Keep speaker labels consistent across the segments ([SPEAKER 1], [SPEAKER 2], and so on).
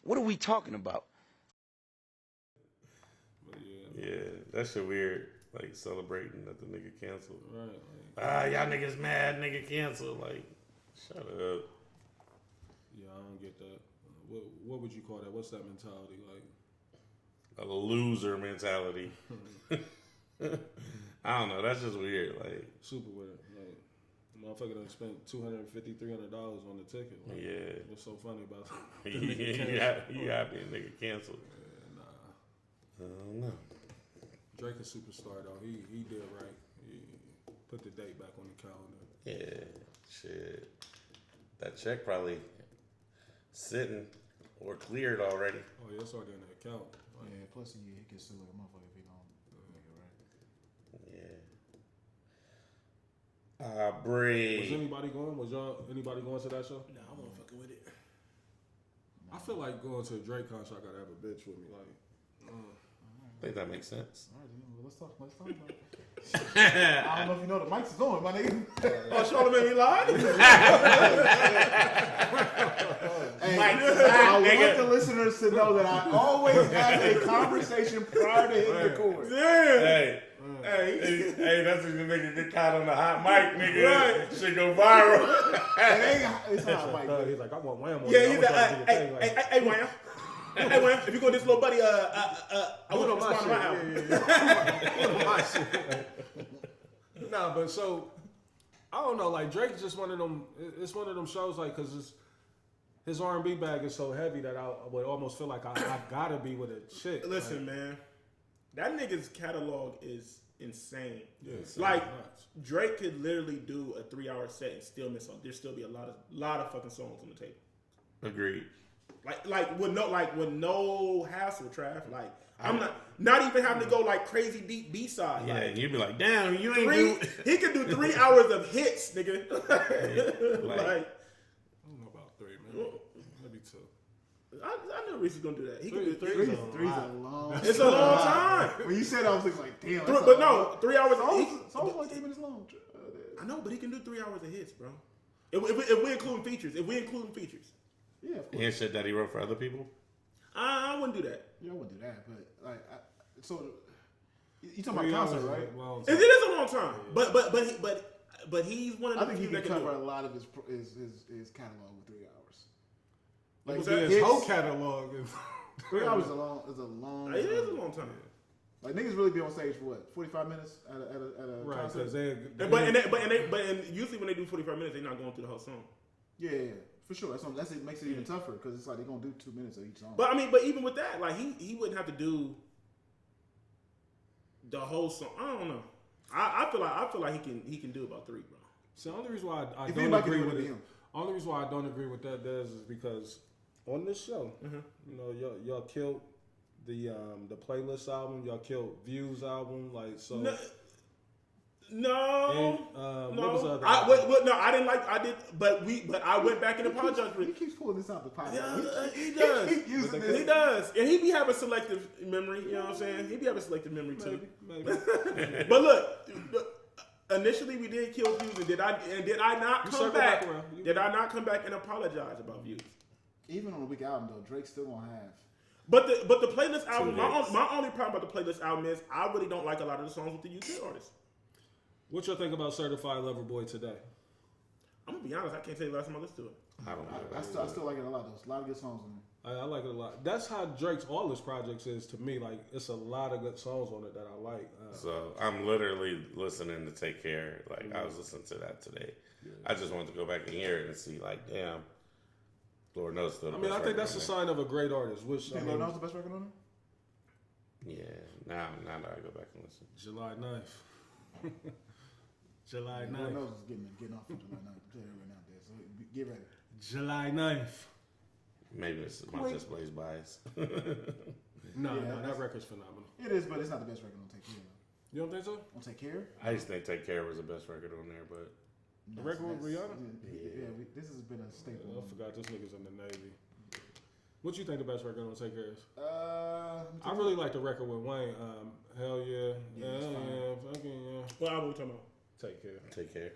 [SPEAKER 1] What are we talking about?
[SPEAKER 2] Yeah, that shit weird. Like celebrating that the nigga canceled.
[SPEAKER 3] Right.
[SPEAKER 2] Y'all niggas mad, nigga canceled. Like, shut up.
[SPEAKER 3] Yeah, I don't get that. What would you call that? What's that mentality like?
[SPEAKER 2] A loser mentality. I don't know. That's just weird. Like,
[SPEAKER 3] Super weird. Like, motherfucker done spent $250, $300 on the ticket. Like,
[SPEAKER 2] yeah.
[SPEAKER 3] what's so funny about that?
[SPEAKER 2] You happy a nigga canceled?
[SPEAKER 3] Yeah, nah.
[SPEAKER 2] I don't know.
[SPEAKER 3] Drake a superstar though. He did right. He put the date back on the calendar.
[SPEAKER 2] Yeah, shit. That check probably sitting or cleared already.
[SPEAKER 3] Oh yeah, it's already in the account. Like,
[SPEAKER 4] Yeah, plus he gets sued like a motherfucker if he don't make it right.
[SPEAKER 2] Yeah. Bree.
[SPEAKER 3] was anybody going? Was anybody going to that show?
[SPEAKER 5] Nah, I wasn't fucking with it.
[SPEAKER 3] I feel like going to a Drake concert, I gotta have a bitch with me. Like,
[SPEAKER 2] I think that makes sense.
[SPEAKER 4] All right, well, let's talk about it. I don't know if you know the mics is on, my nigga.
[SPEAKER 5] Oh, Charlamagne, he lied?
[SPEAKER 4] Hey, I want the listeners to know that I always have a conversation prior to hitting record.
[SPEAKER 2] Hey.
[SPEAKER 5] Hey.
[SPEAKER 2] Hey, that's when the nigga get caught on the hot mic, nigga. Right. Shit go viral.
[SPEAKER 4] It's hot mic.
[SPEAKER 3] he's like, I want Wham on
[SPEAKER 5] Yeah,
[SPEAKER 3] it.
[SPEAKER 5] he's like, hey, Wham. Hey, Wham, if you go this little buddy, I want to respond to my album.
[SPEAKER 3] My shit. Nah, but so, I don't know, like, Drake's just one of them, it's one of them shows, like, because his R&B bag is so heavy that I would almost feel like I gotta be with a chick.
[SPEAKER 5] Listen,
[SPEAKER 3] like,
[SPEAKER 5] man, that nigga's catalog is insane.
[SPEAKER 3] Yeah,
[SPEAKER 5] like,
[SPEAKER 3] nuts.
[SPEAKER 5] Drake could literally do a 3-hour set and still miss on. There'd still be a lot of fucking songs on the table.
[SPEAKER 2] Agreed.
[SPEAKER 5] Like with no hassle, Trav. Like I'm not even having to go like crazy deep B-side.
[SPEAKER 2] Yeah,
[SPEAKER 5] like,
[SPEAKER 2] you'd be like, damn, you ain't
[SPEAKER 5] he could do 3 hours of hits, nigga.
[SPEAKER 2] Like,
[SPEAKER 5] like
[SPEAKER 3] I don't know about 3, man. Maybe 2.
[SPEAKER 5] I knew Reese was gonna do that. He could do
[SPEAKER 4] Three's a long.
[SPEAKER 5] It's a long time.
[SPEAKER 4] When you said, I was like, damn.
[SPEAKER 5] But no, 3 hours.
[SPEAKER 4] Songs like 3 minutes long.
[SPEAKER 5] I know, but he can do 3 hours of hits, bro. If we include features,
[SPEAKER 4] Yeah, of course.
[SPEAKER 2] and shit that he wrote for other people.
[SPEAKER 5] I wouldn't do that.
[SPEAKER 4] Yeah, I wouldn't do that, but like, so you talking about concert, right?
[SPEAKER 3] Well,
[SPEAKER 5] It is a long time, but he's one of the
[SPEAKER 4] I think he
[SPEAKER 5] few
[SPEAKER 4] can
[SPEAKER 5] that can do
[SPEAKER 4] cover
[SPEAKER 5] it.
[SPEAKER 4] a lot of his catalog with 3 hours.
[SPEAKER 5] What's
[SPEAKER 4] Like
[SPEAKER 5] that?
[SPEAKER 3] his whole catalog is
[SPEAKER 4] 3 hours is a long.
[SPEAKER 5] It is a long time.
[SPEAKER 4] Like niggas really be on stage for what? 45 minutes at a
[SPEAKER 3] right,
[SPEAKER 4] concert.
[SPEAKER 5] But usually when they do 45 minutes, they're not going through the whole song.
[SPEAKER 4] Yeah, for sure. That's it makes it even tougher because it's like they're gonna do 2 minutes of each song.
[SPEAKER 5] But I mean, but even with that, like he wouldn't have to do the whole song. I don't know. I feel like he can do about 3, bro.
[SPEAKER 3] So the only reason why I
[SPEAKER 4] If
[SPEAKER 3] don't
[SPEAKER 4] anybody
[SPEAKER 3] agree
[SPEAKER 4] can do
[SPEAKER 3] with
[SPEAKER 4] it,
[SPEAKER 3] it,
[SPEAKER 4] him.
[SPEAKER 3] only reason why I don't agree with that, Des, is because on this show, you know, y'all killed the playlist album, y'all killed Views album, like so.
[SPEAKER 5] No,
[SPEAKER 3] what was the other
[SPEAKER 5] I didn't like. I did, but I went back and apologized for
[SPEAKER 4] He
[SPEAKER 5] it.
[SPEAKER 4] keeps pulling this out the pocket.
[SPEAKER 5] Yeah, he does.
[SPEAKER 4] Using this.
[SPEAKER 5] He does, and he be having selective memory. You know what I'm saying? He be having selective memory too.
[SPEAKER 3] Maybe.
[SPEAKER 5] But look, initially we did kill Views, and did I not
[SPEAKER 3] You
[SPEAKER 5] come
[SPEAKER 3] circle
[SPEAKER 5] back?
[SPEAKER 3] back around.
[SPEAKER 5] Did I not come back and apologize about Views?
[SPEAKER 4] Even on a weak album though, Drake's still gonna have.
[SPEAKER 5] But the playlist album,
[SPEAKER 2] hits.
[SPEAKER 5] my only problem about the playlist album is I really don't like a lot of the songs with the UK artists.
[SPEAKER 3] What y'all think about Certified Lover Boy today?
[SPEAKER 5] I'm gonna be honest, I can't tell you the last time I listened to it.
[SPEAKER 2] I don't know.
[SPEAKER 4] I still like it a lot. There's a lot of good songs in there.
[SPEAKER 3] I like it a lot. That's how Drake's all his projects is to me. Like it's a lot of good songs on it that I like.
[SPEAKER 2] So I'm literally listening to Take Care. Like I was listening to that today. Yeah. I just wanted to go back and hear it and see, like, damn, Lord knows still.
[SPEAKER 3] I mean, I think that's a sign of a great artist. Which
[SPEAKER 4] You think Lord Knows the best record on there?
[SPEAKER 2] Yeah. Now that I go back and listen.
[SPEAKER 3] July 9th. July
[SPEAKER 4] Lord
[SPEAKER 3] 9th.
[SPEAKER 4] Knows is getting off for July 9th. I'm telling you right now, Dad. So get ready.
[SPEAKER 3] July 9th.
[SPEAKER 2] Maybe it's my just plays bias.
[SPEAKER 3] No,
[SPEAKER 4] Yeah,
[SPEAKER 3] that record's phenomenal.
[SPEAKER 4] It is, but it's not the best record on Take Care.
[SPEAKER 3] You don't think so?
[SPEAKER 4] On Take Care?
[SPEAKER 2] I just think Take Care was the best record on there, but
[SPEAKER 3] The record with Rihanna?
[SPEAKER 4] Yeah, this has been a staple.
[SPEAKER 3] I forgot this nigga's in the Navy. What you think the best record on Take Care is?
[SPEAKER 4] I
[SPEAKER 3] I really like the record with Wayne. Hell yeah.
[SPEAKER 4] Yeah, it's
[SPEAKER 3] Hell
[SPEAKER 4] fine.
[SPEAKER 3] yeah. Fucking yeah.
[SPEAKER 5] What album we talking about?
[SPEAKER 3] Take Care.
[SPEAKER 2] Take Care.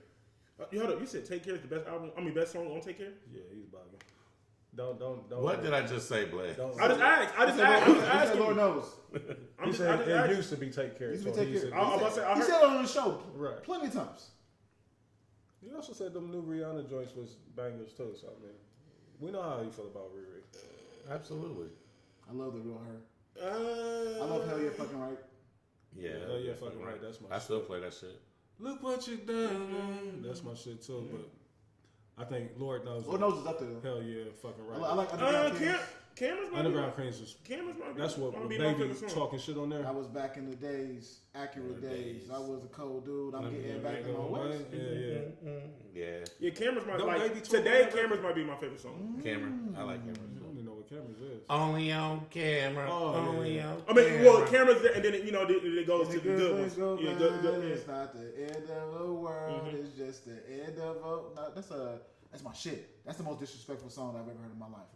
[SPEAKER 5] You hold up. You said Take Care is the best album. I mean, best song on Take Care.
[SPEAKER 3] Yeah, he's bugging. Don't.
[SPEAKER 2] What did I just say, Blake?
[SPEAKER 5] I just asked.
[SPEAKER 4] Lord knows.
[SPEAKER 3] He said it used to be Take Care.
[SPEAKER 4] Used to be Take Care.
[SPEAKER 5] I'm about to say, I
[SPEAKER 4] He
[SPEAKER 5] heard.
[SPEAKER 4] said it on the show plenty of times.
[SPEAKER 3] He also said them new Rihanna joints was bangers too. So I mean, we know how you feel about Riri.
[SPEAKER 2] Absolutely.
[SPEAKER 4] I love the real her. I love Hell Yeah Fucking Right.
[SPEAKER 2] Yeah.
[SPEAKER 3] Hell Yeah Fucking Right. That's my.
[SPEAKER 2] I still play that shit.
[SPEAKER 3] Look what you done. That's my shit too. But I think Lord knows.
[SPEAKER 4] Lord knows is up there.
[SPEAKER 3] Hell Yeah Fucking Right.
[SPEAKER 4] I like Underground Kings.
[SPEAKER 3] Underground Kings is. That's what Baby talking shit on there.
[SPEAKER 4] I was back in the days, accurate days. I was a cold dude. I'm getting back in my ways.
[SPEAKER 2] Yeah.
[SPEAKER 5] Cameras might
[SPEAKER 3] Don't
[SPEAKER 5] like
[SPEAKER 3] Baby talk
[SPEAKER 5] today.
[SPEAKER 3] about
[SPEAKER 5] Cameras might be my favorite song.
[SPEAKER 2] Camera. I like
[SPEAKER 3] I
[SPEAKER 2] cameras.
[SPEAKER 3] don't even know what cameras is.
[SPEAKER 2] Only on camera. Only on
[SPEAKER 5] I mean,
[SPEAKER 2] camera.
[SPEAKER 5] well, cameras, and then it goes to the good ones. Yeah, good.
[SPEAKER 4] It's not the end of the world. It's just the end of a. No, that's my shit. That's the most disrespectful song I've ever heard in my life.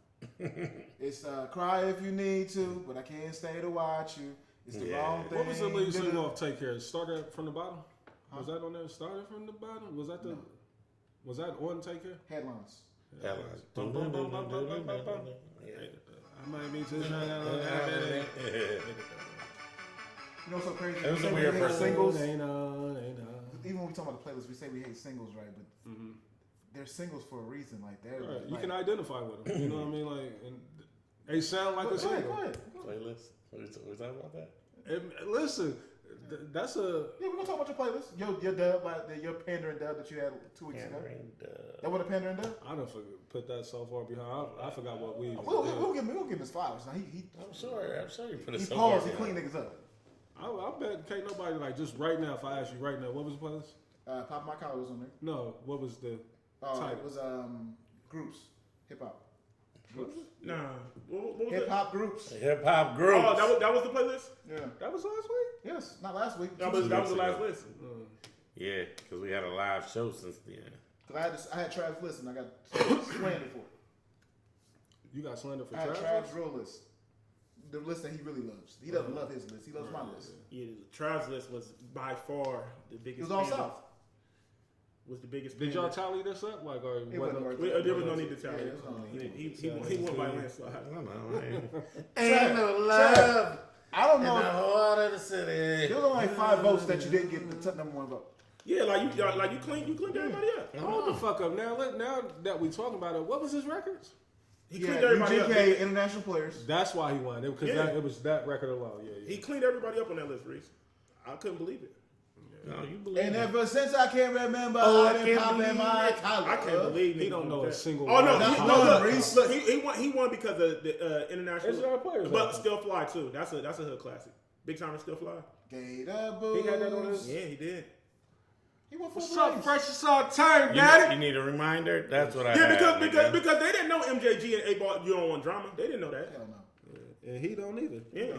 [SPEAKER 4] It's cry if you need to, but I can't stay to watch you. It's the wrong thing.
[SPEAKER 3] What was the lead single off Take Care? Started from the bottom? Was that on there? Started from the bottom? Was that Was that on Take Care?
[SPEAKER 4] Headlines.
[SPEAKER 2] Headlines.
[SPEAKER 3] I might be too young.
[SPEAKER 4] You know what's so crazy?
[SPEAKER 2] It was
[SPEAKER 4] We
[SPEAKER 2] a
[SPEAKER 4] say
[SPEAKER 2] weird
[SPEAKER 4] we hate
[SPEAKER 2] first
[SPEAKER 4] singles.
[SPEAKER 3] They know.
[SPEAKER 4] Even when we talk about the playlist, we say we hate singles, right? But they're singles for a reason. Like they're
[SPEAKER 3] Right. You
[SPEAKER 4] like,
[SPEAKER 3] can identify with them. You know what I mean? Like, and they sound like a
[SPEAKER 4] Go
[SPEAKER 3] single.
[SPEAKER 4] ahead.
[SPEAKER 2] Playlist. We talking about that?
[SPEAKER 3] Listen, that's a.
[SPEAKER 4] Yeah, we're gonna talk about your playlist. Your dub, like your pandering dub that you had 2 weeks ago. That was a pandering dub.
[SPEAKER 3] I don't put that so far behind. I forgot what we.
[SPEAKER 4] We'll give him his flowers. Now he
[SPEAKER 2] I'm sure you put it
[SPEAKER 4] he
[SPEAKER 2] so
[SPEAKER 4] paused.
[SPEAKER 2] far
[SPEAKER 4] He cleaned
[SPEAKER 2] behind.
[SPEAKER 4] niggas up.
[SPEAKER 3] I bet can't nobody like just right now. If I ask you right now, what was the playlist?
[SPEAKER 4] Pop My Collar was on there.
[SPEAKER 3] No, what was the title?
[SPEAKER 4] It was groups, hip hop. Groups.
[SPEAKER 5] Nah. What was
[SPEAKER 4] Hip
[SPEAKER 5] it?
[SPEAKER 4] hop groups.
[SPEAKER 2] Hip hop groups.
[SPEAKER 5] Oh, that was the playlist?
[SPEAKER 4] Yeah.
[SPEAKER 3] That was last week.
[SPEAKER 4] Yes, not last week.
[SPEAKER 5] That was the last list.
[SPEAKER 2] Yeah, because we had a live show since then.
[SPEAKER 4] Cause I had Travis list and I got slandered for it.
[SPEAKER 3] You got slandered for
[SPEAKER 4] I had
[SPEAKER 3] Travis?
[SPEAKER 4] Travis' real list. The list that he really loves. He doesn't love his list. He loves my list.
[SPEAKER 5] Yeah, Travis list was by far the
[SPEAKER 4] It
[SPEAKER 5] biggest.
[SPEAKER 4] was all
[SPEAKER 5] band.
[SPEAKER 4] south.
[SPEAKER 5] Was the biggest.
[SPEAKER 3] Did
[SPEAKER 5] band.
[SPEAKER 3] y'all tally this up? Like, or
[SPEAKER 4] It wasn't worth
[SPEAKER 5] There was no need to tell
[SPEAKER 4] Yeah,
[SPEAKER 5] you.
[SPEAKER 4] it was no need.
[SPEAKER 5] He went by landslide.
[SPEAKER 2] I don't know. Ain't no love
[SPEAKER 4] I don't
[SPEAKER 2] in
[SPEAKER 4] know.
[SPEAKER 2] the heart of the city.
[SPEAKER 4] There was only like 5 votes that you didn't get the number 1 vote.
[SPEAKER 5] Yeah, you cleaned everybody up.
[SPEAKER 3] hold the fuck up now. Now that we talking about it, what was his records?
[SPEAKER 5] He
[SPEAKER 4] Yeah,
[SPEAKER 5] cleaned everybody up.
[SPEAKER 4] UGK international players.
[SPEAKER 3] That's why he won. Because
[SPEAKER 5] Yeah.
[SPEAKER 3] it was that record alone. Yeah.
[SPEAKER 5] He cleaned everybody up on that list, Reese. I couldn't believe it.
[SPEAKER 2] No, you believe
[SPEAKER 4] And
[SPEAKER 2] it.
[SPEAKER 4] ever since I can't remember,
[SPEAKER 2] Oh,
[SPEAKER 4] I've
[SPEAKER 2] I
[SPEAKER 4] been
[SPEAKER 2] can't
[SPEAKER 4] popping
[SPEAKER 2] believe
[SPEAKER 4] my
[SPEAKER 2] it.
[SPEAKER 4] collar.
[SPEAKER 5] I can't believe
[SPEAKER 3] He
[SPEAKER 5] niggas
[SPEAKER 3] don't
[SPEAKER 5] do
[SPEAKER 3] know
[SPEAKER 5] that.
[SPEAKER 3] a single.
[SPEAKER 5] Oh no,
[SPEAKER 3] word.
[SPEAKER 5] he won because of the international.
[SPEAKER 3] It's our players,
[SPEAKER 5] but
[SPEAKER 3] though.
[SPEAKER 5] Still Fly too. That's a hood classic. Big Time and Still Fly.
[SPEAKER 4] Gator Boots.
[SPEAKER 3] He had that on his.
[SPEAKER 5] Yeah, he did.
[SPEAKER 4] He went for
[SPEAKER 3] What's
[SPEAKER 4] the
[SPEAKER 3] up,
[SPEAKER 4] race.
[SPEAKER 3] Precious on turn,
[SPEAKER 2] You
[SPEAKER 3] Daddy?
[SPEAKER 2] need a reminder? That's what I
[SPEAKER 5] Yeah,
[SPEAKER 2] had,
[SPEAKER 5] because
[SPEAKER 2] nigga.
[SPEAKER 5] they didn't know MJG and 8 Ball. You don't want drama. They didn't know that.
[SPEAKER 4] Hell no.
[SPEAKER 3] And he don't either.
[SPEAKER 5] Yeah.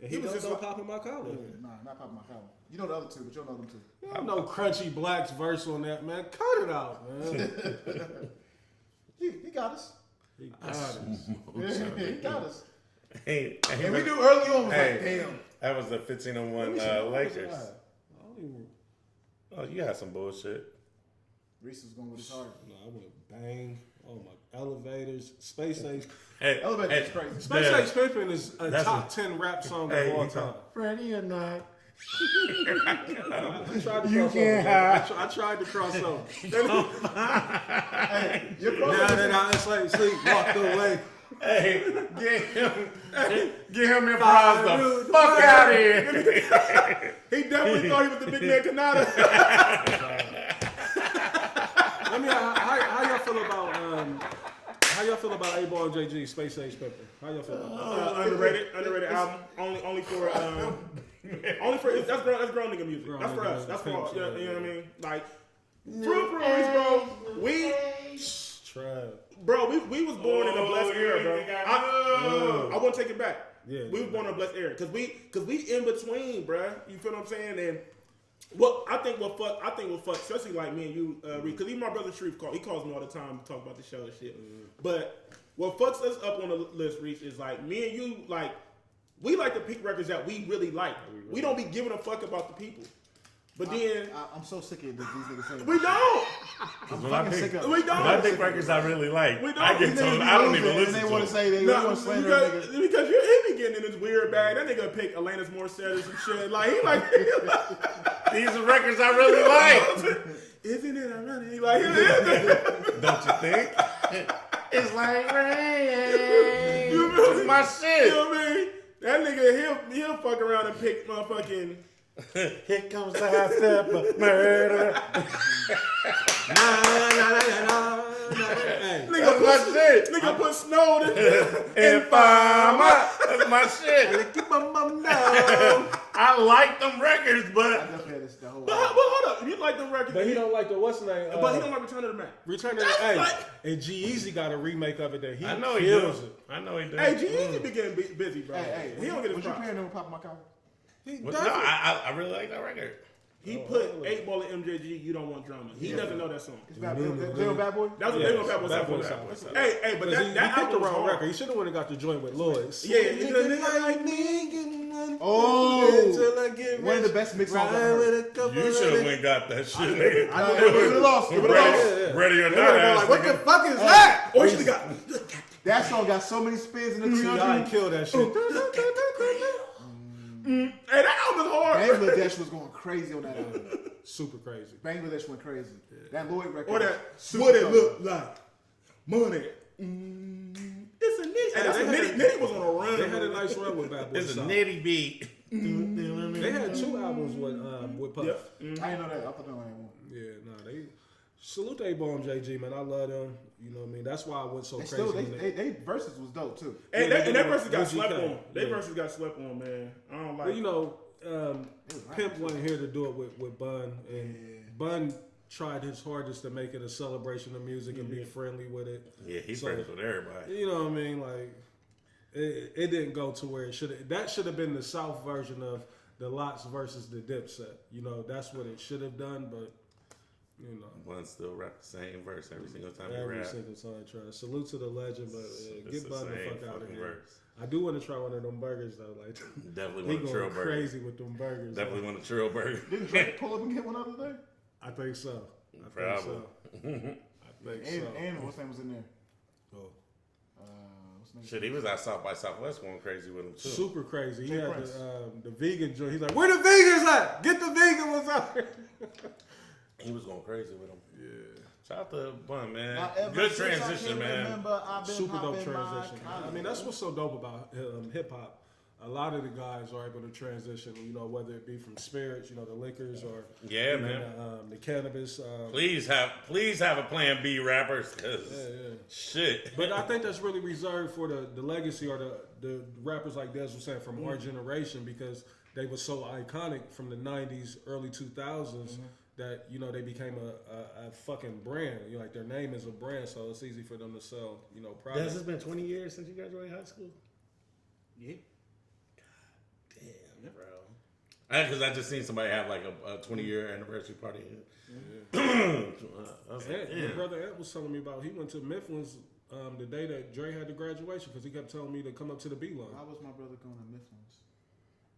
[SPEAKER 3] And
[SPEAKER 5] He was
[SPEAKER 3] don't
[SPEAKER 5] just
[SPEAKER 3] go
[SPEAKER 5] like-
[SPEAKER 3] popping my collar.
[SPEAKER 4] Nah, not popping my collar. You know the other two, but you don't know them two.
[SPEAKER 3] You don't know Crunchy Black's verse on that, man. Cut it out, man.
[SPEAKER 4] He got us.
[SPEAKER 3] He got it.
[SPEAKER 4] He got us.
[SPEAKER 2] Hey,
[SPEAKER 4] And we knew early on, was
[SPEAKER 2] Hey.
[SPEAKER 4] like, damn.
[SPEAKER 2] that was the 15-1 Lakers.
[SPEAKER 3] I don't even.
[SPEAKER 2] Oh, you had some bullshit.
[SPEAKER 4] Reese was going with his heart.
[SPEAKER 3] No, I went bang. Oh my, elevators, Space Age.
[SPEAKER 2] Hey,
[SPEAKER 4] Elevators is crazy.
[SPEAKER 3] Space
[SPEAKER 2] Yeah.
[SPEAKER 3] Age Pimpin' is a
[SPEAKER 2] That's
[SPEAKER 3] top 10 rap song
[SPEAKER 2] Hey,
[SPEAKER 3] of all
[SPEAKER 2] you
[SPEAKER 3] time.
[SPEAKER 2] Ready or not?
[SPEAKER 3] I tried to
[SPEAKER 2] You
[SPEAKER 3] cross
[SPEAKER 2] can't
[SPEAKER 3] over.
[SPEAKER 2] hide.
[SPEAKER 3] I tried to cross over.
[SPEAKER 4] Hey, your
[SPEAKER 3] Now that I sleep, walked away.
[SPEAKER 2] Hey, get him in prize the fuck out of here.
[SPEAKER 5] He definitely thought he was the big man Kanata.
[SPEAKER 3] Let me. How y'all feel about 8 Ball and JG Space Age Pimpin'? How y'all feel about that?
[SPEAKER 5] Underrated album. Only for that's grown nigga music.
[SPEAKER 3] Grown
[SPEAKER 5] That's for
[SPEAKER 3] nigga
[SPEAKER 5] us. That's
[SPEAKER 3] music.
[SPEAKER 5] for you know what I mean. Like for Reese, bro. We was born in a blessed era, bro. I won't take it back.
[SPEAKER 3] Yeah,
[SPEAKER 5] we was born in a blessed era because we in between, bro. You feel what I'm saying? And I think what fuck, especially like me and you, because even my brother Sharif he calls me all the time to talk about the show and shit. But what fucks us up on the list, Reach, is like me and you, like we like to pick records that we really like. We don't be giving a fuck about the people. But then
[SPEAKER 4] I'm so sick of these niggas saying.
[SPEAKER 5] we don't.
[SPEAKER 4] I'm
[SPEAKER 2] When I
[SPEAKER 4] fucking
[SPEAKER 2] pick-
[SPEAKER 4] sick of
[SPEAKER 5] We
[SPEAKER 4] it.
[SPEAKER 5] don't.
[SPEAKER 2] When I think records I really like,
[SPEAKER 5] We don't.
[SPEAKER 2] I get
[SPEAKER 4] These
[SPEAKER 2] told
[SPEAKER 4] niggas
[SPEAKER 2] I don't
[SPEAKER 4] be
[SPEAKER 2] even
[SPEAKER 4] losing,
[SPEAKER 2] listen
[SPEAKER 4] and they
[SPEAKER 2] to
[SPEAKER 4] want to
[SPEAKER 2] them.
[SPEAKER 4] say they
[SPEAKER 5] No,
[SPEAKER 4] want to slander a nigga.
[SPEAKER 5] because he be getting in this weird bag. That nigga pick Alanis Morissette or some shit. Like he like,
[SPEAKER 2] These are records I really like.
[SPEAKER 5] isn't it ironic? He like,
[SPEAKER 2] Don't you think? It's like rain.
[SPEAKER 5] You know
[SPEAKER 2] It's my
[SPEAKER 5] You
[SPEAKER 2] shit.
[SPEAKER 5] know what I mean? That nigga, he'll fuck around and pick motherfucking.
[SPEAKER 2] Here comes the high step of murder.
[SPEAKER 3] Hey,
[SPEAKER 5] Nigga
[SPEAKER 2] That's
[SPEAKER 5] put,
[SPEAKER 2] my shit.
[SPEAKER 5] nigga put Snowden
[SPEAKER 2] And Farmer. That's my shit.
[SPEAKER 3] keep my mom down.
[SPEAKER 2] I like them records,
[SPEAKER 4] I
[SPEAKER 2] but
[SPEAKER 4] definitely had this the whole.
[SPEAKER 5] But hold up, you like them records?
[SPEAKER 3] But he don't like the what's the name?
[SPEAKER 5] But he don't like Return of the Mac.
[SPEAKER 3] Return of the
[SPEAKER 5] That's
[SPEAKER 3] Hey,
[SPEAKER 5] like-
[SPEAKER 3] and G-Eazy got a remake of it that he
[SPEAKER 2] I know he
[SPEAKER 3] kills
[SPEAKER 2] does.
[SPEAKER 3] it.
[SPEAKER 2] I know he does.
[SPEAKER 5] Hey, Jeezy be getting busy, bro.
[SPEAKER 4] Hey,
[SPEAKER 5] he don't get his
[SPEAKER 4] was you
[SPEAKER 5] props.
[SPEAKER 4] paying them popping my collar?
[SPEAKER 3] He
[SPEAKER 2] No,
[SPEAKER 3] definitely-
[SPEAKER 2] I really like that record.
[SPEAKER 5] He put 8 Ball of MJG. You don't want drama. He doesn't know that song.
[SPEAKER 4] It's bad, they on Bad Boy.
[SPEAKER 5] That's what
[SPEAKER 3] Yes,
[SPEAKER 5] they gonna Bad Boy
[SPEAKER 3] Bad
[SPEAKER 5] South
[SPEAKER 3] Boy
[SPEAKER 5] on
[SPEAKER 3] South.
[SPEAKER 5] that. Hey, but
[SPEAKER 3] Because
[SPEAKER 5] that
[SPEAKER 3] he picked the
[SPEAKER 5] album was
[SPEAKER 3] wrong
[SPEAKER 5] hard.
[SPEAKER 3] record. He should have went and got the joint with Lloyd's.
[SPEAKER 5] Yeah, you know, nigga like
[SPEAKER 3] me.
[SPEAKER 4] Oh,
[SPEAKER 3] Till I get
[SPEAKER 4] one of the
[SPEAKER 3] rich.
[SPEAKER 4] best mix songs I've
[SPEAKER 3] Ride
[SPEAKER 4] heard.
[SPEAKER 3] with a couple
[SPEAKER 2] You
[SPEAKER 3] of
[SPEAKER 2] should have
[SPEAKER 3] niggas.
[SPEAKER 2] went and got that shit, nigga.
[SPEAKER 4] I know it would have lost. It would have lost.
[SPEAKER 3] Yeah.
[SPEAKER 2] Ready or
[SPEAKER 3] They
[SPEAKER 2] not,
[SPEAKER 3] would've been
[SPEAKER 2] ass
[SPEAKER 3] like, what the
[SPEAKER 2] nigga.
[SPEAKER 3] fuck is that?
[SPEAKER 5] or you should have got.
[SPEAKER 4] That song got so many spins in the
[SPEAKER 3] T.I.
[SPEAKER 4] 300.
[SPEAKER 3] killed that shit.
[SPEAKER 5] Hey, that album is hard.
[SPEAKER 4] Bangladesh was going crazy on that album.
[SPEAKER 3] Super crazy.
[SPEAKER 4] Bangladesh went crazy. That Lloyd record.
[SPEAKER 5] Or that
[SPEAKER 4] super
[SPEAKER 5] what it
[SPEAKER 4] cold.
[SPEAKER 5] look like. Money. It's a nitty. Hey, that's
[SPEAKER 3] they
[SPEAKER 5] a
[SPEAKER 3] had
[SPEAKER 5] nitty.
[SPEAKER 3] a-
[SPEAKER 5] Nitty was on a run.
[SPEAKER 3] They had a nice run with Bad Boy
[SPEAKER 2] It's a
[SPEAKER 3] South.
[SPEAKER 2] nitty beat.
[SPEAKER 3] They had 2 albums with Puff.
[SPEAKER 5] Yeah.
[SPEAKER 4] I didn't know that. I thought that was one.
[SPEAKER 3] Yeah, no, they salute they bomb JG, man. I love them. You know what I mean? That's why I went so
[SPEAKER 4] They
[SPEAKER 3] crazy.
[SPEAKER 4] still,
[SPEAKER 3] when
[SPEAKER 4] they verses was dope too.
[SPEAKER 5] And
[SPEAKER 3] Yeah,
[SPEAKER 5] that versus got
[SPEAKER 3] UGK.
[SPEAKER 5] slept on. They
[SPEAKER 3] Yeah.
[SPEAKER 5] versus got slept on, man. I don't like
[SPEAKER 3] Well, you know,
[SPEAKER 4] was
[SPEAKER 3] Pimp
[SPEAKER 4] right.
[SPEAKER 3] wasn't here to do it with Bun, and Bun tried his hardest to make it a celebration of music and be friendly with it.
[SPEAKER 2] Yeah, he's
[SPEAKER 3] So-
[SPEAKER 2] friends with everybody.
[SPEAKER 3] You know what I mean? Like, it didn't go to where it should have. That should have been the South version of the Lots versus the Dipset. You know, that's what it should have done, but, you know.
[SPEAKER 2] One still rap the same verse every single time he
[SPEAKER 3] Every
[SPEAKER 2] rap.
[SPEAKER 3] single time, try. Salute to the legend, but
[SPEAKER 2] It's
[SPEAKER 3] get
[SPEAKER 2] the
[SPEAKER 3] Bun the
[SPEAKER 2] same
[SPEAKER 3] fuck out of
[SPEAKER 2] fucking
[SPEAKER 3] here.
[SPEAKER 2] verse.
[SPEAKER 3] I do want to try one of them burgers though. Like,
[SPEAKER 2] Definitely
[SPEAKER 3] he
[SPEAKER 2] want a
[SPEAKER 3] going
[SPEAKER 2] Trill burger.
[SPEAKER 3] crazy with them burgers.
[SPEAKER 2] Definitely
[SPEAKER 3] man.
[SPEAKER 2] want a Trill burger.
[SPEAKER 4] Didn't Drake pull up and get one other day?
[SPEAKER 3] I think so. I think
[SPEAKER 2] Probably.
[SPEAKER 3] so. I think
[SPEAKER 4] And,
[SPEAKER 3] so.
[SPEAKER 4] and what's name was in there?
[SPEAKER 3] Oh.
[SPEAKER 4] What's name?
[SPEAKER 2] Shit, he was at South by Southwest going crazy with him too.
[SPEAKER 3] Super crazy. He
[SPEAKER 4] Jay
[SPEAKER 3] had
[SPEAKER 4] Prince.
[SPEAKER 3] the vegan joint. He's like, where the vegans at? Get the vegan ones out here.
[SPEAKER 2] He was going crazy with him.
[SPEAKER 3] Yeah.
[SPEAKER 2] Shout out to Bun, man.
[SPEAKER 4] Now, ever
[SPEAKER 2] Good
[SPEAKER 4] since I
[SPEAKER 2] transition,
[SPEAKER 4] can
[SPEAKER 2] man.
[SPEAKER 4] remember, I've been
[SPEAKER 3] Super dope
[SPEAKER 4] popping my
[SPEAKER 3] transition.
[SPEAKER 4] collar.
[SPEAKER 3] I mean, that's what's so dope about hip hop. A lot of the guys are able to transition, you know, whether it be from spirits, you know, the liquors, or
[SPEAKER 2] Yeah,
[SPEAKER 3] even,
[SPEAKER 2] man.
[SPEAKER 3] the cannabis.
[SPEAKER 2] Please have a plan B, rappers, cause
[SPEAKER 3] Yeah.
[SPEAKER 2] shit.
[SPEAKER 3] But I think that's really reserved for the legacy or the rappers like Des was saying from our generation, because they were so iconic from the 90s, early 2000s that, you know, they became a fucking brand. You know, like their name is a brand, so it's easy for them to sell, you know,
[SPEAKER 2] Des,
[SPEAKER 3] products.
[SPEAKER 2] it's been 20 years since you graduated high school.
[SPEAKER 5] Yeah.
[SPEAKER 2] Damn, bro. Because I just seen somebody have like a 20-year anniversary party. I was like,
[SPEAKER 3] Ant, my
[SPEAKER 2] damn.
[SPEAKER 3] brother Ant was telling me about, he went to Mifflin's the day that Dre had the graduation, because he kept telling me to come up to the B line.
[SPEAKER 4] Why was my brother going to Mifflin's?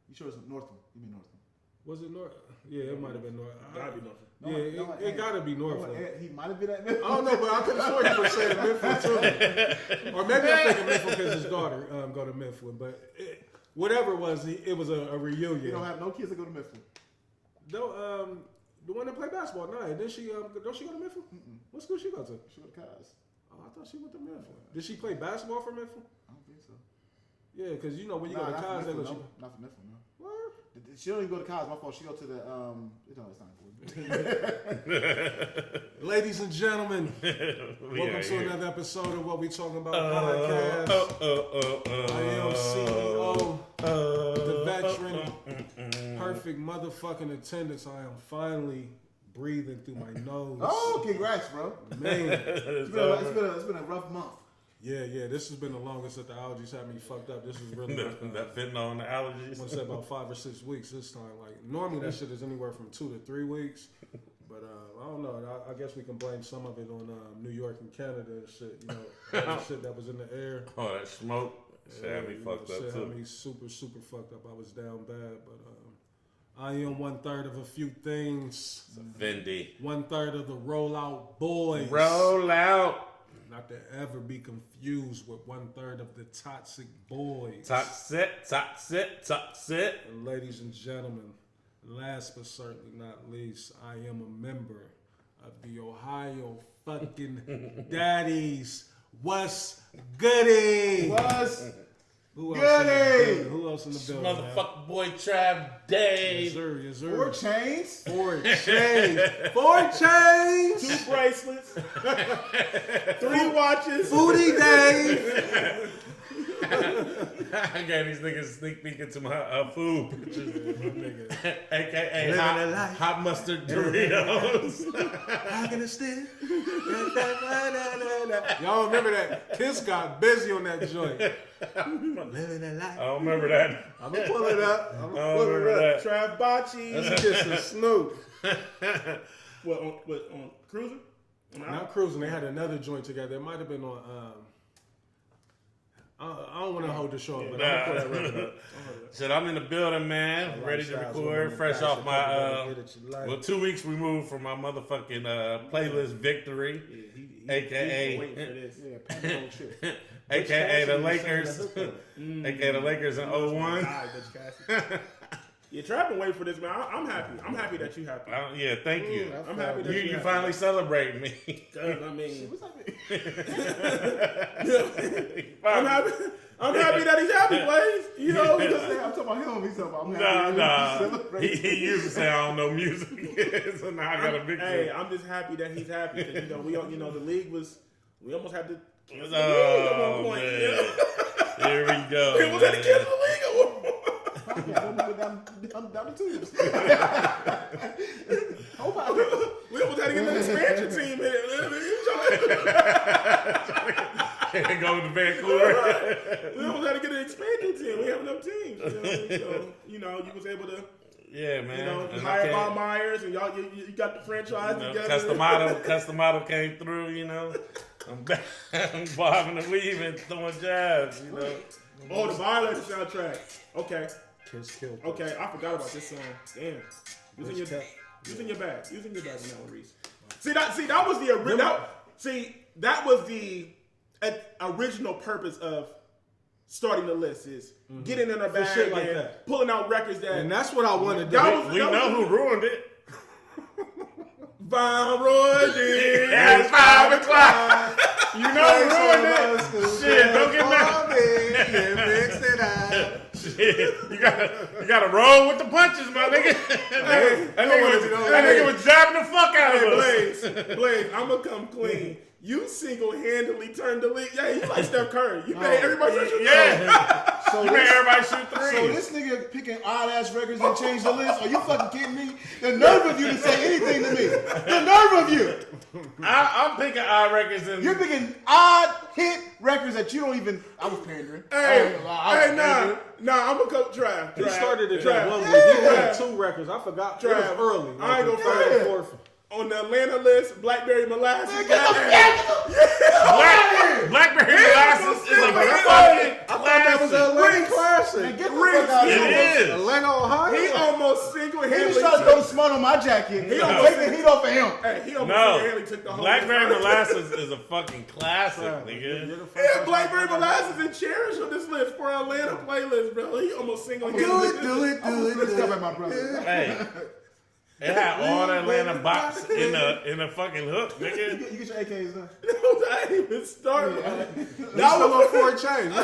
[SPEAKER 4] You sure it's Northland? You mean Northland?
[SPEAKER 3] Was it North? Yeah, it might have been North.
[SPEAKER 5] Gotta be nothing.
[SPEAKER 4] No,
[SPEAKER 3] Yeah,
[SPEAKER 4] no,
[SPEAKER 3] it gotta be Northland.
[SPEAKER 4] He might have been at Mifflin's.
[SPEAKER 3] I don't know, but I could have sworn he was saying Mifflin too. Or maybe I'm thinking Mifflin because his daughter go to Mifflin. But whatever it was, it was a reunion.
[SPEAKER 4] You don't have no kids that go to Mifflin.
[SPEAKER 3] No, the one that played basketball, Nia, don't she go to Mifflin? What school she go to?
[SPEAKER 4] She went to Cos.
[SPEAKER 3] Oh, I thought she went to Mifflin. Did she play basketball for Mifflin?
[SPEAKER 4] I don't think so.
[SPEAKER 3] Yeah, because you know when you
[SPEAKER 4] Nah,
[SPEAKER 3] go to
[SPEAKER 4] not
[SPEAKER 3] college,
[SPEAKER 4] for
[SPEAKER 3] they
[SPEAKER 4] Mifflin.
[SPEAKER 3] go.
[SPEAKER 4] No, not for Mifflin, no.
[SPEAKER 3] What?
[SPEAKER 4] She don't even go to college. My fault. She go to the it's not important.
[SPEAKER 3] Ladies and gentlemen, welcome to another episode of What We Talking About podcast. I am CEO, the veteran, perfect motherfucking attendance. I am finally breathing through my nose.
[SPEAKER 4] Oh, congrats, bro.
[SPEAKER 3] Man,
[SPEAKER 4] It's been a rough month.
[SPEAKER 3] yeah, this has been the longest that the allergies had me fucked up. This is really
[SPEAKER 2] that fitting on the allergies.
[SPEAKER 3] I'm gonna say about 5 or 6 weeks this time. Like normally that shit is anywhere from 2 to 3 weeks, but I don't know. I guess we can blame some of it on New York and Canada and shit. You know, all the shit that was in the air.
[SPEAKER 2] Oh, that smoke. Shit had me
[SPEAKER 3] you
[SPEAKER 2] fucked
[SPEAKER 3] know,
[SPEAKER 2] up
[SPEAKER 3] shit
[SPEAKER 2] too.
[SPEAKER 3] had me super fucked up. I was down bad, but I am 1/3 of a few things.
[SPEAKER 2] Fendi.
[SPEAKER 3] 1/3 of the Rollout Boys.
[SPEAKER 2] Roll out.
[SPEAKER 3] Not to ever be confused with 1/3 of the Toxic Boys.
[SPEAKER 2] Toxic.
[SPEAKER 3] And ladies and gentlemen, last but certainly not least, I am a member of the Ohio fucking Daddies. What's goody?
[SPEAKER 4] What's
[SPEAKER 3] Who
[SPEAKER 4] goody?
[SPEAKER 3] Who else in the building? Man?
[SPEAKER 2] Motherfucking boy Trav Dave.
[SPEAKER 3] Yes, sir. Yes, sir.
[SPEAKER 4] 4 chains?
[SPEAKER 3] 4 chains. 4 chains.
[SPEAKER 5] 2 bracelets. 3 watches.
[SPEAKER 3] Foodie Dave.
[SPEAKER 2] I got these niggas sneak peek into my food pictures. AKA hot mustard Doritos.
[SPEAKER 3] I can stand. Y'all remember that? Kiss got busy on that joint. Living a life.
[SPEAKER 2] I don't remember that.
[SPEAKER 3] I'm gonna pull it up.
[SPEAKER 2] I don't remember that.
[SPEAKER 5] Trav Bocce.
[SPEAKER 3] That's just a Snoop.
[SPEAKER 5] What on Cruising?
[SPEAKER 3] Not Cruising. They had another joint together. It might have been on. I don't want to hold the show up, but I'm gonna pull that record up.
[SPEAKER 2] Shit, I'm in the building, man. Ready to record. Fresh off my 2 weeks removed from my motherfucking playlist victory,
[SPEAKER 5] He's waiting for this.
[SPEAKER 4] Yeah, Pantone shit.
[SPEAKER 2] aka the Lakers, aka the Lakers in 01.
[SPEAKER 5] Yeah, Trav been waiting for this, man. I'm happy. I'm happy that you happy.
[SPEAKER 2] Yeah, thank you.
[SPEAKER 5] I'm happy that
[SPEAKER 2] You
[SPEAKER 5] happy.
[SPEAKER 2] finally celebrate me.
[SPEAKER 5] I mean,
[SPEAKER 4] What's happening?
[SPEAKER 5] I'm happy that he's happy, Blaze. You know, because
[SPEAKER 4] I'm talking about him. He's talking about I'm happy.
[SPEAKER 2] Nah.
[SPEAKER 4] Celebrate.
[SPEAKER 2] He used to say I don't know music, so now I got a big.
[SPEAKER 5] hey, I'm just happy that he's happy because the league was. We almost had to. Cancel the league
[SPEAKER 2] Oh,
[SPEAKER 5] at one point.
[SPEAKER 2] man.
[SPEAKER 5] You know?
[SPEAKER 2] Here we go.
[SPEAKER 5] We almost had to cancel the league at one point.
[SPEAKER 4] Down the tubes.
[SPEAKER 5] We almost had to get an expansion team here.
[SPEAKER 2] Go to Vancouver.
[SPEAKER 5] We almost had to get an expansion team. We have enough teams. So, you was able to,
[SPEAKER 2] Yeah, man. And
[SPEAKER 5] hire
[SPEAKER 2] okay.
[SPEAKER 5] Bob Myers, and y'all, you got the franchise together.
[SPEAKER 2] Customato came through, I'm back. I'm bobbing and weaving, throwing jabs,
[SPEAKER 5] Oh, the Violator soundtrack. Okay.
[SPEAKER 3] Kiss Kill.
[SPEAKER 5] Okay, I forgot about this song. Damn. Using your bag. Using your bag on that one, Reese. That was the original. That was the original purpose of starting the list is getting in our bag
[SPEAKER 3] shit like
[SPEAKER 5] and
[SPEAKER 3] that.
[SPEAKER 5] pulling out records that.
[SPEAKER 3] And that's what I want to do.
[SPEAKER 2] We know who ruined it.
[SPEAKER 5] Von Roy did.
[SPEAKER 2] It's 5 o'clock. You know who ruined it. Shit, don't get mad.
[SPEAKER 3] Mix it up.
[SPEAKER 2] Shit, you gotta roll with the punches, my nigga. That nigga was jabbing the fuck out of us.
[SPEAKER 5] Blaze, I'm gonna come clean. You single-handedly turned the league. Yeah, you like Steph Curry. You made everybody shoot.
[SPEAKER 2] Yeah.
[SPEAKER 4] So
[SPEAKER 2] You made everybody shoot
[SPEAKER 4] So
[SPEAKER 2] threes.
[SPEAKER 4] this nigga picking odd ass records and change the list? Are you fucking kidding me? The nerve of you to say anything to me. The nerve of you.
[SPEAKER 2] I'm picking odd records and
[SPEAKER 4] You're picking odd hit records that you don't even. I was pandering.
[SPEAKER 5] Nah, I'm gonna go Trav.
[SPEAKER 3] He started it
[SPEAKER 5] Trav.
[SPEAKER 3] that one week. He had 2 records. I forgot. It was
[SPEAKER 5] Trav.
[SPEAKER 3] early.
[SPEAKER 5] I ain't gonna
[SPEAKER 3] third
[SPEAKER 5] front.
[SPEAKER 3] or fourth.
[SPEAKER 5] On the Atlanta list, Blackberry Molasses.
[SPEAKER 2] Blackberry Molasses is a fucking
[SPEAKER 3] That was
[SPEAKER 2] classic.
[SPEAKER 3] an Atlanta classic.
[SPEAKER 4] Man, get the fuck out of
[SPEAKER 2] It
[SPEAKER 4] here.
[SPEAKER 2] is.
[SPEAKER 3] Atlanta, Ohio.
[SPEAKER 5] He almost
[SPEAKER 4] He
[SPEAKER 5] single-handedly
[SPEAKER 4] just tried to go smart on my jacket. He don't take the heat off of him.
[SPEAKER 5] He almost
[SPEAKER 2] No,
[SPEAKER 5] single-handedly took the whole
[SPEAKER 2] Blackberry
[SPEAKER 5] list.
[SPEAKER 2] Molasses is a fucking classic, nigga.
[SPEAKER 5] Yeah, Blackberry Molasses and Cherish on this list for our Atlanta playlist, bro. He almost single-handedly.
[SPEAKER 3] Do it.
[SPEAKER 4] Let's come at my brother.
[SPEAKER 2] Hey, it had all the Atlanta box in a fucking hook, nigga.
[SPEAKER 4] You get your AKs done.
[SPEAKER 5] I didn't even start.
[SPEAKER 3] That was on 4 chains.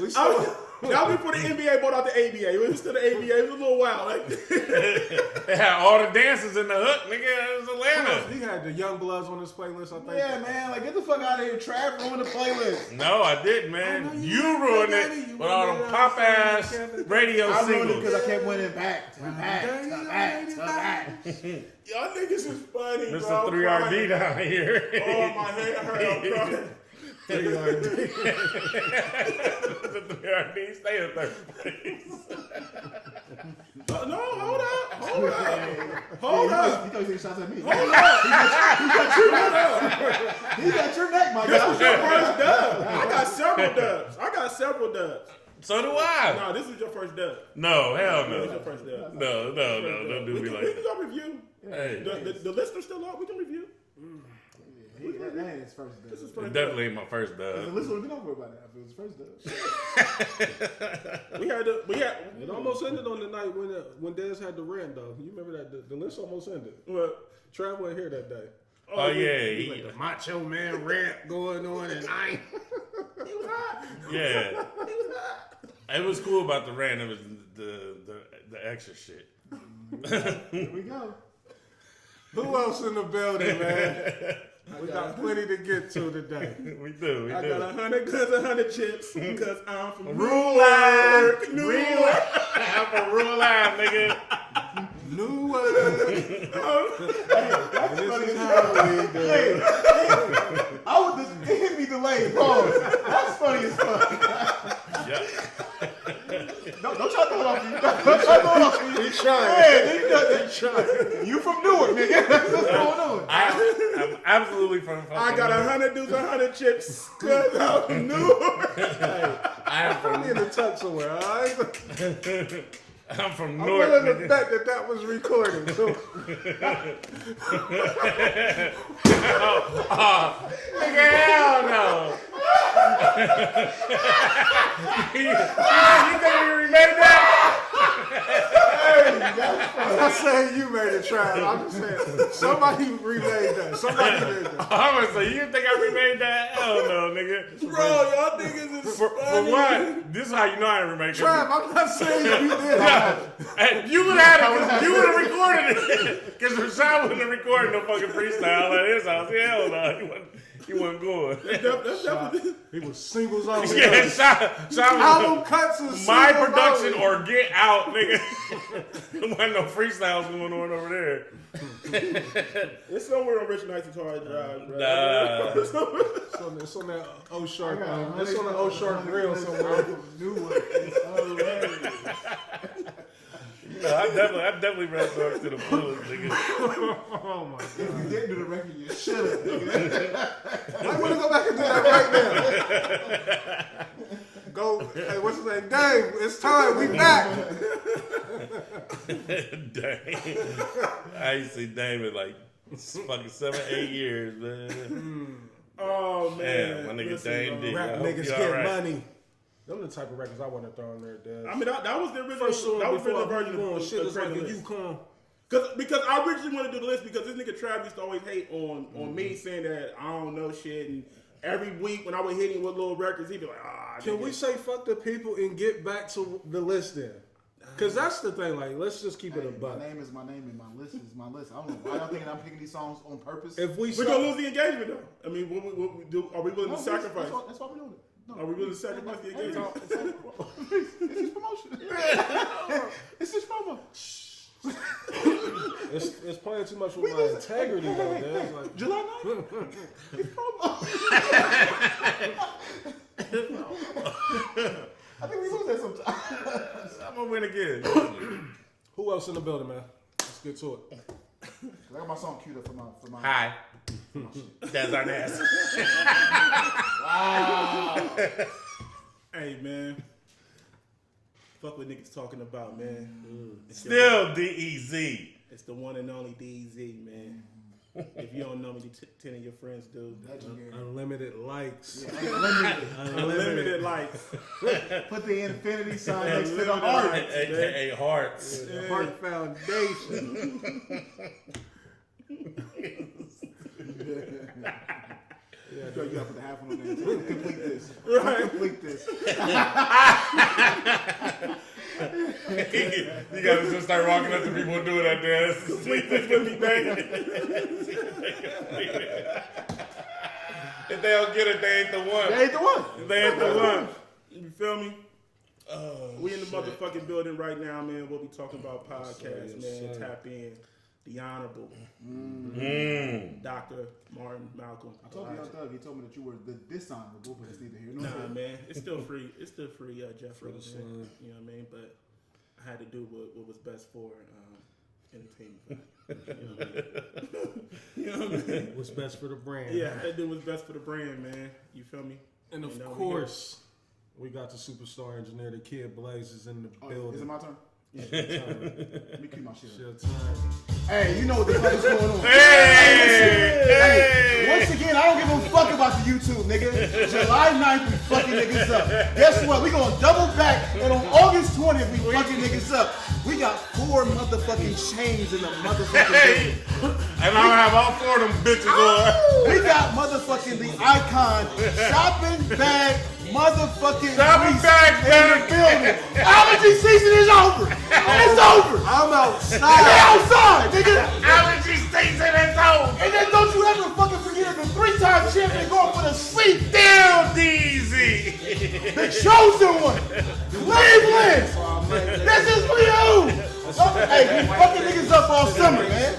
[SPEAKER 3] We still
[SPEAKER 5] That was before the NBA bought out the ABA. It was still the ABA. It was a little wild.
[SPEAKER 2] It had all the dances in the hook, nigga. It was Atlanta.
[SPEAKER 3] He had the Young Bloods on his playlist, I think.
[SPEAKER 4] Yeah, man. Like, get the fuck out of here. Trav ruined the playlist.
[SPEAKER 2] No, I didn't, man. You ruined it with all them pop ass radio
[SPEAKER 4] I ruined it
[SPEAKER 2] singles.
[SPEAKER 4] because I kept winning back to back.
[SPEAKER 5] Y'all niggas is funny, bro.
[SPEAKER 2] Mr. 3RD down here.
[SPEAKER 5] Oh, my head hurt. I'm crying.
[SPEAKER 2] 3RD. Mr. 3RD, stay in third place.
[SPEAKER 5] No, hold up.
[SPEAKER 4] He thought he was taking shots at me.
[SPEAKER 5] Hold up.
[SPEAKER 4] He got your neck, my
[SPEAKER 5] This
[SPEAKER 4] guy.
[SPEAKER 5] was your first dub. I got several dubs.
[SPEAKER 2] So do I.
[SPEAKER 5] No, this is your first dub.
[SPEAKER 2] No, hell
[SPEAKER 5] No, this is
[SPEAKER 2] no.
[SPEAKER 5] your first dub.
[SPEAKER 2] No, don't do me like
[SPEAKER 5] We can
[SPEAKER 2] that.
[SPEAKER 5] go review.
[SPEAKER 2] Hey,
[SPEAKER 5] The listeners still up. We can review.
[SPEAKER 4] That ain't his first dub.
[SPEAKER 5] This is
[SPEAKER 2] it
[SPEAKER 5] first
[SPEAKER 2] definitely ain't my first
[SPEAKER 4] The
[SPEAKER 2] dub.
[SPEAKER 4] listener would have been over about that if it was his first dub.
[SPEAKER 5] We had.
[SPEAKER 3] It almost ended on the night when Dez had the rant though. You remember that the list almost ended.
[SPEAKER 5] Well,
[SPEAKER 3] Trav wasn't here that day.
[SPEAKER 2] Oh yeah,
[SPEAKER 3] Like the Macho Man rant going on, and I.
[SPEAKER 5] he was hot.
[SPEAKER 2] yeah. It was cool about the rant. It was the extra shit.
[SPEAKER 4] Here we go.
[SPEAKER 3] Who else in the building, man? We got plenty to get to today.
[SPEAKER 2] We do.
[SPEAKER 5] I got 100 goods, 100 chips, because I'm from
[SPEAKER 2] Rule line.
[SPEAKER 5] Newark.
[SPEAKER 2] I'm from Rule line, nigga.
[SPEAKER 3] New
[SPEAKER 4] This is how we do it. I would just it hit me delayed. Pause. That's funny as fuck.
[SPEAKER 2] Yeah.
[SPEAKER 4] Don't try to throw it off you. Don't try to throw it off you.
[SPEAKER 3] He trying.
[SPEAKER 4] Hey, you from Newark, nigga. That's what's going on.
[SPEAKER 2] I'm absolutely from.
[SPEAKER 5] I got 100 dudes, 100 chips, because I'm from Newark.
[SPEAKER 2] I'm
[SPEAKER 3] I'm
[SPEAKER 2] from.
[SPEAKER 3] in the tuck somewhere, all right?
[SPEAKER 2] I'm from
[SPEAKER 3] I'm
[SPEAKER 2] North.
[SPEAKER 3] willing to
[SPEAKER 2] Nigga.
[SPEAKER 3] bet that was recorded. So.
[SPEAKER 2] Nigga, hell no. You think we remade that?
[SPEAKER 3] I'm not saying you made it, Trav. I'm just saying somebody remade that. Somebody did that.
[SPEAKER 2] I'm gonna say, you think I remade that? Hell no, nigga.
[SPEAKER 5] Bro, y'all niggas is
[SPEAKER 2] For one, this is how you know I ain't remade it.
[SPEAKER 3] Trav, I'm not saying you did.
[SPEAKER 2] Hey, you would have you would have recorded it. Because Rashad wouldn't have recorded no fucking freestyle at his house. Hell no, he wasn't going.
[SPEAKER 5] That's definitely.
[SPEAKER 3] He was singles on.
[SPEAKER 2] Yeah, Sean
[SPEAKER 3] Album
[SPEAKER 2] was
[SPEAKER 3] cuts and
[SPEAKER 2] my
[SPEAKER 3] singles
[SPEAKER 2] production
[SPEAKER 3] only.
[SPEAKER 2] or get out, nigga. There wasn't no freestyles going on over there.
[SPEAKER 5] It's somewhere on Rich Knight's Hard Drive, bro.
[SPEAKER 2] Nah.
[SPEAKER 3] It's on that O Shark. It's on the O Shark grill somewhere.
[SPEAKER 4] Newark. It's hilarious.
[SPEAKER 2] No, I definitely ran dogs to the fullest, nigga.
[SPEAKER 3] Oh my
[SPEAKER 4] If you
[SPEAKER 3] god!
[SPEAKER 4] didn't do the record, you should have, nigga.
[SPEAKER 3] I want to go back and do that right now. Go, hey, what's his name? Dave, it's time. We back.
[SPEAKER 2] Dang. I used to see Dame in like fucking 7-8 years, man.
[SPEAKER 5] Oh
[SPEAKER 2] Man,
[SPEAKER 5] man,
[SPEAKER 2] my nigga
[SPEAKER 5] Listen,
[SPEAKER 2] Dame D. I
[SPEAKER 3] Rap
[SPEAKER 2] hope
[SPEAKER 3] niggas
[SPEAKER 2] you
[SPEAKER 3] get
[SPEAKER 2] all right.
[SPEAKER 3] money. Them the type of records I want to throw in there, Dad.
[SPEAKER 5] I mean, that was the original.
[SPEAKER 3] First song
[SPEAKER 5] that was the
[SPEAKER 3] before
[SPEAKER 5] original version
[SPEAKER 3] going
[SPEAKER 5] of
[SPEAKER 3] shit is like a
[SPEAKER 5] List.
[SPEAKER 3] Yukon.
[SPEAKER 5] Because I originally wanted to do the list because this nigga Trav used to always hate on me saying that I don't know shit, and every week when I would hit him with little records, he'd be like,
[SPEAKER 3] Can we say fuck the people and get back to the list then? Because that's the thing. Like, let's just keep it a
[SPEAKER 4] My
[SPEAKER 3] buck.
[SPEAKER 4] name is my name and my list is my list. I don't know why y'all thinking I'm picking these songs on purpose.
[SPEAKER 3] If we
[SPEAKER 5] We're
[SPEAKER 3] start,
[SPEAKER 5] gonna lose the engagement though. I mean, what we do? Are we willing
[SPEAKER 4] No,
[SPEAKER 5] to sacrifice?
[SPEAKER 4] That's why we're doing it. No,
[SPEAKER 5] Are we willing to sacrifice the engagement?
[SPEAKER 4] It's just promotion. It's just promo.
[SPEAKER 3] it's playing too much with my integrity though, Dad. It's like,
[SPEAKER 4] July 9th. It's promo. I think we lose that sometimes.
[SPEAKER 2] I'm gonna win again.
[SPEAKER 3] who else in the building, man? Let's get to it.
[SPEAKER 4] I got my song queued up for my.
[SPEAKER 2] Hi. That's our ass.
[SPEAKER 5] Hey man, fuck what niggas talking about, man.
[SPEAKER 2] Still DEZ.
[SPEAKER 5] It's the one and only DZ, man. If you don't know me, 10 of your friends do.
[SPEAKER 4] Legendary.
[SPEAKER 3] Unlimited likes.
[SPEAKER 5] Unlimited likes.
[SPEAKER 4] Put the infinity sign next to the heart.
[SPEAKER 2] AKA Hearts.
[SPEAKER 3] The Heart Foundation.
[SPEAKER 4] Yo, you gotta put the half one on there. Complete this.
[SPEAKER 5] Right.
[SPEAKER 4] Complete this.
[SPEAKER 2] You gotta just start walking up to people and doing that dance.
[SPEAKER 5] Complete this with me, baby.
[SPEAKER 2] If they don't get it, they ain't the one.
[SPEAKER 4] That ain't the one.
[SPEAKER 2] They ain't the one.
[SPEAKER 5] You feel me? We in the motherfucking building right now, man. We'll be talking about podcasts, man.
[SPEAKER 3] sir.
[SPEAKER 5] Tap in. The Honorable Dr. Martin Malcolm.
[SPEAKER 4] I told you, Young Thug, he told me that you were the dishonorable, but it's neither here nor
[SPEAKER 5] Nah,
[SPEAKER 4] there.
[SPEAKER 5] man. It's still free. It's still free, Jeff Rowe,
[SPEAKER 3] son.
[SPEAKER 5] man. You know what I mean? But I had to do what was best for entertainment. You know what I mean?
[SPEAKER 3] What's best for the brand?
[SPEAKER 5] Yeah, I had to do what's best for the brand, man. You feel me?
[SPEAKER 3] And of
[SPEAKER 5] You know,
[SPEAKER 3] course, We got the superstar engineer, the Kid Blaze is in the building.
[SPEAKER 4] Is it my turn?
[SPEAKER 3] Yeah, it's your turn.
[SPEAKER 4] Let me keep my shit up.
[SPEAKER 3] It's your turn.
[SPEAKER 4] Hey, you know what the fuck is going on.
[SPEAKER 2] Hey!
[SPEAKER 4] Once again, I don't give a fuck about the YouTube, nigga. July 9th, we fucking niggas up. Guess what? We gonna double back, and on August 20th, we fucking niggas up. We got 4 motherfucking chains in the motherfucking
[SPEAKER 2] Hey!
[SPEAKER 4] building.
[SPEAKER 2] And I'm gonna have all 4 of them bitches on.
[SPEAKER 4] We got motherfucking the icon shopping bag motherfucking
[SPEAKER 2] Shopping
[SPEAKER 4] Reese
[SPEAKER 2] bag,
[SPEAKER 4] in
[SPEAKER 2] man.
[SPEAKER 4] the building. Allergy season is over. It's over.
[SPEAKER 3] I'm
[SPEAKER 4] Stay
[SPEAKER 3] outside.
[SPEAKER 4] outside, nigga.
[SPEAKER 2] Allergy season is over.
[SPEAKER 4] And then don't you ever fucking forget the 3-time champion going for the sleep.
[SPEAKER 2] Damn, DZ.
[SPEAKER 4] The chosen one. Cleveland. This is for you. Hey, you fucking niggas up all summer, man.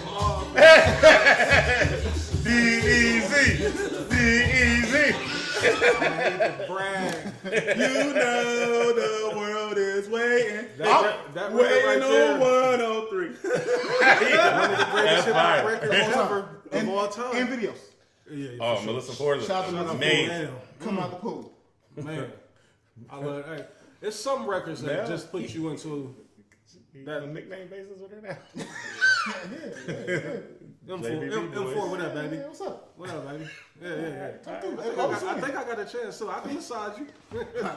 [SPEAKER 2] D-Easy. D-Easy.
[SPEAKER 3] Brag.
[SPEAKER 5] You know the world is waiting.
[SPEAKER 3] That record
[SPEAKER 5] Waiting
[SPEAKER 3] right
[SPEAKER 5] on
[SPEAKER 3] there.
[SPEAKER 5] 103.
[SPEAKER 3] One of the greatest hip hop records ever of all time.
[SPEAKER 4] And videos.
[SPEAKER 3] Yeah,
[SPEAKER 2] Oh,
[SPEAKER 3] for sure.
[SPEAKER 2] Melissa Porter.
[SPEAKER 4] Shout out to Melissa
[SPEAKER 2] Amazing.
[SPEAKER 3] Damn.
[SPEAKER 4] Come out the pool.
[SPEAKER 3] Man, I love. Hey, there's some records that
[SPEAKER 2] Yeah.
[SPEAKER 3] just put you into
[SPEAKER 2] That nickname basis with her now.
[SPEAKER 3] M4. What up, baby?
[SPEAKER 4] Hey, what's up?
[SPEAKER 3] What up, baby? Yeah.
[SPEAKER 4] Come through.
[SPEAKER 3] I
[SPEAKER 4] Hey,
[SPEAKER 3] think I got a chance too. I can massage you.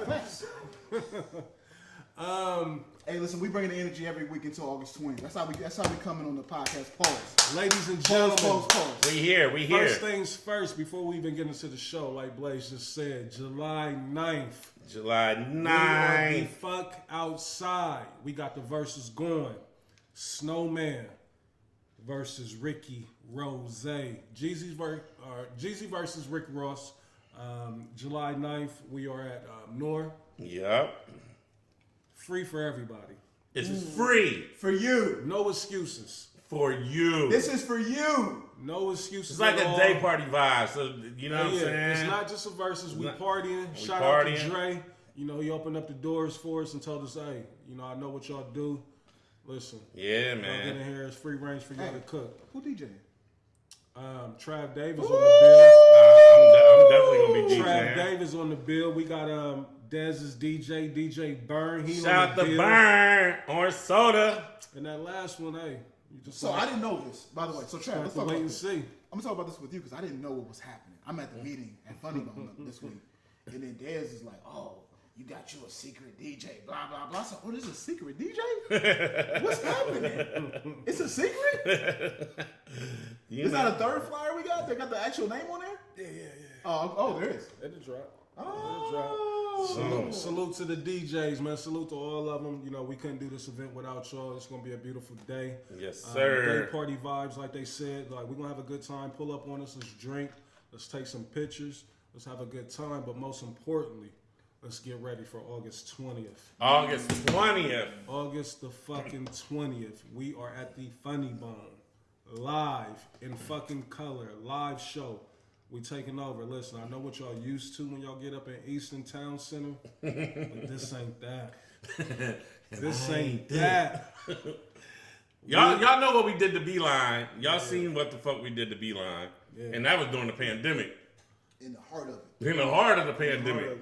[SPEAKER 4] Thanks. Hey, listen, we bring the energy every week until August 20th. That's how we coming on the podcast. Pause.
[SPEAKER 3] Ladies and gentlemen,
[SPEAKER 4] Pause.
[SPEAKER 2] We here.
[SPEAKER 3] first things first, before we even get into the show, like Blaze just said, July 9th.
[SPEAKER 2] July
[SPEAKER 3] We are the
[SPEAKER 2] 9th.
[SPEAKER 3] fuck outside. We got the verses going. Snowman versus Ricky Rose. Jeezy versus Rick Ross. July 9th, we are at Noir.
[SPEAKER 2] Yep.
[SPEAKER 3] Free for everybody.
[SPEAKER 2] It's free
[SPEAKER 4] For you.
[SPEAKER 3] No excuses.
[SPEAKER 2] for you.
[SPEAKER 4] This is for you.
[SPEAKER 3] No excuses.
[SPEAKER 2] It's like
[SPEAKER 3] at
[SPEAKER 2] a
[SPEAKER 3] all.
[SPEAKER 2] day party vibe. So you know what I'm saying?
[SPEAKER 3] It's not just a versus. We partying.
[SPEAKER 2] We
[SPEAKER 3] Shout out to
[SPEAKER 2] partying.
[SPEAKER 3] Dre. You know, he opened up the doors for us and told us, hey, you know, I know what y'all do. Listen,
[SPEAKER 2] Yeah,
[SPEAKER 3] y'all get in
[SPEAKER 2] man.
[SPEAKER 3] here. It's free range for y'all to cook.
[SPEAKER 4] Who DJing?
[SPEAKER 3] Trav Davis on the
[SPEAKER 2] I'm definitely gonna be
[SPEAKER 3] bill. Trav
[SPEAKER 2] DJing.
[SPEAKER 3] Davis on the bill. We got Dez's DJ Burn. He
[SPEAKER 2] Shout
[SPEAKER 3] on
[SPEAKER 2] out
[SPEAKER 3] the
[SPEAKER 2] to
[SPEAKER 3] bill.
[SPEAKER 2] Burn Orange Soda.
[SPEAKER 3] And that last one, hey, you just
[SPEAKER 4] So I didn't know this, by the way. So Trav,
[SPEAKER 3] have
[SPEAKER 4] let's
[SPEAKER 3] to
[SPEAKER 4] talk
[SPEAKER 3] wait
[SPEAKER 4] about
[SPEAKER 3] and
[SPEAKER 4] this.
[SPEAKER 3] see.
[SPEAKER 4] I'm gonna talk about this with you because I didn't know what was happening. I'm at the meeting at Funny Bone this week, and then Dez is like, "Oh, you got you a secret DJ, blah blah blah." I said, "Oh, this is a secret DJ? What's happening? It's a secret? Is that a third flyer we got? They got the actual name on there?
[SPEAKER 3] Yeah.
[SPEAKER 4] Oh, there is.
[SPEAKER 3] It'll drop.
[SPEAKER 4] Oh,
[SPEAKER 3] Salute to the DJs, man. Salute to all of them. You know, we couldn't do this event without y'all. It's gonna be a beautiful day.
[SPEAKER 2] Yes,
[SPEAKER 3] Day
[SPEAKER 2] sir.
[SPEAKER 3] party vibes, like they said. Like we're gonna have a good time. Pull up on us. Let's drink. Let's take some pictures. Let's have a good time. But most importantly, let's get ready for August 20th.
[SPEAKER 2] August 20th.
[SPEAKER 3] August the fucking 20th. We are at the Funny Bone, live in fucking color, live show. We taking over. Listen, I know what y'all used to when y'all get up in Eastern Town Center, but this ain't that. This ain't that.
[SPEAKER 2] Y'all know what we did to Beeline. Y'all seen what the fuck we did to Beeline. And that was during the pandemic.
[SPEAKER 4] in the heart of it.
[SPEAKER 2] In the heart of the pandemic.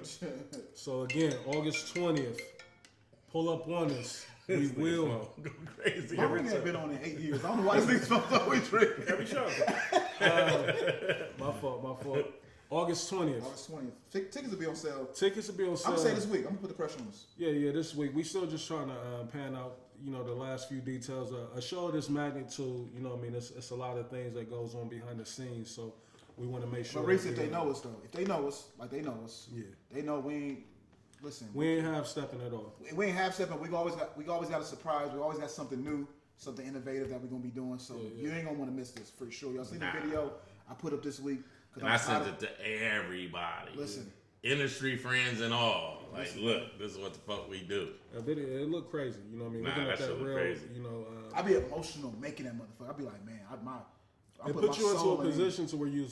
[SPEAKER 3] So again, August 20th, pull up on us. We will.
[SPEAKER 2] Go crazy.
[SPEAKER 4] My ring ain't been on in 8 years. I don't know why these niggas always drink.
[SPEAKER 5] Every show.
[SPEAKER 3] My fault. August 20th.
[SPEAKER 4] August 20th. Tickets will be on sale.
[SPEAKER 3] Tickets will be on sale.
[SPEAKER 4] I'm gonna say this week. I'm gonna put the pressure on us.
[SPEAKER 3] Yeah, this week. We still just trying to pan out, you know, the last few details. A show of this magnitude, you know what I mean, it's a lot of things that goes on behind the scenes. So we want to make sure.
[SPEAKER 4] But Reese, if they know us though, if they know us, like they know us,
[SPEAKER 3] Yeah.
[SPEAKER 4] they know we ain't. Listen,
[SPEAKER 3] We ain't half stepping at all.
[SPEAKER 4] we ain't half stepping. We always got a surprise. We always got something new, something innovative that we're gonna be doing. So you ain't gonna want to miss this for sure. Y'all seen the video I put up this week?
[SPEAKER 2] And I sent it to everybody.
[SPEAKER 4] Listen.
[SPEAKER 2] Industry friends and all. Like, look, this is what the fuck we do.
[SPEAKER 3] That video, it looked crazy. You know what I mean?
[SPEAKER 2] Nah,
[SPEAKER 3] Looking
[SPEAKER 2] that
[SPEAKER 3] at that
[SPEAKER 2] shit look
[SPEAKER 3] real,
[SPEAKER 2] crazy.
[SPEAKER 3] you know.
[SPEAKER 4] I be emotional making that motherfucker. I be like, man, I
[SPEAKER 3] It
[SPEAKER 4] put
[SPEAKER 3] put
[SPEAKER 4] my
[SPEAKER 3] you into
[SPEAKER 4] soul
[SPEAKER 3] a
[SPEAKER 4] in it.
[SPEAKER 3] position to where you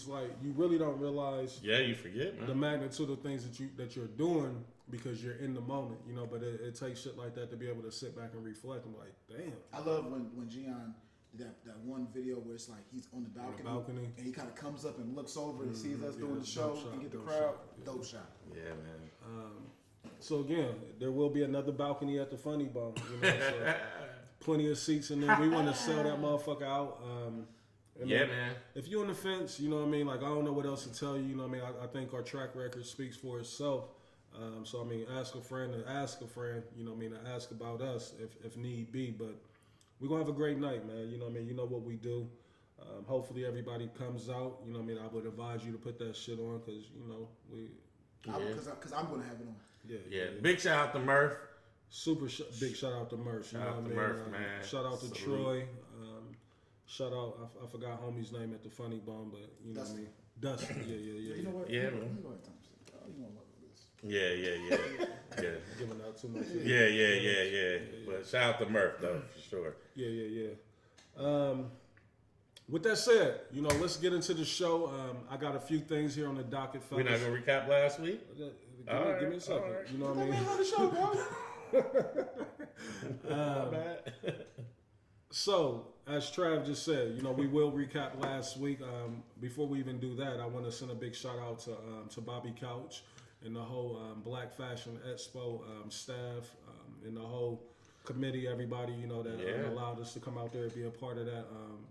[SPEAKER 3] really don't realize
[SPEAKER 2] Yeah, you forget,
[SPEAKER 3] the
[SPEAKER 2] man.
[SPEAKER 3] magnitude of things that you're doing because you're in the moment, you know. But it takes shit like that to be able to sit back and reflect. I'm like, damn.
[SPEAKER 4] I love when Gian did that one video where it's like he's on the balcony, and he kind of comes up and looks over and sees us doing the show
[SPEAKER 3] dope shot,
[SPEAKER 4] and get the
[SPEAKER 3] dope
[SPEAKER 4] crowd.
[SPEAKER 3] shot, yeah.
[SPEAKER 4] Dope shot.
[SPEAKER 2] Yeah, man.
[SPEAKER 3] So again, there will be another balcony at the Funny Bone. So plenty of seats in there. We want to sell that motherfucker out.
[SPEAKER 2] Man.
[SPEAKER 3] If you're on the fence, you know what I mean? Like, I don't know what else to tell you. You know what I mean? I think our track record speaks for itself. So, I mean, ask a friend to ask a friend, you know what I mean, to ask about us if need be. But we're going to have a great night, man. You know what I mean? You know what we do. Hopefully everybody comes out. You know what I mean? I would advise you to put that shit on because, you know,
[SPEAKER 4] Because I'm going to have it on.
[SPEAKER 2] Yeah. Big shout out to Murph.
[SPEAKER 3] Big shout out to Murph.
[SPEAKER 2] Shout out to Murph, man.
[SPEAKER 3] Shout out to
[SPEAKER 2] Salute.
[SPEAKER 3] Troy. Shout out, I forgot homie's name at the Funny Bone, but you know what I mean? Dusty. Yeah.
[SPEAKER 4] You know what?
[SPEAKER 2] Yeah,
[SPEAKER 4] You
[SPEAKER 2] man.
[SPEAKER 4] go ahead, Thompson. You want to love this.
[SPEAKER 2] Yeah.
[SPEAKER 3] Giving out too much.
[SPEAKER 2] Yeah. But shout out to Murph, though, for sure.
[SPEAKER 3] Yeah. With that said, you know, let's get into the show. I got a few things here on the docket, fellas.
[SPEAKER 2] We're not going to recap last week?
[SPEAKER 3] Give me a second.
[SPEAKER 2] right.
[SPEAKER 3] You know what I mean?
[SPEAKER 4] On the show, bro.
[SPEAKER 2] Bad.
[SPEAKER 3] So, as Trav just said, you know, we will recap last week. Before we even do that, I want to send a big shout out to Bobby Couch and the whole Black Fashion Expo staff and the whole committee, everybody, you know, that allowed us to come out there and be a part of that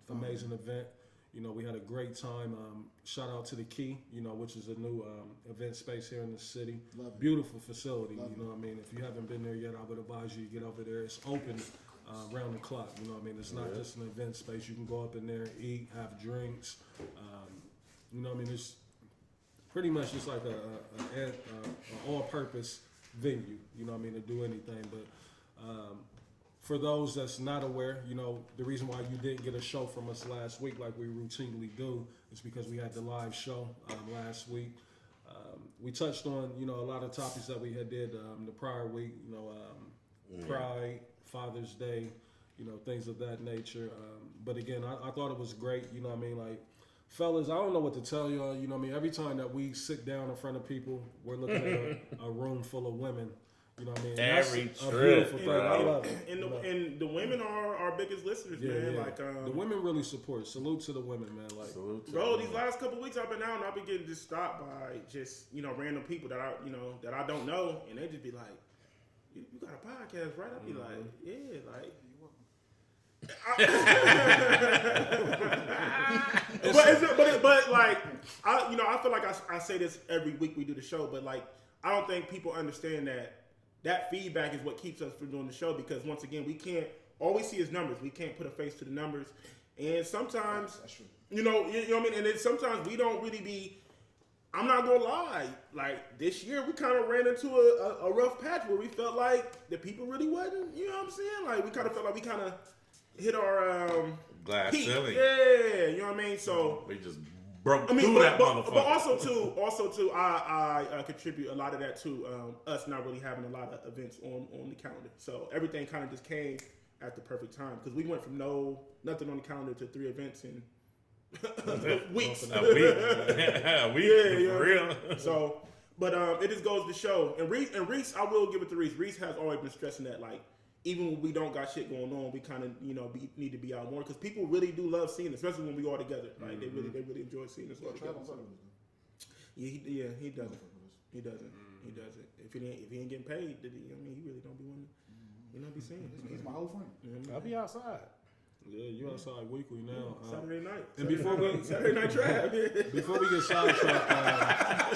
[SPEAKER 3] amazing event. You know, we had a great time. Shout out to the Key, you know, which is a new event space here in the city. Beautiful facility, you know what I mean? If you haven't been there yet, I would advise you to get over there. It's open round the clock, you know what I mean? It's not just an event space. You can go up in there, eat, have drinks. You know what I mean? It's pretty much just like a all-purpose venue, you know what I mean, to do anything. But for those that's not aware, you know, the reason why you didn't get a show from us last week like we routinely do is because we had the live show last week. We touched on, you know, a lot of topics that we had did the prior week, you know, Pride, Father's Day, you know, things of that nature. But again, I thought it was great, you know what I mean? Like, fellas, I don't know what to tell y'all, you know what I mean? Every time that we sit down in front of people, we're looking at a room full of women. You know what I mean?
[SPEAKER 2] Every
[SPEAKER 3] That's a
[SPEAKER 2] trip.
[SPEAKER 3] beautiful thing. I love it.
[SPEAKER 5] And the women are our biggest listeners, man.
[SPEAKER 3] Yeah.
[SPEAKER 5] Like
[SPEAKER 3] the women really support. Salute to the women, man. Like,
[SPEAKER 2] Salute to
[SPEAKER 5] bro,
[SPEAKER 2] them.
[SPEAKER 5] these last couple weeks I've been out and I've been getting just stopped by just, you know, random people that I don't know, and they just be like, you got a podcast, right? I'd be like, yeah, like. but like I feel like I say this every week we do the show, but like I don't think people understand that feedback is what keeps us from doing the show, because once again we can't, all we see is numbers. We can't put a face to the numbers, and sometimes
[SPEAKER 4] That's true.
[SPEAKER 5] you know what I mean. And then sometimes we don't really be. I'm not gonna lie. Like this year, we kind of ran into a rough patch where we felt like the people really wasn't. You know what I'm saying? Like we kind of felt like we kind of hit our
[SPEAKER 2] Glass
[SPEAKER 5] peak.
[SPEAKER 2] ceiling.
[SPEAKER 5] Yeah, you know what I mean. So
[SPEAKER 2] We just broke
[SPEAKER 5] I mean,
[SPEAKER 2] through that
[SPEAKER 5] but
[SPEAKER 2] motherfucker.
[SPEAKER 5] also too, I contribute a lot of that to us not really having a lot of events on the calendar. So everything kind of just came at the perfect time, because we went from nothing on the calendar to 3 events in weeks.
[SPEAKER 2] A week.
[SPEAKER 5] Yeah,
[SPEAKER 2] For real.
[SPEAKER 5] So, but it just goes to show. And Reese, I will give it to Reese. Reese has always been stressing that, like, even when we don't got shit going on, we kind of, you know, need to be out more, because people really do love seeing us, especially when we all together. Like they really enjoy seeing us all together. So. Yeah, he doesn't. He doesn't. If he ain't getting paid, I mean, he really don't be wanting. You know, be seeing.
[SPEAKER 4] He's my whole friend.
[SPEAKER 2] I'll be outside.
[SPEAKER 3] yeah, you outside weekly now.
[SPEAKER 5] Saturday night.
[SPEAKER 3] And before we
[SPEAKER 5] Saturday night trap.
[SPEAKER 3] before we get sidetracked,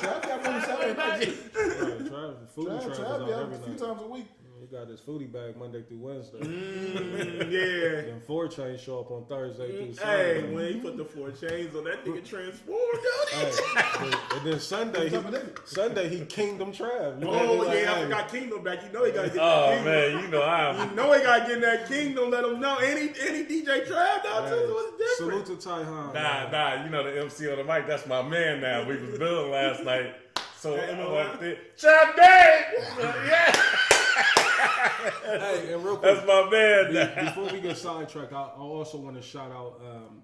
[SPEAKER 4] Trav got money Saturday night.
[SPEAKER 3] Trav, foodie Trav is out
[SPEAKER 4] Trav be out
[SPEAKER 3] every
[SPEAKER 4] a few
[SPEAKER 3] night.
[SPEAKER 4] times a week.
[SPEAKER 3] He got his foodie bag Monday through Wednesday.
[SPEAKER 5] Yeah.
[SPEAKER 3] Then 4 chains show up on Thursday through
[SPEAKER 5] Hey,
[SPEAKER 3] Sunday.
[SPEAKER 5] when he put the 4 chains on, that nigga transformed, dude.
[SPEAKER 3] Hey, and then Sunday he Kingdom Trav. You know,
[SPEAKER 5] Oh
[SPEAKER 3] he's like,
[SPEAKER 5] yeah, I
[SPEAKER 3] hey,
[SPEAKER 5] forgot Kingdom back. You know he gotta get
[SPEAKER 2] Oh
[SPEAKER 5] that Kingdom.
[SPEAKER 2] man, you know I'm.
[SPEAKER 5] You know he gotta get in that Kingdom. Let him know. Any DJ Trav now too. So it's different.
[SPEAKER 3] Salute to Tyhan.
[SPEAKER 2] Nah, you know the MC on the mic. That's my man now. We was building last night. So
[SPEAKER 5] Hey,
[SPEAKER 2] I went there. Chop Day! Yeah!
[SPEAKER 3] Hey, and real quick,
[SPEAKER 2] That's my man now.
[SPEAKER 3] before we get sidetracked, I also want to shout out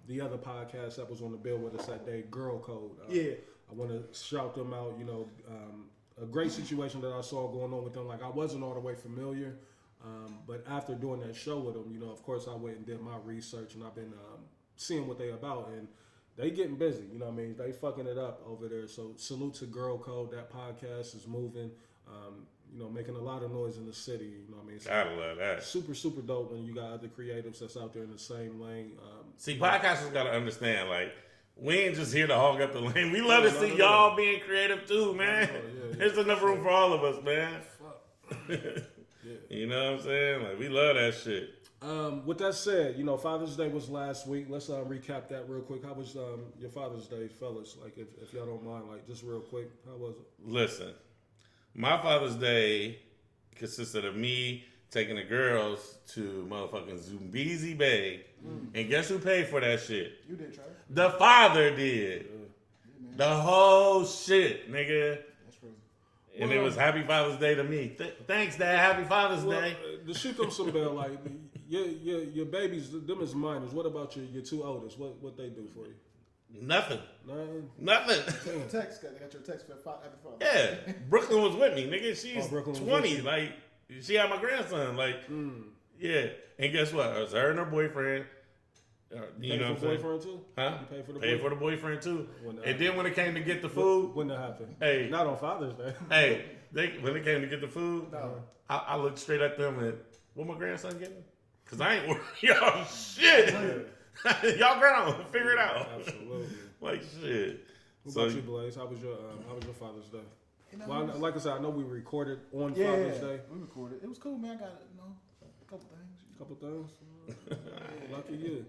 [SPEAKER 3] the other podcast that was on the bill with us that day, Girl Code.
[SPEAKER 5] Yeah.
[SPEAKER 3] I want to shout them out. You know, a great situation that I saw going on with them. Like, I wasn't all the way familiar, but after doing that show with them, you know, of course, I went and did my research, and I've been seeing what they about, and they getting busy. You know what I mean? They fucking it up over there. So salute to Girl Code. That podcast is moving. Making a lot of noise in the city. You know what I mean? So
[SPEAKER 2] Gotta love that.
[SPEAKER 3] super, super dope when you got other creatives that's out there in the same lane.
[SPEAKER 2] See, podcasters gotta understand, like, we ain't just here to hog up the lane. We love to see y'all being creative too, man. There's enough room for all of us, man. You know what I'm saying? Like, we love that shit.
[SPEAKER 3] With that said, Father's Day was last week. Let's recap that real quick. How was your Father's Day, fellas? Like, if y'all don't mind, like, just real quick, how was it?
[SPEAKER 2] Listen, my Father's Day consisted of me taking the girls to motherfucking Zumbizi Bay. And guess who paid for that shit?
[SPEAKER 4] You did, Trey.
[SPEAKER 2] The father did. The whole shit, nigga.
[SPEAKER 4] That's crazy.
[SPEAKER 2] And it was Happy Father's Day to me. Thanks, Dad. Happy Father's Day.
[SPEAKER 3] To shoot them some bell, like, your babies, them is minors. What about your two oldest? What they do for you?
[SPEAKER 2] Nothing.
[SPEAKER 3] Nothing.
[SPEAKER 4] Text. They got your text for Happy Father's
[SPEAKER 2] Yeah. Brooklyn was with me, nigga. She's
[SPEAKER 3] Brooklyn was
[SPEAKER 2] 20.
[SPEAKER 3] with you.
[SPEAKER 2] Like, she had my grandson. Like, yeah. And guess what? It was her and her boyfriend. You know what I'm saying?
[SPEAKER 3] Boyfriend too?
[SPEAKER 2] Huh?
[SPEAKER 3] You paid for the
[SPEAKER 2] Paid for the boyfriend too.
[SPEAKER 3] When that
[SPEAKER 2] And then when it came to get the food,
[SPEAKER 3] When that happened?
[SPEAKER 2] Hey.
[SPEAKER 3] Not on Father's Day.
[SPEAKER 2] hey, when it came to get the food,
[SPEAKER 4] No.
[SPEAKER 2] I looked straight at them and, what my grandson getting? Because I ain't worried. Y'all shit. Y'all grown. Figure it out.
[SPEAKER 3] Absolutely.
[SPEAKER 2] Like shit.
[SPEAKER 3] What
[SPEAKER 2] So,
[SPEAKER 3] about you, Blaze? How was your Father's Day?
[SPEAKER 4] You know,
[SPEAKER 3] Well, like I said, I know we recorded on
[SPEAKER 4] yeah,
[SPEAKER 3] Father's Day.
[SPEAKER 4] we recorded. It was cool, man. I got a couple things.
[SPEAKER 3] A couple things. Lucky you.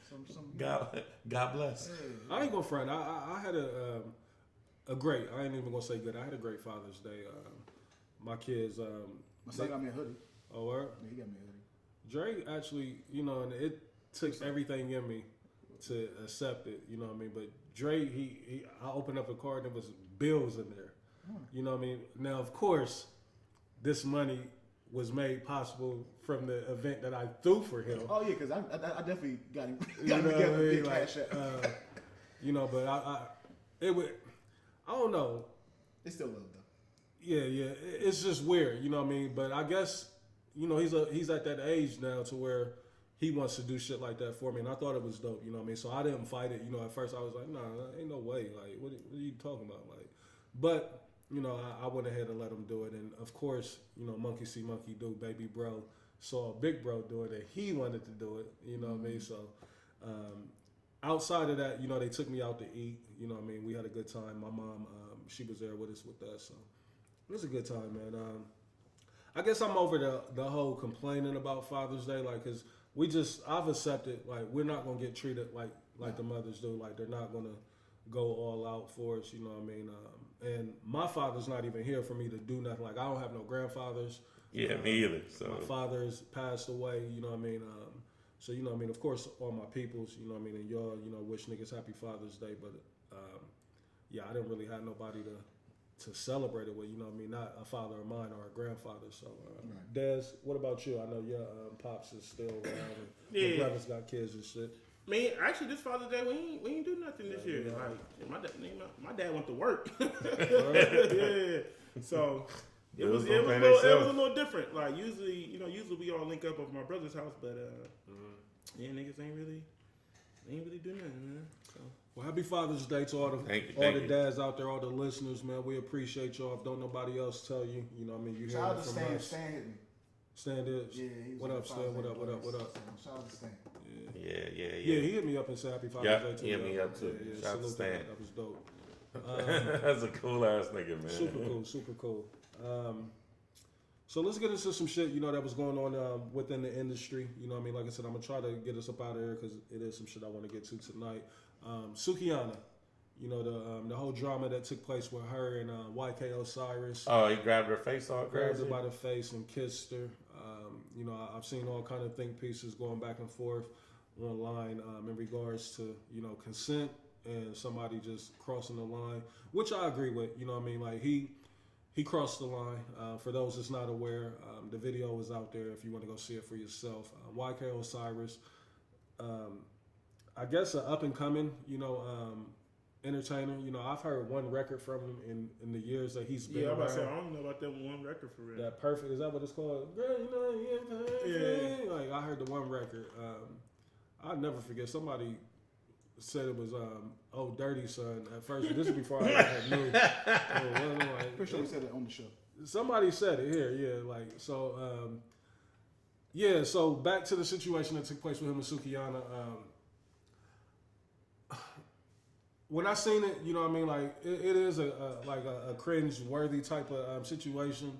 [SPEAKER 4] Some.
[SPEAKER 2] God bless.
[SPEAKER 3] I ain't gonna front. I had a great. I ain't even gonna say good. I had a great Father's Day. My kids.
[SPEAKER 4] My son got me a hoodie.
[SPEAKER 3] Oh, word?
[SPEAKER 4] Yeah, he got me a hoodie.
[SPEAKER 3] Drake actually, and it took everything in me to accept it. You know what I mean? But Drake, I opened up a card and there was bills in there. You know what I mean? Now, of course, this money was made possible from the event that I threw for him.
[SPEAKER 4] Oh yeah, because I definitely got him.
[SPEAKER 3] You
[SPEAKER 4] Got
[SPEAKER 3] know
[SPEAKER 4] him
[SPEAKER 3] what I
[SPEAKER 4] together
[SPEAKER 3] mean?
[SPEAKER 4] via
[SPEAKER 3] Like,
[SPEAKER 4] Cash App.
[SPEAKER 3] but I don't know.
[SPEAKER 4] It's still love though.
[SPEAKER 3] Yeah. It's just weird, you know what I mean? But I guess, he's at that age now to where he wants to do shit like that for me, and I thought it was dope, you know what I mean? So I didn't fight it, at first I was like, nah, ain't no way, like, what are you talking about? Like, but, I went ahead and let him do it, and of course, monkey see, monkey do, baby bro saw big bro do it, and he wanted to do it, you know what I mean? So, outside of that, they took me out to eat, you know what I mean? We had a good time. My mom, she was there with us, so it was a good time, man. I guess I'm over the whole complaining about Father's Day, like, cause I've accepted, like, we're not gonna get treated like the mothers do, like they're not gonna go all out for us, you know what I mean? And my father's not even here for me to do nothing. Like, I don't have no grandfathers.
[SPEAKER 2] Yeah, me either. So
[SPEAKER 3] my father's passed away, you know what I mean? So, you know what I mean? Of course, all my peoples, you know what I mean? And y'all, wish niggas happy Father's Day, but yeah, I didn't really have nobody to celebrate it with, you know what I mean? Not a father of mine or a grandfather. So, Des, what about you? I know your pops is still around. And your brothers got kids and shit.
[SPEAKER 5] Man, actually, this Father's Day, we ain't do nothing this year. Like, my dad went to work. Yeah. So it was a little different. Like, usually we all link up over my brother's house, but yeah, niggas ain't really do nothing, man. So.
[SPEAKER 3] Well, happy Father's Day to all the dads out there, all the listeners, man. We appreciate y'all. If don't nobody else tell you, you know what I mean? You hear it from us.
[SPEAKER 4] Stan hit me.
[SPEAKER 3] Stan did?
[SPEAKER 4] Yeah,
[SPEAKER 3] what up, Stan? What up?
[SPEAKER 4] Shout out to Stan.
[SPEAKER 3] Yeah, he hit me up and said happy Father's Day too.
[SPEAKER 2] He hit me up too. Shout out to Stan.
[SPEAKER 3] That was dope.
[SPEAKER 2] That's a cool ass nigga, man.
[SPEAKER 3] Super cool. So let's get into some shit, that was going on within the industry. You know what I mean? Like I said, I'm going to try to get us up out of here because it is some shit I want to get to tonight. Sukihana, the whole drama that took place with her and YK Osiris.
[SPEAKER 2] Oh, he grabbed her face all crazy?
[SPEAKER 3] Grabbed her by the face and kissed her. I've seen all kind of think pieces going back and forth online in regards to, consent and somebody just crossing the line, which I agree with. You know what I mean? Like, he crossed the line. For those that's not aware, the video is out there if you want to go see it for yourself. YK Osiris, I guess an up and coming, entertainer. I've heard one record from him in the years that he's been around.
[SPEAKER 5] Yeah, I'm about to say, I don't know about that one record for real.
[SPEAKER 3] That Perfect, is that what it's called? Girl, you're perfect. Yeah. Like, I heard the one record. I'll never forget. Somebody said it was Oh Dirty Son at first. This is before I had knew.
[SPEAKER 4] pretty sure he said it on the show.
[SPEAKER 3] Somebody said it here, yeah. Like so, yeah. So back to the situation that took place with him and Sukiyana. When I seen it, you know what I mean. Like it is a cringe worthy type of situation.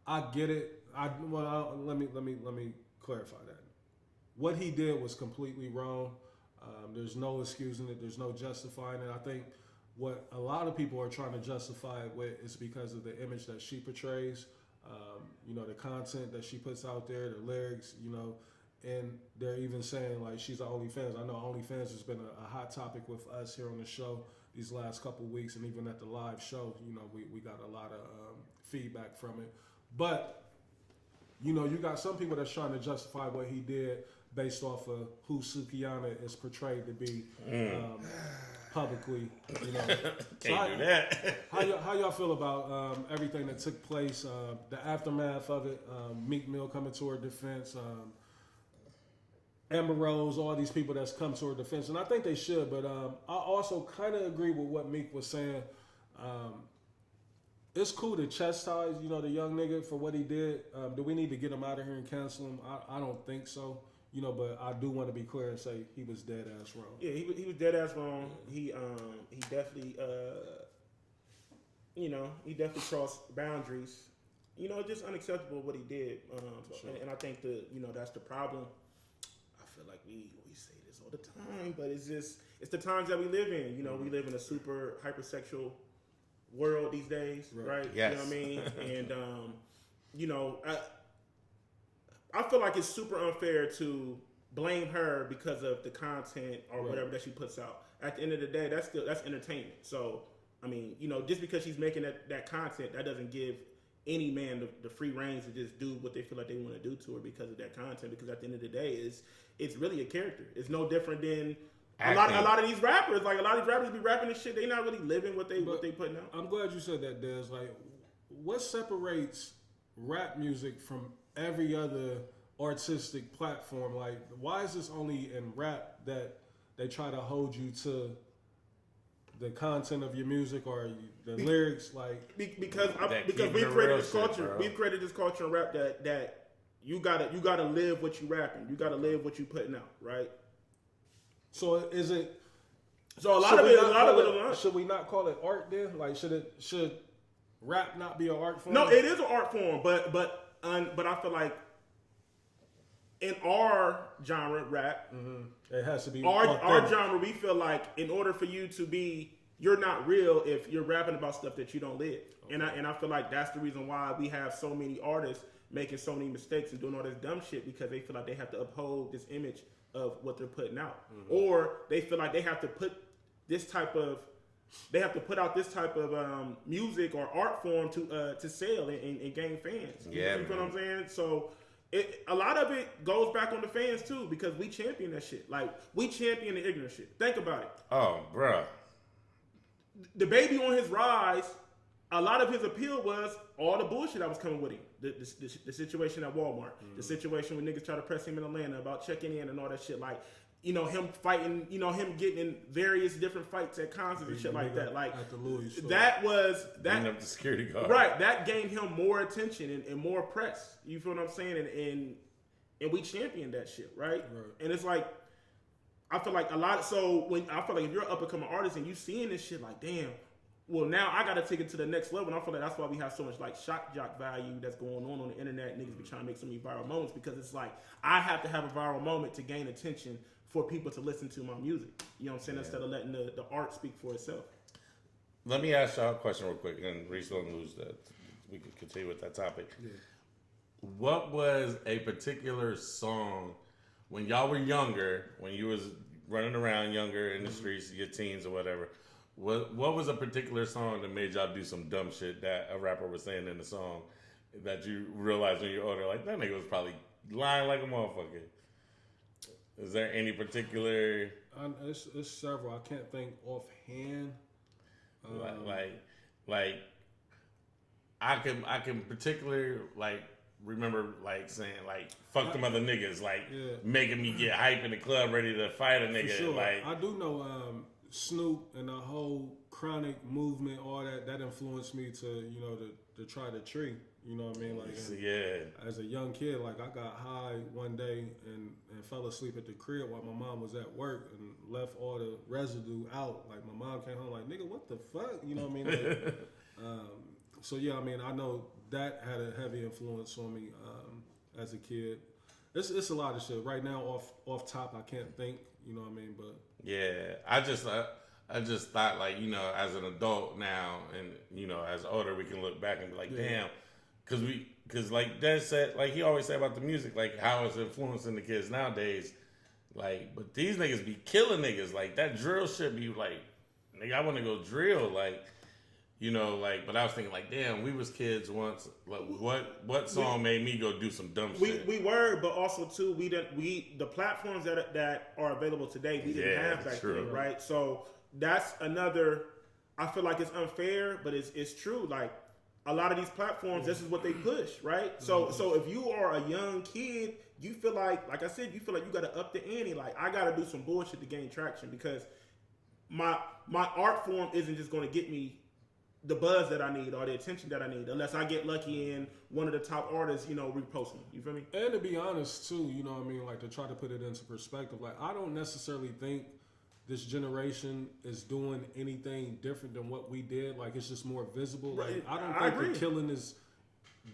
[SPEAKER 3] I get it. Let me clarify that. What he did was completely wrong. There's no excusing it. There's no justifying it. I think what a lot of people are trying to justify it with is because of the image that she portrays. You know, the content that she puts out there, the lyrics, you know, and they're even saying like she's an OnlyFans. I know OnlyFans has been a hot topic with us here on the show these last couple weeks, and even at the live show, you know, we got a lot of feedback from it. But you know, you got some people that's trying to justify what he did based off of who Sukiyana is portrayed to be publicly. You know,
[SPEAKER 2] Can't do that.
[SPEAKER 3] How y'all feel about everything that took place, the aftermath of it? Meek Mill coming to her defense, Amber Rose, all these people that's come to her defense, and I think they should. But I also kind of agree with what Meek was saying. It's cool to chastise, you know, the young nigga for what he did. Do we need to get him out of here and cancel him? I don't think so. You know, but I do want to be clear and say he was dead ass wrong.
[SPEAKER 5] Yeah, he was dead ass wrong. He definitely you know, he definitely crossed boundaries. You know, just unacceptable what he did.
[SPEAKER 3] Sure.
[SPEAKER 5] And I think that's the problem. I feel like we say this all the time, but it's the times that we live in. You know, we live in a super hypersexual world these days, right?
[SPEAKER 2] Yes.
[SPEAKER 5] You know what I mean? And you know, I feel like it's super unfair to blame her because of the content or whatever that she puts out. At the end of the day, that's entertainment. So, I mean, you know, just because she's making that content, that doesn't give any man the free reins to just do what they feel like they want to do to her because of that content. Because at the end of the day, it's really a character. It's no different than a lot of these rappers. Like a lot of these rappers be rapping this shit. They not really living what they putting out.
[SPEAKER 3] I'm glad you said that, Des. Like, what separates rap music from every other artistic platform? Like, why is this only in rap that they try to hold you to the content of your music or the lyrics? Like,
[SPEAKER 5] because we've created this culture. We've created this culture in rap that you gotta live what you rapping. You gotta live what you putting out, right?
[SPEAKER 3] So is it?
[SPEAKER 5] So a lot of it.
[SPEAKER 3] Should we not call it art then? Like, should rap not be an art form?
[SPEAKER 5] No, it is an art form, but I feel like in our genre, rap,
[SPEAKER 3] it has to be
[SPEAKER 5] our genre. We feel like in order for you to be, you're not real if you're rapping about stuff that you don't live. Okay. And I feel like that's the reason why we have so many artists making so many mistakes and doing all this dumb shit, because they feel like they have to uphold this image of what they're putting out, or they feel like they have to put out this type of music or art form to sell and gain fans.
[SPEAKER 2] Yeah,
[SPEAKER 5] you know what I'm saying? So a lot of it goes back on the fans too, because we champion that shit. Like, we champion the ignorant shit. Think about it.
[SPEAKER 2] Oh, bruh.
[SPEAKER 5] The baby on his rise, a lot of his appeal was all the bullshit that was coming with him. The situation at Walmart, the situation when niggas try to press him in Atlanta about checking in and all that shit. Like, you know, him fighting, you know, him getting in various different fights at concerts and shit like that. Like,
[SPEAKER 3] at the Louis store.
[SPEAKER 5] That was that.
[SPEAKER 2] Up the security guard.
[SPEAKER 5] Right, that gained him more attention and more press. You feel what I'm saying? And we championed that shit, right? And it's like, I feel like if you're an up and coming artist and you seeing this shit, like, damn, well, now I got to take it to the next level. And I feel like that's why we have so much like shock jock value that's going on the internet. Niggas be trying to make so many viral moments, because it's like, I have to have a viral moment to gain attention for people to listen to my music. You know what I'm saying? Instead of letting the art speak for itself.
[SPEAKER 2] Let me ask y'all a question real quick, and Reese don't lose that. We can continue with that topic. Yeah. What was a particular song when y'all were younger, when you was running around younger in the streets, your teens or whatever? What was a particular song that made y'all do some dumb shit that a rapper was saying in the song that you realized when you're older, like, that nigga was probably lying like a motherfucker? Is there any particular?
[SPEAKER 3] It's several. I can't think offhand.
[SPEAKER 2] Like I can particularly like remember like saying like fuck them other niggas, like making me get hype in the club ready to fight a nigga.
[SPEAKER 3] For sure.
[SPEAKER 2] Like,
[SPEAKER 3] I do know Snoop and the whole chronic movement, all that influenced me to to try the tree. You know what I mean? Like, as a young kid, like I got high one day and fell asleep at the crib while my mom was at work and left all the residue out. Like my mom came home like, nigga, what the fuck? You know what I mean? Like, so yeah, I mean, I know that had a heavy influence on me as a kid. It's a lot of shit. Right now, off top, I can't think. You know what I mean? But
[SPEAKER 2] yeah, I just thought like as an adult now, and as older, we can look back and be like, damn, because like Dad said, like he always said about the music, like how it's influencing the kids nowadays. Like, but these niggas be killing niggas. Like that drill shit be like, nigga, I want to go drill. Like, but I was thinking like, damn, we was kids once. Like, what song made me go do some dumb shit?
[SPEAKER 5] We were, but also too, the platforms that are available today, we didn't have back then, right? So that's another. I feel like it's unfair, but it's true. Like a lot of these platforms, this is what they push, right? So if you are a young kid, you feel like I said, you feel like you got to up the ante. Like I got to do some bullshit to gain traction because my art form isn't just going to get me the buzz that I need or the attention that I need unless I get lucky and one of the top artists, repost me. You feel me?
[SPEAKER 3] And to be honest too, you know what I mean, like to try to put it into perspective, like I don't necessarily think this generation is doing anything different than what we did. Like it's just more visible. Like I don't think the killing is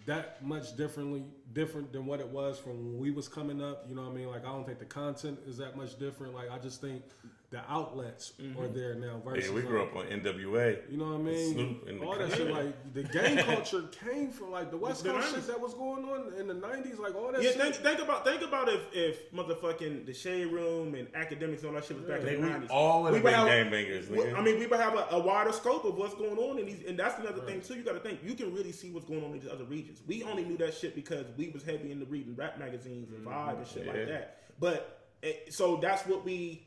[SPEAKER 3] that much different than what it was from when we was coming up. You know what I mean? Like I don't think the content is that much different. Like I just think the outlets are there now. Versus,
[SPEAKER 2] we grew up on NWA.
[SPEAKER 3] You know what I mean?
[SPEAKER 2] Snoop and
[SPEAKER 3] all that shit, like the gang culture came from like the West Coast shit that was going on in the '90s, like all that.
[SPEAKER 5] Yeah,
[SPEAKER 3] shit.
[SPEAKER 5] think about if motherfucking the Shade Room and academics and all that shit was back in the '90s.
[SPEAKER 2] All of the gangbangers.
[SPEAKER 5] I mean, we would have a wider scope of what's going on in these, and that's another thing too. You got to think you can really see what's going on in these other regions. We only knew that shit because we was heavy into reading rap magazines and Vibe and shit like that. But so that's what we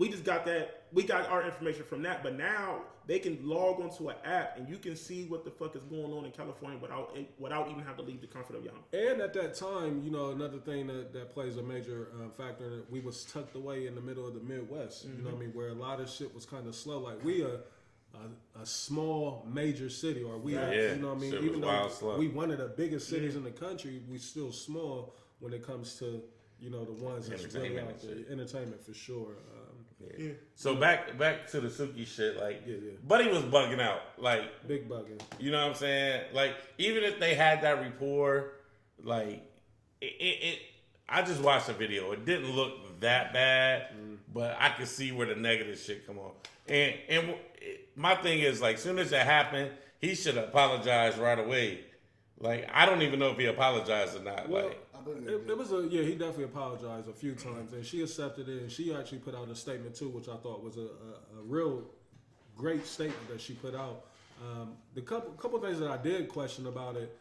[SPEAKER 5] just got that. We got our information from that, but now they can log onto an app and you can see what the fuck is going on in California without even having to leave the comfort of your home.
[SPEAKER 3] And at that time, another thing that plays a major factor, that we was tucked away in the middle of the Midwest. You know what I mean, where a lot of shit was kind of slow. Like we a small major city, or we, you know what I mean. Even though we one of the biggest cities in the country, we still small when it comes to the ones that's really out there. Entertainment for sure.
[SPEAKER 2] So back to the Suki shit, like Buddy was bugging out, like
[SPEAKER 3] big bugging.
[SPEAKER 2] You know what I'm saying? Like even if they had that rapport, like it I just watched the video. It didn't look that bad, but I could see where the negative shit come on. And my thing is like, soon as that happened, he should apologize right away. Like I don't even know if he apologized or not.
[SPEAKER 3] Well,
[SPEAKER 2] like.
[SPEAKER 3] It was he definitely apologized a few times, and she accepted it, and she actually put out a statement too, which I thought was a real great statement that she put out. The couple things that I did question about it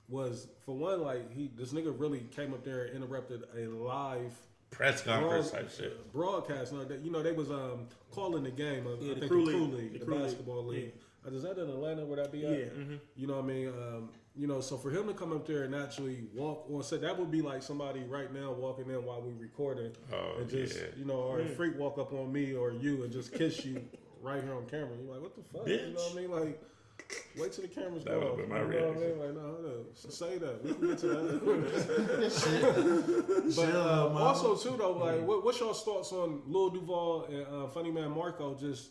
[SPEAKER 3] was, for one, like this nigga really came up there and interrupted a live
[SPEAKER 2] press conference type shit
[SPEAKER 3] broadcast. They was calling the game. I think the Crew League, the basketball league. Is that in Atlanta where that be at?
[SPEAKER 5] Yeah. Mm-hmm.
[SPEAKER 3] You know what I mean? So for him to come up there and actually walk on set, that would be like somebody right now walking in while we recording and just, or a freak walk up on me or you and just kiss you right here on camera. You're like, what the fuck?
[SPEAKER 2] Bitch.
[SPEAKER 3] You know what I mean? Like, wait till the cameras
[SPEAKER 2] that
[SPEAKER 3] go off.
[SPEAKER 2] Been my
[SPEAKER 3] you know
[SPEAKER 2] reaction.
[SPEAKER 3] what I mean? Like, no, hold up. So say that. We can get to that. But also too though, like, what's y'all's thoughts on Lil Duval and Funny Man Marco just,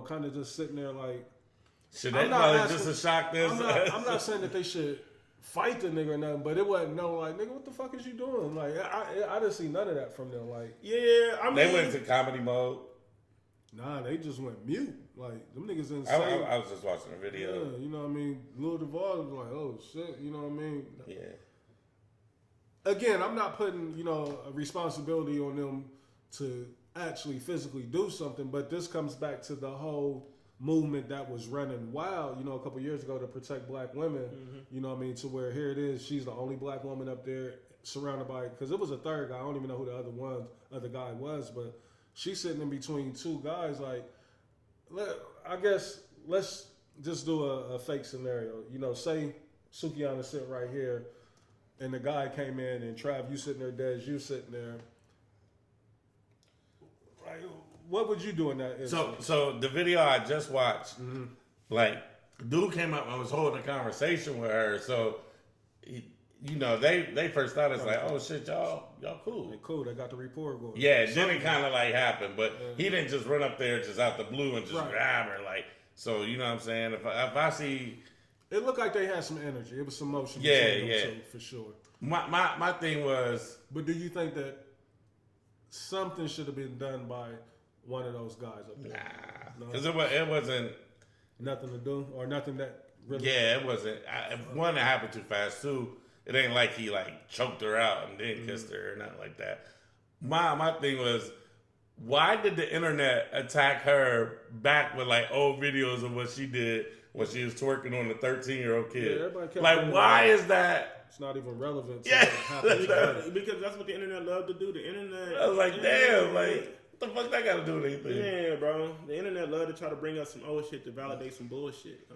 [SPEAKER 3] kind of just sitting there like.
[SPEAKER 2] Should they probably just to shock this?
[SPEAKER 3] I'm not saying that they should fight the nigga or nothing, but it wasn't like, nigga, what the fuck is you doing? Like, I didn't see none of that from them. Like,
[SPEAKER 5] I mean,
[SPEAKER 2] they went into comedy mode.
[SPEAKER 3] Nah, they just went mute. Like, them niggas insane.
[SPEAKER 2] I was just watching a video.
[SPEAKER 3] Yeah, you know what I mean? Lil Duval was like, oh shit, you know what I mean?
[SPEAKER 2] Yeah.
[SPEAKER 3] Again, I'm not putting, a responsibility on them to actually physically do something, but this comes back to the whole movement that was running wild, a couple years ago to protect black women, you know what I mean, to where here it is, she's the only black woman up there surrounded by, because it was a third guy, I don't even know who the other guy was, but she's sitting in between two guys, like, I guess, let's just do a fake scenario, say Sukihana sitting right here, and the guy came in, and Trav, you sitting there, Dez, you sitting there, right? what would you do in that instance?
[SPEAKER 2] So the video I just watched, like, dude came up and was holding a conversation with her. So, they first thought it's like, oh shit, y'all cool.
[SPEAKER 3] They cool. They got the rapport going.
[SPEAKER 2] Yeah, then it kind of like happened, but he didn't just run up there just out the blue and just grab her. Like, so you know what I'm saying? If I see,
[SPEAKER 3] it looked like they had some energy. It was some motion.
[SPEAKER 2] Yeah,
[SPEAKER 3] between them two, for sure.
[SPEAKER 2] My thing was,
[SPEAKER 3] but do you think that something should have been done by one of those guys up there?
[SPEAKER 2] nah, because it wasn't.
[SPEAKER 3] Nothing to do, or nothing that really.
[SPEAKER 2] Yeah, it wasn't. One, it happened too fast. Two, it ain't like he like choked her out and then kissed her or nothing like that. My thing was, why did the internet attack her back with like old videos of what she did when she was twerking on the 13-year-old kid?
[SPEAKER 3] Yeah, everybody kept
[SPEAKER 2] like, why is that?
[SPEAKER 3] It's not even relevant. To
[SPEAKER 2] Yeah,
[SPEAKER 3] what happened to her.
[SPEAKER 5] Because that's what the internet love to do. The internet.
[SPEAKER 2] I was like, damn, like, what the fuck that got to do with anything?
[SPEAKER 5] Yeah, bro. The internet love to try to bring us some old shit to validate some bullshit.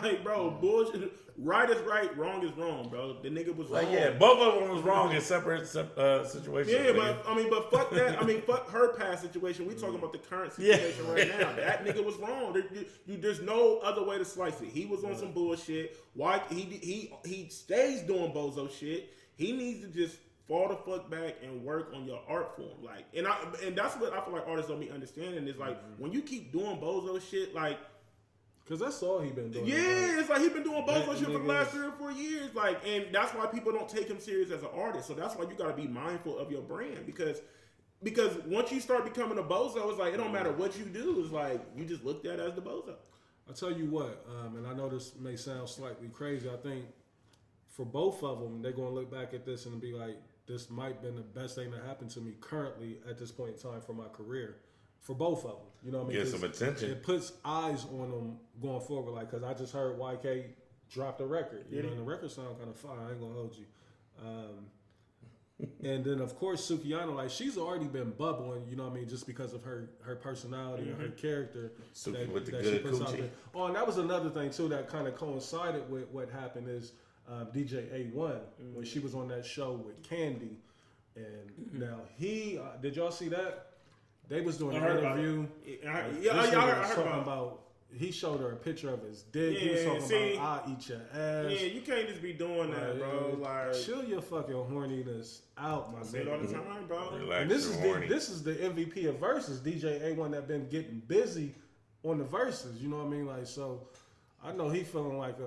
[SPEAKER 5] Like, bro, bullshit. Right is right, wrong is wrong, bro. The nigga was
[SPEAKER 2] Like,
[SPEAKER 5] wrong.
[SPEAKER 2] yeah, both of them was wrong in separate situations.
[SPEAKER 5] Yeah, but fuck that. Fuck her past situation. We talking about the current situation right now. That nigga was wrong. There's no other way to slice it. He was on some bullshit. Why he stays doing bozo shit. He needs to just fall the fuck back and work on your art form. Like, and that's what I feel like artists don't be understanding is like when you keep doing bozo shit, like.
[SPEAKER 3] Cause that's all he been doing.
[SPEAKER 5] Yeah, it's like he been doing bozo shit for the last 3 or 4 years. Like, and that's why people don't take him serious as an artist. So that's why you got to be mindful of your brand because once you start becoming a bozo, it's like it don't matter what you do. It's like you just looked at as the bozo.
[SPEAKER 3] I'll tell you what, and I know this may sound slightly crazy. I think for both of them, they're gonna look back at this and be like, "This might have been the best thing that happened to me currently at this point in time for my career." For both of them, you know what I mean?
[SPEAKER 2] Get some attention.
[SPEAKER 3] It puts eyes on them going forward. Like, cause I just heard YK dropped a record. You know, and the record sound kind of fire. I ain't gonna hold you. And then of course Sukiyana, like she's already been bubbling. You know what I mean? Just because of her personality and her character.
[SPEAKER 2] Suki with the
[SPEAKER 3] that
[SPEAKER 2] good
[SPEAKER 3] she puts out
[SPEAKER 2] coochie.
[SPEAKER 3] there. Oh, and that was another thing too that kind of coincided with what happened is DJ A1 when she was on that show with Candy, and now he did y'all see that? They was doing an interview.
[SPEAKER 5] I heard
[SPEAKER 3] about. He showed her a picture of his dick. He was talking about, "I eat your ass."
[SPEAKER 5] Yeah, you can't just be doing that, bro. Like,
[SPEAKER 3] chill your fucking horniness out, my man.
[SPEAKER 5] say it all the time, bro.
[SPEAKER 2] Relax,
[SPEAKER 3] And this
[SPEAKER 2] you're
[SPEAKER 3] is the MVP of verses, DJ A1 that been getting busy on the verses. You know what I mean? Like, so I know he feeling like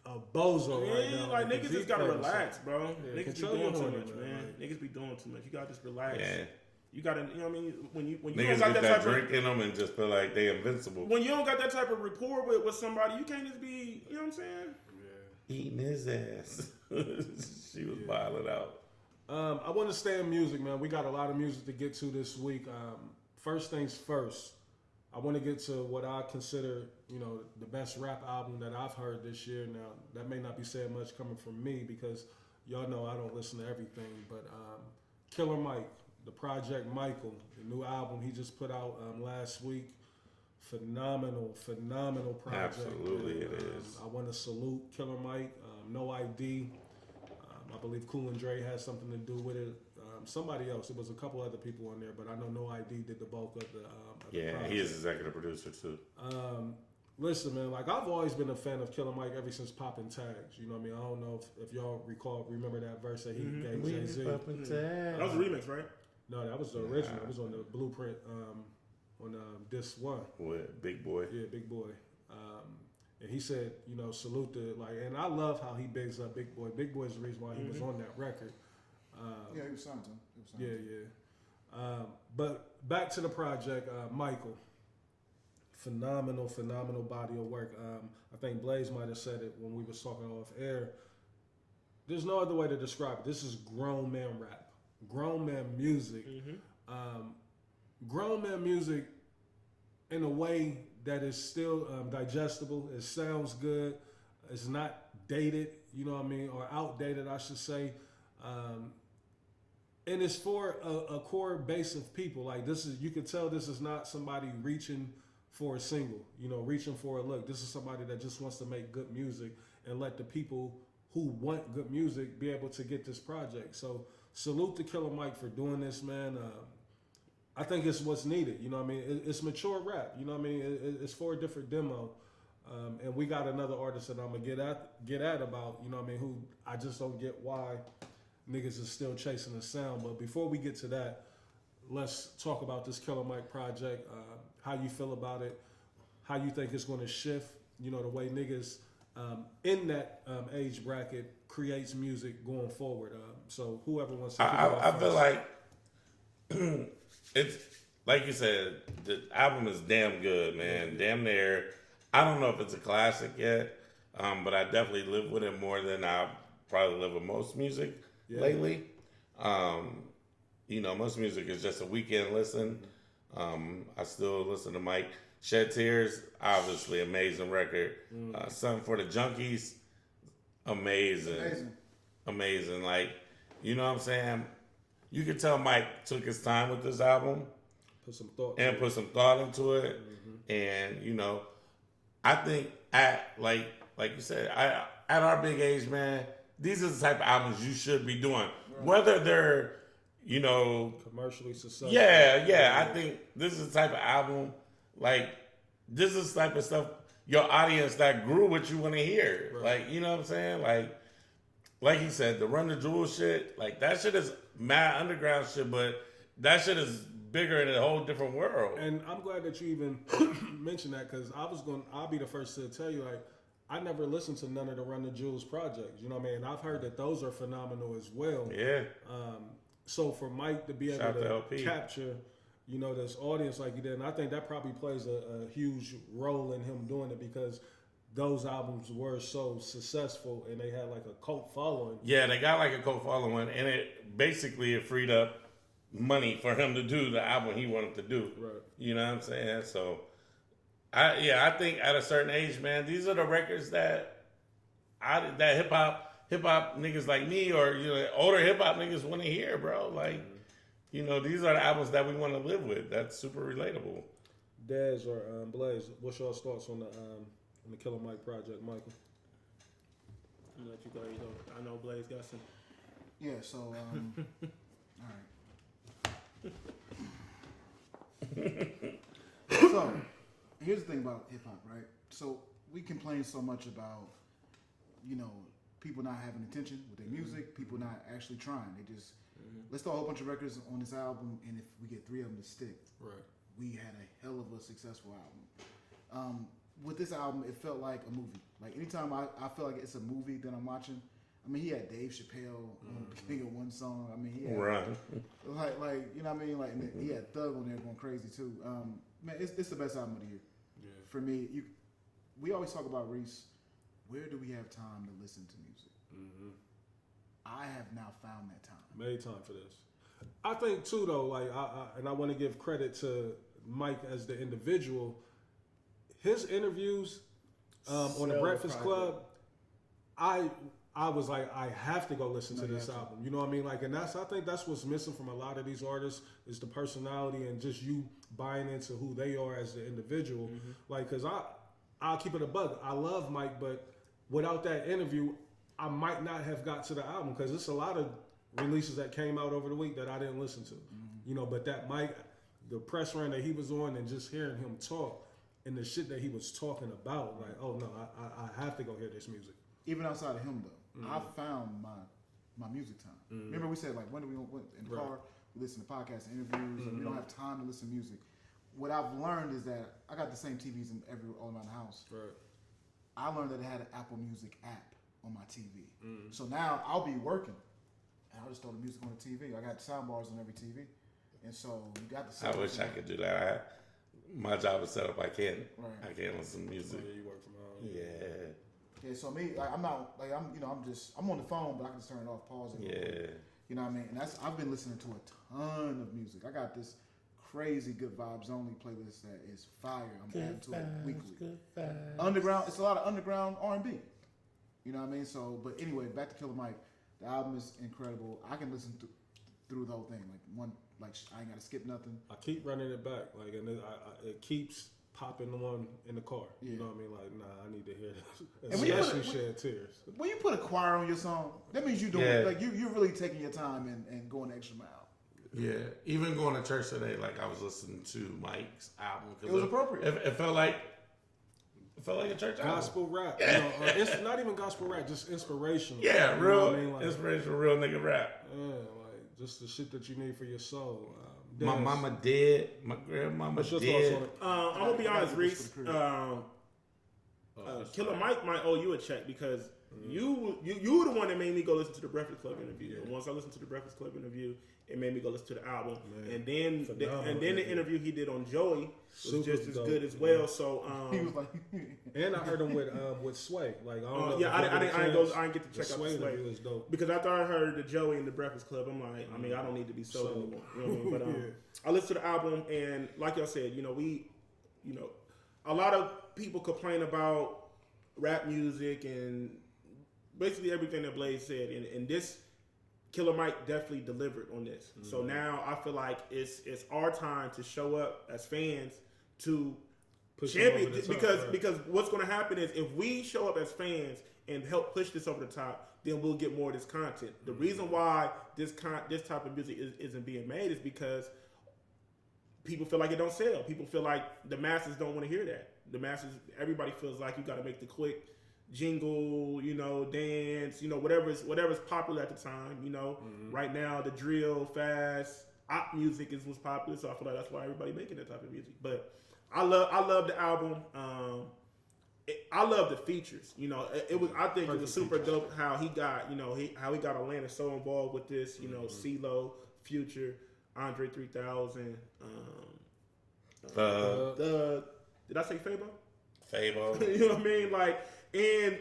[SPEAKER 3] a bozo right now.
[SPEAKER 5] Like niggas just gotta relax, bro.
[SPEAKER 3] Yeah,
[SPEAKER 5] Niggas be doing too much, man. Niggas be doing too much. You gotta just relax.
[SPEAKER 2] Yeah.
[SPEAKER 5] You gotta, you know what I mean? When you
[SPEAKER 2] Niggas
[SPEAKER 5] don't got
[SPEAKER 2] get
[SPEAKER 5] that
[SPEAKER 2] that
[SPEAKER 5] type
[SPEAKER 2] drink
[SPEAKER 5] of
[SPEAKER 2] in them and just feel like they invincible.
[SPEAKER 5] when you don't got that type of rapport with somebody, you can't just be, you know what I'm saying?
[SPEAKER 2] Eating his ass. She was wilding out.
[SPEAKER 3] I want to stay in music, man. We got a lot of music to get to this week. First things first, I want to get to what I consider, the best rap album that I've heard this year. Now, that may not be saying much coming from me because y'all know I don't listen to everything, but Killer Mike, the Project Michael, the new album he just put out last week. Phenomenal project.
[SPEAKER 2] Absolutely, it is.
[SPEAKER 3] I want to salute Killer Mike. No ID. I believe Cool and Dre has something to do with it. Somebody else. It was a couple other people on there, but I know No ID did the bulk of the.
[SPEAKER 2] Yeah, he is executive producer too.
[SPEAKER 3] Listen, man. Like I've always been a fan of Killer Mike ever since Poppin' Tags. You know what I mean? I don't know if y'all remember that verse that he gave Jay-Z.
[SPEAKER 5] That was a remix, right?
[SPEAKER 3] No, that was the original. It was on the Blueprint on disc 1.
[SPEAKER 2] With Big Boy.
[SPEAKER 3] Yeah, Big Boy. And he said, salute the and I love how he bigs up Big Boy. Big Boy is the reason why he was on that record.
[SPEAKER 4] Yeah, he was signed to him.
[SPEAKER 3] Yeah. But back to the project, Michael. Phenomenal body of work. I think Blaze might have said it when we was talking off air. There's no other way to describe it. This is grown man rap, grown man music, grown man music in a way that is still digestible. It sounds good. It's not dated, you know what I mean, or outdated, I should say. And it's for a core base of people. Like this is, you can tell this is not somebody reaching for a single, reaching for a look. This is somebody that just wants to make good music and let the people who want good music be able to get this project. So salute to Killer Mike for doing this, man. I think it's what's needed. You know what I mean? It's mature rap. You know what I mean? It's for a different demo. And we got another artist that I'm gonna get at about, you know what I mean, who I just don't get why niggas is still chasing the sound. But before we get to that, let's talk about this Killer Mike project. How you feel about it? How you think it's gonna shift? You know, the way niggas in that age bracket creates music going forward. So whoever wants to.
[SPEAKER 2] I feel like it's like you said, the album is damn good, man. Damn near. I don't know if it's a classic yet, but I definitely live with it more than I probably live with most music lately. You know, most music is just a weekend listen. I still listen to Mike. Shed Tears, obviously amazing record. Something for the Junkies, amazing. Like, you know what I'm saying? You can tell Mike took his time with this album.
[SPEAKER 3] Put some thought
[SPEAKER 2] into it. And, you know, I think like you said, at our big age, man, these are the type of albums you should be doing. Right. Whether they're, you know,
[SPEAKER 3] commercially successful.
[SPEAKER 2] Yeah. I think this is the type of album, like, this is the type of stuff your audience that grew what you want to hear. Right. Like, you know what I'm saying? Like he said, the Run the Jewels shit, like, that shit is mad underground shit, but that shit is bigger in a whole different world.
[SPEAKER 3] And I'm glad that you even mentioned that, because I'll be the first to tell you, like, I never listened to none of the Run the Jewels projects. You know what I mean? I've heard that those are phenomenal as well.
[SPEAKER 2] Yeah.
[SPEAKER 3] So for Mike to be able to capture, you know, this audience like he did, and I think that probably plays a huge role in him doing it, because those albums were so successful and they had like a cult following.
[SPEAKER 2] Yeah, they got like a cult following, and it freed up money for him to do the album he wanted to do.
[SPEAKER 3] Right.
[SPEAKER 2] You know what I'm saying? So, I think at a certain age, man, these are the records that hip hop niggas like me, or, you know, older hip hop niggas want to hear, bro. Like, you know, these are the albums that we want to live with. That's super relatable.
[SPEAKER 3] Dez or Blaze, what's your thoughts on the Killer Mike project, Michael?
[SPEAKER 5] I'm gonna let you go. I know Blaze got some.
[SPEAKER 4] Yeah. So, all right. So, here's the thing about hip hop, right? So we complain so much about, you know, people not having attention with their music, people not actually trying. They just let's throw a whole bunch of records on this album, and if we get 3 of them to stick,
[SPEAKER 3] right,
[SPEAKER 4] we had a hell of a successful album. With this album, it felt like a movie. Like, anytime I feel like it's a movie that I'm watching. I mean, he had Dave Chappelle on the beginning of one song. I mean, he had like you know what I mean. Like, he had Thug on there going crazy too. Man, it's the best album of the year for me. We always talk about, Reese, where do we have time to listen to music? I have now found that time.
[SPEAKER 3] Made time for this. I think too, though. Like, I want to give credit to Mike as the individual. His interviews on the Breakfast Club, I was like, I have to go listen to this album. You know what I mean? Like, and I think that's what's missing from a lot of these artists, is the personality and just you buying into who they are as the individual. Like, cause I'll keep it a bug. I love Mike, but without that interview, I might not have got to the album, because it's a lot of releases that came out over the week that I didn't listen to. You know, but that Mike, the press run that he was on, and just hearing him talk and the shit that he was talking about, like, oh no, I have to go hear this music.
[SPEAKER 4] Even outside of him, though, I found my music time. Remember we said, like, when do we went in the car, we listen to podcasts and interviews, and we don't have time to listen to music. What I've learned is that I got the same TVs all around the house.
[SPEAKER 3] Right.
[SPEAKER 4] I learned that it had an Apple Music app on my TV. So now I'll be working, and I'll just throw the music on the TV. I got sound bars on every TV, and so you got the.
[SPEAKER 2] I wish I could do that. My job is set up. I can't listen to music.
[SPEAKER 3] Yeah, you work from home.
[SPEAKER 2] Yeah.
[SPEAKER 4] Yeah. So me, like, I'm not like I'm on the phone, but I can just turn it off, pause it.
[SPEAKER 2] Yeah.
[SPEAKER 4] You know what I mean? And I've been listening to a ton of music. I got this crazy Good Vibes Only playlist that is fire. I'm adding to it weekly. Underground. It's a lot of underground R&B. You know what I mean? So, but anyway, back to Killer Mike. The album is incredible. I can listen through the whole thing. Like I ain't gotta skip nothing.
[SPEAKER 3] I keep running it back, like, and it keeps popping on in the car.
[SPEAKER 4] Yeah.
[SPEAKER 3] You know what I mean? Like, nah, I need to hear this.
[SPEAKER 4] And
[SPEAKER 3] Especially Shed Tears.
[SPEAKER 4] When you put a choir on your song, that means you're doing like you're really taking your time and going the extra mile.
[SPEAKER 2] Yeah, even going to church today, like I was listening to Mike's album.
[SPEAKER 4] It was appropriate.
[SPEAKER 2] It felt like a church album.
[SPEAKER 3] Gospel rap. You know, it's not even gospel rap, just inspirational.
[SPEAKER 2] Yeah,
[SPEAKER 3] You know
[SPEAKER 2] real
[SPEAKER 3] what I mean? Like,
[SPEAKER 2] inspirational, real nigga rap.
[SPEAKER 3] yeah, like just the shit that you need for your soul.
[SPEAKER 2] My
[SPEAKER 3] Dance.
[SPEAKER 2] mama dead. My grandmama
[SPEAKER 3] What's your
[SPEAKER 2] dead.
[SPEAKER 3] thoughts on it?
[SPEAKER 5] I'm gonna be honest, Reese. Killer Mike might owe you a check because you were the one that made me go listen to the Breakfast Club interview. And once I listened to the Breakfast Club interview, it made me go listen to the album.
[SPEAKER 3] Man,
[SPEAKER 5] and then
[SPEAKER 3] phenomenal
[SPEAKER 5] the interview he did on Joey was
[SPEAKER 3] Super
[SPEAKER 5] just as
[SPEAKER 3] dope,
[SPEAKER 5] good as
[SPEAKER 3] man.
[SPEAKER 5] well. So
[SPEAKER 4] He was like,
[SPEAKER 3] And I heard him with Sway. Like I don't know.
[SPEAKER 5] yeah, I didn't get to check out the
[SPEAKER 3] Sway
[SPEAKER 5] Sway
[SPEAKER 3] interview is dope.
[SPEAKER 5] because after I heard the Joey and the Breakfast Club, I'm like, I mean, I don't need to be sold
[SPEAKER 3] So-
[SPEAKER 5] anymore. You know what I mean? But
[SPEAKER 3] Yeah.
[SPEAKER 5] I listened to the album, and like y'all said, a lot of people complain about rap music and basically everything that Blaze said, and this Killer Mike definitely delivered on this. So now I feel like it's our time to show up as fans to
[SPEAKER 3] Push them
[SPEAKER 5] champion
[SPEAKER 3] over the top, right.
[SPEAKER 5] because what's going to happen is if we show up as fans and help push this over the top, then we'll get more of this content. The reason why this type of music isn't being made is because people feel like it don't sell. People feel like the masses don't want to hear that. The masses, everybody feels like you got to make the quick jingle, dance, whatever's popular at the time. Right now the drill, fast, op music is what's popular. So I feel like that's why everybody making that type of music. But I love the album. I love the features. I think it was super dope how he got how he got Atlanta so involved with this. CeeLo, Future, Andre 3000. Did I say Fabo?
[SPEAKER 2] Fabo.
[SPEAKER 5] You know what I mean? Like, and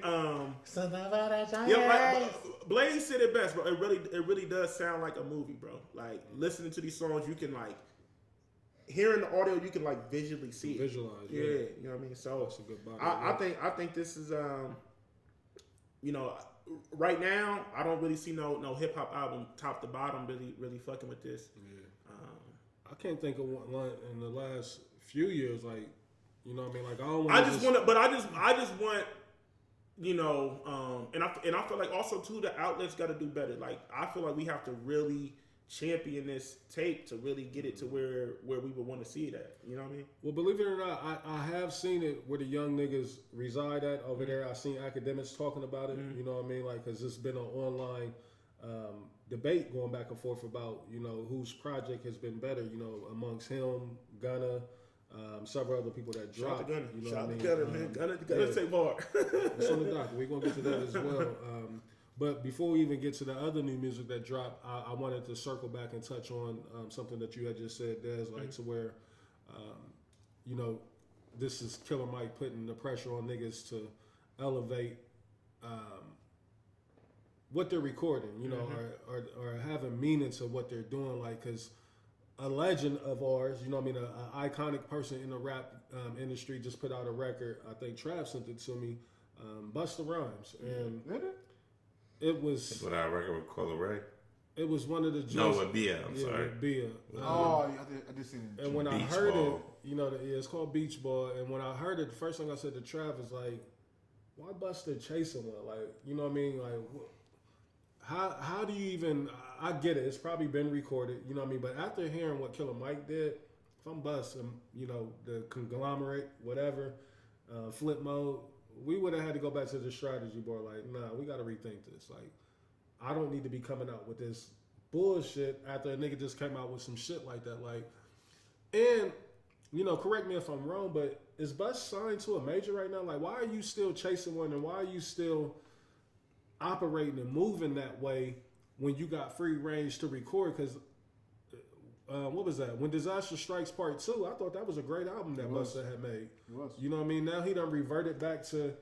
[SPEAKER 5] Blaze said it best, bro. It really does sound like a movie, bro. Like listening to these songs, you can like hearing the audio, you can like visually see it.
[SPEAKER 3] Visualize.
[SPEAKER 5] Yeah, you know what I mean. So
[SPEAKER 3] That's a good body.
[SPEAKER 5] I think this is right now I don't really see no hip hop album top to bottom really fucking with this.
[SPEAKER 3] Yeah. I can't think of one in the last few years. Like, you know what I mean? Like I don't want.
[SPEAKER 5] I just want, and I feel like also too the outlets got to do better. Like I feel like we have to really champion this tape to really get it to where we would want to see it at. You know what I mean?
[SPEAKER 3] Well, believe it or not, I have seen it where the young niggas reside at over there. I've seen academics talking about it. You know what I mean? Like, because it's been an online debate going back and forth about whose project has been better. Amongst him, Gunna. Several other people that
[SPEAKER 5] Shout out
[SPEAKER 3] dropped.
[SPEAKER 5] to Gunna.
[SPEAKER 3] You know
[SPEAKER 5] Shout
[SPEAKER 3] what I
[SPEAKER 5] out
[SPEAKER 3] mean?
[SPEAKER 5] to Gunna, man. Gunna take bar.
[SPEAKER 3] It's on the dock. We're gonna get to that as well. But before we even get to the other new music that dropped, I wanted to circle back and touch on something that you had just said, Des, like to where, this is Killer Mike putting the pressure on niggas to elevate what they're recording, or having meaning to what they're doing, like, because a legend of ours, an iconic person in the rap industry just put out a record. I think Trav sent it to me, Busta Rhymes, and it was
[SPEAKER 2] Put out a record with Cola Ray.
[SPEAKER 3] It was one of the
[SPEAKER 2] No, with Bia. I'm sorry.
[SPEAKER 3] with Bia.
[SPEAKER 4] I did see it.
[SPEAKER 3] And when I
[SPEAKER 2] Beach
[SPEAKER 3] heard
[SPEAKER 2] Ball.
[SPEAKER 3] it, it's called Beach Ball. And when I heard it, the first thing I said to Trav was like, "Why Busta chasing one? Like, you know what I mean? Like, how do you even? I get it. It's probably been recorded. You know what I mean? But after hearing what Killer Mike did, if I'm Busta, the conglomerate, whatever, flip mode, we would have had to go back to the strategy board. Like, nah, we got to rethink this. Like, I don't need to be coming out with this bullshit after a nigga just came out with some shit like that. Like, and, correct me if I'm wrong, but is Bus signed to a major right now? Like, why are you still chasing one, and why are you still operating and moving that way when you got free range to record? Because what was that? When Disaster Strikes Part 2, I thought that was a great album that Busta had made.
[SPEAKER 4] It was.
[SPEAKER 3] You know what I mean? Now he done reverted back to,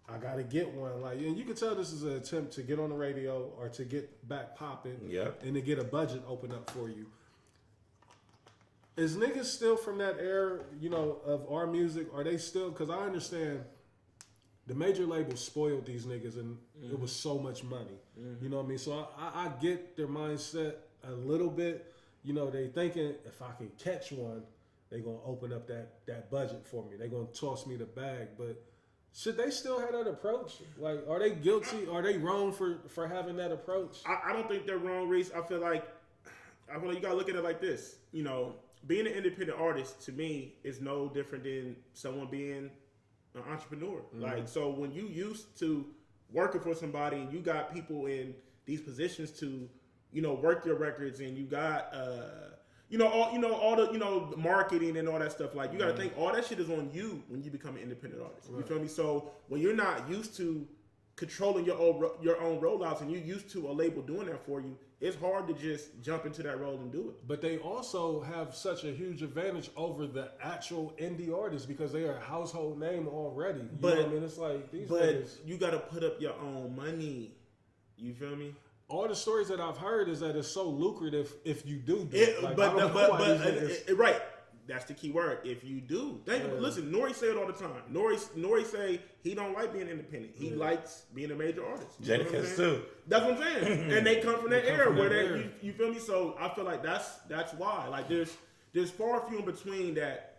[SPEAKER 3] I gotta get one. Like, and you can tell this is an attempt to get on the radio or to get back popping,
[SPEAKER 2] Yep.
[SPEAKER 3] and to get a budget open up for you. Is niggas still from that era, of our music? Are they still? Because I understand the major labels spoiled these niggas, and it was so much money. You know what I mean? So I get their mindset a little bit. They thinking if I can catch one, they gonna open up that budget for me. They gonna toss me the bag. But should they still have that approach? Like, are they guilty? Are they wrong for having that approach?
[SPEAKER 5] I don't think they're wrong, Reese. I feel like I feel like you gotta look at it like this. You know, being an independent artist to me is no different than someone being an entrepreneur. Like, so when you used to working for somebody and you got people in these positions to, you know, work your records and you got, all the marketing and all that stuff. Like, you got to think all that shit is on you when you become an independent artist. You feel me? So when you're not used to controlling your own rollouts and you're used to a label doing that for you, it's hard to just jump into that role and do it.
[SPEAKER 3] But they also have such a huge advantage over the actual indie artists because they are a household name already. You know what I mean? It's like these niggas,
[SPEAKER 5] you got to put up your own money. You feel me?
[SPEAKER 3] all the stories that I've heard is that it's so lucrative if you do it. Like,
[SPEAKER 5] Right. That's the key word. If you do, listen. Noir say it all the time. Noir say he don't like being independent. He likes being a major artist.
[SPEAKER 2] Jadakiss too.
[SPEAKER 5] That's what I'm saying. And they come from that era where you feel me. So I feel like that's why. Like there's far few in between that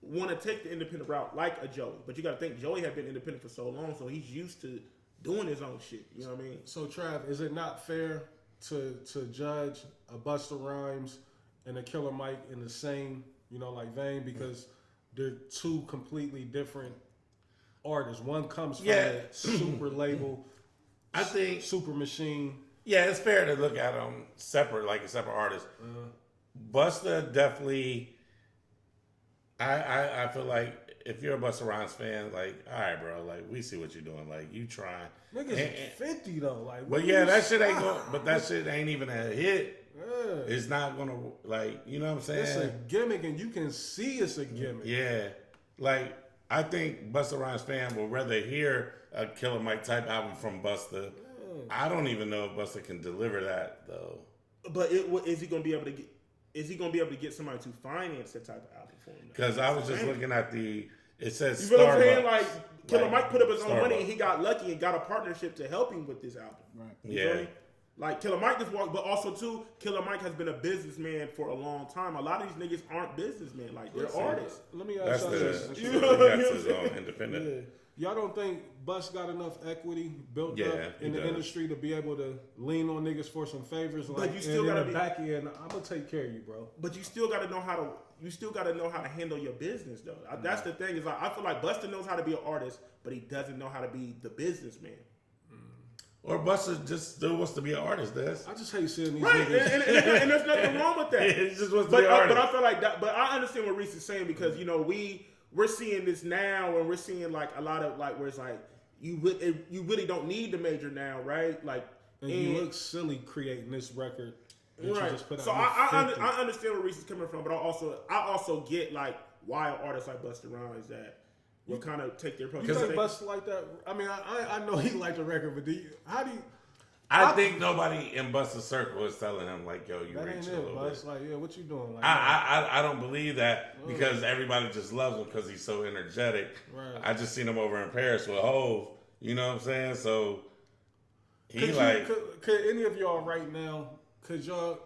[SPEAKER 5] want to take the independent route, like a Joey. But you got to think Joey had been independent for so long, so he's used to doing his own shit. You know what I mean?
[SPEAKER 3] So Trav, is it not fair to judge a Busta Rhymes and a Killer Mike in the same, like vein, because they're two completely different artists? One comes from a super label,
[SPEAKER 2] I think
[SPEAKER 3] super machine.
[SPEAKER 2] Yeah, it's fair to look at them separate, like a separate artist. Busta definitely. I feel like if you're a Busta Rhymes fan, like, all right, bro, like we see what you're doing, like you trying.
[SPEAKER 3] Niggas 50 though, like.
[SPEAKER 2] But yeah, that shit ain't going. But that shit ain't even a hit.
[SPEAKER 3] Yeah.
[SPEAKER 2] It's not gonna, like, you know what I'm saying?
[SPEAKER 3] It's a gimmick, and you can see it's a gimmick.
[SPEAKER 2] Yeah, like I think Busta Rhymes fan will rather hear a Killer Mike type album from Busta. I don't even know if Busta can deliver that though.
[SPEAKER 5] But is he gonna be able to get? Is he gonna be able to get somebody to finance that type of album for him?
[SPEAKER 2] Because I was just looking at it says
[SPEAKER 5] you know what I'm saying?
[SPEAKER 2] Starbucks.
[SPEAKER 5] Like Killer Mike put up his own money
[SPEAKER 2] Starbucks.
[SPEAKER 5] and he got lucky and got a partnership to help him with this album.
[SPEAKER 4] Right.
[SPEAKER 5] You feel me? Like Killer Mike just walked, but also too, Killer Mike has been a businessman for a long time. A lot of these niggas aren't businessmen, like they're artists.
[SPEAKER 3] Let me
[SPEAKER 2] That's
[SPEAKER 3] ask y'all this.
[SPEAKER 2] he got his own independent.
[SPEAKER 3] Yeah. Y'all don't think Bus got enough equity built up in the industry to be able to lean on niggas for some favors? Like,
[SPEAKER 5] but you still gotta be
[SPEAKER 3] back end. I'm gonna take care of you, bro.
[SPEAKER 5] But you still gotta know how to. You still gotta know how to handle your business, though. That's the thing. Is like I feel like Busta knows how to be an artist, but he doesn't know how to be the businessman.
[SPEAKER 2] Or Busta just still wants to be an artist, Des.
[SPEAKER 3] I just hate seeing these
[SPEAKER 5] Right,
[SPEAKER 3] niggas.
[SPEAKER 5] and there's nothing wrong with that.
[SPEAKER 2] He just wants to be an artist.
[SPEAKER 5] But I feel like that. But I understand what Reese is saying because we're seeing this now, and we're seeing like a lot of like where it's like you really don't need the major now, right? Like,
[SPEAKER 3] and you look silly creating this record.
[SPEAKER 5] Right.
[SPEAKER 3] Just put out
[SPEAKER 5] so I understand where Reese is coming from, but I also get like why artists like Busta Rhymes that will kind of take their approach.
[SPEAKER 3] You think Busta like that? I mean, I know he liked the record, but
[SPEAKER 2] I think nobody in Busta's circle is telling him like, "Yo, you
[SPEAKER 3] that
[SPEAKER 2] reach
[SPEAKER 3] ain't
[SPEAKER 2] a little
[SPEAKER 3] it,
[SPEAKER 2] bit."
[SPEAKER 3] Like, yeah, what you doing? Like,
[SPEAKER 2] I don't believe that because everybody just loves him because he's so energetic.
[SPEAKER 3] Right.
[SPEAKER 2] I just seen him over in Paris with Hove. You know what I'm saying? So
[SPEAKER 3] could any of y'all right now? Could y'all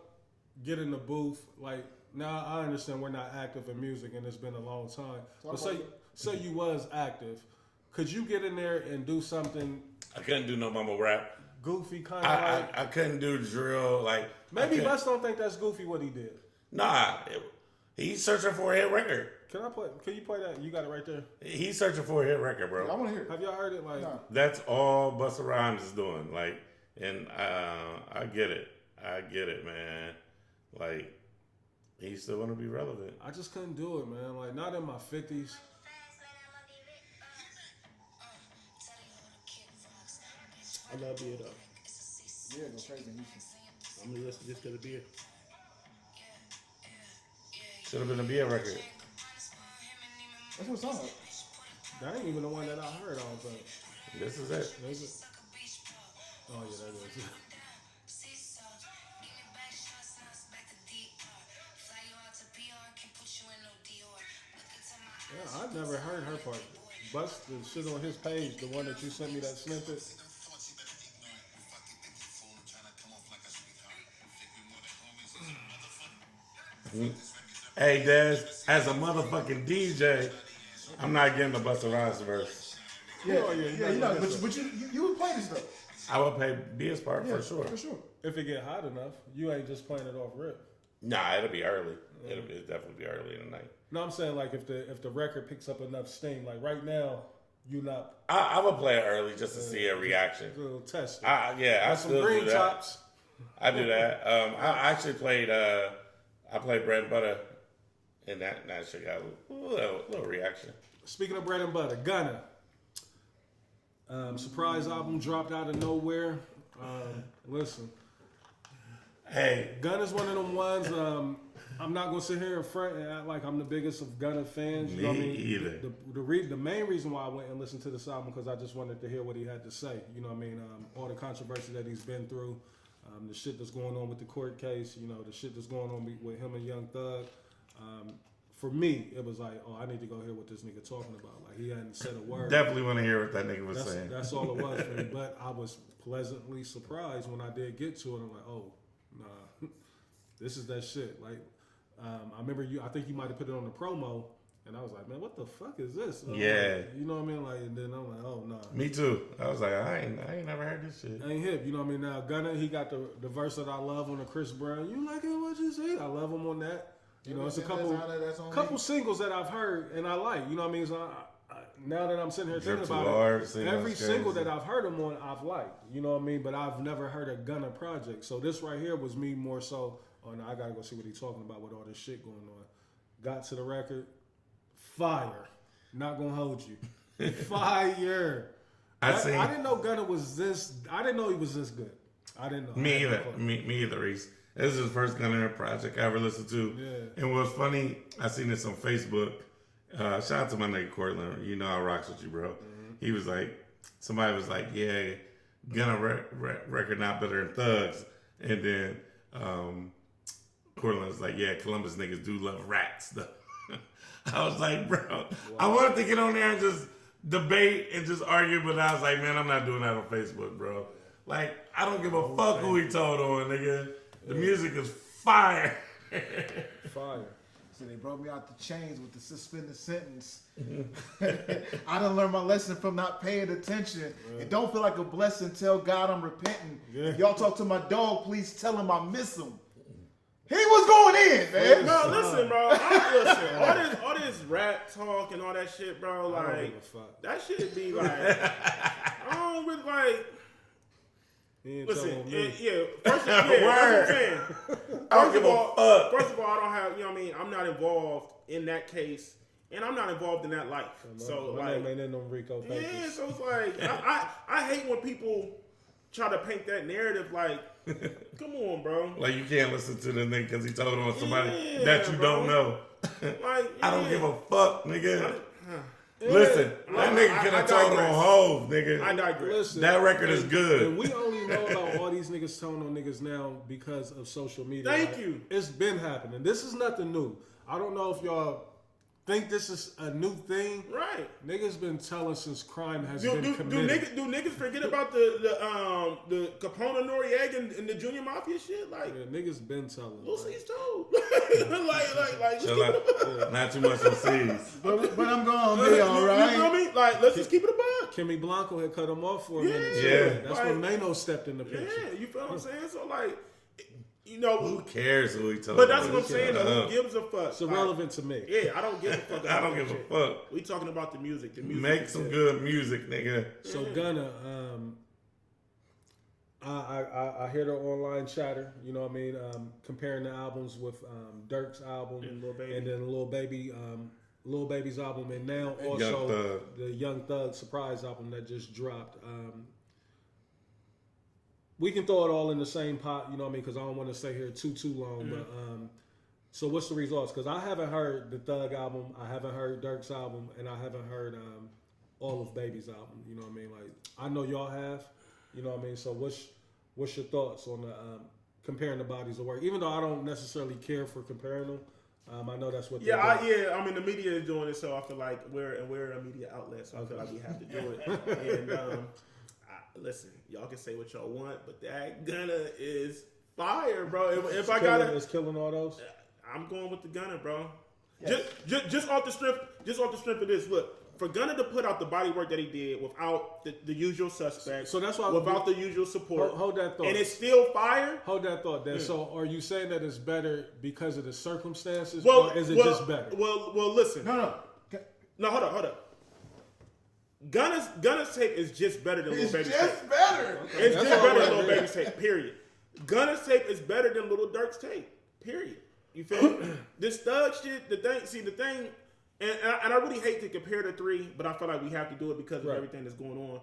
[SPEAKER 3] get in the booth? Like, now I understand we're not active in music and it's been a long time. But say you was active, could you get in there and do something?
[SPEAKER 2] I couldn't do no mumble rap.
[SPEAKER 3] Goofy kind of like.
[SPEAKER 2] I couldn't do drill. Like
[SPEAKER 3] Maybe Bus don't think that's goofy what he did.
[SPEAKER 2] Nah, he's searching for a hit record.
[SPEAKER 3] Can you play that? You got it right there.
[SPEAKER 2] He's searching for a hit record, bro.
[SPEAKER 4] I want to hear it.
[SPEAKER 3] Have y'all heard it? Like,
[SPEAKER 4] No.
[SPEAKER 2] That's all Busta Rhymes is doing. Like, and I get it. I get it, man. Like, he's still gonna be relevant.
[SPEAKER 3] I just couldn't do it, man. Like, not in my 50s.
[SPEAKER 5] I love beer though.
[SPEAKER 4] Yeah, go crazy in Houston.
[SPEAKER 5] I'm gonna listen just because of beer.
[SPEAKER 2] Should have been a beer record.
[SPEAKER 4] That's what it's on.
[SPEAKER 3] That ain't even the one that I heard. I don't think.
[SPEAKER 2] This is it.
[SPEAKER 3] Is it? Oh yeah, that is. Yeah, I've never heard her part. Bust the shit on his page, the one that you sent me that snippet.
[SPEAKER 2] Hey, Des, as a motherfucking DJ, I'm not getting the Busta Rhymes verse.
[SPEAKER 4] Yeah, you know, but you would play this though.
[SPEAKER 2] I would be his part for sure.
[SPEAKER 4] For sure.
[SPEAKER 3] If it get hot enough, you ain't just playing it off rip.
[SPEAKER 2] Nah, it'll be early. It'll definitely be early in the night.
[SPEAKER 3] No, I'm saying like if the record picks up enough steam, like right now, you not.
[SPEAKER 2] I would play it early just to see a reaction.
[SPEAKER 3] A little test.
[SPEAKER 2] I
[SPEAKER 3] some
[SPEAKER 2] still
[SPEAKER 3] green
[SPEAKER 2] do that.
[SPEAKER 3] tops.
[SPEAKER 2] I do that. I actually played. I played bread and butter, and that shit got a little reaction.
[SPEAKER 3] Speaking of bread and butter, Gunna. Surprise album dropped out of nowhere. Listen,
[SPEAKER 2] Hey,
[SPEAKER 3] Gunna's one of them ones. I'm not gonna sit here in front and act like I'm the biggest of Gunna fans. You know what I mean?
[SPEAKER 2] either.
[SPEAKER 3] The main reason why I went and listened to this album because I just wanted to hear what he had to say. You know what I mean? All the controversy that he's been through, the shit that's going on with the court case. You know, the shit that's going on with him and Young Thug. For me, it was like, oh, I need to go hear what this nigga talking about. Like he hadn't said a word.
[SPEAKER 2] Definitely want to hear what that nigga was saying.
[SPEAKER 3] That's all it was for me. But I was pleasantly surprised when I did get to it. I'm like, oh, nah, this is that shit. Like, I remember I think you might have put it on the promo, and I was like, man, what the fuck is this?
[SPEAKER 2] Yeah.
[SPEAKER 3] Like, you know what I mean? Like, and then I'm like, oh, nah.
[SPEAKER 2] Me too. I was like, I ain't never heard this shit.
[SPEAKER 3] Ain't hip, you know what I mean? Now, Gunna, he got the verse that I love on the Chris Brown. You like it, what you say? I love him on that. You know, it's a couple singles that I've heard and I like. You know what I mean? So now that I'm sitting here thinking about it, every single that I've heard him on, I've liked. You know what I mean? But I've never heard a Gunna project. So this right here was me more so, oh, no, I got to go see what he's talking about with all this shit going on. Got to the record, fire. Not going to hold you. Fire. I didn't know Gunna was this, I didn't know he was this good. I didn't know.
[SPEAKER 2] Me either, Reese. This is the first Gunna project I ever listened to. Yeah. And what's funny, I seen this on Facebook. Shout out to my nigga Cortland. You know I rocks with you, bro. Mm-hmm. He was like, somebody was like, yeah, Gunna record not better than Thugs. And then Cortland was like, yeah, Columbus niggas do love rats, though. I was like, bro, wow. I wanted to get on there and just debate and just argue, but I was like, man, I'm not doing that on Facebook, bro. Like, I don't give a fuck who he told on, nigga. The music is fire.
[SPEAKER 3] Fire.
[SPEAKER 4] So they brought me out the chains with the suspended sentence. I done learned my lesson from not paying attention. Yeah. It don't feel like a blessing. Tell God I'm repenting. Yeah. If y'all talk to my dog, please tell him I miss him. He was going in, man.
[SPEAKER 5] Bro, listen, bro. All this rap talk and all that shit, bro. Like that shit be like, I don't really like. Listen, yeah. First of all, that's what I'm saying. First of all, I don't have, you know what I mean? I'm not involved in that case, and I'm not involved in that life. So like,
[SPEAKER 3] ain't in no Rico papers.
[SPEAKER 5] Yeah, so it's like, I hate when people try to paint that narrative like, come on, bro.
[SPEAKER 2] Like you can't listen to the nigga because he told on somebody that you don't know.
[SPEAKER 5] Like,
[SPEAKER 2] I don't give a fuck, nigga. Listen, that nigga could have told on Hove, nigga.
[SPEAKER 5] I digress.
[SPEAKER 3] Listen,
[SPEAKER 2] that record is good.
[SPEAKER 3] And we only know about all these niggas telling on niggas now because of social media.
[SPEAKER 5] Thank you.
[SPEAKER 3] It's been happening. This is nothing new. I don't know if y'all think this is a new thing.
[SPEAKER 5] Right.
[SPEAKER 3] Niggas been telling since crime has been committed.
[SPEAKER 5] Do niggas forget about the Capone Noriega and the Junior Mafia shit? Like,
[SPEAKER 3] yeah, niggas been telling.
[SPEAKER 5] Lucy's told. like.
[SPEAKER 2] Chill out. Not too much on C's.
[SPEAKER 4] But I'm gonna be all right.
[SPEAKER 5] You know what I mean? Like, let's just keep it a buck.
[SPEAKER 3] Kimmy Blanco had cut him off for a minute.
[SPEAKER 2] Yeah.
[SPEAKER 3] That's when Mano stepped in the picture.
[SPEAKER 5] Yeah, you feel what I'm saying? So like, you know,
[SPEAKER 2] who cares who he told?
[SPEAKER 5] But that's what I'm saying. Who gives a fuck?
[SPEAKER 3] It's irrelevant to me.
[SPEAKER 5] Yeah, I don't give a fuck.
[SPEAKER 2] I don't give a fuck.
[SPEAKER 5] We talking about the music. The music.
[SPEAKER 2] Make some good music, nigga.
[SPEAKER 3] So Gunna, I hear the online chatter. You know what I mean? Comparing the albums with Dirk's album
[SPEAKER 5] and Lil Baby,
[SPEAKER 3] and then Lil Baby's album, and now also the Young Thug surprise album that just dropped. We can throw it all in the same pot, you know what I mean? Because I don't want to stay here too long. Mm-hmm. But so what's the results? Because I haven't heard the Thug album, I haven't heard Dirk's album, and I haven't heard all of Baby's album. You know what I mean? Like I know y'all have. You know what I mean? So what's your thoughts on the comparing the bodies of work? Even though I don't necessarily care for comparing them, I know that's what.
[SPEAKER 5] I mean the media is doing it, so I feel like we're a media outlet, so I feel like we have to do it. And listen, y'all can say what y'all want, but that Gunna is fire, bro. If I gotta,
[SPEAKER 3] it's killing all those.
[SPEAKER 5] I'm going with the Gunna, bro. Yes. Just off the strength of this. Look, for Gunna to put out the body work that he did without the usual suspects,
[SPEAKER 3] So that's why
[SPEAKER 5] without the usual support,
[SPEAKER 3] hold that thought.
[SPEAKER 5] and it's still fire.
[SPEAKER 3] Hold that thought. Then, so are you saying that it's better because of the circumstances,
[SPEAKER 5] Well,
[SPEAKER 3] or is it
[SPEAKER 5] well,
[SPEAKER 3] just better?
[SPEAKER 5] Well, listen.
[SPEAKER 4] No.
[SPEAKER 5] No, hold up. Gunna's tape is just better than Lil
[SPEAKER 4] It's
[SPEAKER 5] Baby's
[SPEAKER 4] just
[SPEAKER 5] tape.
[SPEAKER 4] better.
[SPEAKER 5] It's
[SPEAKER 3] That's
[SPEAKER 5] just
[SPEAKER 3] all
[SPEAKER 5] better
[SPEAKER 3] right,
[SPEAKER 5] than Lil
[SPEAKER 3] yeah.
[SPEAKER 5] Baby's tape. Period. Gunna's tape is better than Lil Durk's tape. Period. You feel me? This thug shit, the thing, and I really hate to compare the three, but I feel like we have to do it because of everything that's going on.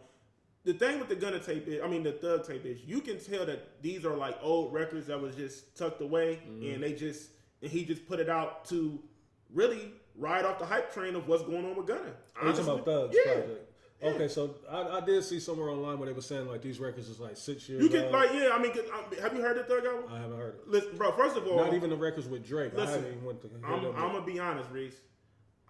[SPEAKER 5] The thing with the Gunna tape is, the Thug tape is, you can tell that these are like old records that was just tucked away, and he just put it out to really ride off the hype train of what's going on with Gunna.
[SPEAKER 3] Are you talking about Thug's
[SPEAKER 5] Yeah.
[SPEAKER 3] project? Okay, so I did see somewhere online where they were saying like these records is like 6 years
[SPEAKER 5] You can
[SPEAKER 3] old.
[SPEAKER 5] have you heard the Thug album?
[SPEAKER 3] I haven't heard it.
[SPEAKER 5] Listen, bro. First of all,
[SPEAKER 3] Not even the records with Drake. I
[SPEAKER 5] Listen,
[SPEAKER 3] haven't even went to hear
[SPEAKER 5] I'm
[SPEAKER 3] them.
[SPEAKER 5] gonna be honest, Reese.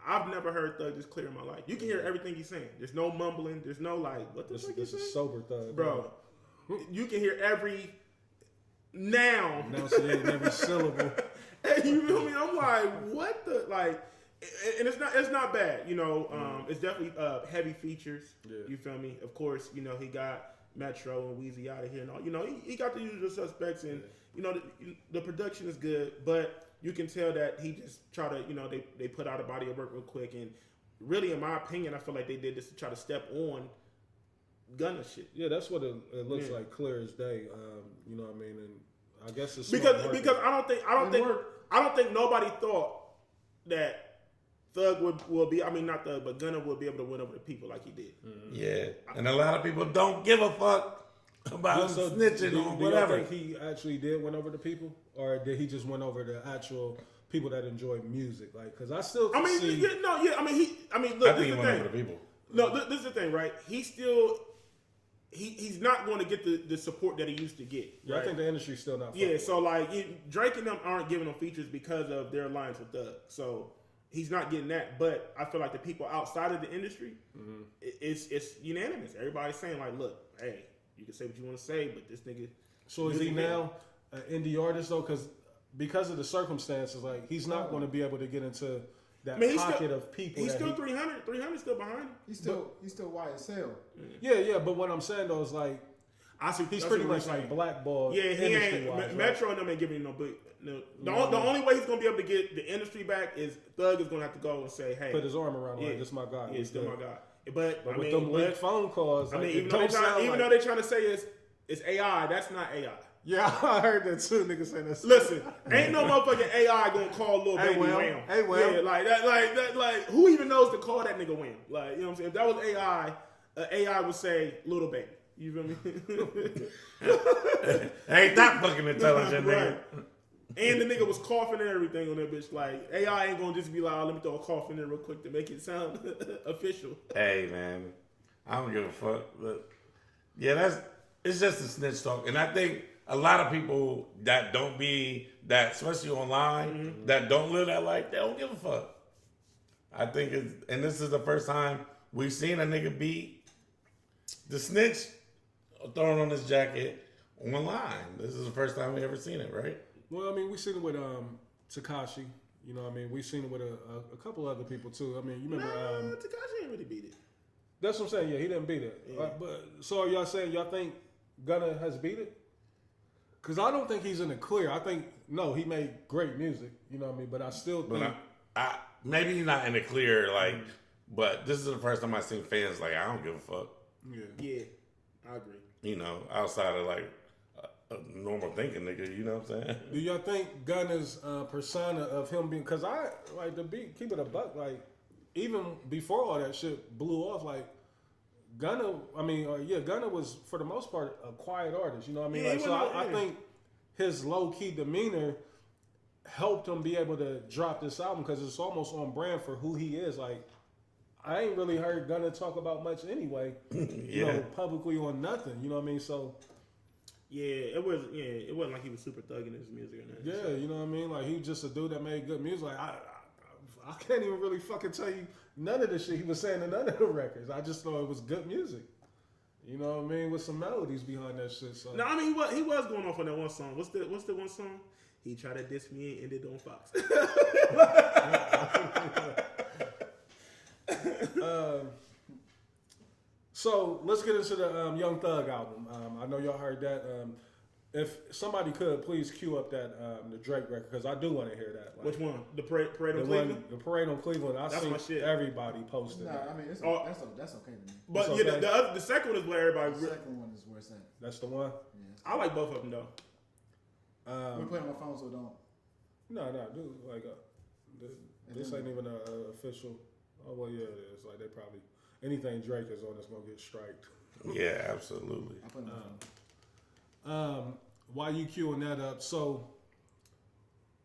[SPEAKER 5] I've never heard Thug this clear in my life. You can hear everything he's saying. There's no mumbling. There's no like, what the fuck
[SPEAKER 3] This
[SPEAKER 5] you saying?
[SPEAKER 3] is sober Thug,
[SPEAKER 5] Bro, you can hear every now.
[SPEAKER 3] Enunciating every syllable.
[SPEAKER 5] And you feel me? I'm like, what the like? And it's not bad. It's definitely heavy features.
[SPEAKER 3] Yeah.
[SPEAKER 5] You feel me? Of course, he got Metro and Weezy out of here and all. He got the usual suspects, and the production is good, but you can tell that he just try to, they put out a body of work real quick, and really, in my opinion, I feel like they did this to try to step on Gunna shit.
[SPEAKER 3] Yeah, that's what it looks like, clear as day. You know what I mean? And I guess it's
[SPEAKER 5] because
[SPEAKER 3] smart
[SPEAKER 5] I don't think nobody thought that Thug will be, not Thug, but Gunna will be able to win over the people like he did.
[SPEAKER 2] Yeah, and a lot of people don't give a fuck about snitching on
[SPEAKER 3] do
[SPEAKER 2] whatever.
[SPEAKER 3] you think he actually did win over the people, or did he just win over the actual people that enjoy music? Like, because I still
[SPEAKER 5] Look,
[SPEAKER 2] I
[SPEAKER 5] this
[SPEAKER 2] think
[SPEAKER 5] is
[SPEAKER 2] he
[SPEAKER 5] the
[SPEAKER 2] went over the
[SPEAKER 5] thing.
[SPEAKER 2] people.
[SPEAKER 5] No, this is the thing, right? He still, he's not going to get the support that he used to get.
[SPEAKER 3] Yeah,
[SPEAKER 5] right?
[SPEAKER 3] I think the industry's still not.
[SPEAKER 5] Yeah, so like Drake and them aren't giving him features because of their alliance with Thug. So he's not getting that. But I feel like the people outside of the industry, it's unanimous. Everybody's saying like, look, hey, you can say what you want to say, but this nigga.
[SPEAKER 3] So is he now an indie artist though? Because of the circumstances, like he's not going to be able to get into that pocket of people.
[SPEAKER 5] He's still 300. 300 still behind him.
[SPEAKER 4] He's still YSL.
[SPEAKER 3] Yeah, but what I'm saying though is like he's pretty much like blackballed.
[SPEAKER 5] Yeah, he ain't.
[SPEAKER 3] right?
[SPEAKER 5] Metro and them ain't giving him no boot. No. The only way he's gonna be able to get the industry back is Thug is gonna have to go and say, "Hey,
[SPEAKER 3] Put his arm around him. Like, this is my guy.
[SPEAKER 5] Yeah,
[SPEAKER 3] He's
[SPEAKER 5] still
[SPEAKER 3] good.
[SPEAKER 5] my guy." But
[SPEAKER 3] with them leaked phone calls, like,
[SPEAKER 5] even though they're trying to say it's AI, that's not AI.
[SPEAKER 3] Yeah, I heard that too. Niggas saying that.
[SPEAKER 5] Listen, ain't no motherfucking AI gonna call Lil Baby Wham.
[SPEAKER 3] Hey, Wham.
[SPEAKER 5] Yeah, like who even knows to call that nigga Wham? Like, you know what I'm saying? If that was AI, AI would say Little Baby. You feel me?
[SPEAKER 2] Ain't that fucking intelligent, nigga?
[SPEAKER 5] Right. And the nigga was coughing and everything on that bitch. Like, AI ain't gonna just be like, oh, let me throw a cough in there real quick to make it sound official.
[SPEAKER 2] Hey, man, I don't give a fuck. But yeah, it's just a snitch talk, and I think a lot of people that don't be that, especially online, that don't live that life, they don't give a fuck. I think and this is the first time we've seen a nigga beat the snitch throwing on his jacket online. This is the first time we ever seen it, right?
[SPEAKER 3] Well, I mean, we've seen it with Tekashi. You know what I mean? We've seen it with a couple other people too. I mean, you remember
[SPEAKER 5] Tekashi ain't really beat it.
[SPEAKER 3] That's what I'm saying. Yeah, he didn't beat it.
[SPEAKER 5] Yeah.
[SPEAKER 3] But so are y'all saying y'all think Gunna has beat it? Because I don't think he's in the clear. I think he made great music. You know what I mean? But I still think
[SPEAKER 2] I maybe he's not in the clear, like, but this is the first time I've seen fans like, I don't give a fuck.
[SPEAKER 5] Yeah, I agree.
[SPEAKER 2] You know, outside of like a normal thinking nigga, you know what I'm saying?
[SPEAKER 3] Do y'all think Gunna's persona of him being? Because I like to keep it a buck. Like even before all that shit blew off, like Gunna. Gunna was for the most part a quiet artist. You know what I mean?
[SPEAKER 5] Yeah,
[SPEAKER 3] I think his low key demeanor helped him be able to drop this album because it's almost on brand for who he is. Like I ain't really heard Gunna talk about much anyway. You know, publicly on nothing. You know what I mean? So.
[SPEAKER 5] Yeah, it wasn't like he was super thugging his music or nothing.
[SPEAKER 3] Yeah, you know what I mean? Like, he was just a dude that made good music. Like, I can't even really fucking tell you none of the shit he was saying in none of the records. I just know it was good music. You know what I mean? With some melodies behind that shit. So.
[SPEAKER 5] No, I mean, he was going off on that one song. What's the one song? He tried to diss me and ended on Fox.
[SPEAKER 3] So let's get into the Young Thug album. I know y'all heard that. If somebody could please cue up that the Drake record, because I do want to hear that. Like,
[SPEAKER 5] Which one? The Parade on
[SPEAKER 3] the
[SPEAKER 5] Cleveland?
[SPEAKER 3] The Parade on Cleveland. I
[SPEAKER 5] That's
[SPEAKER 3] see
[SPEAKER 5] my shit.
[SPEAKER 3] everybody posting.
[SPEAKER 4] Nah,
[SPEAKER 3] that.
[SPEAKER 4] I mean, that's okay to me.
[SPEAKER 5] But
[SPEAKER 3] It's
[SPEAKER 5] yeah,
[SPEAKER 3] okay.
[SPEAKER 5] the second one is where everybody.
[SPEAKER 4] The second one is where it's at.
[SPEAKER 3] That's the one.
[SPEAKER 4] Yeah.
[SPEAKER 5] I like both of them though.
[SPEAKER 4] We're playing on my phone, so don't.
[SPEAKER 3] No, dude. Like, this ain't even a official. Oh well, yeah, it is. Like they probably anything Drake is on is gonna get striked.
[SPEAKER 2] Yeah, absolutely.
[SPEAKER 4] I put it on my phone.
[SPEAKER 3] While you queuing that up, so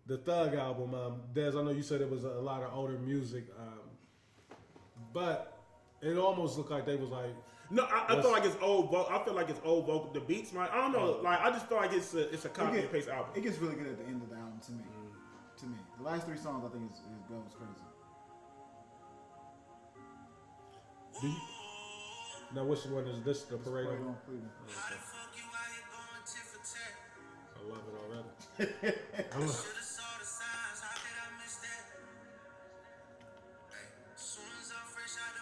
[SPEAKER 3] the Thug album, Des, I know you said it was a lot of older music, but it almost looked like they was like.
[SPEAKER 5] No, I feel like it's old. I feel like it's old vocal. The beats, I don't know. Like I just feel like it's a copy and paste album.
[SPEAKER 4] It gets really good at the end of the album to me. To me, the last 3 songs I think goes crazy.
[SPEAKER 3] Now, which one is this? The Parade
[SPEAKER 4] Parade
[SPEAKER 3] on?
[SPEAKER 4] on Cleveland.
[SPEAKER 3] I love it already. I love-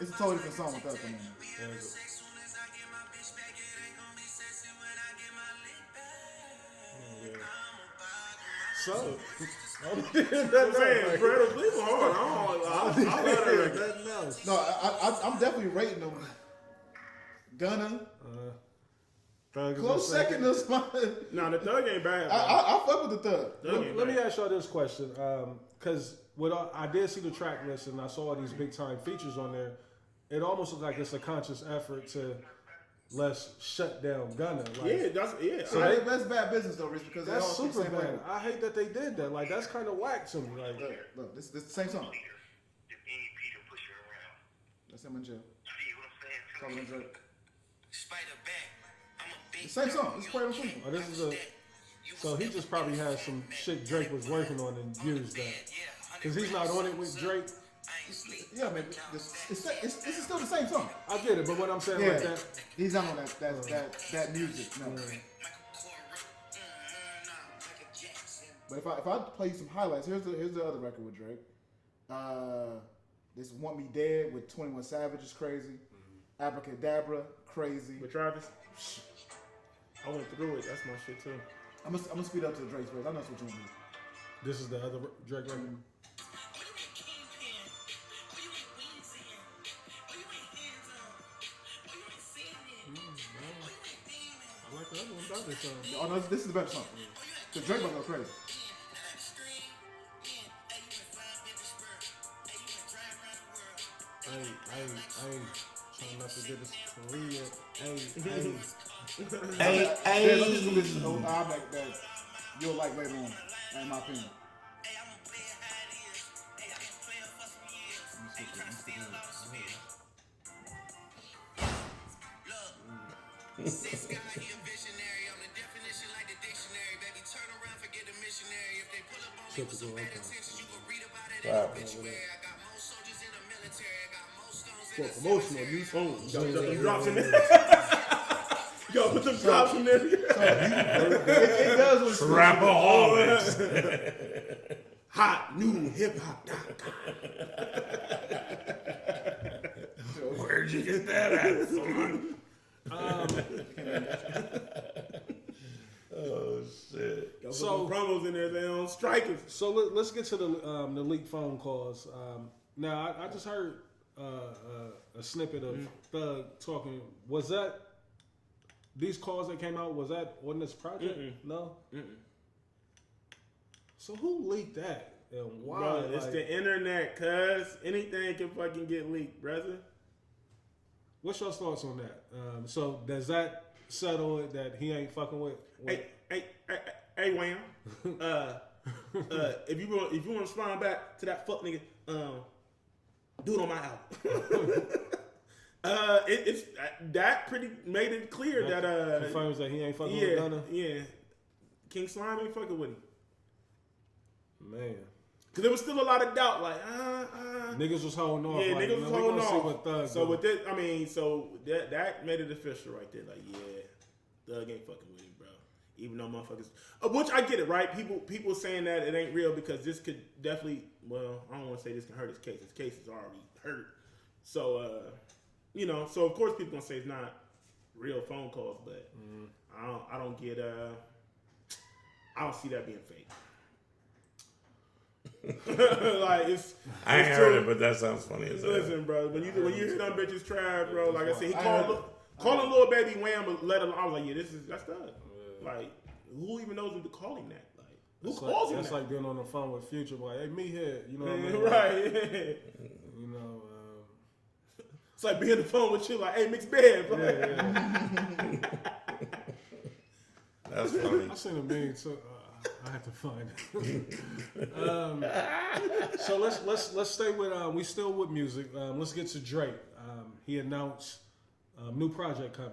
[SPEAKER 4] It's a totally different song without them in it.
[SPEAKER 3] Yeah, it's- So,
[SPEAKER 5] I'm saying, Parade on Cleveland hard. I love that record.
[SPEAKER 3] nothing else.
[SPEAKER 4] No, I'm definitely rating them. Gunna,
[SPEAKER 3] Thug is
[SPEAKER 4] close
[SPEAKER 3] on
[SPEAKER 4] second. Is my,
[SPEAKER 5] Nah, the Thug ain't bad. bro.
[SPEAKER 4] I fuck with the Thug.
[SPEAKER 5] Thug ain't
[SPEAKER 3] Let me
[SPEAKER 5] bad.
[SPEAKER 3] ask y'all this question, because I did see the track list and I saw all these big time features on there. It almost looks like it's a conscious effort to let's shut down Gunna. Like,
[SPEAKER 5] Yeah.
[SPEAKER 3] So
[SPEAKER 4] So that's bad business though, Rich, because
[SPEAKER 3] that's
[SPEAKER 4] they all
[SPEAKER 3] super
[SPEAKER 4] same
[SPEAKER 3] bad.
[SPEAKER 4] label.
[SPEAKER 3] I hate that they did that. Like that's kind of whack to me. Like
[SPEAKER 4] Look, this is the same song. That's him in jail. Talking to Drake. The same song. It's Parade on Cleveland.
[SPEAKER 3] oh, this is a. So he just probably has some shit Drake was working on and used that because he's not on it with Drake.
[SPEAKER 4] Yeah, man. This is still the same song.
[SPEAKER 3] I get it, but what I'm saying
[SPEAKER 4] Yeah,
[SPEAKER 3] like that.
[SPEAKER 4] he's not on that music. No. But if I play you some highlights, here's the other record with Drake. This "Want Me Dead" with 21 Savage is crazy. Abracadabra, crazy.
[SPEAKER 5] With Travis, I went through it. That's my shit too.
[SPEAKER 4] I'm gonna speed up to the Drake's verse. I know what you want to do.
[SPEAKER 3] This is the other Drake record. I like the other one better. So.
[SPEAKER 4] Oh no, this is the better song. The Drake one go crazy.
[SPEAKER 3] I ain't trying not to get this career. Hey.
[SPEAKER 4] There's other people listen to the album that you'll like later on, in my opinion.
[SPEAKER 3] Typical, okay.
[SPEAKER 2] Wow.
[SPEAKER 5] For promotional use phone. Yo, put them
[SPEAKER 3] Yeah.
[SPEAKER 5] drops in there. Yo, put them drops in there.
[SPEAKER 4] It does what it's
[SPEAKER 2] Rapaholics.
[SPEAKER 5] Hot new hip hop.
[SPEAKER 2] Where'd you get that at, son? Oh shit.
[SPEAKER 5] Yo, put
[SPEAKER 3] So-
[SPEAKER 5] them promos in there. They on strikers.
[SPEAKER 3] So let's get to the leaked phone calls. Now I just heard a snippet of Thug talking. Was that these calls that came out? Was that on this project? No. So who leaked that and why?
[SPEAKER 5] Bro, it's
[SPEAKER 3] Like,
[SPEAKER 5] the internet, cuz anything can fucking get leaked, brother.
[SPEAKER 3] what's your thoughts on that? So does that settle it that he ain't fucking with?
[SPEAKER 5] Hey, Wham. If you want to respond back to that fuck nigga, do it on my album. It's that pretty made it clear that
[SPEAKER 3] confirms that he ain't fucking with Gunna.
[SPEAKER 5] yeah, King Slime ain't fucking with him.
[SPEAKER 3] Man,
[SPEAKER 5] Cause there was still a lot of doubt, like
[SPEAKER 3] niggas was holding off.
[SPEAKER 5] yeah,
[SPEAKER 3] like,
[SPEAKER 5] niggas was
[SPEAKER 3] we
[SPEAKER 5] holding
[SPEAKER 3] gonna see
[SPEAKER 5] off.
[SPEAKER 3] what Thug
[SPEAKER 5] So
[SPEAKER 3] do.
[SPEAKER 5] with this, I mean, so that made it official right there. Like, yeah, Thug ain't fucking with him, bro. Even though motherfuckers, which I get it, right? People saying that it ain't real because this could definitely. Well, I don't want to say this can hurt his case. His case is already hurt. So, so of course people gonna say it's not real phone calls, but I don't get I don't see that being fake. Like
[SPEAKER 2] I ain't heard it, but that sounds funny as hell.
[SPEAKER 5] Listen, bro, when you hear them bitches trash, bro, like I said, he called him Lil Baby Wham, but let him. I was like, yeah, that's done. Like, who even knows what to call him that? Like, who calls him that?
[SPEAKER 3] That's like being on the phone with Future, like, hey, me here, you know what I mean?
[SPEAKER 5] Right.
[SPEAKER 3] You know,
[SPEAKER 5] it's like being on the phone with you, like, hey, mixed bed.
[SPEAKER 3] yeah.
[SPEAKER 2] That's funny.
[SPEAKER 3] I seen a meme too. I have to find it. So let's stay with we still with music. Let's get to Drake. He announced new project coming.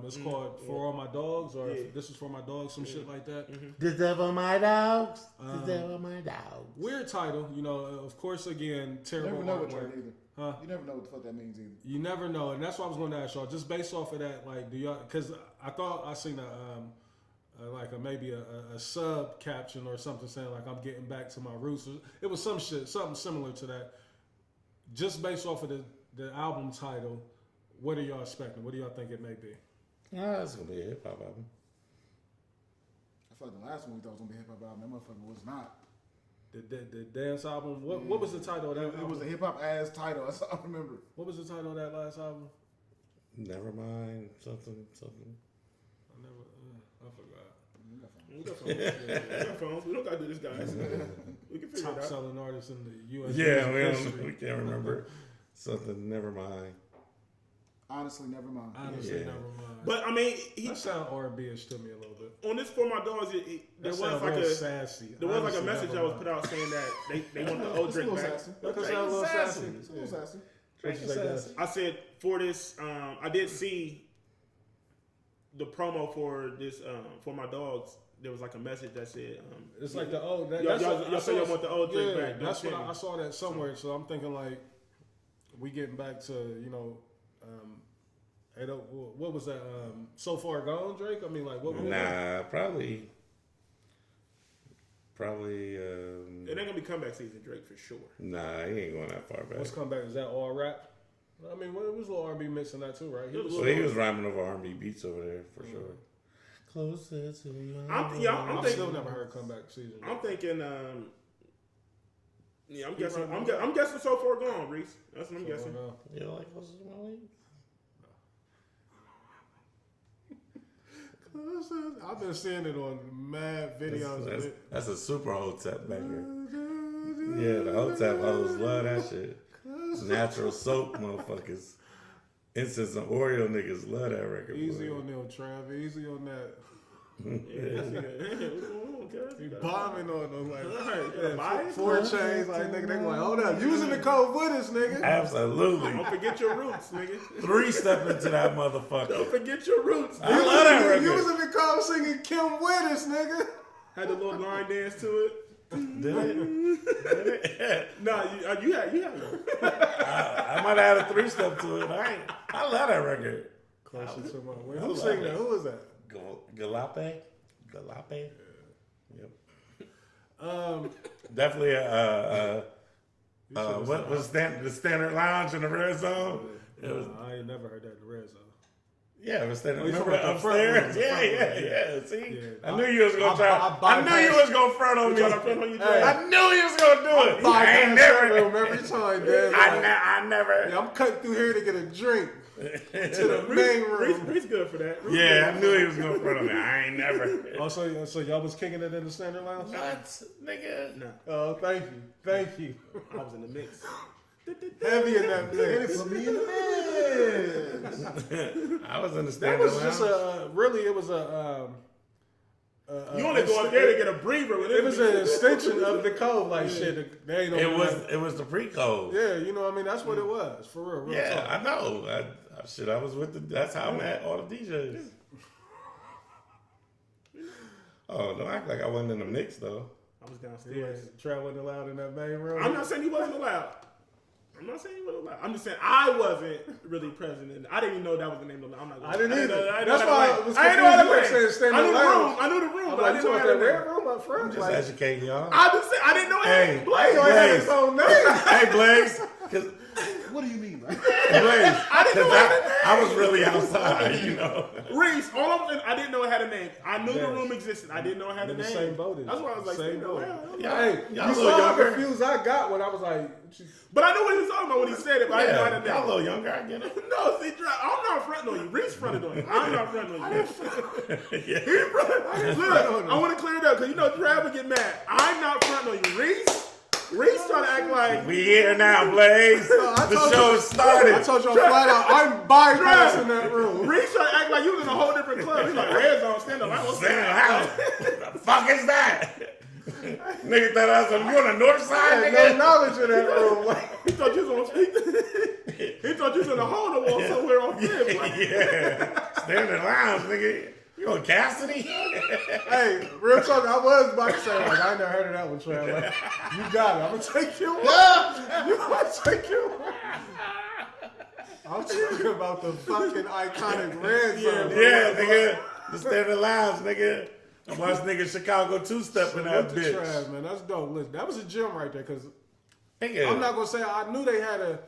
[SPEAKER 3] It's called For All My Dogs, or This Is For My Dogs, some shit like that.
[SPEAKER 2] This is for my dogs. This is for my dogs.
[SPEAKER 3] Weird title, you know. Of course, again,
[SPEAKER 4] You
[SPEAKER 3] terrible
[SPEAKER 4] never know what
[SPEAKER 3] artwork.
[SPEAKER 4] Drake either.
[SPEAKER 3] Huh?
[SPEAKER 4] You never know what the fuck that means either.
[SPEAKER 3] You never know, and that's what I was going to ask y'all. Just based off of that, like, do y'all? Because I thought I seen maybe a sub caption or something saying like I'm getting back to my roots. It was something similar to that. Just based off of the album title, what are y'all expecting? What do y'all think it may be?
[SPEAKER 2] It's gonna be a hip hop album.
[SPEAKER 4] I felt the last one we thought was gonna be a hip hop album. That motherfucker was not.
[SPEAKER 3] The dance album. What was the title of that?
[SPEAKER 4] It was a hip hop ass title. That's all I remember.
[SPEAKER 3] What was the title of that last album?
[SPEAKER 2] Never mind. Something.
[SPEAKER 3] I forgot.
[SPEAKER 5] We got phones. We don't gotta do this, guys. We can figure
[SPEAKER 3] Top
[SPEAKER 5] it out.
[SPEAKER 3] selling artist in the U.S.
[SPEAKER 2] Yeah, we can't remember. Something. Never mind.
[SPEAKER 4] Honestly, never mind.
[SPEAKER 3] Honestly, never mind.
[SPEAKER 5] But I mean,
[SPEAKER 3] That sound R&B-ish to me a little bit.
[SPEAKER 5] on this For My Dogs, there was like a
[SPEAKER 3] sassy.
[SPEAKER 5] there was like a
[SPEAKER 3] Honestly,
[SPEAKER 5] message
[SPEAKER 3] never
[SPEAKER 5] that was
[SPEAKER 3] mind.
[SPEAKER 5] put out saying that they want the old
[SPEAKER 4] It's a
[SPEAKER 5] Drake
[SPEAKER 4] little
[SPEAKER 5] back.
[SPEAKER 4] sassy.
[SPEAKER 3] That sound a little sassy.
[SPEAKER 4] It's a little sassy.
[SPEAKER 2] Drake is sassy.
[SPEAKER 5] I said for this, I did see the promo for this For My Dogs. There was like a message that said,
[SPEAKER 3] It's like the old.
[SPEAKER 5] y'all say y'all want the old Drake back.
[SPEAKER 3] That's
[SPEAKER 5] Don't
[SPEAKER 3] what
[SPEAKER 5] tell
[SPEAKER 3] I
[SPEAKER 5] me.
[SPEAKER 3] saw that somewhere. So I'm thinking like we getting back to what was that? So Far Gone, Drake. I mean, like what?
[SPEAKER 2] Nah, probably.
[SPEAKER 5] It ain't gonna be comeback season, Drake, for sure.
[SPEAKER 2] Nah, he ain't going that far back.
[SPEAKER 3] What's come back? Is that all rap? I mean, it was a little R&B mix in that too, right?
[SPEAKER 2] So he was rhyming over R&B beats over there for sure. Closer to you.
[SPEAKER 5] I'm
[SPEAKER 3] I've still never heard comeback season.
[SPEAKER 5] I'm thinking. I'm guessing. I'm guessing So Far Gone, Reese. That's what I'm guessing.
[SPEAKER 2] You don't like Closer to my legs?
[SPEAKER 3] I've been seeing it on mad videos.
[SPEAKER 2] That's a super Hotep banger. Yeah, the Hotep hoes love that shit. Natural soap motherfuckers. Incense and Oreo niggas love that record.
[SPEAKER 3] Easy
[SPEAKER 2] boy.
[SPEAKER 3] on them, Trav. Easy on that.
[SPEAKER 5] Yeah, that's good. What's going on, cuz?
[SPEAKER 3] You bombing on them like
[SPEAKER 5] Right.
[SPEAKER 3] 4 chains, like nigga. They like, hold up, using the code with us, nigga.
[SPEAKER 2] Absolutely.
[SPEAKER 5] Don't forget your roots, nigga.
[SPEAKER 2] 3-step into that motherfucker.
[SPEAKER 5] Don't forget your roots.
[SPEAKER 2] I love that record.
[SPEAKER 3] Using the code singing Kim with us, nigga.
[SPEAKER 5] Had the little line dance to it.
[SPEAKER 2] Did it?
[SPEAKER 5] Nah, you had one.
[SPEAKER 2] I might have had a 3-step to it. I love that record.
[SPEAKER 3] Closer to my way.
[SPEAKER 2] I
[SPEAKER 3] Who
[SPEAKER 2] love
[SPEAKER 3] sang
[SPEAKER 2] it.
[SPEAKER 3] that? Who was that?
[SPEAKER 2] Galape. Yep.
[SPEAKER 3] Um,
[SPEAKER 2] Definitely what was the Standard Lounge in the Red Zone? It was,
[SPEAKER 3] I ain't never heard that in the red zone.
[SPEAKER 2] yeah, it was Standard.
[SPEAKER 3] Oh, you
[SPEAKER 2] Remember
[SPEAKER 3] talking
[SPEAKER 2] the
[SPEAKER 3] about the front
[SPEAKER 2] upstairs?
[SPEAKER 3] room, the front
[SPEAKER 2] Yeah.
[SPEAKER 3] room,
[SPEAKER 2] See,
[SPEAKER 3] Yeah.
[SPEAKER 2] I knew you was gonna try.
[SPEAKER 3] I
[SPEAKER 2] I knew you was gonna front on me.
[SPEAKER 5] Trying to front on you, Drake?
[SPEAKER 2] I knew you was gonna do it. I ain't
[SPEAKER 3] Bypass that
[SPEAKER 2] never.
[SPEAKER 3] room every time, Dad.
[SPEAKER 2] I never.
[SPEAKER 3] Yeah, I'm cutting through here to get a drink to the main room.
[SPEAKER 5] Reese good for that. Reese
[SPEAKER 2] Yeah,
[SPEAKER 5] good.
[SPEAKER 2] I knew he was gonna front on me. I ain't never.
[SPEAKER 3] Also, so y'all was kicking it in the Standard Lounge?
[SPEAKER 2] What, nigga?
[SPEAKER 5] Nah,
[SPEAKER 3] Oh, thank you.
[SPEAKER 5] I was in the mix.
[SPEAKER 3] Heavy in that mix.
[SPEAKER 4] Put me in the mix.
[SPEAKER 2] I was in the
[SPEAKER 3] That
[SPEAKER 2] Standard
[SPEAKER 3] was
[SPEAKER 2] Lounge.
[SPEAKER 3] just it was a.
[SPEAKER 5] You only go up there to get a breather.
[SPEAKER 3] It was an extension of the code, like shit. They ain't no
[SPEAKER 2] It was the pre-code.
[SPEAKER 3] Yeah, you know what I mean? That's what it was, for real.
[SPEAKER 2] Yeah,
[SPEAKER 3] talk.
[SPEAKER 2] I know. I was with the. That's how I met all the DJs. Oh, don't act like I wasn't in the mix though.
[SPEAKER 5] I was
[SPEAKER 3] Yeah,
[SPEAKER 5] downstairs.
[SPEAKER 3] Trav wasn't allowed in that main room.
[SPEAKER 5] I'm not saying he wasn't allowed. I'm just saying I wasn't really present. I didn't even know that was the name of the. I'm not.
[SPEAKER 3] I didn't either.
[SPEAKER 5] I
[SPEAKER 3] That's
[SPEAKER 5] know
[SPEAKER 3] why
[SPEAKER 5] how to
[SPEAKER 3] I was
[SPEAKER 5] play. I didn't know how to
[SPEAKER 3] confused. You
[SPEAKER 5] play.
[SPEAKER 3] were saying stand
[SPEAKER 5] I knew the
[SPEAKER 3] alone.
[SPEAKER 5] room. I knew the room,
[SPEAKER 3] I'm
[SPEAKER 5] but I
[SPEAKER 3] like,
[SPEAKER 5] didn't
[SPEAKER 3] you
[SPEAKER 5] know
[SPEAKER 3] want
[SPEAKER 5] how
[SPEAKER 3] that
[SPEAKER 5] to
[SPEAKER 3] red
[SPEAKER 5] play.
[SPEAKER 3] room up front?
[SPEAKER 2] Just
[SPEAKER 3] Like,
[SPEAKER 2] educating y'all.
[SPEAKER 5] I just said I didn't know
[SPEAKER 2] Hey,
[SPEAKER 5] how to play.
[SPEAKER 3] I know it had
[SPEAKER 2] Blaze.
[SPEAKER 3] its own name.
[SPEAKER 2] Hey, Blaze. 'Cause
[SPEAKER 4] what do you mean, bro?
[SPEAKER 2] I was really outside, you know.
[SPEAKER 5] Reese, all I'm saying, I didn't know it had a name. I knew the room existed. I didn't know it had a
[SPEAKER 3] In the
[SPEAKER 5] name.
[SPEAKER 3] same boat.
[SPEAKER 5] That's why I was like,
[SPEAKER 3] same boat.
[SPEAKER 2] Hey,
[SPEAKER 3] You saw how confused I got when I was like,
[SPEAKER 5] But I knew what he was talking about when he said it, but I didn't know how to name.
[SPEAKER 2] Y'all a little younger, I get it.
[SPEAKER 5] No, see, I'm not fronting on you. Reese fronted on you. I'm not fronting on you.
[SPEAKER 2] Yeah.
[SPEAKER 5] He fronted. Look, I want to clear it up because you know Trav would get mad. I'm not fronting on you. Reese trying to act like
[SPEAKER 2] We here now, Blaze. The show started.
[SPEAKER 3] I told y'all flat out, I'm bypassing that room.
[SPEAKER 5] Reese trying to act like you was in a whole different club. He's like, Red Zone, stand up. I won't stand up.
[SPEAKER 2] What the fuck is that? Nigga thought I was on, you on the north side,
[SPEAKER 3] I
[SPEAKER 2] nigga?
[SPEAKER 3] had no knowledge in that room. Like,
[SPEAKER 5] He thought you was on. He thought you was in a hole in the wall somewhere on fifth. Like,
[SPEAKER 2] Yeah. Standing lounge, nigga. You on Cassidy?
[SPEAKER 3] hey, real talk, I was about to say, like, I ain't never heard of that one, Trav. Like, you got it. I'm going to take you. You going to take you. I'm talking about the fucking iconic Red Zone.
[SPEAKER 2] Yeah, nigga. The standing lounge, nigga. I watched nigga Chicago two-stepping that
[SPEAKER 3] Salute to
[SPEAKER 2] bitch.
[SPEAKER 3] Trav, man. That's dope. Listen, that was a gym right there, because
[SPEAKER 2] Nigga.
[SPEAKER 3] I'm not going to say, I knew they had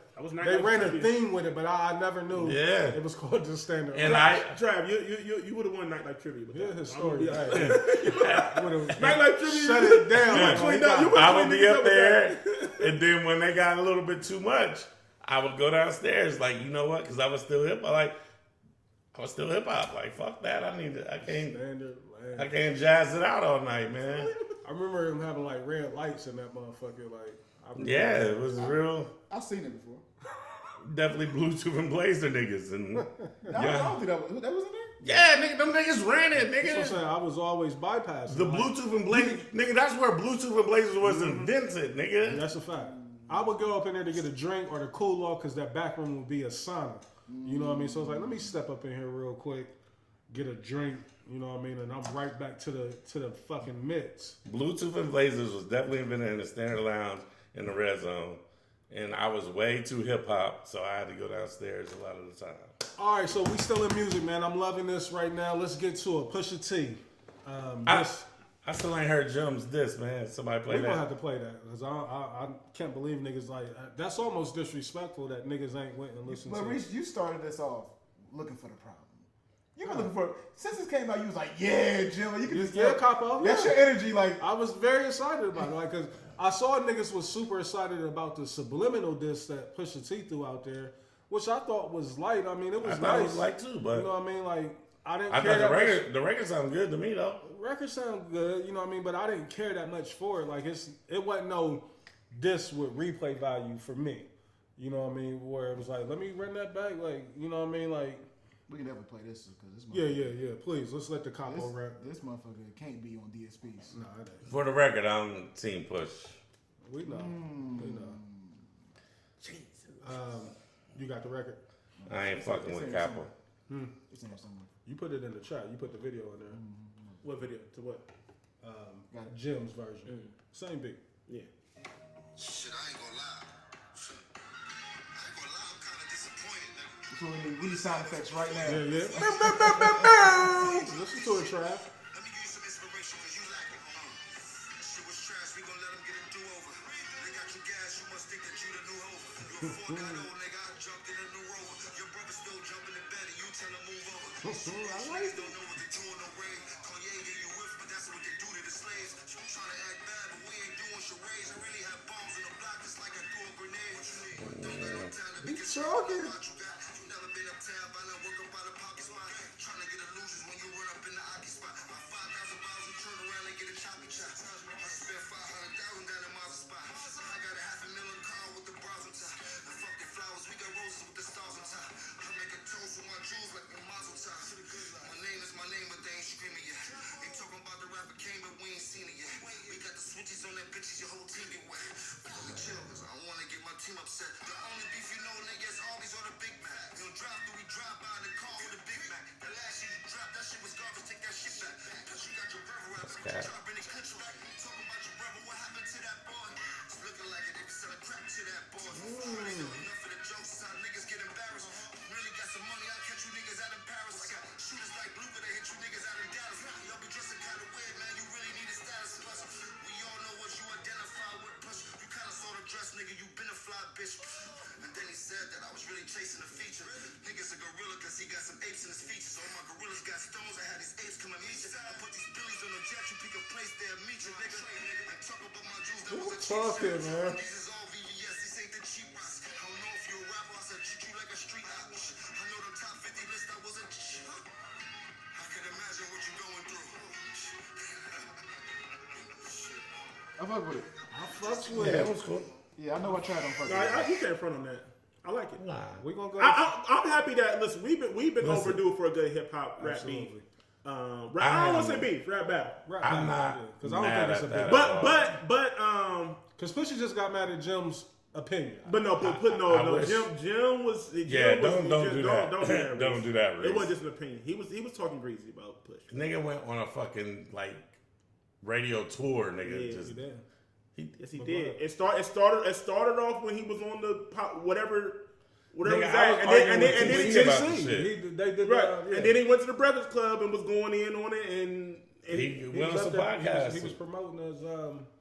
[SPEAKER 3] they ran a theme with it, but I never knew
[SPEAKER 2] Yeah.
[SPEAKER 3] it was called the standard.
[SPEAKER 2] And
[SPEAKER 5] Trav, you would have won Nightlife Trivia. With
[SPEAKER 3] Yeah,
[SPEAKER 5] that.
[SPEAKER 3] his story.
[SPEAKER 5] Yeah.
[SPEAKER 3] Nightlife
[SPEAKER 5] Trivia.
[SPEAKER 3] Shut it down.
[SPEAKER 2] Yeah.
[SPEAKER 3] Like,
[SPEAKER 5] Cleaned
[SPEAKER 3] oh,
[SPEAKER 5] up.
[SPEAKER 3] he
[SPEAKER 5] You
[SPEAKER 3] got-
[SPEAKER 2] I would be up there, and then when they got a little bit too much, I would go downstairs. Like, you know what? Because I was still hip. I was still hip hop. Like, fuck that. I can't jazz it out all night, man.
[SPEAKER 3] I remember him having like red lights in that motherfucker. Like,
[SPEAKER 2] Yeah, it was real.
[SPEAKER 4] I've seen it before.
[SPEAKER 2] Definitely Bluetooth and Blazer niggas, and
[SPEAKER 4] No, I don't think that was in there.
[SPEAKER 2] yeah, nigga, them niggas ran it,
[SPEAKER 3] that's what I'm
[SPEAKER 2] nigga.
[SPEAKER 3] saying. I was always bypassing.
[SPEAKER 2] The
[SPEAKER 3] like,
[SPEAKER 2] Bluetooth and Blazer, nigga, that's where Bluetooth and Blazers was invented, nigga.
[SPEAKER 3] That's a fact. I would go up in there to get a drink or to cool off because that back room would be a sauna. You know what I mean? So it's like, let me step up in here real quick, get a drink. You know what I mean? And I'm right back to the fucking mitts.
[SPEAKER 2] Bluetooth and Blazers was definitely invented in the standard lounge in the red zone. And I was way too hip hop, so I had to go downstairs a lot of the time.
[SPEAKER 3] All right, so we still in music, man. I'm loving this right now. Let's get to it. Pusha T.
[SPEAKER 2] I still ain't heard Jum's diss, man. Somebody play
[SPEAKER 3] We're going to have
[SPEAKER 2] that.
[SPEAKER 3] to play that because I can't believe niggas like that's almost disrespectful that niggas ain't went and listened
[SPEAKER 4] But
[SPEAKER 3] to.
[SPEAKER 4] Reese, you started this off looking for the problem. You were looking for since this came out. You was like, yeah, Jim. You can just
[SPEAKER 3] Yeah,
[SPEAKER 4] tell.
[SPEAKER 3] Capo.
[SPEAKER 4] That's
[SPEAKER 3] Yeah.
[SPEAKER 4] your energy, like.
[SPEAKER 3] I was very excited about it, like, cause I saw niggas was super excited about the subliminal diss that Pusha T threw out there, which I thought was light. I mean, it was
[SPEAKER 2] I thought
[SPEAKER 3] nice.
[SPEAKER 2] it was like too, but
[SPEAKER 3] you know what I mean? Like, I didn't
[SPEAKER 2] I
[SPEAKER 3] care
[SPEAKER 2] thought
[SPEAKER 3] that much.
[SPEAKER 2] the record sounded good to me though.
[SPEAKER 3] Record sound good, you know what I mean? But I didn't care that much for it. Like, it wasn't no diss with replay value for me. You know what I mean? Where it was like, let me run that back, like, you know what I mean? Like,
[SPEAKER 4] We can never play this because this.
[SPEAKER 3] yeah. Please, let's let the capo rap.
[SPEAKER 4] This motherfucker can't be on DSPs.
[SPEAKER 3] Nah, it ain't.
[SPEAKER 2] For the record, I'm Team Push.
[SPEAKER 3] We know. We know. You got the record?
[SPEAKER 2] I ain't fucking with Capo.
[SPEAKER 4] It's in there somewhere.
[SPEAKER 3] You put it in the chat. You put the video in there.
[SPEAKER 5] What video? To what?
[SPEAKER 3] Jim's version. Same beat.
[SPEAKER 5] Yeah.
[SPEAKER 1] Shit, I ain't gonna lie. I ain't gonna lie, I'm kinda disappointed, nigga.
[SPEAKER 4] That's what we need sound effects right now.
[SPEAKER 3] Yeah. Listen to it, Trav.
[SPEAKER 1] Let me give you some inspiration, cause you lack it. Shit was trash, we gon' let them get a do-over. They got you gas, you must think that you the new hover. You a 4 old nigga, I jumped in a new rover. Your brother still jumping in bed and you tell him move over. Niggas don't know what they do in the rain. Kanye gave you whips, but that's what they do to the slaves. You trying to act bad, but we ain't doing charades. I really have bombs in the block, just like I threw a grenade. What you need? Don't got no time to be
[SPEAKER 3] talking.
[SPEAKER 1] You never been uptown, but I work up by the pocket spot. Trying to get illusions when you run up in the hockey spot. My 5,000 miles, you turn around and get a choppy chop. I spent 500,000 down in my spot. I got a $500,000 car with the bras on top. And fuck the flowers, we got roses with the stars on top. I make a toast with my jewels like my mazel tov. My name is my name, but they ain't screaming yet. They talking about the rapper came, but we ain't seen it yet. We got the switches on that bitches, your whole team get wet. Let me chill, cause I don't wanna get my team upset. The only beef you know, niggas, all these other big
[SPEAKER 3] talking, man.
[SPEAKER 1] These is all VVS, this ain't the cheap rocks. I don't know if you're a rapper, I said treat you like a street op. I know the top 50 list, I wasn't. I can imagine what you're going through.
[SPEAKER 4] I fuck with it.
[SPEAKER 3] I fucks with
[SPEAKER 2] Yeah,
[SPEAKER 3] it.
[SPEAKER 2] it was cool.
[SPEAKER 4] Yeah, I know I tried on fuck with
[SPEAKER 5] Nah,
[SPEAKER 4] it.
[SPEAKER 5] you can't front on that. I like it.
[SPEAKER 2] Nah.
[SPEAKER 3] We gonna go.
[SPEAKER 5] I'm happy that listen. We've been
[SPEAKER 2] Listen.
[SPEAKER 5] overdue for a good hip hop rap beef.
[SPEAKER 3] Absolutely.
[SPEAKER 5] I don't want to say beef, rap battle.
[SPEAKER 3] Rap
[SPEAKER 2] I'm
[SPEAKER 3] battle,
[SPEAKER 2] not
[SPEAKER 3] because I don't
[SPEAKER 2] mad
[SPEAKER 3] think it's a
[SPEAKER 2] at
[SPEAKER 3] big.
[SPEAKER 2] that.
[SPEAKER 5] But
[SPEAKER 3] Because Pusha just got mad at Jim's opinion.
[SPEAKER 5] no,
[SPEAKER 2] I wish-
[SPEAKER 5] Jim was.
[SPEAKER 2] Yeah,
[SPEAKER 5] Jim
[SPEAKER 2] don't
[SPEAKER 5] was,
[SPEAKER 2] do that.
[SPEAKER 5] Don't do that.
[SPEAKER 2] Don't
[SPEAKER 5] Reese.
[SPEAKER 2] do that, Reese.
[SPEAKER 5] It wasn't just an opinion. He was talking greasy about Push.
[SPEAKER 2] Nigga went on a fucking like radio tour, nigga.
[SPEAKER 5] Yeah,
[SPEAKER 2] just
[SPEAKER 3] He did.
[SPEAKER 5] Yes, he
[SPEAKER 3] But
[SPEAKER 5] did.
[SPEAKER 3] go
[SPEAKER 5] It started off when he was on the pop, whatever
[SPEAKER 2] Nigga,
[SPEAKER 5] was
[SPEAKER 2] I
[SPEAKER 5] that,
[SPEAKER 2] was
[SPEAKER 5] and
[SPEAKER 2] arguing
[SPEAKER 5] then
[SPEAKER 2] with
[SPEAKER 5] he
[SPEAKER 2] TC about the
[SPEAKER 3] Tennessee.
[SPEAKER 2] shit.
[SPEAKER 3] They did
[SPEAKER 5] right,
[SPEAKER 3] yeah.
[SPEAKER 5] and then he went to the Breakfast Club and was going in on it, and
[SPEAKER 2] He
[SPEAKER 3] He
[SPEAKER 2] went
[SPEAKER 3] was
[SPEAKER 2] on some
[SPEAKER 3] up there-
[SPEAKER 2] podcast.
[SPEAKER 3] He was promoting his.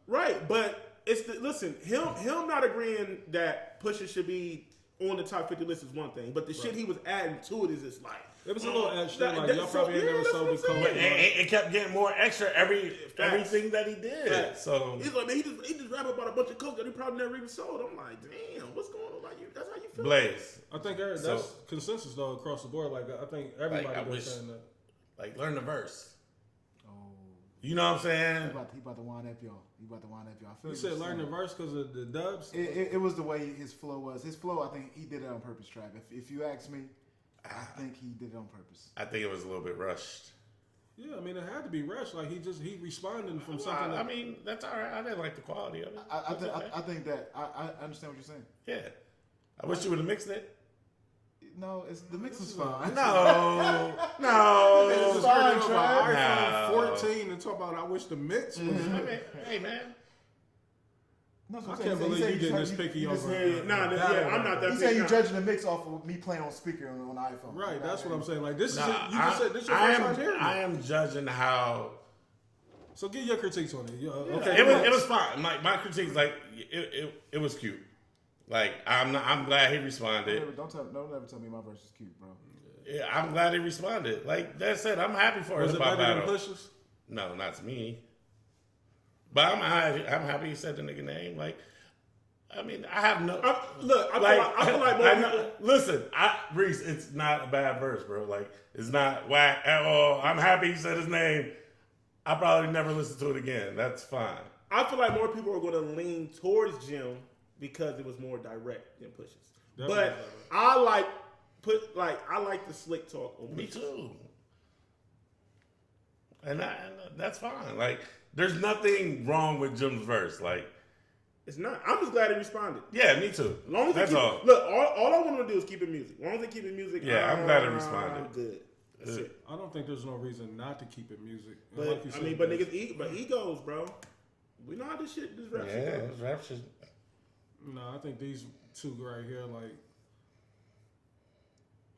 [SPEAKER 5] right, but it's listen, him not agreeing that Pusha should be on the top 50 list is one thing, but the shit he was adding to it is just like
[SPEAKER 3] It was a little extra.
[SPEAKER 5] that-
[SPEAKER 3] Like
[SPEAKER 5] that-
[SPEAKER 3] y'all
[SPEAKER 5] so-
[SPEAKER 3] probably ain't
[SPEAKER 5] yeah,
[SPEAKER 3] never
[SPEAKER 5] that's
[SPEAKER 3] sold
[SPEAKER 5] what
[SPEAKER 3] the
[SPEAKER 5] I'm
[SPEAKER 3] coke.
[SPEAKER 2] But it kept getting more extra everything that he did.
[SPEAKER 5] Facts.
[SPEAKER 2] So
[SPEAKER 5] he's like, man, he just rap about a bunch of coke that he probably never even sold. I'm like, damn, what's going on? Like, that's how you feel?
[SPEAKER 2] Blaze,
[SPEAKER 3] I think that's
[SPEAKER 2] So-
[SPEAKER 3] consensus though across the board. Like I think everybody
[SPEAKER 2] I
[SPEAKER 3] was
[SPEAKER 2] wish-
[SPEAKER 3] saying that.
[SPEAKER 2] like learn the verse.
[SPEAKER 4] Oh,
[SPEAKER 2] You know what I'm
[SPEAKER 4] he
[SPEAKER 2] saying?
[SPEAKER 4] about to wind up y'all. He about to wind up y'all. I feel
[SPEAKER 3] You
[SPEAKER 4] what
[SPEAKER 3] said
[SPEAKER 4] you're
[SPEAKER 3] learn the
[SPEAKER 4] saying.
[SPEAKER 3] verse because of the dubs.
[SPEAKER 4] It was the way his flow was. His flow, I think he did it on purpose, Trav. If you ask me, I think he did it on purpose.
[SPEAKER 2] I think it was a little bit rushed.
[SPEAKER 3] Yeah, I mean it had to be rushed. Like he responded from something.
[SPEAKER 2] I
[SPEAKER 3] That,
[SPEAKER 2] mean, that's all right. I didn't like the quality of it.
[SPEAKER 4] I think that I understand what you're saying.
[SPEAKER 2] Yeah. I wish you would have mixed it.
[SPEAKER 4] No, it's the mix is fine.
[SPEAKER 2] No.
[SPEAKER 3] Just
[SPEAKER 2] No.
[SPEAKER 3] heard it
[SPEAKER 4] Trav.
[SPEAKER 3] on my iPhone
[SPEAKER 2] No.
[SPEAKER 3] 14 and talk about I wish the mix was.
[SPEAKER 2] I mean, hey, man.
[SPEAKER 4] No, so
[SPEAKER 3] I
[SPEAKER 4] I'm
[SPEAKER 3] can't
[SPEAKER 4] saying-
[SPEAKER 3] believe
[SPEAKER 4] he
[SPEAKER 3] you
[SPEAKER 4] said
[SPEAKER 3] getting this
[SPEAKER 4] you-
[SPEAKER 3] picky
[SPEAKER 4] you just
[SPEAKER 3] over.
[SPEAKER 4] said-
[SPEAKER 5] I'm not that
[SPEAKER 4] He said you
[SPEAKER 5] nah.
[SPEAKER 4] judging the mix off of me playing on speaker on iPhone.
[SPEAKER 3] Right, that's what I'm saying. Like this
[SPEAKER 2] Nah,
[SPEAKER 3] is you just said this is your
[SPEAKER 2] I
[SPEAKER 3] first time hearing it.
[SPEAKER 2] am. I am judging how.
[SPEAKER 3] So give your critiques on it.
[SPEAKER 2] Okay, it was fine. My critiques, like it was cute. Like I'm glad he responded.
[SPEAKER 4] Don't ever tell me my verse is cute, bro.
[SPEAKER 2] Yeah, I'm glad he responded. Like that said, I'm happy for
[SPEAKER 3] Was
[SPEAKER 2] his
[SPEAKER 3] it
[SPEAKER 2] pop
[SPEAKER 3] better than
[SPEAKER 2] battle.
[SPEAKER 3] Push's?
[SPEAKER 2] No, not to me. But I'm happy he said the nigga name. Like, I mean, I have no.
[SPEAKER 5] I feel like more people.
[SPEAKER 2] Listen, Reese, it's not a bad verse, bro. Like, it's not whack at all. I'm happy he said his name. I probably never listen to it again. That's fine.
[SPEAKER 5] I feel like more people are going to lean towards Jim because it was more direct than Push's.
[SPEAKER 3] Definitely.
[SPEAKER 5] But I like the slick talk on
[SPEAKER 2] Me
[SPEAKER 5] Push's.
[SPEAKER 2] too. And that's fine. Like, there's nothing wrong with Jim's verse. Like,
[SPEAKER 5] It's not. I'm just glad he responded.
[SPEAKER 2] yeah, me too.
[SPEAKER 5] As long as
[SPEAKER 2] That's
[SPEAKER 5] they keep,
[SPEAKER 2] all.
[SPEAKER 5] Look, all I want to do is keep it music. As long as they keep it music,
[SPEAKER 2] Yeah, I'm glad he responded.
[SPEAKER 5] I'm good. That's
[SPEAKER 2] Good.
[SPEAKER 5] it.
[SPEAKER 3] I don't think there's no reason not to keep it music. And
[SPEAKER 5] But
[SPEAKER 3] like you
[SPEAKER 5] I
[SPEAKER 3] said,
[SPEAKER 5] mean, but
[SPEAKER 3] there's-
[SPEAKER 5] niggas, but egos, bro. We know how this rap
[SPEAKER 2] Yeah,
[SPEAKER 5] shit goes.
[SPEAKER 2] his rap shit.
[SPEAKER 3] No, I think these two right here, like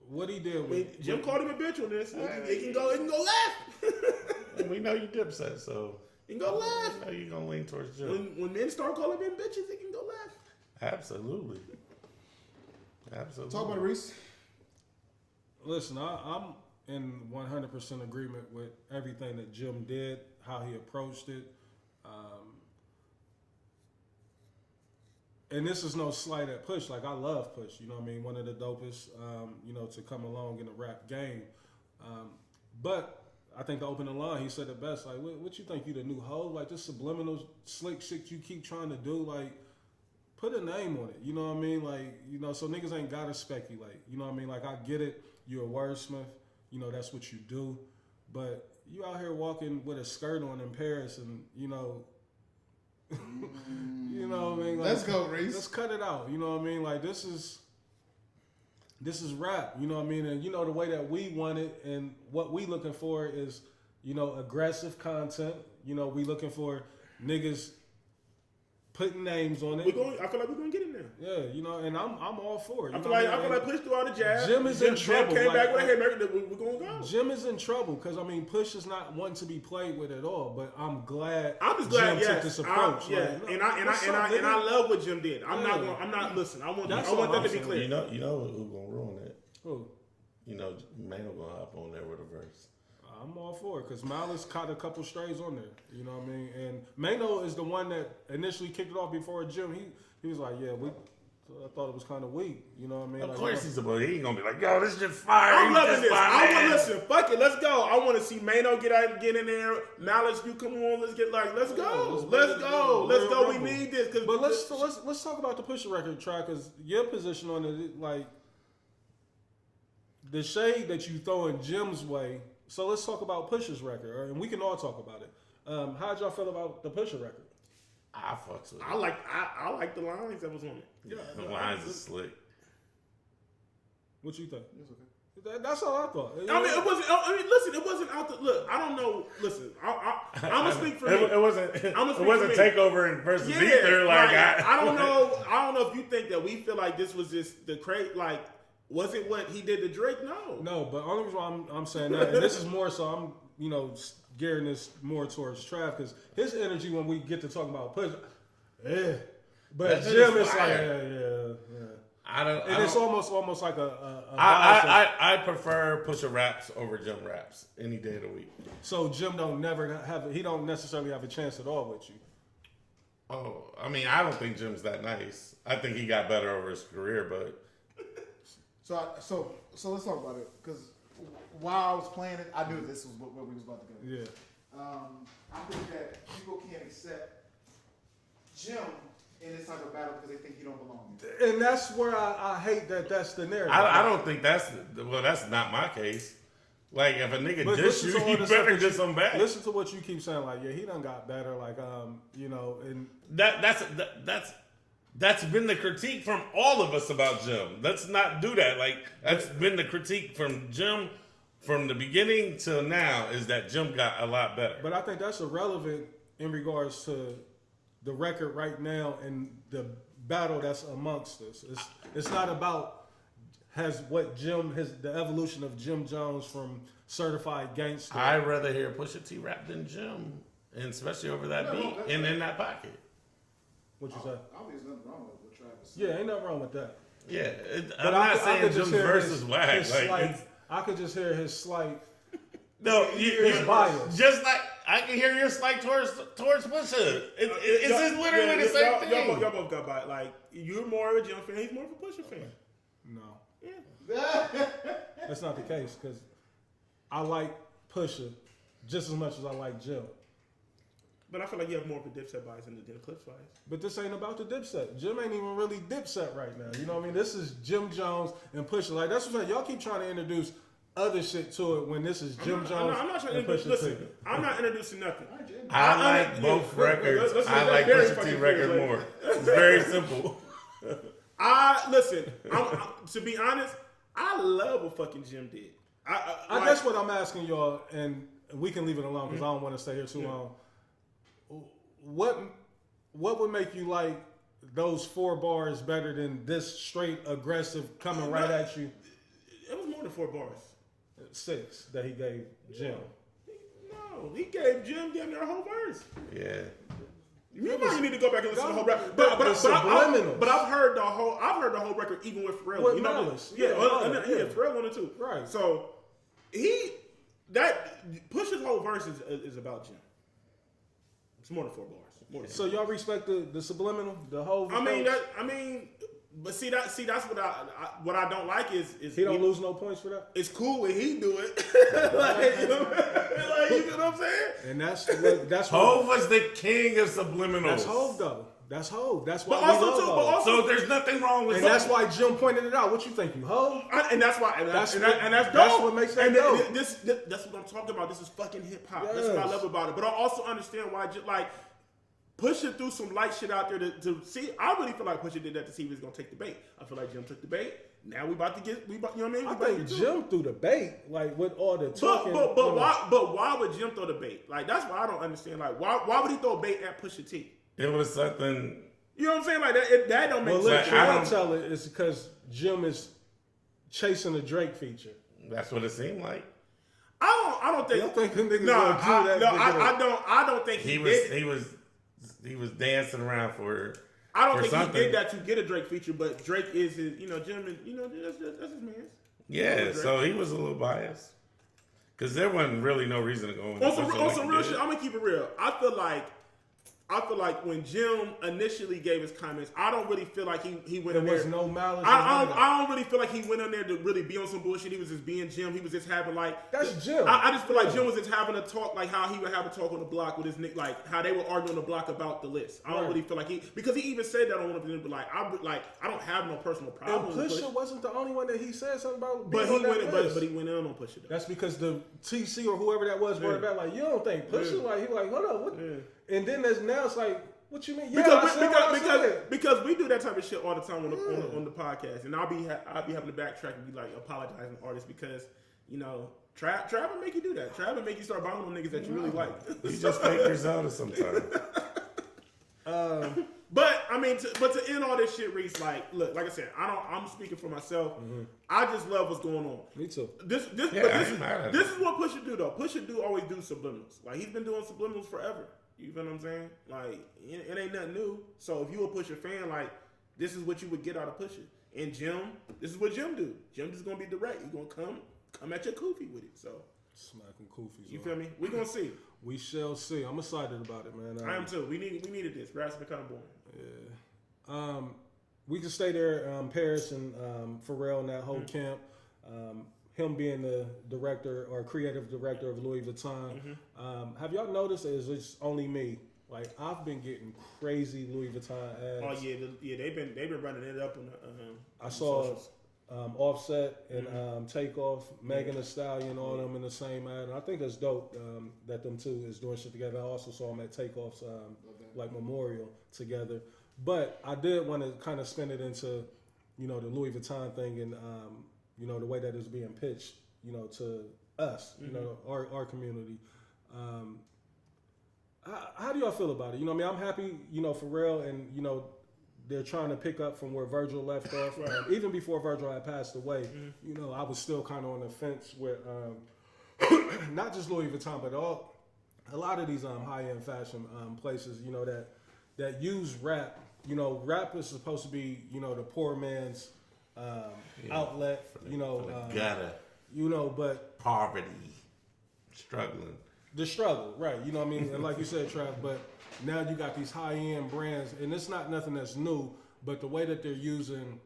[SPEAKER 3] what he did
[SPEAKER 5] I mean,
[SPEAKER 3] with
[SPEAKER 5] Jim called him a bitch on this. It can go left.
[SPEAKER 2] We know you Dipset, so
[SPEAKER 5] It can go left.
[SPEAKER 2] you know you're gonna lean towards Jim.
[SPEAKER 5] When men start calling men bitches, it can go left.
[SPEAKER 2] Absolutely. Absolutely.
[SPEAKER 4] Talk about it, Reese.
[SPEAKER 3] Listen, I'm in 100% agreement with everything that Jim did, how he approached it. And this is no slight at Push. Like, I love Push. You know what I mean? One of the dopest, to come along in the rap game. But I think the opening line, he said it best. Like, what you think? You the new hoe? Like, this subliminal slick shit you keep trying to do. Like, put a name on it. You know what I mean? Like, so niggas ain't got to speculate. You know what I mean? Like, I get it. You're a wordsmith. You know, that's what you do. But you out here walking with a skirt on in Paris and, you know what I mean? Like,
[SPEAKER 4] Let's go, Reese.
[SPEAKER 3] Let's cut it out. You know what I mean? Like, this is rap. You know what I mean? And, the way that we want it and what we looking for is, aggressive content. We looking for niggas putting names on it.
[SPEAKER 5] I feel like we're gonna get in there.
[SPEAKER 3] Yeah, and I'm all for it.
[SPEAKER 5] I feel like Push threw out a jab.
[SPEAKER 3] Jim is in trouble.
[SPEAKER 5] Jim came back with a
[SPEAKER 3] Like,
[SPEAKER 5] haymaker. We're gonna go.
[SPEAKER 3] Jim is in trouble because Push is not one to be played with at all. But I'm glad.
[SPEAKER 5] I'm just glad
[SPEAKER 3] Jim took this approach.
[SPEAKER 5] I love what Jim did. I'm not. Listen, I want
[SPEAKER 3] That's
[SPEAKER 5] that
[SPEAKER 3] all
[SPEAKER 5] to
[SPEAKER 3] I'm
[SPEAKER 5] be
[SPEAKER 3] saying.
[SPEAKER 5] clear.
[SPEAKER 2] You know who's gonna ruin it?
[SPEAKER 3] Who?
[SPEAKER 2] Mano gonna hop on there with a verse.
[SPEAKER 3] I'm all for it because Malice caught a couple strays on there. You know what I mean? And Mano is the one that initially kicked it off before Jim. He was like, yeah, I thought it was kind of weak. You know what I mean?
[SPEAKER 2] Of
[SPEAKER 3] like,
[SPEAKER 2] course he's a boy. He ain't gonna be like, yo, this shit fire.
[SPEAKER 5] I'm
[SPEAKER 2] He
[SPEAKER 5] loving
[SPEAKER 2] just
[SPEAKER 5] this.
[SPEAKER 2] fire,
[SPEAKER 5] I want
[SPEAKER 2] man.
[SPEAKER 5] to listen. Fuck it. Let's go. I want to see Mano get in there. Malice, you come on. Let's get let's go. Let's go. Let's go. We need this.
[SPEAKER 3] But let's talk about the Pusha record track because your position on it, like the shade that you throw in Jim's way. So let's talk about Pusha's record, and we can all talk about it. How'd y'all feel about the Pusha record?
[SPEAKER 2] I fucks with it.
[SPEAKER 5] I like the lines that was on it.
[SPEAKER 2] Yeah, the lines is slick.
[SPEAKER 3] What you think? That's all I thought.
[SPEAKER 5] I mean, it wasn't. I mean, listen, it wasn't out the look. I don't know. Listen, I'm gonna speak for me.
[SPEAKER 2] It wasn't.
[SPEAKER 5] I'ma
[SPEAKER 2] It
[SPEAKER 5] speak
[SPEAKER 2] wasn't
[SPEAKER 5] for me.
[SPEAKER 2] takeover versus
[SPEAKER 5] Yeah,
[SPEAKER 2] either. Like
[SPEAKER 5] I don't know. I don't know if you think that we feel like this was just the crate. Like, was it what he did to Drake?
[SPEAKER 3] No, but only reason why I'm saying that, and this is more so I'm gearing this more towards Trav because his energy when we get to talk about Push, but
[SPEAKER 2] That shit
[SPEAKER 3] Jim
[SPEAKER 2] is
[SPEAKER 3] is like
[SPEAKER 2] fire.
[SPEAKER 3] yeah.
[SPEAKER 2] I
[SPEAKER 3] It's
[SPEAKER 2] don't.
[SPEAKER 3] almost like a
[SPEAKER 2] I prefer Pusha raps over Jim raps any day of the week.
[SPEAKER 3] so Jim don't necessarily have a chance at all with you.
[SPEAKER 2] Oh, I mean, I don't think Jim's that nice. I think he got better over his career, but
[SPEAKER 4] So let's talk about it because while I was playing it, I knew this was what we was about to go.
[SPEAKER 3] Yeah.
[SPEAKER 4] I think that people can't accept Jim in this type of battle because they think he don't belong there.
[SPEAKER 3] And that's where I hate that's the narrative.
[SPEAKER 2] I don't think that's not my case. Like if a nigga
[SPEAKER 3] But
[SPEAKER 2] diss
[SPEAKER 3] listen
[SPEAKER 2] you,
[SPEAKER 3] to all
[SPEAKER 2] you
[SPEAKER 3] the stuff
[SPEAKER 2] better
[SPEAKER 3] that
[SPEAKER 2] diss him back.
[SPEAKER 3] Listen to what you keep saying, like, yeah, he done got better, like, and
[SPEAKER 2] That's been the critique from all of us about Jim. Let's not do that. Like that's been the critique from Jim from the beginning till now is that Jim got a lot better.
[SPEAKER 3] but I think that's irrelevant in regards to the record right now and the battle that's amongst us. It's not about the evolution of Jim Jones from certified gangster.
[SPEAKER 2] I'd rather hear Pusha T rap than Jim, and especially over that beat and in that pocket.
[SPEAKER 3] What you say?
[SPEAKER 4] Obviously, nothing wrong with what Travis said.
[SPEAKER 3] Yeah, ain't nothing wrong with that.
[SPEAKER 2] Yeah, I'm
[SPEAKER 3] But
[SPEAKER 2] not
[SPEAKER 3] I
[SPEAKER 2] saying
[SPEAKER 3] could just
[SPEAKER 2] Jim's
[SPEAKER 3] hear
[SPEAKER 2] verse
[SPEAKER 3] his-
[SPEAKER 2] is whack.
[SPEAKER 3] his
[SPEAKER 2] Like,
[SPEAKER 3] slight-
[SPEAKER 2] it's-
[SPEAKER 3] I could just hear his slight.
[SPEAKER 2] no,
[SPEAKER 3] his bias.
[SPEAKER 2] Just like I can hear your slight towards Pusha. It's just literally the same thing.
[SPEAKER 5] Y'all both got by it. Like you're more of a Jim fan. He's more of a Pusha fan.
[SPEAKER 3] No,
[SPEAKER 5] Yeah.
[SPEAKER 3] that's not the case because I like Pusha just as much as I like Jim.
[SPEAKER 5] But I feel like you have more of a Dipset bias than the Clips bias.
[SPEAKER 3] But this ain't about the Dipset. Jim ain't even really Dipset right now. You know what I mean? This is Jim Jones and Pusha. Like that's what I'm saying. Y'all keep trying to introduce other shit to it when this is Jim Jones
[SPEAKER 5] I'm not trying to
[SPEAKER 3] and
[SPEAKER 5] introduce.
[SPEAKER 3] Pusha T.
[SPEAKER 5] Listen, I'm not introducing nothing.
[SPEAKER 2] I like both records. I like Pusha T record more. It's very simple.
[SPEAKER 5] Listen. To be honest, I love what fucking Jim did.
[SPEAKER 3] I guess what I'm asking y'all, and we can leave it alone because I don't want to stay here too long. What would make you like those 4 bars better than this straight aggressive coming right at you?
[SPEAKER 5] It was more than 4 bars.
[SPEAKER 3] 6 that he gave Jim.
[SPEAKER 5] No, he gave Jim damn near a whole verse.
[SPEAKER 2] Yeah.
[SPEAKER 5] You might need to go back and listen to the whole record.
[SPEAKER 3] subliminals.
[SPEAKER 5] But I've heard the whole record even with Pharrell.
[SPEAKER 3] With
[SPEAKER 5] you know,
[SPEAKER 3] Malice.
[SPEAKER 5] Yeah,
[SPEAKER 3] Yeah, yeah.
[SPEAKER 5] Pharrell on it too.
[SPEAKER 3] Right.
[SPEAKER 5] So Push's whole verse is about Jim. It's more than 4 bars.
[SPEAKER 3] So y'all respect the subliminal, the whole.
[SPEAKER 5] But that's what I don't like is
[SPEAKER 3] he don't lose no points for that.
[SPEAKER 5] It's cool when he do it. you know what I'm saying?
[SPEAKER 3] And that's
[SPEAKER 2] Hov was the king of subliminals.
[SPEAKER 3] That's Hov though. That's Hov. That's why
[SPEAKER 5] But
[SPEAKER 3] we
[SPEAKER 5] also
[SPEAKER 3] love
[SPEAKER 5] too,
[SPEAKER 3] Hov.
[SPEAKER 5] but also
[SPEAKER 2] So there's nothing wrong with
[SPEAKER 3] And that's why Jim pointed it out. What you think, you Hov?
[SPEAKER 5] and that's why, that's dope.
[SPEAKER 3] That's what makes that
[SPEAKER 5] and
[SPEAKER 3] dope.
[SPEAKER 5] That's what I'm talking about. This is fucking hip hop.
[SPEAKER 3] Yes.
[SPEAKER 5] That's what I love about it. But I also understand why, Pusha threw some light shit out there to see. I really feel like Pusha did that to see if he was gonna take the bait. I feel like Jim took the bait. Now you know what I mean?
[SPEAKER 3] I think Jim threw the bait, like with all the talking.
[SPEAKER 5] But why would Jim throw the bait? Like that's why I don't understand. Like why would he throw a bait at Pusha T?
[SPEAKER 2] it was something.
[SPEAKER 5] You know what I'm saying? Like that don't make
[SPEAKER 3] Well,
[SPEAKER 5] sense.
[SPEAKER 3] look,
[SPEAKER 2] I
[SPEAKER 3] I
[SPEAKER 2] don't-
[SPEAKER 3] tell it it's because Jim is chasing a Drake feature.
[SPEAKER 2] That's what it seemed like.
[SPEAKER 5] I don't think.
[SPEAKER 3] Y'all think them niggas
[SPEAKER 5] No,
[SPEAKER 3] gonna do that?
[SPEAKER 5] I don't think he did.
[SPEAKER 2] He was dancing around for.
[SPEAKER 5] I don't
[SPEAKER 2] for
[SPEAKER 5] think
[SPEAKER 2] something.
[SPEAKER 5] he did that to get a Drake feature, but Drake is his, Jim is, that's his man.
[SPEAKER 2] Yeah, so he was a little biased. Because there wasn't really no reason to go in.
[SPEAKER 5] On some real shit, I'm gonna keep it real. I feel like when Jim initially gave his comments, I don't really feel like he went in there.
[SPEAKER 3] There was no malice.
[SPEAKER 5] I don't really feel like he went in there to really be on some bullshit. He was just being Jim. He was just having like
[SPEAKER 3] That's Jim.
[SPEAKER 5] I just feel like Jim was just having a talk like how he would have a talk on the block with his nick, like how they were arguing on the block about the list. I don't really feel like because he even said that on one of them. But I don't have no personal problem.
[SPEAKER 3] And Pusha wasn't the only one that he said something about.
[SPEAKER 5] But
[SPEAKER 3] being
[SPEAKER 5] he
[SPEAKER 3] on
[SPEAKER 5] went,
[SPEAKER 3] that list.
[SPEAKER 5] but he went in on Pusha. Though.
[SPEAKER 3] That's because the TC or whoever that was brought it back. Like, you don't think Pusha? Like, he like, hold up, what? And then now it's like, what you mean? Yeah,
[SPEAKER 5] because we do that type of shit all the time on the podcast, and I'll be having to backtrack and be like apologizing to artists because Trav will make you do that. Trav will make you start buying on niggas that you really like.
[SPEAKER 2] You just fake yourself sometimes.
[SPEAKER 5] But I mean, to end all this shit, Reese, like I said, I'm speaking for myself. Mm-hmm. I just love what's going on.
[SPEAKER 3] Me too.
[SPEAKER 5] This is what Pusha do though. Pusha do always do subliminals. Like he's been doing subliminals forever. You feel what I'm saying? Like it ain't nothing new. So if you a Pusha fan, like this is what you would get out of Pusha. And Jim, this is what Jim do. Jim just gonna be direct. He gonna come at your koofy with it. So
[SPEAKER 3] smacking koofies.
[SPEAKER 5] You feel me? We gonna see.
[SPEAKER 3] We shall see. I'm excited about it, man.
[SPEAKER 5] I am too. We needed this. Raps been kind of boring.
[SPEAKER 3] Yeah. We can stay there. Paris and Pharrell and that whole camp. Him being the director or creative director of Louis Vuitton. Have y'all noticed? Is it's only me? Like I've been getting crazy Louis Vuitton ads.
[SPEAKER 5] Oh yeah, they've been running it up on the.
[SPEAKER 3] I saw Offset and Takeoff, Megan Thee Stallion, all them in the same ad. And I think that's dope that them two is doing shit together. I also saw them at Takeoff's like memorial together. But I did want to kind of spin it into, the Louis Vuitton thing and the way that it's being pitched, to us, our community. How do y'all feel about it? I'm happy, Pharrell and, they're trying to pick up from where Virgil left off. Even before Virgil had passed away, I was still kind of on the fence with not just Louis Vuitton, but a lot of these high-end fashion places, that use rap. Rap is supposed to be, the poor man's outlet,
[SPEAKER 2] for the gutter.
[SPEAKER 3] But
[SPEAKER 2] poverty, struggling.
[SPEAKER 3] The struggle, right? You know what I mean? And like you said, Trav, but now you got these high-end brands, and it's not nothing that's new, but the way that they're using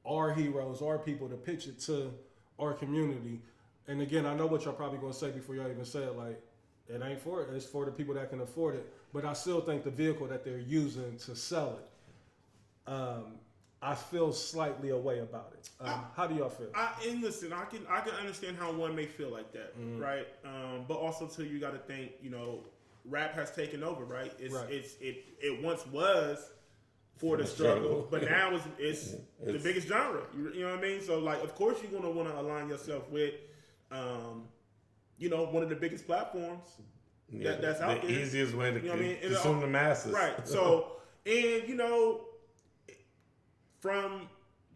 [SPEAKER 3] our heroes, our people to pitch it to our community. And again, I know what y'all probably going to say before y'all even say it, like, it ain't for it. It's for the people that can afford it. But I still think the vehicle that they're using to sell it, I feel slightly a way about it. How do y'all feel?
[SPEAKER 5] And listen, I can understand how one may feel like that, right? But also too, you got to think, rap has taken over, right? It once was for the struggle, but now it's the biggest genre. You know what I mean? So like, of course, you're gonna want to align yourself with, one of the biggest platforms that's out there.
[SPEAKER 2] The easiest way to consume the masses,
[SPEAKER 5] right? So and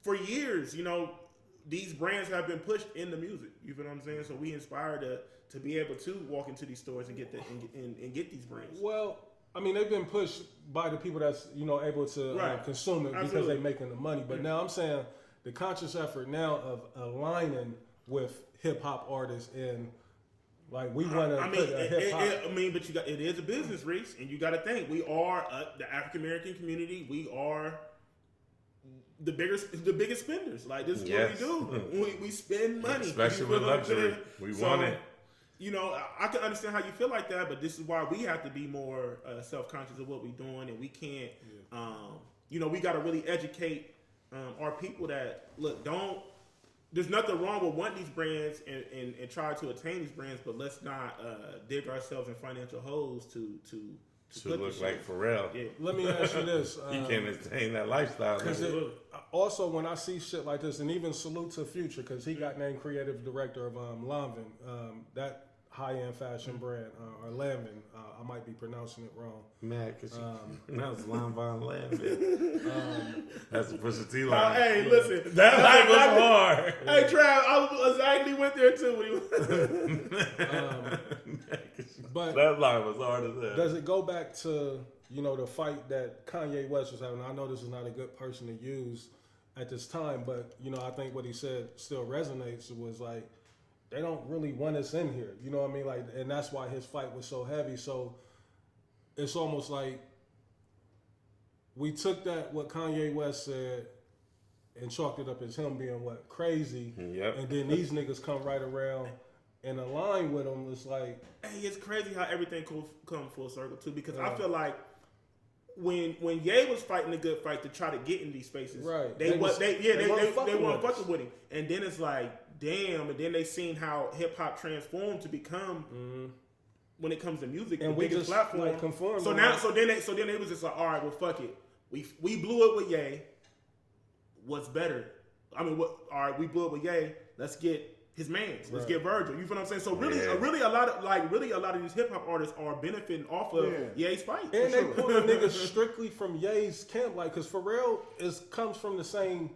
[SPEAKER 5] for years, these brands have been pushed in the music. You feel what I'm saying? So we inspired to be able to walk into these stores and get and get these brands.
[SPEAKER 3] Well, I mean, they've been pushed by the people that's able to consume it because they're making the money. But now I'm saying the conscious effort now of aligning with hip hop artists and like we want to put a hip hop.
[SPEAKER 5] But it is a business, Reese, and you got to think we are the African American community. We are the biggest spenders. Like this is what we do. We spend money,
[SPEAKER 2] especially with luxury. We want it.
[SPEAKER 5] I can understand how you feel like that, but this is why we have to be more self-conscious of what we're doing, and we can't. We got to really educate our people that look. There's nothing wrong with wanting these brands and try to attain these brands, but let's not dig ourselves in financial holes to
[SPEAKER 2] look like Pharrell. Yeah.
[SPEAKER 3] Let me ask you this:
[SPEAKER 2] you can't attain that lifestyle.
[SPEAKER 3] Also, when I see shit like this, and even salute to Future because he got named creative director of Lanvin, that high-end fashion brand, or Lanvin. I might be pronouncing it wrong.
[SPEAKER 2] Mad because you pronounce Lanvin. That's a Pusha T line.
[SPEAKER 5] Hey, listen,
[SPEAKER 2] that line was hard.
[SPEAKER 5] Hey, Trav, I exactly went there too when
[SPEAKER 3] but
[SPEAKER 2] that line was hard as hell.
[SPEAKER 3] Does it go back to the fight that Kanye West was having? I know this is not a good person to use at this time, but I think what he said still resonates. It was like they don't really want us in here. You know what I mean? Like, and that's why his fight was so heavy. So it's almost like we took that what Kanye West said and chalked it up as him being what crazy,
[SPEAKER 2] Yep.
[SPEAKER 3] and then these niggas come right around and align with him. It's like,
[SPEAKER 5] hey, it's crazy how everything come full circle too. Because I feel like when Ye was fighting a good fight to try to get in these spaces,
[SPEAKER 3] right?
[SPEAKER 5] They weren't
[SPEAKER 3] fucking
[SPEAKER 5] fucking with him, and then it's like, damn. And then they seen how hip hop transformed to become. When it comes to music,
[SPEAKER 3] And
[SPEAKER 5] the
[SPEAKER 3] we
[SPEAKER 5] biggest
[SPEAKER 3] just,
[SPEAKER 5] platform.
[SPEAKER 3] like, conformed
[SPEAKER 5] so
[SPEAKER 3] to
[SPEAKER 5] now,
[SPEAKER 3] that.
[SPEAKER 5] so then they was just like, all right, well, fuck it. We blew it with Ye. What's better? I mean, what? All right, we blew it with Ye. Let's get his mans. Let's get Virgil. You feel what I'm saying? So really a lot of these hip hop artists are benefiting off of Ye's fight.
[SPEAKER 3] And they pulling niggas strictly from Ye's camp, like, cause Pharrell comes from the same.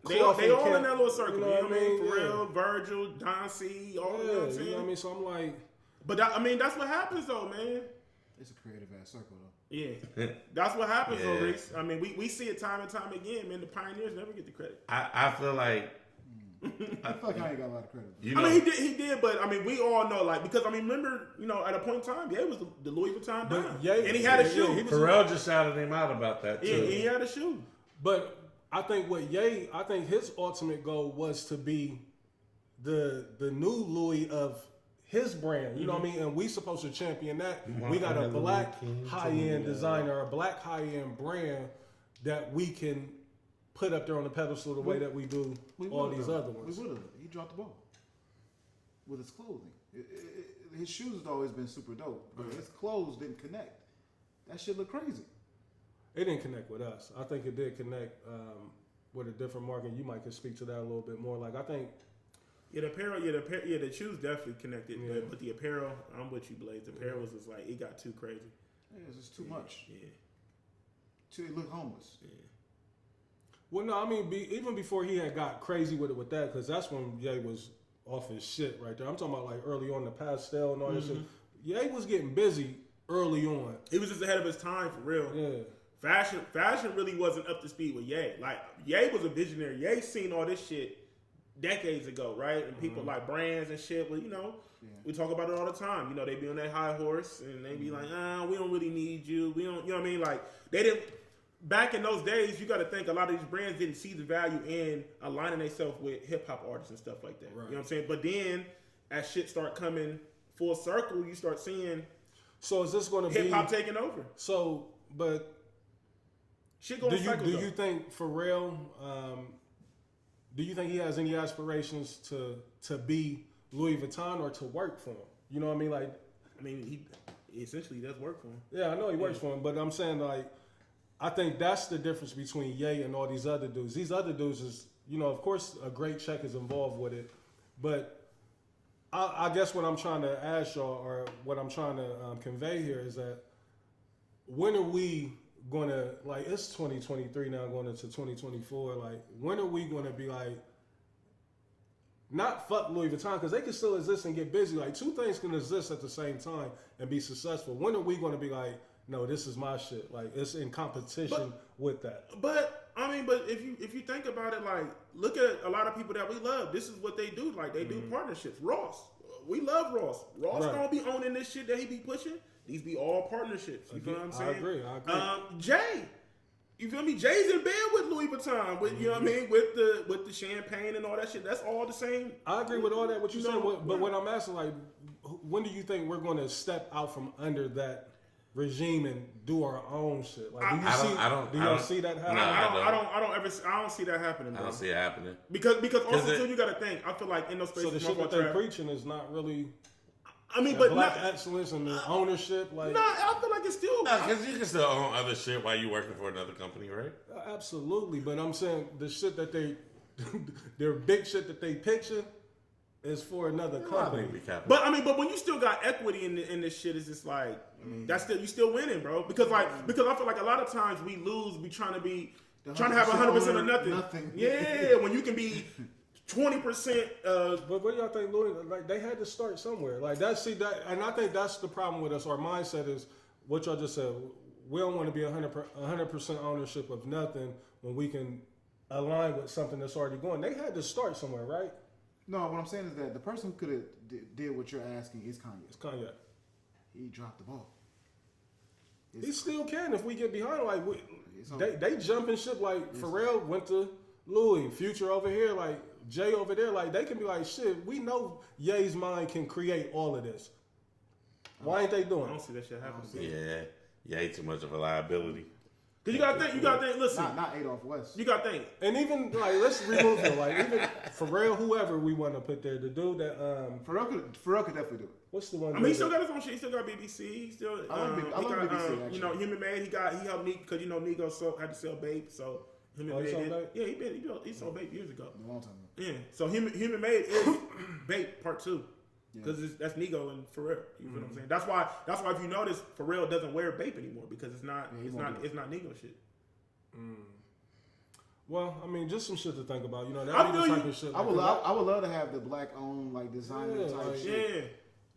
[SPEAKER 5] They all
[SPEAKER 3] camp,
[SPEAKER 5] in that little circle. You know what I mean?
[SPEAKER 3] Yeah.
[SPEAKER 5] Pharrell, Virgil, Don C. All you know what I'm saying?
[SPEAKER 3] You know what I mean? So I'm like,
[SPEAKER 5] but that's what happens though, man.
[SPEAKER 4] It's a creative ass circle though.
[SPEAKER 5] Yeah, that's what happens though, Reese. I mean, we see it time and time again, man. The pioneers never get the credit.
[SPEAKER 2] I feel like
[SPEAKER 4] I feel like I ain't got a lot of credit.
[SPEAKER 2] you know.
[SPEAKER 5] I mean, he did, but I mean, we all know, like, because I mean, remember, you know, at a point in time, Ye was the Louis Vuitton dime,
[SPEAKER 3] Ye-
[SPEAKER 5] and he had a
[SPEAKER 3] yeah,
[SPEAKER 5] shoe.
[SPEAKER 3] he was-
[SPEAKER 2] Pharrell just shouted him out about that too.
[SPEAKER 5] Yeah, he had a shoe.
[SPEAKER 3] but I think I think his ultimate goal was to be the new Louis of his brand. You know what I mean? And we supposed to champion that. We got a black high-end designer, a black high-end brand that we can put up there on the pedestal the way that we do all these other ones.
[SPEAKER 4] We would have. He dropped the ball with his clothing. His shoes had always been super dope, but his clothes didn't connect. That shit looked crazy.
[SPEAKER 3] It didn't connect with us. I think it did connect with a different market. You might could speak to that a little bit more. Like, I think
[SPEAKER 5] Yeah, the apparel, the shoes definitely connected, but the apparel, I'm with you, Blaze. The apparel was just like, it got too crazy.
[SPEAKER 4] Yeah, it's just too much.
[SPEAKER 5] Yeah.
[SPEAKER 4] He looked homeless.
[SPEAKER 5] Yeah.
[SPEAKER 3] Well, no, I mean, even before he had got crazy with it with that, because that's when Ye was off his shit right there. I'm talking about like early on, the pastel and all that shit. Ye was getting busy early on.
[SPEAKER 5] He was just ahead of his time for real.
[SPEAKER 3] Yeah.
[SPEAKER 5] Fashion really wasn't up to speed with Ye. Like, Ye was a visionary. Ye seen all this shit decades ago, right? And people like brands and shit. Well, you know, we talk about it all the time. You know, they be on that high horse and they be like, we don't really need you. We don't, you know what I mean? Like, they didn't. Back in those days, you got to think a lot of these brands didn't see the value in aligning themselves with hip hop artists and stuff like that.
[SPEAKER 3] Right.
[SPEAKER 5] You know what I'm saying? But then, as shit start coming full circle, you start seeing
[SPEAKER 3] So is this going to be
[SPEAKER 5] hip hop taking over.
[SPEAKER 3] So, but
[SPEAKER 5] Shit going cycles.
[SPEAKER 3] do you think Pharrell? Do you think he has any aspirations to be Louis Vuitton or to work for him? You know what I mean? Like,
[SPEAKER 5] I mean, he essentially does work for him.
[SPEAKER 3] yeah, I know he works for him, but I'm saying, like, I think that's the difference between Ye and all these other dudes. These other dudes is, you know, of course, a great check is involved with it, but I guess what I'm trying to ask y'all, or what I'm trying to convey here, is that when are we going to, like, it's 2023 now going into 2024, like, when are we going to be like, not fuck Louis Vuitton, because they can still exist and get busy. Like, two things can exist at the same time and be successful. When are we going to be like, no, this is my shit? Like, it's in competition with that.
[SPEAKER 5] But I mean, but if you think about it, like, look at a lot of people that we love. This is what they do. Like, they do partnerships. Ross, we love Ross. Ross don't be owning this shit that he be pushing. These be all partnerships. You feel what I'm saying?
[SPEAKER 3] I agree.
[SPEAKER 5] Jay, you feel me? Jay's in bed with Louis Vuitton, with you know what I mean, with the champagne and all that shit. That's all the same.
[SPEAKER 3] I agree with all that. What you
[SPEAKER 5] You
[SPEAKER 3] saying,
[SPEAKER 5] know,
[SPEAKER 3] but what I'm asking, like, when do you think we're going to step out from under that regime and do our own shit? Like, do y'all see that happen?
[SPEAKER 5] I don't see that happening, bro.
[SPEAKER 2] I don't see it happening.
[SPEAKER 5] Because also too, you got to think. I feel like in those spaces,
[SPEAKER 3] So the shit that they're preaching is not really.
[SPEAKER 5] I mean, but
[SPEAKER 3] black
[SPEAKER 5] not,
[SPEAKER 3] excellence and the ownership, like,
[SPEAKER 5] nah, I feel like it's still.
[SPEAKER 2] Because you can still own other shit while you working for another company, right?
[SPEAKER 3] absolutely. But I'm saying the shit that their big shit that they picture is for another company.
[SPEAKER 5] But I mean, but when you still got equity in this shit, it's just like that's still you still winning, bro. Because I feel like a lot of times we lose, we trying to have 100% of nothing. Yeah, when you can be 20%.
[SPEAKER 3] But what do y'all think, Louis? Like, they had to start somewhere. Like, and I think that's the problem with us. Our mindset is what y'all just said. We don't want to be 100% ownership of nothing when we can align with something that's already going. They had to start somewhere, right?
[SPEAKER 4] No, what I'm saying is that the person who could have did what you're asking is Kanye.
[SPEAKER 3] It's Kanye.
[SPEAKER 4] He dropped the ball.
[SPEAKER 3] He still can if we get behind. Like
[SPEAKER 4] It's
[SPEAKER 3] they jumping ship. Like Pharrell went to Louis, Future over here, like Jay over there. Like they can be like, shit. We know Ye's mind can create all of this. Why ain't they
[SPEAKER 5] I
[SPEAKER 3] doing
[SPEAKER 5] don't
[SPEAKER 3] it?
[SPEAKER 5] see that shit happening.
[SPEAKER 2] Yeah, ain't too much of a liability.
[SPEAKER 5] Cause you gotta think. Listen,
[SPEAKER 4] not Adolf West.
[SPEAKER 5] you gotta think.
[SPEAKER 3] And even like let's remove him. Like even Pharrell, whoever we want to put there, the dude that
[SPEAKER 4] Pharrell could definitely do it.
[SPEAKER 3] what's the one?
[SPEAKER 5] I mean, he still got his own shit. He still got BBC. He still.
[SPEAKER 4] I love BBC, actually.
[SPEAKER 5] You know, Human Made. He helped me because you know Nigo had to sell Bape, so Human
[SPEAKER 3] Oh, he
[SPEAKER 5] Made.
[SPEAKER 3] sold Bape?
[SPEAKER 5] Yeah, he sold Bape years ago.
[SPEAKER 4] A long time ago.
[SPEAKER 5] Yeah, so Human Made is Bape Part 2. Because that's Nigo and Pharrell. You feel what I'm saying? That's why if you notice, Pharrell doesn't wear Bape anymore because it's not Nigo shit.
[SPEAKER 3] Well, I mean, just some shit to think about. You know,
[SPEAKER 5] I
[SPEAKER 3] that be the
[SPEAKER 5] feel
[SPEAKER 3] type
[SPEAKER 5] you.
[SPEAKER 3] of shit.
[SPEAKER 4] I would love to have the black owned like designer
[SPEAKER 3] Yeah,
[SPEAKER 4] type
[SPEAKER 3] like-
[SPEAKER 4] shit.
[SPEAKER 5] Yeah.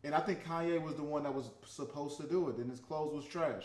[SPEAKER 4] And I think Kanye was the one that was supposed to do it. Then his clothes was trash.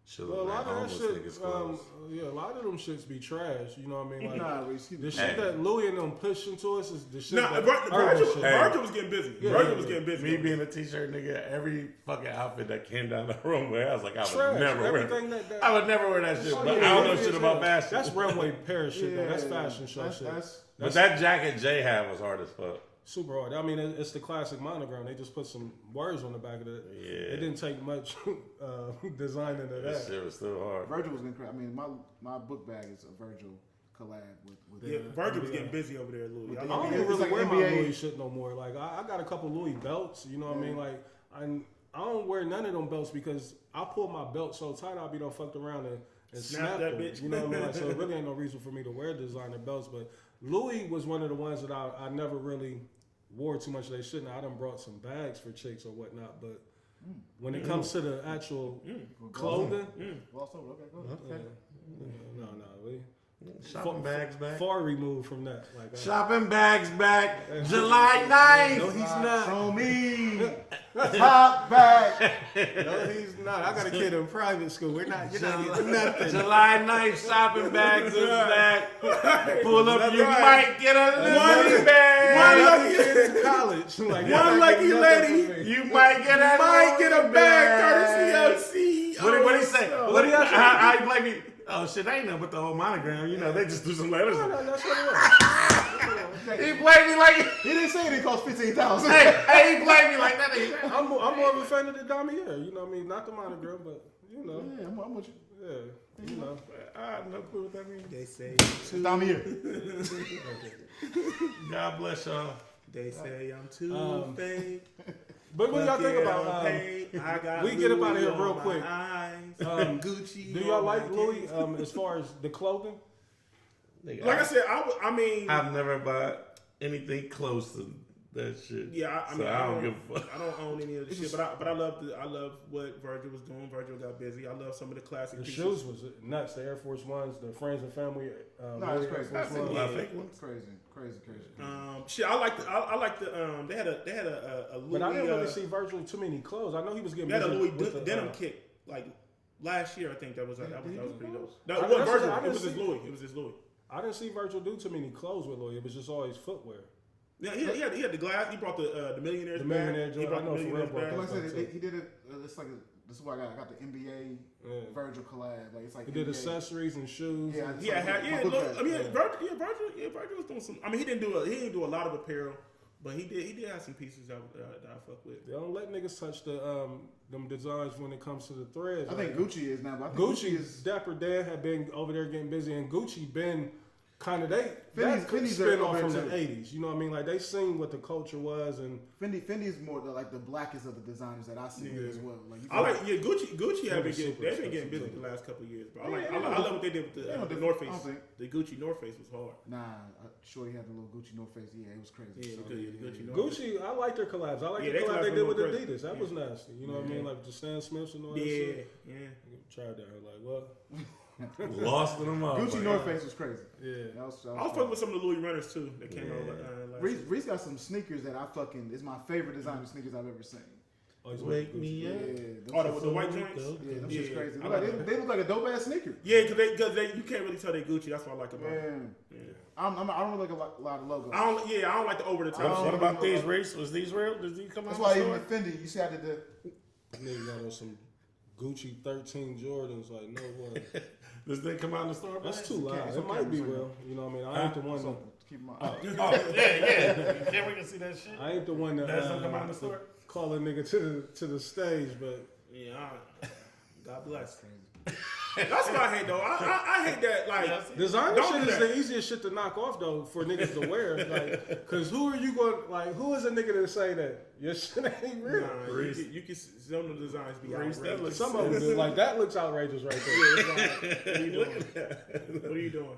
[SPEAKER 2] Should
[SPEAKER 3] Well, a
[SPEAKER 2] look
[SPEAKER 3] lot
[SPEAKER 2] like
[SPEAKER 3] of that
[SPEAKER 2] homeless
[SPEAKER 3] shit,
[SPEAKER 2] niggas' clothes.
[SPEAKER 3] a lot of them shits be trash. You know what I mean? Like
[SPEAKER 4] Nah, Reese,
[SPEAKER 3] the shit that Louis and them pushing to us is the shit.
[SPEAKER 5] Nah,
[SPEAKER 3] that
[SPEAKER 5] Virgil
[SPEAKER 3] shit.
[SPEAKER 5] Virgil was getting busy.
[SPEAKER 3] Yeah,
[SPEAKER 5] Virgil
[SPEAKER 3] yeah,
[SPEAKER 5] was getting busy.
[SPEAKER 2] Me being a t-shirt nigga, every fucking outfit that came down the runway, I was like, I would
[SPEAKER 3] Trash.
[SPEAKER 2] never wear
[SPEAKER 3] Everything
[SPEAKER 2] it.
[SPEAKER 3] that-
[SPEAKER 2] I would never wear that shit.
[SPEAKER 3] Oh,
[SPEAKER 2] But
[SPEAKER 3] yeah,
[SPEAKER 2] I don't know
[SPEAKER 3] yeah,
[SPEAKER 2] shit
[SPEAKER 3] yeah.
[SPEAKER 2] about fashion.
[SPEAKER 3] That's runway Paris shit. though. That's
[SPEAKER 4] Yeah,
[SPEAKER 3] fashion show shit.
[SPEAKER 4] that's
[SPEAKER 2] But that jacket Jay had was hard as fuck.
[SPEAKER 3] Super hard. I mean, it's the classic monogram. They just put some words on the back of it.
[SPEAKER 2] Yeah.
[SPEAKER 3] It didn't take much design into
[SPEAKER 2] That
[SPEAKER 3] that.
[SPEAKER 2] shit was still hard.
[SPEAKER 4] Virgil was gonna cry. I mean, my book bag is a Virgil collab with
[SPEAKER 5] Yeah, Virgil was getting busy over there, Louis.
[SPEAKER 4] With
[SPEAKER 3] I
[SPEAKER 4] the-
[SPEAKER 3] don't
[SPEAKER 4] It's
[SPEAKER 3] even really
[SPEAKER 4] like
[SPEAKER 3] wear my
[SPEAKER 4] NBA.
[SPEAKER 3] Louis shit no more. Like I got a couple Louis belts. You know what I mean? Like I don't wear none of them belts because I pull my belt so tight I'll be done fucked around and snap
[SPEAKER 5] that
[SPEAKER 3] them.
[SPEAKER 5] bitch.
[SPEAKER 3] You know what I mean? Like, so it really ain't no reason for me to wear designer belts. But Louis was one of the ones that I never really wore too much of their shit. Now I done brought some bags for chicks or whatnot, but when it comes to the actual clothing,
[SPEAKER 4] Lost over. Okay, go ahead.
[SPEAKER 3] no, we
[SPEAKER 2] Shopping bags back.
[SPEAKER 3] far removed from that. Like
[SPEAKER 2] Shopping bags back. July 9th.
[SPEAKER 3] no, he's not.
[SPEAKER 4] Show me top back.
[SPEAKER 3] No, he's not. I got a kid in private school. You're not getting nothing.
[SPEAKER 2] July 9th, shopping bags is back. Pull up,
[SPEAKER 3] That's
[SPEAKER 2] you
[SPEAKER 3] right.
[SPEAKER 2] might get a
[SPEAKER 5] One-
[SPEAKER 2] Louis bag.
[SPEAKER 3] One lucky kid in college. Like, you're
[SPEAKER 5] One
[SPEAKER 3] not
[SPEAKER 5] lucky
[SPEAKER 3] getting
[SPEAKER 5] lady.
[SPEAKER 3] nothing from me.
[SPEAKER 2] You might get a
[SPEAKER 5] Might get a
[SPEAKER 2] Louis
[SPEAKER 5] bag courtesy of
[SPEAKER 2] What he say?
[SPEAKER 5] Oh,
[SPEAKER 2] What he how he play me? Oh shit, that ain't nothing but the whole monogram. You know, they just do some letters.
[SPEAKER 3] No, that's what it
[SPEAKER 2] He played me like
[SPEAKER 4] He didn't say it cost 15,000.
[SPEAKER 2] hey, he played me like that.
[SPEAKER 3] was. I'm more of a fan of the Damier. You know what I mean? Not the monogram, but you know.
[SPEAKER 4] Yeah, I'm with you.
[SPEAKER 3] Yeah. You know.
[SPEAKER 2] I have no clue what that means.
[SPEAKER 5] They say
[SPEAKER 4] It's down here.
[SPEAKER 2] God bless y'all.
[SPEAKER 5] they say I'm too fake.
[SPEAKER 3] But what y'all think about
[SPEAKER 5] I got
[SPEAKER 3] we get up out of here
[SPEAKER 5] Louis
[SPEAKER 3] real
[SPEAKER 5] on
[SPEAKER 3] quick.
[SPEAKER 5] my eyes. Gucci.
[SPEAKER 3] do y'all
[SPEAKER 5] on my
[SPEAKER 3] like Louis
[SPEAKER 5] kids.
[SPEAKER 3] as far as the clothing?
[SPEAKER 2] Nigga,
[SPEAKER 5] Like I said, I mean,
[SPEAKER 2] I've never bought anything close to that shit.
[SPEAKER 5] yeah, I mean,
[SPEAKER 2] so I don't give a fuck.
[SPEAKER 5] I don't own any of the shit, but I love what Virgil was doing. Virgil got busy. I love some of the classic
[SPEAKER 3] The
[SPEAKER 5] pieces.
[SPEAKER 3] shoes was nuts. The Air Force Ones, the Friends and Family.
[SPEAKER 4] No,
[SPEAKER 3] Louis
[SPEAKER 4] it's crazy.
[SPEAKER 3] Air Force
[SPEAKER 2] I've seen a
[SPEAKER 3] Ones.
[SPEAKER 2] lot of fake ones.
[SPEAKER 4] Crazy.
[SPEAKER 5] Shit, I like the they had a Louis.
[SPEAKER 3] But I didn't really see Virgil too many clothes. I know he was getting
[SPEAKER 5] They had a
[SPEAKER 3] busy
[SPEAKER 5] Louis
[SPEAKER 3] with the,
[SPEAKER 5] denim kick like last year. I think that was pretty dope. No,
[SPEAKER 3] I-
[SPEAKER 5] it wasn't
[SPEAKER 3] that's
[SPEAKER 5] Virgil.
[SPEAKER 3] what I
[SPEAKER 5] It was
[SPEAKER 3] didn't
[SPEAKER 5] his
[SPEAKER 3] see.
[SPEAKER 5] Louis. It was his Louis.
[SPEAKER 3] I didn't see Virgil do too many clothes with Louis. It was just always footwear.
[SPEAKER 5] Yeah, he had the glass. He brought the millionaires.
[SPEAKER 3] The millionaire
[SPEAKER 5] bag. He
[SPEAKER 3] joint.
[SPEAKER 5] brought
[SPEAKER 3] I
[SPEAKER 5] the
[SPEAKER 3] know for
[SPEAKER 5] millionaires
[SPEAKER 3] real,
[SPEAKER 5] bag.
[SPEAKER 3] bro.
[SPEAKER 4] Like I said, he did it. It's like this is why I got the NBA Virgil collab. Like it's like
[SPEAKER 3] He did
[SPEAKER 4] NBA.
[SPEAKER 3] accessories and shoes.
[SPEAKER 4] Yeah,
[SPEAKER 3] and-
[SPEAKER 5] Yeah,
[SPEAKER 4] book
[SPEAKER 5] look,
[SPEAKER 4] bag.
[SPEAKER 5] I mean,
[SPEAKER 3] Yeah.
[SPEAKER 5] Virgil was doing some. I mean, he didn't do a lot of apparel, but he did have some pieces that I fuck with.
[SPEAKER 3] They don't let niggas touch the them designs when it comes to the threads.
[SPEAKER 4] I think
[SPEAKER 3] Like,
[SPEAKER 4] Gucci is now, but I think
[SPEAKER 3] Gucci
[SPEAKER 4] is.
[SPEAKER 3] Dapper Dan had been over there getting busy, and Gucci been kind of that
[SPEAKER 4] Fendi
[SPEAKER 3] spin off
[SPEAKER 4] over
[SPEAKER 3] from the
[SPEAKER 4] too.
[SPEAKER 3] '80s. You know what I mean? Like they seen what the culture was, and
[SPEAKER 4] Fendi is more like the blackest of the designers that I see as well. Like you
[SPEAKER 5] I like Gucci have been
[SPEAKER 3] super
[SPEAKER 5] they've been getting
[SPEAKER 3] expensive,
[SPEAKER 5] busy
[SPEAKER 3] too.
[SPEAKER 5] the last couple of years, bro.
[SPEAKER 4] Yeah,
[SPEAKER 5] I love what they did with
[SPEAKER 4] yeah,
[SPEAKER 5] the
[SPEAKER 4] I
[SPEAKER 5] North
[SPEAKER 4] don't
[SPEAKER 5] Face.
[SPEAKER 4] think-
[SPEAKER 5] The Gucci North Face was hard.
[SPEAKER 4] Shorty had the little Gucci North Face. Yeah, it was crazy.
[SPEAKER 5] Yeah,
[SPEAKER 4] So,
[SPEAKER 5] the Gucci North Face.
[SPEAKER 3] Gucci, I like their collabs. I like
[SPEAKER 5] Yeah,
[SPEAKER 3] the
[SPEAKER 5] they
[SPEAKER 3] collab
[SPEAKER 5] collabs
[SPEAKER 3] they
[SPEAKER 5] were
[SPEAKER 3] did with
[SPEAKER 5] crazy.
[SPEAKER 3] Adidas. That was nasty. You know what I mean?
[SPEAKER 5] Yeah.
[SPEAKER 3] Like the Stan Smiths and all that
[SPEAKER 5] Yeah,
[SPEAKER 3] shit.
[SPEAKER 5] yeah.
[SPEAKER 3] Tried that. Like what?
[SPEAKER 2] Lost in them all.
[SPEAKER 4] Gucci North Face was crazy.
[SPEAKER 3] Yeah.
[SPEAKER 4] That was
[SPEAKER 5] I was fucking with some of the Louis Runners too that came out last year.
[SPEAKER 4] Reese got some sneakers that I fucking is my favorite designer sneakers I've ever seen.
[SPEAKER 3] Oh, he's
[SPEAKER 2] Wake
[SPEAKER 3] Gucci.
[SPEAKER 2] me
[SPEAKER 4] Yeah,
[SPEAKER 2] up.
[SPEAKER 4] them
[SPEAKER 5] Oh,
[SPEAKER 4] shits-
[SPEAKER 5] the white joints.
[SPEAKER 4] yeah, them
[SPEAKER 5] Yeah,
[SPEAKER 4] shit's crazy.
[SPEAKER 5] I like
[SPEAKER 4] They look like a dope ass sneaker.
[SPEAKER 5] Yeah, because they you can't really tell they Gucci. That's what I like about it.
[SPEAKER 4] Man,
[SPEAKER 5] Yeah.
[SPEAKER 4] I don't like a lot of logos.
[SPEAKER 5] I don't like the over the top.
[SPEAKER 2] What about these, Reese? Was these real? Did these come out?
[SPEAKER 4] That's why
[SPEAKER 2] the
[SPEAKER 4] even
[SPEAKER 2] store?
[SPEAKER 4] Fendi, you see how the
[SPEAKER 3] Nigga got on some Gucci 13 Jordans. Like, no way.
[SPEAKER 2] Does they come out in the store?
[SPEAKER 3] That's
[SPEAKER 2] man?
[SPEAKER 3] too loud.
[SPEAKER 4] it's
[SPEAKER 3] It
[SPEAKER 4] okay,
[SPEAKER 3] might be
[SPEAKER 4] it's okay.
[SPEAKER 3] real. You know what I mean? I ain't the one
[SPEAKER 4] so
[SPEAKER 3] that.
[SPEAKER 4] keep my
[SPEAKER 2] Oh, yeah. Can't we can see that shit?
[SPEAKER 3] I ain't the one that
[SPEAKER 2] Does that come out in the store?
[SPEAKER 3] call a nigga to the stage, but
[SPEAKER 5] Yeah, God bless. That's what I hate though. I hate that. Like,
[SPEAKER 3] designer
[SPEAKER 5] don't
[SPEAKER 3] shit
[SPEAKER 5] do
[SPEAKER 3] is
[SPEAKER 5] that.
[SPEAKER 3] the easiest shit to knock off though for niggas to wear. Like, cause who are you going? Like, who is a nigga to say that your shit ain't real?
[SPEAKER 5] Nah, you can some of the designs be
[SPEAKER 2] Reese, that
[SPEAKER 5] outrageous.
[SPEAKER 2] looks-
[SPEAKER 3] Some of them do. Like that looks outrageous right there.
[SPEAKER 5] What are you doing? What are you doing?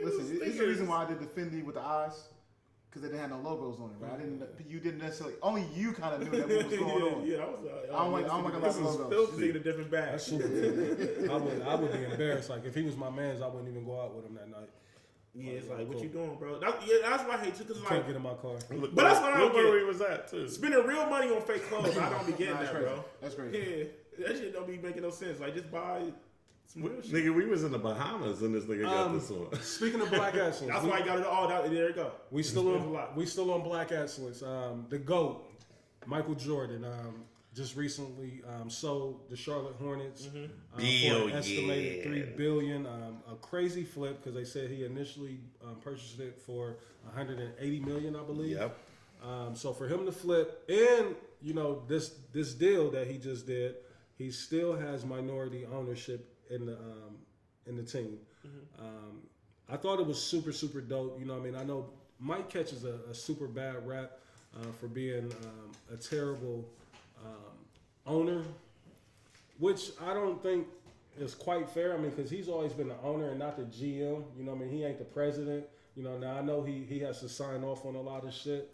[SPEAKER 4] listen, it's the reason why I did the Fendi with the eyes. Because they didn't have no logos on it, right? You didn't necessarily. Only you kind of knew that what was going on.
[SPEAKER 5] Yeah, I was like,
[SPEAKER 4] I don't like a lot of
[SPEAKER 5] this is
[SPEAKER 4] logos.
[SPEAKER 5] filthy. In a different bag.
[SPEAKER 3] That's super. I would be embarrassed. Like if he was my man's, I wouldn't even go out with him that night.
[SPEAKER 5] Yeah, it's like, what you doing, bro? That's why I hate you. Because
[SPEAKER 3] Can't
[SPEAKER 5] like,
[SPEAKER 3] get in my car.
[SPEAKER 2] Look,
[SPEAKER 5] But that's what I don't
[SPEAKER 2] look where
[SPEAKER 5] get.
[SPEAKER 2] he was at too.
[SPEAKER 5] spending real money on fake clothes, I don't be getting
[SPEAKER 4] That's
[SPEAKER 5] that,
[SPEAKER 4] crazy.
[SPEAKER 5] bro.
[SPEAKER 4] That's crazy.
[SPEAKER 5] Yeah, that shit don't be making no sense. Like, just buy some real shit.
[SPEAKER 2] Nigga, we was in the Bahamas and this nigga got this on.
[SPEAKER 3] Speaking of black excellence,
[SPEAKER 5] That's why I got it all. There you go.
[SPEAKER 3] we still on black excellence. The GOAT, Michael Jordan, just recently sold the Charlotte Hornets for an estimated $3 billion. A crazy flip because they said he initially purchased it for $180 million, I believe.
[SPEAKER 2] Yep.
[SPEAKER 3] So for him to flip, and you know this deal that he just did, he still has minority ownership in the team. I thought it was super dope. You know what I mean? I know Mike catches a super bad rap for being a terrible owner, which I don't think is quite fair. I mean, because he's always been the owner and not the GM. You know what I mean? He ain't the president. You know, now I know he has to sign off on a lot of shit.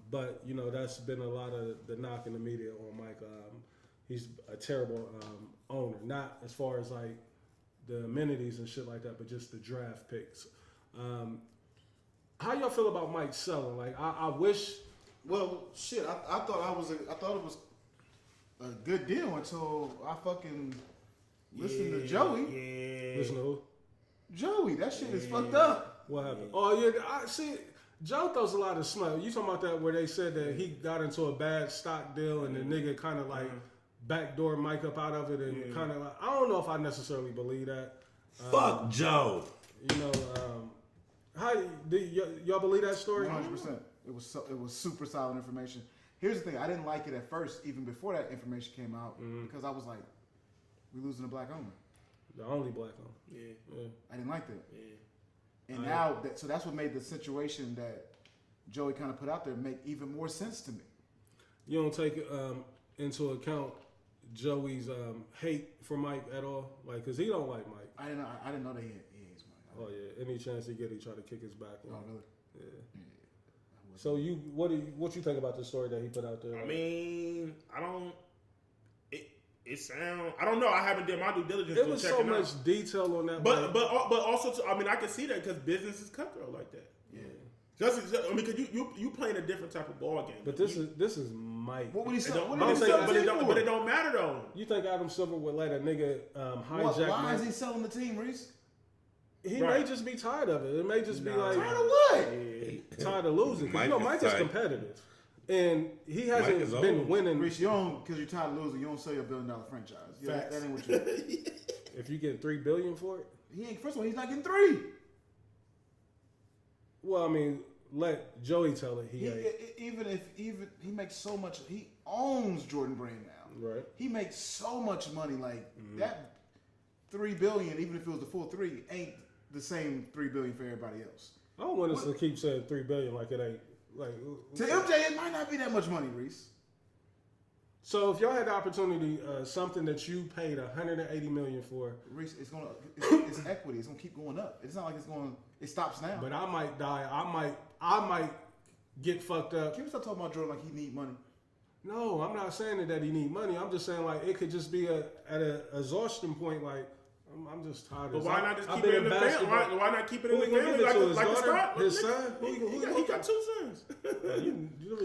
[SPEAKER 3] But, you know, that's been a lot of the knock in the media on Mike. He's a terrible owner. Not as far as, like, the amenities and shit like that, but just the draft picks. How y'all feel about Mike selling? Like, I wish...
[SPEAKER 4] Well, shit. I thought it was a good deal until I fucking listened to Joey.
[SPEAKER 5] Yeah.
[SPEAKER 3] Listen to who?
[SPEAKER 4] Joey, that shit is fucked up.
[SPEAKER 3] What happened? Oh, yeah, I see... Joe throws a lot of smoke. You talking about that where they said that he got into a bad stock deal and the nigga kind of like backdoor Mike up out of it and kind of like, I don't know if I necessarily believe that.
[SPEAKER 2] Fuck Joe.
[SPEAKER 3] You know, how do y'all believe that story?
[SPEAKER 4] 100%. It was super solid information. Here's the thing: I didn't like it at first, even before that information came out, because I was like, "We losing a black owner."
[SPEAKER 3] The only black one.
[SPEAKER 5] Yeah.
[SPEAKER 4] I didn't like that.
[SPEAKER 5] Yeah.
[SPEAKER 4] And now, so that's what made the situation that Joey kind of put out there make even more sense to me.
[SPEAKER 3] You don't take into account Joey's hate for Mike at all, like, cause he don't like Mike.
[SPEAKER 4] I didn't know they hates Mike.
[SPEAKER 3] Oh yeah, any chance he get, he try to kick his back.
[SPEAKER 4] Oh, really?
[SPEAKER 3] Yeah. So what you think about the story that he put out there?
[SPEAKER 5] I mean, I don't. It sound. I don't know. I haven't done my due diligence.
[SPEAKER 3] It
[SPEAKER 5] to
[SPEAKER 3] was
[SPEAKER 5] check
[SPEAKER 3] so
[SPEAKER 5] it
[SPEAKER 3] much
[SPEAKER 5] out.
[SPEAKER 3] detail on that.
[SPEAKER 5] But also, I mean, I can see that because business is cutthroat like that.
[SPEAKER 4] Yeah.
[SPEAKER 5] I mean, because you playing a different type of ball game.
[SPEAKER 3] But this is Mike.
[SPEAKER 4] What would he
[SPEAKER 5] It
[SPEAKER 4] say?
[SPEAKER 5] don't,
[SPEAKER 4] What
[SPEAKER 5] but,
[SPEAKER 4] did he sell the team for?
[SPEAKER 5] but it don't matter though.
[SPEAKER 3] You think Adam Silver would let a nigga hijack
[SPEAKER 4] Why
[SPEAKER 3] Mike?
[SPEAKER 4] is he selling the team, Reese?
[SPEAKER 3] He
[SPEAKER 5] Right.
[SPEAKER 3] may just be tired of it. It may just be like
[SPEAKER 4] Tired of what?
[SPEAKER 3] tired of losing. 'Cause you know Mike is
[SPEAKER 2] tight.
[SPEAKER 3] competitive, and he
[SPEAKER 2] Mike
[SPEAKER 3] hasn't
[SPEAKER 2] is
[SPEAKER 3] been
[SPEAKER 2] old.
[SPEAKER 3] winning.
[SPEAKER 4] Reese, you don't, because you're tired of losing, you don't sell your $1 billion franchise. Yeah,
[SPEAKER 3] Facts.
[SPEAKER 4] that ain't what you.
[SPEAKER 3] If you get $3 billion for it,
[SPEAKER 4] He ain't. First of all, he's not getting 3.
[SPEAKER 3] well, I mean, let Joey tell it. He ain't.
[SPEAKER 4] Even he makes so much. He owns Jordan Brand now.
[SPEAKER 3] Right.
[SPEAKER 4] He makes so much money. Like that $3 billion, even if it was the full 3, ain't the same $3 billion for everybody else.
[SPEAKER 3] I don't want us to keep saying $3 billion like it ain't. Like
[SPEAKER 4] To MJ, it might not be that much money, Reese.
[SPEAKER 3] so, if y'all had the opportunity, something that you paid $180 million for,
[SPEAKER 4] Reese, it's equity. It's gonna keep going up. It's not like it stops now.
[SPEAKER 3] but I might die. I might get fucked up.
[SPEAKER 4] Can we stop talking about Jordan like he need money?
[SPEAKER 3] No, I'm not saying that he need money. I'm just saying like it could just be at an exhaustion point. Like I'm just tired.
[SPEAKER 5] But
[SPEAKER 3] of
[SPEAKER 5] why not just
[SPEAKER 3] I've
[SPEAKER 5] keep
[SPEAKER 3] been
[SPEAKER 5] it in the family?
[SPEAKER 3] basketball.
[SPEAKER 5] Why not keep it in
[SPEAKER 3] Who
[SPEAKER 5] the
[SPEAKER 3] he gonna
[SPEAKER 5] family
[SPEAKER 3] give it to, his
[SPEAKER 5] like a
[SPEAKER 3] daughter?
[SPEAKER 5] start?
[SPEAKER 3] His son?
[SPEAKER 5] He got 2 sons.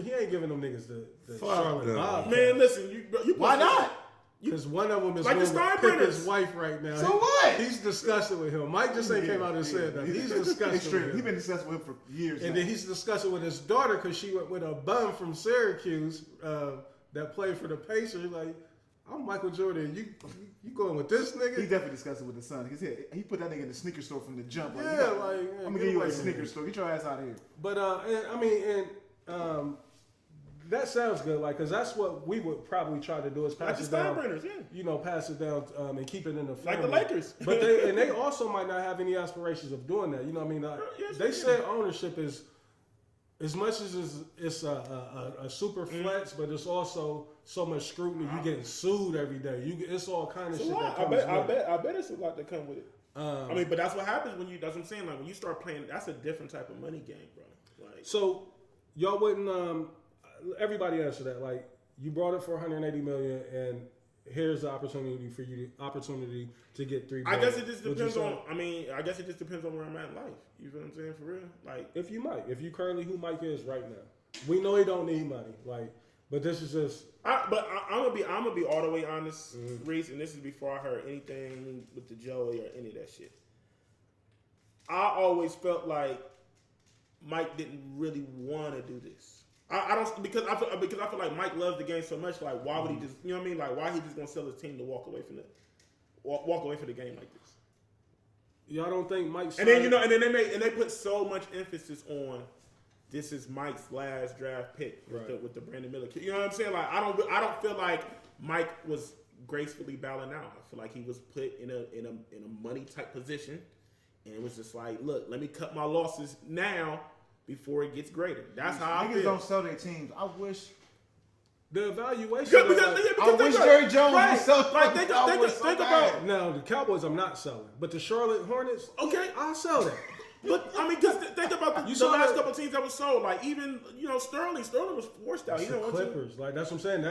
[SPEAKER 3] He ain't giving them niggas the
[SPEAKER 2] Fuck
[SPEAKER 3] Charlotte
[SPEAKER 2] them.
[SPEAKER 3] Bob.
[SPEAKER 5] Man, listen, you
[SPEAKER 4] Why not?
[SPEAKER 3] Because one of them is
[SPEAKER 5] Like the
[SPEAKER 3] going to pick
[SPEAKER 5] Steinbrenners.
[SPEAKER 3] his wife right now.
[SPEAKER 4] So what?
[SPEAKER 3] He's discussing with him. Mike just ain't came out and said that. He's discussing with
[SPEAKER 4] Extreme.
[SPEAKER 3] him.
[SPEAKER 4] He's been discussing with him for years.
[SPEAKER 3] And
[SPEAKER 4] now.
[SPEAKER 3] then he's discussing with his daughter because she went with a bum from Syracuse that played for the Pacers. Like, I'm Michael Jordan. You going with this nigga?
[SPEAKER 4] He definitely discussed it with his son. He put that nigga in the sneaker store from the jump. Like,
[SPEAKER 3] Yeah,
[SPEAKER 4] I'm gonna give you a sneaker store. Get your ass out of here.
[SPEAKER 3] But that sounds good. Like, cause that's what we would probably try to do is pass
[SPEAKER 5] Like the
[SPEAKER 3] it down.
[SPEAKER 5] Steinbrenners, yeah.
[SPEAKER 3] You know, pass it down and keep it in the family.
[SPEAKER 5] Like the Lakers.
[SPEAKER 3] But they also might not have any aspirations of doing that. You know what I mean? Like,
[SPEAKER 5] Yes,
[SPEAKER 3] they
[SPEAKER 5] yeah.
[SPEAKER 3] said ownership is as much as it's a super flex, but it's also so much scrutiny. You getting sued every day. It's all kind of
[SPEAKER 5] It's a
[SPEAKER 3] shit
[SPEAKER 5] lot.
[SPEAKER 3] that comes with it.
[SPEAKER 5] I bet it's a lot that come with it. I mean, but that's what happens when you. That's what I'm saying. Like when you start playing, that's a different type of money game, bro. Like,
[SPEAKER 3] So y'all wouldn't. Everybody answer that. Like, you brought it for 180 million, and here's the opportunity for you to get $3 billion.
[SPEAKER 5] I guess it just
[SPEAKER 3] Would you
[SPEAKER 5] depends
[SPEAKER 3] say?
[SPEAKER 5] on. I mean, I guess it just depends on where I'm at in life. You feel what I'm saying? For real, like.
[SPEAKER 3] If you currently who Mike is right now, we know he don't need money. Like, but this is just.
[SPEAKER 5] I'm gonna be all the way honest, Reese, and this is before I heard anything with the Joey or any of that shit. I always felt like Mike didn't really want to do this. I don't because I feel like Mike loves the game so much. Like, why would he just, you know what I mean? Like, why he just gonna sell his team to walk away from the game like this?
[SPEAKER 3] Y'all don't think Mike's.
[SPEAKER 5] And then they put so much emphasis on this is Mike's last draft pick with the Brandon Miller kid. You know what I'm saying? Like, I don't feel like Mike was gracefully bowing out. I feel like he was put in a money type position, and it was just like, look, let me cut my losses now before it gets greater. That's how I
[SPEAKER 4] Niggas
[SPEAKER 5] feel.
[SPEAKER 4] don't sell their teams. I wish.
[SPEAKER 3] The evaluation.
[SPEAKER 4] I wish Jerry Jones was selling.
[SPEAKER 5] Like, think about.
[SPEAKER 3] Now the Cowboys, I'm not selling, but the Charlotte Hornets,
[SPEAKER 5] Okay.
[SPEAKER 3] I'll sell that.
[SPEAKER 5] But I mean, because think about the
[SPEAKER 3] saw
[SPEAKER 5] last
[SPEAKER 3] that-
[SPEAKER 5] couple teams that was sold. Like, even Sterling was forced out. He
[SPEAKER 3] The
[SPEAKER 5] didn't want to.
[SPEAKER 3] Clippers, like that's what I'm saying.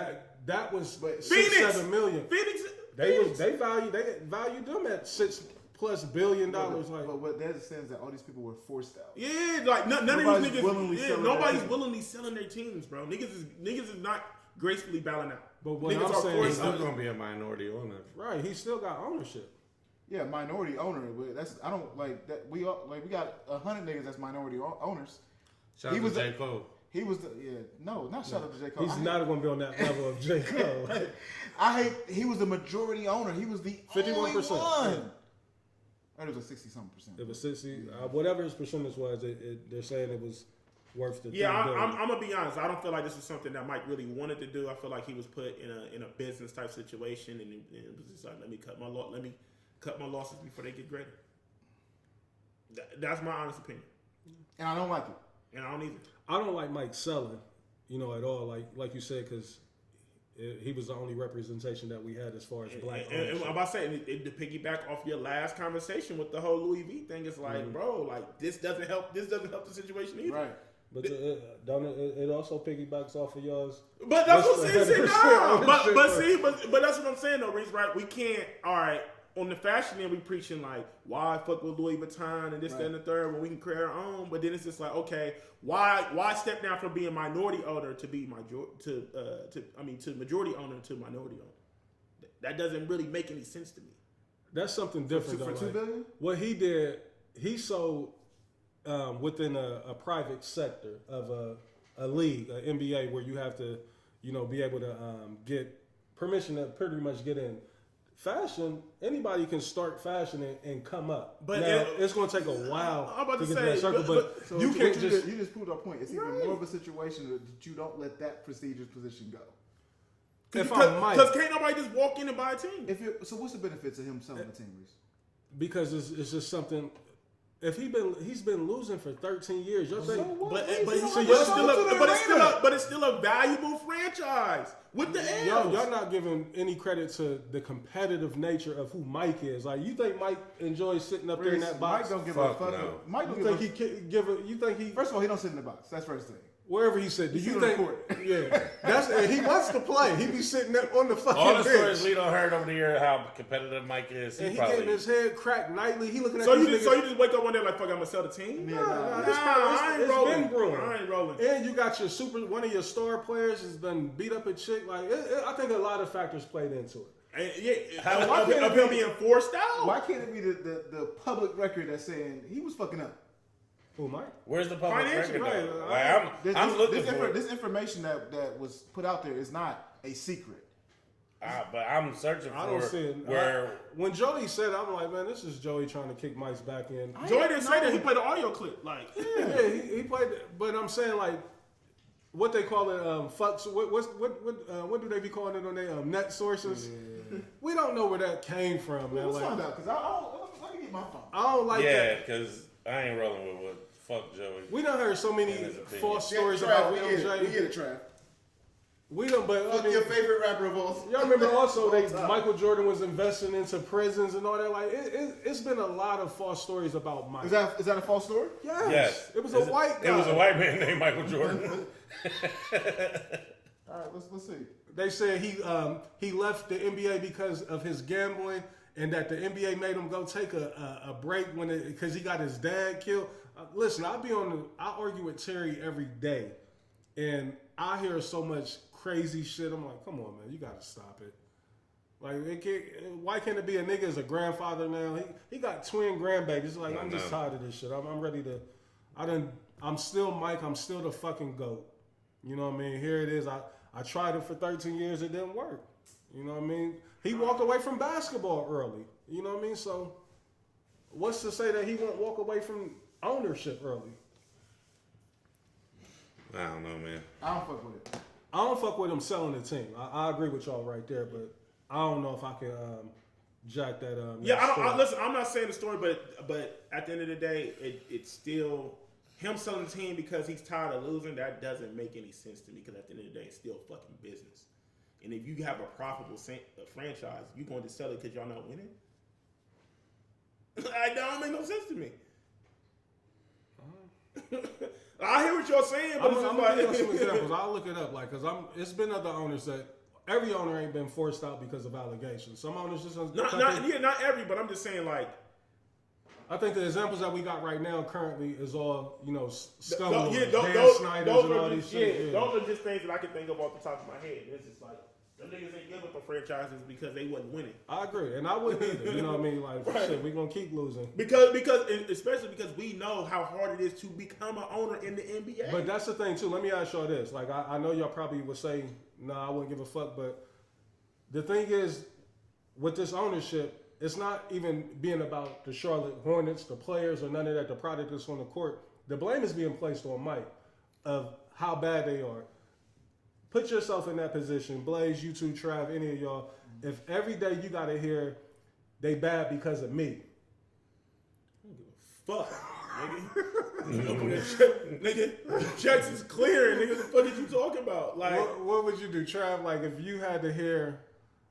[SPEAKER 3] That was
[SPEAKER 4] But
[SPEAKER 3] $6-7 million.
[SPEAKER 5] Phoenix.
[SPEAKER 3] They valued them at $6+ billion. Like,
[SPEAKER 4] But what that says that all these people were forced out.
[SPEAKER 5] Yeah, like none of
[SPEAKER 4] Nobody's
[SPEAKER 5] these
[SPEAKER 4] willingly
[SPEAKER 5] niggas.
[SPEAKER 4] selling
[SPEAKER 5] Nobody's
[SPEAKER 4] their team.
[SPEAKER 5] willingly selling their teams, bro. Niggas is not gracefully bowing out.
[SPEAKER 3] But what
[SPEAKER 5] niggas
[SPEAKER 3] I'm
[SPEAKER 5] are
[SPEAKER 3] saying
[SPEAKER 2] He's
[SPEAKER 5] forced
[SPEAKER 2] still
[SPEAKER 5] out.
[SPEAKER 2] gonna be a minority owner.
[SPEAKER 3] right, he still got ownership.
[SPEAKER 4] Yeah, minority owner. But that's I don't like that. We got 100 niggas that's minority owners.
[SPEAKER 2] Shout
[SPEAKER 4] He
[SPEAKER 2] out
[SPEAKER 4] was
[SPEAKER 2] to
[SPEAKER 4] the-
[SPEAKER 2] J. Cole.
[SPEAKER 4] He was not shout out to J. Cole.
[SPEAKER 3] He's not going to be on that level of J. Cole.
[SPEAKER 4] I hate. He was the majority owner. He was the
[SPEAKER 3] 51%,
[SPEAKER 4] only one.
[SPEAKER 3] yeah.
[SPEAKER 4] Or it was a 60-something percent.
[SPEAKER 3] It was 60, whatever his percentage was. They're saying it was worth the.
[SPEAKER 5] Yeah,
[SPEAKER 3] $3 billion.
[SPEAKER 5] I'm gonna be honest. I don't feel like this is something that Mike really wanted to do. I feel like he was put in a business type situation, and it was just like, let me cut my losses before they get greater. That's my honest opinion,
[SPEAKER 4] And I don't like it.
[SPEAKER 5] and I don't either.
[SPEAKER 3] I don't like Mike selling, at all. Like you said, because he was the only representation that we had as far as black.
[SPEAKER 5] And
[SPEAKER 3] ownership.
[SPEAKER 5] I'm about to say, to piggyback off your last conversation with the whole Louis V thing, it's like, bro, like this doesn't help. This doesn't help the situation either.
[SPEAKER 4] Right.
[SPEAKER 3] But it also piggybacks off of y'all's.
[SPEAKER 5] But that's what I'm saying. See, no.
[SPEAKER 3] Ownership.
[SPEAKER 5] But that's what I'm saying though, Reese. Right? We can't. All right. On the fashion end, we preaching like, why fuck with Louis Vuitton and this, that, and the third when we can create our own. But then it's just like, okay, why step down from being minority owner to be to majority owner to minority owner? That doesn't really make any sense to me.
[SPEAKER 3] That's something different.
[SPEAKER 4] For
[SPEAKER 3] though,
[SPEAKER 4] $2 billion?
[SPEAKER 3] What he did, he sold within a private sector of a league, an NBA, where you have to, be able to get permission to pretty much get in. Fashion, anybody can start fashion and come up.
[SPEAKER 5] But
[SPEAKER 3] now, it's going to take a while
[SPEAKER 5] I'm about
[SPEAKER 3] to
[SPEAKER 5] to
[SPEAKER 3] get
[SPEAKER 5] say,
[SPEAKER 3] to that circle. But
[SPEAKER 4] So
[SPEAKER 3] you can't just.
[SPEAKER 4] you just proved our point. It's even more of a situation that you don't let that prestigious position go.
[SPEAKER 3] If I'm Mike,
[SPEAKER 5] Because can't nobody just walk in and buy a team.
[SPEAKER 4] So what's the benefits of him selling the team, Reese?
[SPEAKER 3] because it's just something. If he's been losing for 13 years, you'll think.
[SPEAKER 5] But
[SPEAKER 4] But
[SPEAKER 5] it's still a valuable franchise with the L's.
[SPEAKER 3] Y'all not giving any credit to the competitive nature of who Mike is. Like, you think Mike enjoys sitting up there in that box?
[SPEAKER 4] Mike don't give
[SPEAKER 2] Fuck
[SPEAKER 4] a fuck.
[SPEAKER 2] no.
[SPEAKER 4] Mike don't
[SPEAKER 3] You
[SPEAKER 4] give
[SPEAKER 3] think
[SPEAKER 4] a
[SPEAKER 3] he give a? You think he?
[SPEAKER 4] First of all, he don't sit in the box. That's first thing.
[SPEAKER 3] Wherever he said, do
[SPEAKER 4] He
[SPEAKER 3] you
[SPEAKER 4] sit on the
[SPEAKER 3] think?
[SPEAKER 4] court.
[SPEAKER 3] Yeah, and he wants to play. He be sitting there on the fucking
[SPEAKER 2] All the
[SPEAKER 3] bench.
[SPEAKER 2] stories we done heard over the year how competitive Mike is.
[SPEAKER 3] And he
[SPEAKER 2] probably
[SPEAKER 3] getting his head cracked nightly. He looking at
[SPEAKER 5] So
[SPEAKER 3] these
[SPEAKER 5] you
[SPEAKER 3] niggas.
[SPEAKER 5] just wake up one day like, fuck, I'm gonna sell the team?
[SPEAKER 4] Yeah,
[SPEAKER 3] Nah,
[SPEAKER 4] nah.
[SPEAKER 3] this probably-
[SPEAKER 5] I ain't
[SPEAKER 3] it's
[SPEAKER 5] rolling.
[SPEAKER 3] been brewing.
[SPEAKER 5] I ain't rolling.
[SPEAKER 3] And you got your one of your star players has done beat up a chick. Like, I think a lot of factors played into it. Why can't
[SPEAKER 5] of
[SPEAKER 3] it
[SPEAKER 5] him
[SPEAKER 3] be-
[SPEAKER 5] being forced out.
[SPEAKER 4] Why can't it be the public record that's saying he was fucking up?
[SPEAKER 3] Who, Mike?
[SPEAKER 2] Where's the public
[SPEAKER 5] Financial,
[SPEAKER 2] record? Though?
[SPEAKER 3] right.
[SPEAKER 2] Like, I'm looking for it.
[SPEAKER 4] This information that was put out there is not a secret.
[SPEAKER 2] But I'm searching for
[SPEAKER 3] I don't see it.
[SPEAKER 2] where.
[SPEAKER 3] When Joey said, I'm like, man, this is Joey trying to kick Mike's back in.
[SPEAKER 5] Joey didn't say that. He played an audio clip. Like,
[SPEAKER 3] Yeah, he played, but I'm saying like, what they call it, fucks. What do they be calling it on their net sources? We don't know where that came from, man.
[SPEAKER 4] Let's
[SPEAKER 3] Like,
[SPEAKER 4] find out because let me get my phone.
[SPEAKER 3] I don't like
[SPEAKER 2] Yeah,
[SPEAKER 3] that.
[SPEAKER 2] because I ain't rolling with what. Fuck Joey.
[SPEAKER 3] We done heard so many
[SPEAKER 2] In his opinion.
[SPEAKER 3] false
[SPEAKER 4] Yeah,
[SPEAKER 3] stories
[SPEAKER 4] Trav,
[SPEAKER 3] about
[SPEAKER 4] we get it.
[SPEAKER 3] MJ.
[SPEAKER 4] We get it, Trav.
[SPEAKER 3] We don't, but I
[SPEAKER 4] Fuck
[SPEAKER 3] mean,
[SPEAKER 4] your favorite rapper of all.
[SPEAKER 3] y'all remember also
[SPEAKER 4] All time.
[SPEAKER 3] Michael Jordan was investing into prisons and all that. Like it's been a lot of false stories about Mike.
[SPEAKER 4] Is that a false story?
[SPEAKER 3] Yes. It was a white guy.
[SPEAKER 2] It was a white man named Michael Jordan.
[SPEAKER 4] All right, let's see.
[SPEAKER 3] They said he left the NBA because of his gambling, and that the NBA made him go take a break because he got his dad killed. Listen, I argue with Terry every day, and I hear so much crazy shit. I'm like, come on, man, you gotta stop it. Like, why can't it be a nigga as a grandfather now? He got twin grandbabies. Like, I'm just tired of this shit. I'm ready to. I'm still Mike. I'm still the fucking GOAT. You know what I mean? Here it is. I tried it for 13 years. It didn't work. You know what I mean? He walked away from basketball early. You know what I mean? So, what's to say that he won't walk away from ownership early?
[SPEAKER 2] I don't know, man.
[SPEAKER 4] I don't fuck with it.
[SPEAKER 3] I don't fuck with him selling the team. I agree with y'all right there, but I don't know if I can jack that.
[SPEAKER 5] Listen. I'm not saying the story, but at the end of the day, it's still him selling the team because he's tired of losing. That doesn't make any sense to me because at the end of the day, it's still fucking business. And if you have a profitable franchise, you're going to sell it because y'all not winning. That don't make no sense to me. I hear what you're saying, but
[SPEAKER 3] I'm gonna give you some examples. I'll look it up, like, cause it's been other owners that every owner ain't been forced out because of allegations. Some owners just
[SPEAKER 5] not every, but I'm just saying, like,
[SPEAKER 3] I think the examples that we got right now currently is all scum.
[SPEAKER 5] those are just things that I can think of off the top of my head. It's just like them niggas ain't give up on franchises because they wasn't winning.
[SPEAKER 3] I agree, and I wouldn't either. You know what I mean? Like,
[SPEAKER 5] Right.
[SPEAKER 3] shit, we gonna keep losing.
[SPEAKER 5] Because especially because we know how hard it is to become an owner in the NBA.
[SPEAKER 3] But that's the thing too. Let me ask y'all this. Like, I know y'all probably would say, "Nah, I wouldn't give a fuck." But the thing is, with this ownership, it's not even being about the Charlotte Hornets, the players, or none of that. The product that's on the court. The blame is being placed on Mike of how bad they are. Put yourself in that position. Blaze, you two, Trav, any of y'all. If every day you gotta hear they bad because of me.
[SPEAKER 5] Fuck, nigga. Nigga, checks is clear, nigga. The fuck is you talking about? Like,
[SPEAKER 3] What would you do, Trav? Like, if you had to hear,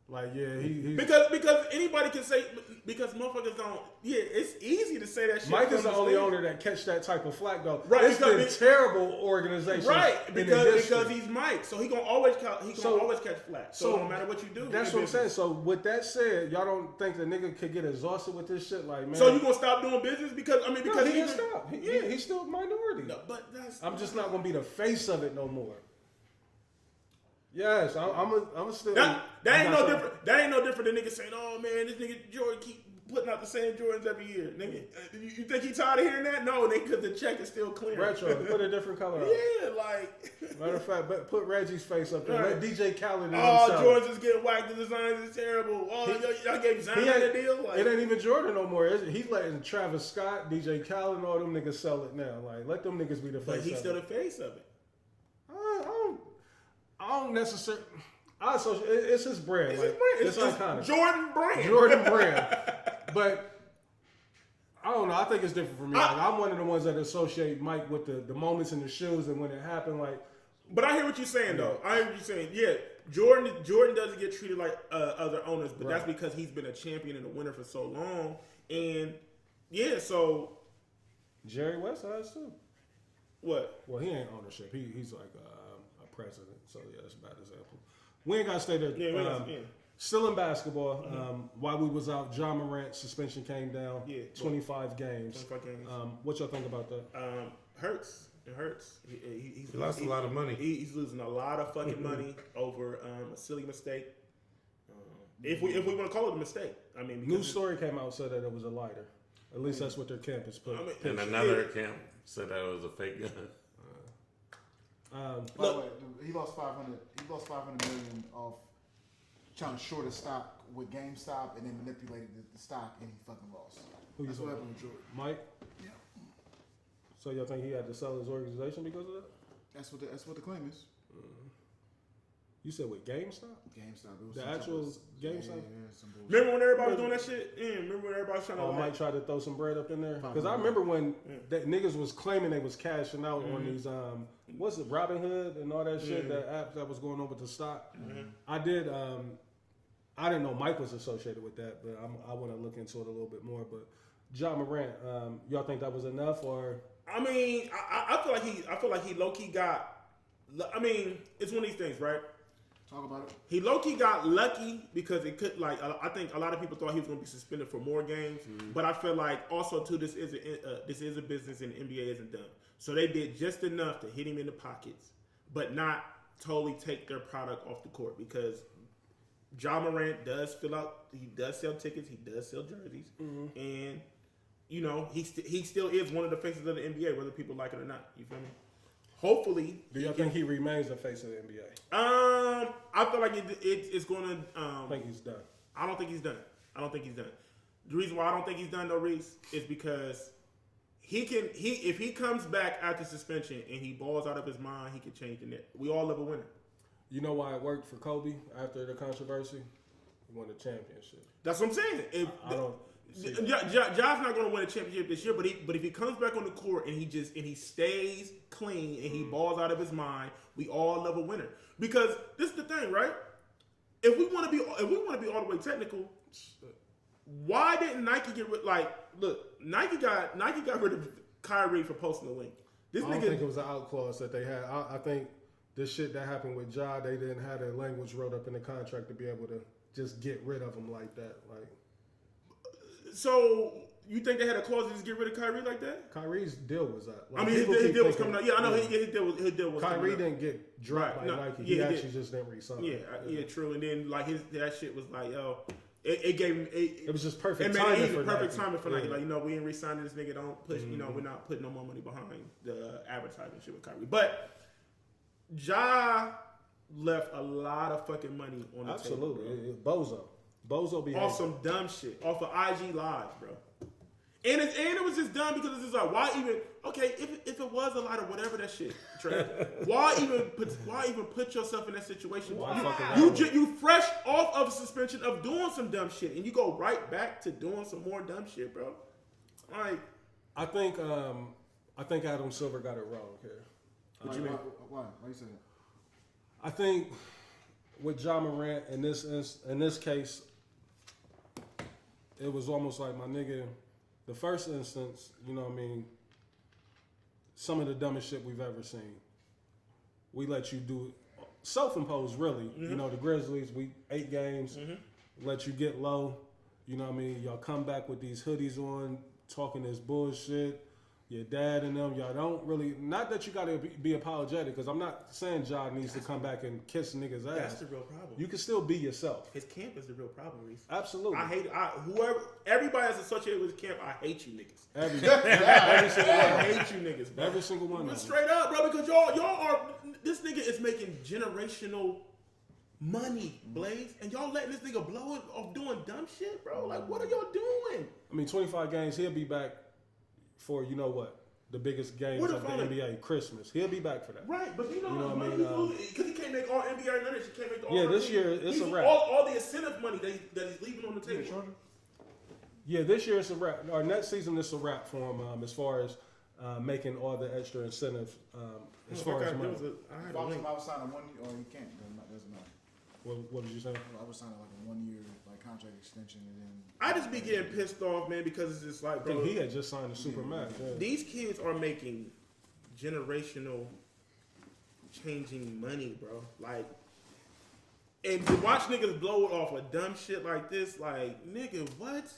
[SPEAKER 3] like, yeah, he
[SPEAKER 5] because anybody can say, because motherfuckers don't. Yeah, it's easy to say that shit.
[SPEAKER 3] Mike
[SPEAKER 5] from
[SPEAKER 3] is the
[SPEAKER 5] the
[SPEAKER 3] only
[SPEAKER 5] stage.
[SPEAKER 3] owner that catch that type of flack, though.
[SPEAKER 5] Right,
[SPEAKER 3] It's been
[SPEAKER 5] because
[SPEAKER 3] terrible organization,
[SPEAKER 5] Right,
[SPEAKER 3] in the
[SPEAKER 5] because
[SPEAKER 3] history.
[SPEAKER 5] he's Mike, so he gonna always always catch flack. So,
[SPEAKER 3] so
[SPEAKER 5] no matter what you do,
[SPEAKER 3] That's
[SPEAKER 5] in
[SPEAKER 3] what I'm saying.
[SPEAKER 5] business.
[SPEAKER 3] So with that said, y'all don't think the nigga could get exhausted with this shit? Like, man.
[SPEAKER 5] So you gonna stop doing business because
[SPEAKER 3] No,
[SPEAKER 5] because
[SPEAKER 3] he didn't stop. He's still a minority.
[SPEAKER 5] No, but that's
[SPEAKER 3] I'm just not gonna be the face of it no more. Yes, I'm still.
[SPEAKER 5] that ain't
[SPEAKER 3] I'm
[SPEAKER 5] no
[SPEAKER 3] not
[SPEAKER 5] different. That ain't no different than niggas saying, "Oh man, this nigga Jordan keep putting out the same Jordans every year." Nigga, you think he tired of hearing that? No, because the check is still clear.
[SPEAKER 3] Retro, put a different color out.
[SPEAKER 5] Yeah, like.
[SPEAKER 3] Matter of fact, but put Reggie's face up there.
[SPEAKER 5] Right.
[SPEAKER 3] Let DJ Khaled in
[SPEAKER 5] Oh,
[SPEAKER 3] himself.
[SPEAKER 5] Jordans is getting whacked. The designs is terrible. Oh, y'all gave Zion
[SPEAKER 3] He ain't-
[SPEAKER 5] a deal. Like,
[SPEAKER 3] it ain't even Jordan no more. He's letting Travis Scott, DJ Khaled, and all them niggas sell it now. Like, let them niggas be the face.
[SPEAKER 5] but he's
[SPEAKER 3] of
[SPEAKER 5] still
[SPEAKER 3] it.
[SPEAKER 5] the face of it.
[SPEAKER 3] I don't necessarily. It's his brand.
[SPEAKER 5] It's
[SPEAKER 3] like,
[SPEAKER 5] his brand.
[SPEAKER 3] It's iconic.
[SPEAKER 5] Jordan brand.
[SPEAKER 3] Jordan brand. But I don't know. I think it's different for me. Like, I'm one of the ones that associate Mike with the moments in the shoes and when it happened. Like,
[SPEAKER 5] But I hear what you're saying, though. I hear what you're saying. Yeah, Jordan doesn't get treated like other owners, but that's because he's been a champion and a winner for so long. And yeah, so
[SPEAKER 3] Jerry West has too.
[SPEAKER 5] what?
[SPEAKER 3] Well, he ain't ownership. He's like a president. So yeah, that's a bad example. We ain't got to stay there.
[SPEAKER 5] Yeah,
[SPEAKER 3] Still in basketball. While we was out, John Morant suspension came down.
[SPEAKER 5] Yeah.
[SPEAKER 3] 25 games.
[SPEAKER 5] 25 games.
[SPEAKER 3] What y'all think about that?
[SPEAKER 5] Hurts. It hurts. He
[SPEAKER 2] lost a lot of money.
[SPEAKER 5] He's losing a lot of fucking money over a silly mistake. If we want to call it a mistake, I mean, because
[SPEAKER 3] News story came out said that it was a lighter. At least that's what their campus put.
[SPEAKER 5] I mean,
[SPEAKER 2] And another camp said that it was a fake gun.
[SPEAKER 4] By the way, he lost 500. He lost 500 million off trying to short a stock with GameStop and then manipulated the stock, and he fucking lost. That's what happened with Jordan.
[SPEAKER 3] Mike.
[SPEAKER 4] Yeah.
[SPEAKER 3] So y'all think he had to sell his organization because of that?
[SPEAKER 4] That's what the claim is.
[SPEAKER 3] You said with GameStop?
[SPEAKER 4] GameStop. It was
[SPEAKER 3] The
[SPEAKER 4] some type
[SPEAKER 3] actual
[SPEAKER 4] of-
[SPEAKER 3] GameStop?
[SPEAKER 4] Yeah, some bullshit.
[SPEAKER 5] remember when everybody was doing that shit? Yeah, remember when everybody was trying to
[SPEAKER 3] Oh,
[SPEAKER 5] like,
[SPEAKER 3] Mike tried to throw some bread up in there because I
[SPEAKER 4] 500.
[SPEAKER 3] remember when that niggas was claiming they was cashing out on these what's it, Robinhood and all that shit, that app that was going on with the stock. I did. I didn't know Mike was associated with that, but I want to look into it a little bit more. But John Morant, y'all think that was enough or?
[SPEAKER 5] I mean, I feel like he low key got. I mean, it's one of these things, right?
[SPEAKER 4] Talk about it.
[SPEAKER 5] He low key got lucky because it could like I think a lot of people thought he was going to be suspended for more games, but I feel like also too this is a business and the NBA isn't done, so they did just enough to hit him in the pockets, but not totally take their product off the court because Ja Morant does fill out, he does sell tickets, he does sell jerseys, and you know he still is one of the faces of the NBA whether people like it or not. You feel me? Hopefully,
[SPEAKER 3] Do y'all think he remains the face of the NBA?
[SPEAKER 5] I feel like it's going to.
[SPEAKER 3] I think he's done.
[SPEAKER 5] I don't think he's done. The reason why I don't think he's done though, Reese, is because if he comes back after suspension and he balls out of his mind, he can change the net. We all love a winner.
[SPEAKER 3] You know why it worked for Kobe after the controversy? He won the championship.
[SPEAKER 5] That's what I'm saying.
[SPEAKER 3] I don't.
[SPEAKER 5] Ja's not going to win a championship this year, but if he comes back on the court and he stays clean and he balls out of his mind, we all love a winner. Because this is the thing, right? If we want to be all the way technical, why didn't Nike get rid? Like, look, Nike got rid of Kyrie for posting the link.
[SPEAKER 3] I don't think it was an out clause that they had. I think this shit that happened with Ja, they didn't have the language wrote up in the contract to be able to just get rid of him like that. Like.
[SPEAKER 5] So you think they had a clause to just get rid of Kyrie like that?
[SPEAKER 3] Kyrie's deal was up.
[SPEAKER 5] I mean, his deal was coming out. Yeah, I know his deal was
[SPEAKER 3] Kyrie
[SPEAKER 5] coming out.
[SPEAKER 3] didn't get dropped by
[SPEAKER 5] Right. No,
[SPEAKER 3] Nike.
[SPEAKER 5] yeah,
[SPEAKER 3] He
[SPEAKER 5] he
[SPEAKER 3] actually
[SPEAKER 5] did.
[SPEAKER 3] just didn't resign.
[SPEAKER 5] Yeah, true. And then like that shit was like, yo, it gave him.
[SPEAKER 3] It was just perfect
[SPEAKER 5] It made
[SPEAKER 3] timing
[SPEAKER 5] it easy,
[SPEAKER 3] for
[SPEAKER 5] perfect
[SPEAKER 3] Nike.
[SPEAKER 5] timing for Nike.
[SPEAKER 3] Yeah.
[SPEAKER 5] Like, you know, we ain't re-signing this nigga. Don't push. You know, we're not putting no more money behind the advertising shit with Kyrie. But Ja left a lot of fucking money on the
[SPEAKER 3] Absolutely.
[SPEAKER 5] table.
[SPEAKER 3] Bozo behavior.
[SPEAKER 5] Off some dumb shit. Off of IG Live, bro. And it was just dumb because it's just like, why even? Okay, if it was a lot of whatever that shit, Trey, why even put yourself in that situation?
[SPEAKER 3] Why fucking
[SPEAKER 5] You fresh off of a suspension of doing some dumb shit, and you go right back to doing some more dumb shit, bro. Like,
[SPEAKER 3] I think Adam Silver got it wrong here.
[SPEAKER 4] What you mean? Why? Why you say that?
[SPEAKER 3] I think with Ja Morant in this case, it was almost like my nigga. The first instance, you know what I mean, some of the dumbest shit we've ever seen. We let you do self-imposed, really. You know, the Grizzlies, 8 games, let you get low. You know what I mean? Y'all come back with these hoodies on, talking this bullshit. Your dad and them, y'all don't really, not that you gotta be apologetic, because I'm not saying Ja needs to come back and kiss niggas' ass.
[SPEAKER 5] that's the real problem.
[SPEAKER 3] You can still be yourself.
[SPEAKER 5] His camp is the real problem, Reese.
[SPEAKER 3] Absolutely.
[SPEAKER 5] I hate everybody that's associated with his camp. I hate you niggas.
[SPEAKER 3] Every single
[SPEAKER 5] I
[SPEAKER 3] one.
[SPEAKER 5] hate you niggas, bro.
[SPEAKER 3] Every single one of them.
[SPEAKER 5] Straight up, bro, because y'all are. This nigga is making generational money, Blaze, and y'all letting this nigga blow it off doing dumb shit, bro. Like, what are y'all doing?
[SPEAKER 3] I mean, 25 games, he'll be back for, you know what, the biggest games
[SPEAKER 5] What
[SPEAKER 3] of the
[SPEAKER 5] if I'm
[SPEAKER 3] NBA, Christmas. He'll be back for that.
[SPEAKER 5] Right, but you know
[SPEAKER 3] what I
[SPEAKER 5] money
[SPEAKER 3] mean?
[SPEAKER 5] because he can't make all NBA or none of this. He can't make the all.
[SPEAKER 3] Yeah, this year, it's a wrap.
[SPEAKER 5] All the incentive money that he's leaving on the table.
[SPEAKER 3] Yeah, this year it's a wrap. Or next season it's a wrap for him as far as making all the extra incentive as far as money.
[SPEAKER 4] I was signing 1 year, or you can't. Doesn't matter.
[SPEAKER 3] What did you say?
[SPEAKER 4] I was signing like a 1 year contract extension, and then
[SPEAKER 5] I just be getting pissed off, man, because it's just like,
[SPEAKER 3] I think
[SPEAKER 5] bro,
[SPEAKER 3] he had just signed a super max. Yeah.
[SPEAKER 5] these kids are making generational changing money, bro. Like, and to watch niggas blow it off of dumb shit like this, like, nigga, what?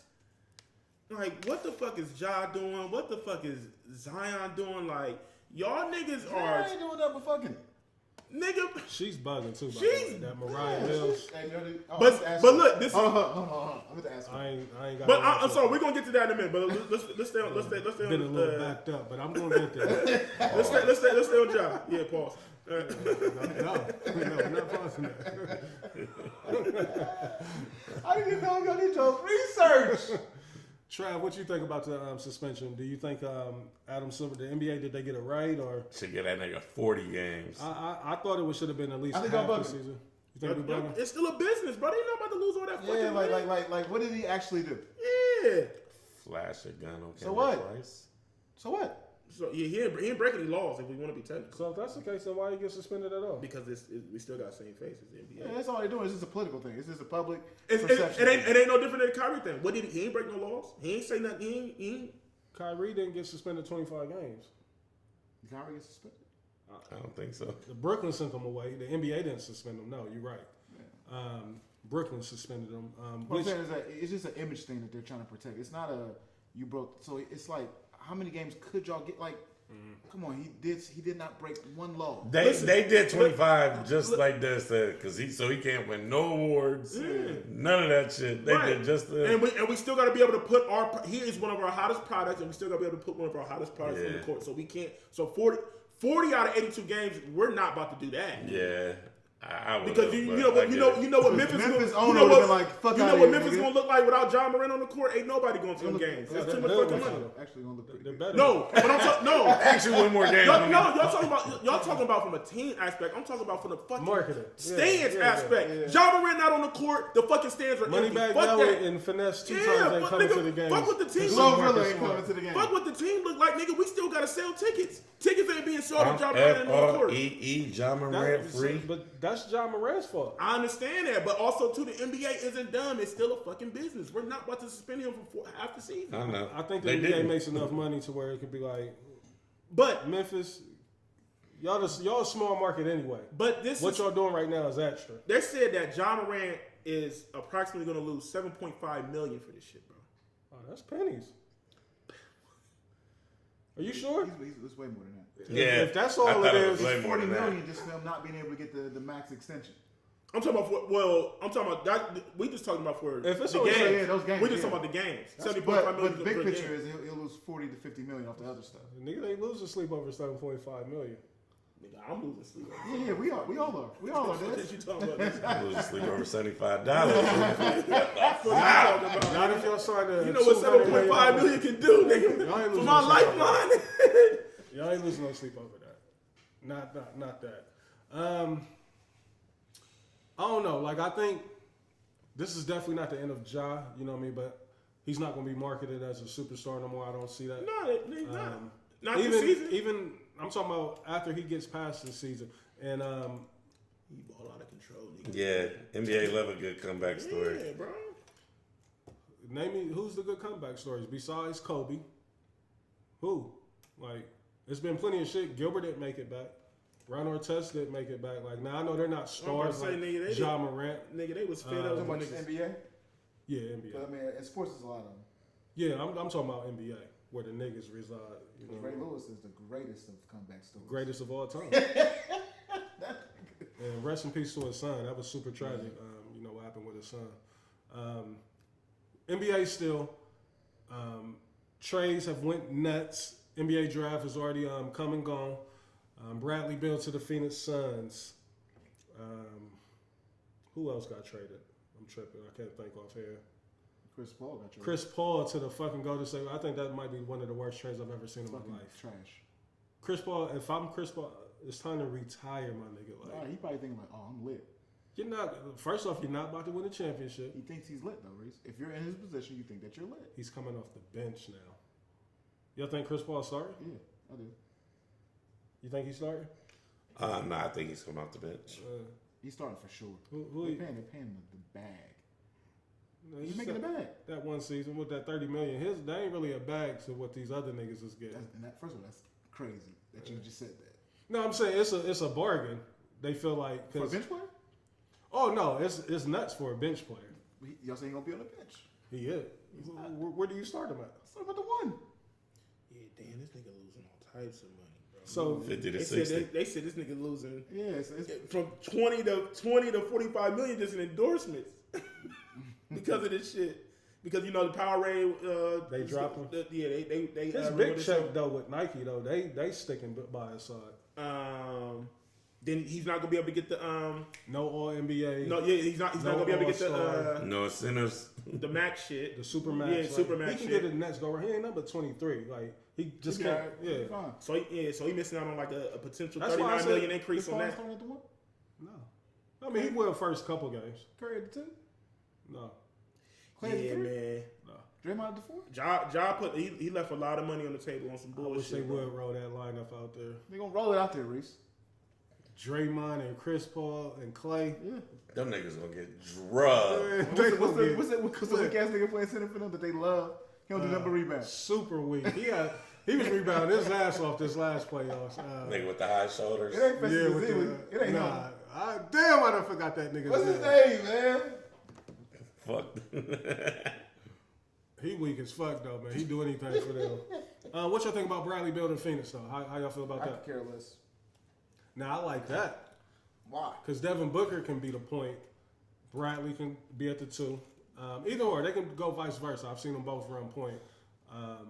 [SPEAKER 5] Like, what the fuck is Ja doing? What the fuck is Zion doing? Like, y'all niggas
[SPEAKER 4] I
[SPEAKER 5] are.
[SPEAKER 4] ain't doing that, but fucking it.
[SPEAKER 5] Nigga.
[SPEAKER 3] She's bugging too. By
[SPEAKER 5] She's-
[SPEAKER 3] the way. That Mariah Mills.
[SPEAKER 4] Hey,
[SPEAKER 5] But look, this is.
[SPEAKER 4] Hold on. I'm gonna ask you.
[SPEAKER 3] I ain't got.
[SPEAKER 5] But I'm sorry, we're gonna get to that in a minute. But let's stay on.
[SPEAKER 3] Been a little backed up, but I'm gonna get there.
[SPEAKER 5] Let's stay on job. Yeah, pause.
[SPEAKER 3] No, we're not pausing that.
[SPEAKER 4] I didn't even know y'all did your research.
[SPEAKER 3] Trav, what you think about the suspension? Do you think Adam Silver, the NBA, did they get it right or?
[SPEAKER 2] Should get that nigga 40 games.
[SPEAKER 3] I thought it should have been at least
[SPEAKER 4] I think
[SPEAKER 3] half
[SPEAKER 4] I'm
[SPEAKER 3] the
[SPEAKER 4] bugging.
[SPEAKER 3] season. You think we bugging?
[SPEAKER 5] It's still a business, bro. They not about to lose all that fucking
[SPEAKER 4] Yeah,
[SPEAKER 5] money.
[SPEAKER 4] like, what did he actually do?
[SPEAKER 5] Yeah.
[SPEAKER 2] Flash a gun on
[SPEAKER 4] So
[SPEAKER 2] Kendrick
[SPEAKER 4] what?
[SPEAKER 2] Rice.
[SPEAKER 4] So what?
[SPEAKER 5] So yeah, he ain't breaking any laws if we want to be technical.
[SPEAKER 3] So if that's the case, then why you get suspended at all?
[SPEAKER 5] Because we still got the same face as the NBA.
[SPEAKER 4] Yeah, that's all they're doing. It's just a political thing. It's just a public
[SPEAKER 5] It
[SPEAKER 4] perception.
[SPEAKER 5] ain't no different than the Kyrie thing. What did he ain't break no laws? He ain't say nothing. He ain't.
[SPEAKER 3] Kyrie didn't get suspended 25 games.
[SPEAKER 4] Kyrie gets suspended.
[SPEAKER 2] I don't think so.
[SPEAKER 3] The Brooklyn sent him away. The NBA didn't suspend him. No, you're right. Brooklyn suspended him.
[SPEAKER 4] What I'm saying is that it's just an image thing that they're trying to protect. It's not a you broke. So it's like, how many games could y'all get? Like, come on, he did not break one law.
[SPEAKER 2] They did 25 just like this because he can't win no awards, none of that shit. They did just
[SPEAKER 5] and we still got to be able to put he is one of our hottest products, and we still got to be able to put one of our hottest products on the court. So we can't. So 40 out of 82 games, we're not about to do that.
[SPEAKER 2] Yeah. I would
[SPEAKER 5] Because you know what Memphis
[SPEAKER 4] owner would have been like, fuck
[SPEAKER 5] you know
[SPEAKER 4] outta
[SPEAKER 5] what
[SPEAKER 4] here,
[SPEAKER 5] Memphis
[SPEAKER 4] nigga.
[SPEAKER 5] gonna look like without John Moran on the court? Ain't nobody going to them games. That's too much fucking money.
[SPEAKER 4] Actually, gonna look pretty
[SPEAKER 3] They're
[SPEAKER 4] good.
[SPEAKER 3] better.
[SPEAKER 5] No, but I'm talking no.
[SPEAKER 2] actually one more game.
[SPEAKER 5] Y'all talking about from a team aspect. I'm talking about from the fucking
[SPEAKER 3] Marketing.
[SPEAKER 5] stands
[SPEAKER 3] Yeah,
[SPEAKER 5] aspect. John Moran not on the court. The fucking stands are empty.
[SPEAKER 3] Moneybag
[SPEAKER 5] Fuck
[SPEAKER 3] Belly
[SPEAKER 5] that.
[SPEAKER 3] and Finesse two
[SPEAKER 5] Yeah,
[SPEAKER 3] times ain't
[SPEAKER 5] fuck,
[SPEAKER 3] coming
[SPEAKER 5] nigga,
[SPEAKER 3] to the game.
[SPEAKER 5] fuck what the team
[SPEAKER 4] Glove
[SPEAKER 5] look like.
[SPEAKER 4] really ain't coming to the game.
[SPEAKER 5] Fuck what the team look like, nigga. We still gotta sell tickets. Tickets ain't being sold if John Moran ain't on the court.
[SPEAKER 2] F-R-E-E, John Morant free.
[SPEAKER 3] But that's John Moran's fault.
[SPEAKER 5] I understand that, but also too, the NBA isn't dumb. It's still a fucking business. We're not about to suspend him for half the season.
[SPEAKER 2] I know.
[SPEAKER 3] I think the
[SPEAKER 2] They
[SPEAKER 3] NBA
[SPEAKER 2] didn't.
[SPEAKER 3] makes enough money to where it could be like
[SPEAKER 5] But
[SPEAKER 3] Memphis. Y'all a small market anyway.
[SPEAKER 5] this
[SPEAKER 3] What
[SPEAKER 5] is,
[SPEAKER 3] y'all doing right now is extra.
[SPEAKER 5] they said that John Moran is approximately going to lose $7.5 million for this shit, bro.
[SPEAKER 3] Oh, that's pennies. Are you sure?
[SPEAKER 4] It's way more than that.
[SPEAKER 2] Yeah.
[SPEAKER 3] If that's all
[SPEAKER 2] I
[SPEAKER 3] it
[SPEAKER 2] thought
[SPEAKER 3] is,
[SPEAKER 2] was way
[SPEAKER 4] It's
[SPEAKER 2] more
[SPEAKER 4] 40
[SPEAKER 2] than that.
[SPEAKER 4] million just for him not being able to get the max extension.
[SPEAKER 5] I'm talking about that. We just talking about for
[SPEAKER 3] If it's
[SPEAKER 5] the
[SPEAKER 3] only-
[SPEAKER 5] games.
[SPEAKER 4] yeah, those games,
[SPEAKER 5] We just
[SPEAKER 4] yeah.
[SPEAKER 5] talking about the games.
[SPEAKER 4] But
[SPEAKER 5] $70.5 million
[SPEAKER 4] the big
[SPEAKER 5] per
[SPEAKER 4] picture
[SPEAKER 5] game.
[SPEAKER 4] is he'll lose 40 to 50 million off the other stuff.
[SPEAKER 3] Nigga, they lose a sleep over 7.5 million.
[SPEAKER 5] Nigga, I'm losing sleep.
[SPEAKER 4] Yeah, we all are. We all are.
[SPEAKER 5] What
[SPEAKER 4] This.
[SPEAKER 5] you talking about?
[SPEAKER 2] I lose sleep over $75.
[SPEAKER 3] Not if y'all signed a
[SPEAKER 5] You know what $7.5 million can do,
[SPEAKER 3] Y'all ain't
[SPEAKER 5] nigga? For
[SPEAKER 3] losing
[SPEAKER 5] my
[SPEAKER 3] no sleep.
[SPEAKER 5] lifeline.
[SPEAKER 3] Y'all ain't losing no sleep over that. Not that. I don't know. Like, I think this is definitely not the end of Ja, you know what I mean? But he's not going to be marketed as a superstar no more. I don't see that.
[SPEAKER 5] No, he's not. Not
[SPEAKER 3] even,
[SPEAKER 5] this season.
[SPEAKER 3] Even, I'm talking about after he gets past this season. And
[SPEAKER 5] He ball out of control, nigga.
[SPEAKER 2] Yeah, NBA love a good comeback story.
[SPEAKER 5] Yeah, bro.
[SPEAKER 3] name me, who's the good comeback stories besides Kobe? Who? Like, there's been plenty of shit. Gilbert didn't make it back. Ron Artest didn't make it back. Like, now I know they're not stars
[SPEAKER 5] say,
[SPEAKER 3] like
[SPEAKER 5] nigga, they
[SPEAKER 3] Ja Morant.
[SPEAKER 5] Nigga, they was fed up
[SPEAKER 4] So
[SPEAKER 5] with
[SPEAKER 4] much
[SPEAKER 5] niggas.
[SPEAKER 4] NBA.
[SPEAKER 3] Yeah, NBA.
[SPEAKER 4] But I mean, in sports, there's a lot of them.
[SPEAKER 3] Yeah, I'm talking about NBA, where the niggas reside. You know,
[SPEAKER 4] Ray Lewis is the greatest of comeback stories.
[SPEAKER 3] greatest of all time. And rest in peace to his son. That was super tragic. You know what happened with his son. NBA still. Trades have went nuts. NBA draft has already come and gone. Bradley Beal to the Phoenix Suns. Who else got traded? I'm tripping. I can't think off here.
[SPEAKER 4] Chris Paul got traded.
[SPEAKER 3] Chris Paul to the fucking Golden State. I think that might be one of the worst trades I've ever seen in my
[SPEAKER 4] Fucking
[SPEAKER 3] life.
[SPEAKER 4] trash.
[SPEAKER 3] Chris Paul, if I'm Chris Paul, it's time to retire, my nigga. Like,
[SPEAKER 4] He probably thinking like, oh, I'm lit.
[SPEAKER 3] you're not. First off, you're not about to win a championship.
[SPEAKER 4] He thinks he's lit though, Reese. If you're in his position, you think that you're lit.
[SPEAKER 3] He's coming off the bench now. Y'all think Chris Paul started?
[SPEAKER 4] Yeah, I do.
[SPEAKER 3] You think he started?
[SPEAKER 2] No, I think he's coming off the bench.
[SPEAKER 4] He's starting for sure.
[SPEAKER 3] Who
[SPEAKER 4] They're
[SPEAKER 3] he?
[SPEAKER 4] paying him the bag.
[SPEAKER 3] No,
[SPEAKER 4] He's
[SPEAKER 3] just
[SPEAKER 4] making a
[SPEAKER 3] that,
[SPEAKER 4] bag.
[SPEAKER 3] that one season with that $30 million. That ain't really a bag to what these other niggas is getting.
[SPEAKER 4] First of all, that's crazy that you just said that.
[SPEAKER 3] No, I'm saying it's a bargain. They feel like
[SPEAKER 4] For a
[SPEAKER 3] 'cause-
[SPEAKER 4] bench player?
[SPEAKER 3] oh no, it's nuts for a bench player.
[SPEAKER 4] Y'all saying he gonna be on the bench?
[SPEAKER 3] He is. Where do you start him at?
[SPEAKER 4] Start with the one.
[SPEAKER 5] Yeah, damn, this nigga losing all types of money, bro.
[SPEAKER 3] So
[SPEAKER 2] 50 to
[SPEAKER 5] They
[SPEAKER 2] 60.
[SPEAKER 5] said they said this nigga losing
[SPEAKER 4] Yeah, it's
[SPEAKER 5] from 20 to 45 million just in endorsements because of this shit. Because you know the Powerade,
[SPEAKER 3] They dropped him?
[SPEAKER 5] Yeah, they.
[SPEAKER 3] his big check though with Nike though, they sticking by his side.
[SPEAKER 5] Then he's not gonna be able to get the
[SPEAKER 3] No All NBA.
[SPEAKER 5] No, yeah, he's not gonna be able to get
[SPEAKER 3] All-Star.
[SPEAKER 2] No incentives.
[SPEAKER 5] the max shit.
[SPEAKER 3] The super max.
[SPEAKER 5] Yeah, super max
[SPEAKER 3] He can
[SPEAKER 5] shit.
[SPEAKER 3] get it next go around. He ain't number 23. Like he just can't. Yeah.
[SPEAKER 4] Fine.
[SPEAKER 5] So he missing out on like a potential
[SPEAKER 3] That's why I
[SPEAKER 5] 39
[SPEAKER 3] said
[SPEAKER 5] million increase on that.
[SPEAKER 4] Starting at the one?
[SPEAKER 3] No. I mean, he will first couple games.
[SPEAKER 4] Curry at the 2?
[SPEAKER 3] No.
[SPEAKER 4] Clay at the
[SPEAKER 5] Yeah,
[SPEAKER 4] 3?
[SPEAKER 5] man.
[SPEAKER 4] Draymond at the 4?
[SPEAKER 5] Ja put he left a lot of money on the table on some
[SPEAKER 3] I wish they
[SPEAKER 5] bullshit. bro.
[SPEAKER 3] would roll that lineup out there.
[SPEAKER 4] They gonna roll it out there, Reese.
[SPEAKER 3] Draymond and Chris Paul and Clay.
[SPEAKER 4] Yeah.
[SPEAKER 2] Them niggas gonna get drugged.
[SPEAKER 4] What's the weak ass nigga playing center for them that they love? He don't do nothing but rebound.
[SPEAKER 3] Super weak. He was rebounding his ass off this last playoffs.
[SPEAKER 2] Nigga with the high shoulders.
[SPEAKER 4] It ain't
[SPEAKER 3] Yeah,
[SPEAKER 4] Festus
[SPEAKER 3] with
[SPEAKER 4] Ezeli. It ain't him.
[SPEAKER 3] damn, I done forgot that nigga.
[SPEAKER 4] What's his name, man?
[SPEAKER 2] Fuck.
[SPEAKER 3] He weak as fuck though, man. He do anything for them. What y'all think about Bradley building Phoenix though? How y'all feel about
[SPEAKER 4] I
[SPEAKER 3] that?
[SPEAKER 4] could care less.
[SPEAKER 3] Now I like that
[SPEAKER 4] Why?
[SPEAKER 3] because Devin Booker can be the point, Bradley can be at the 2. Either or, they can go vice versa. I've seen them both run point.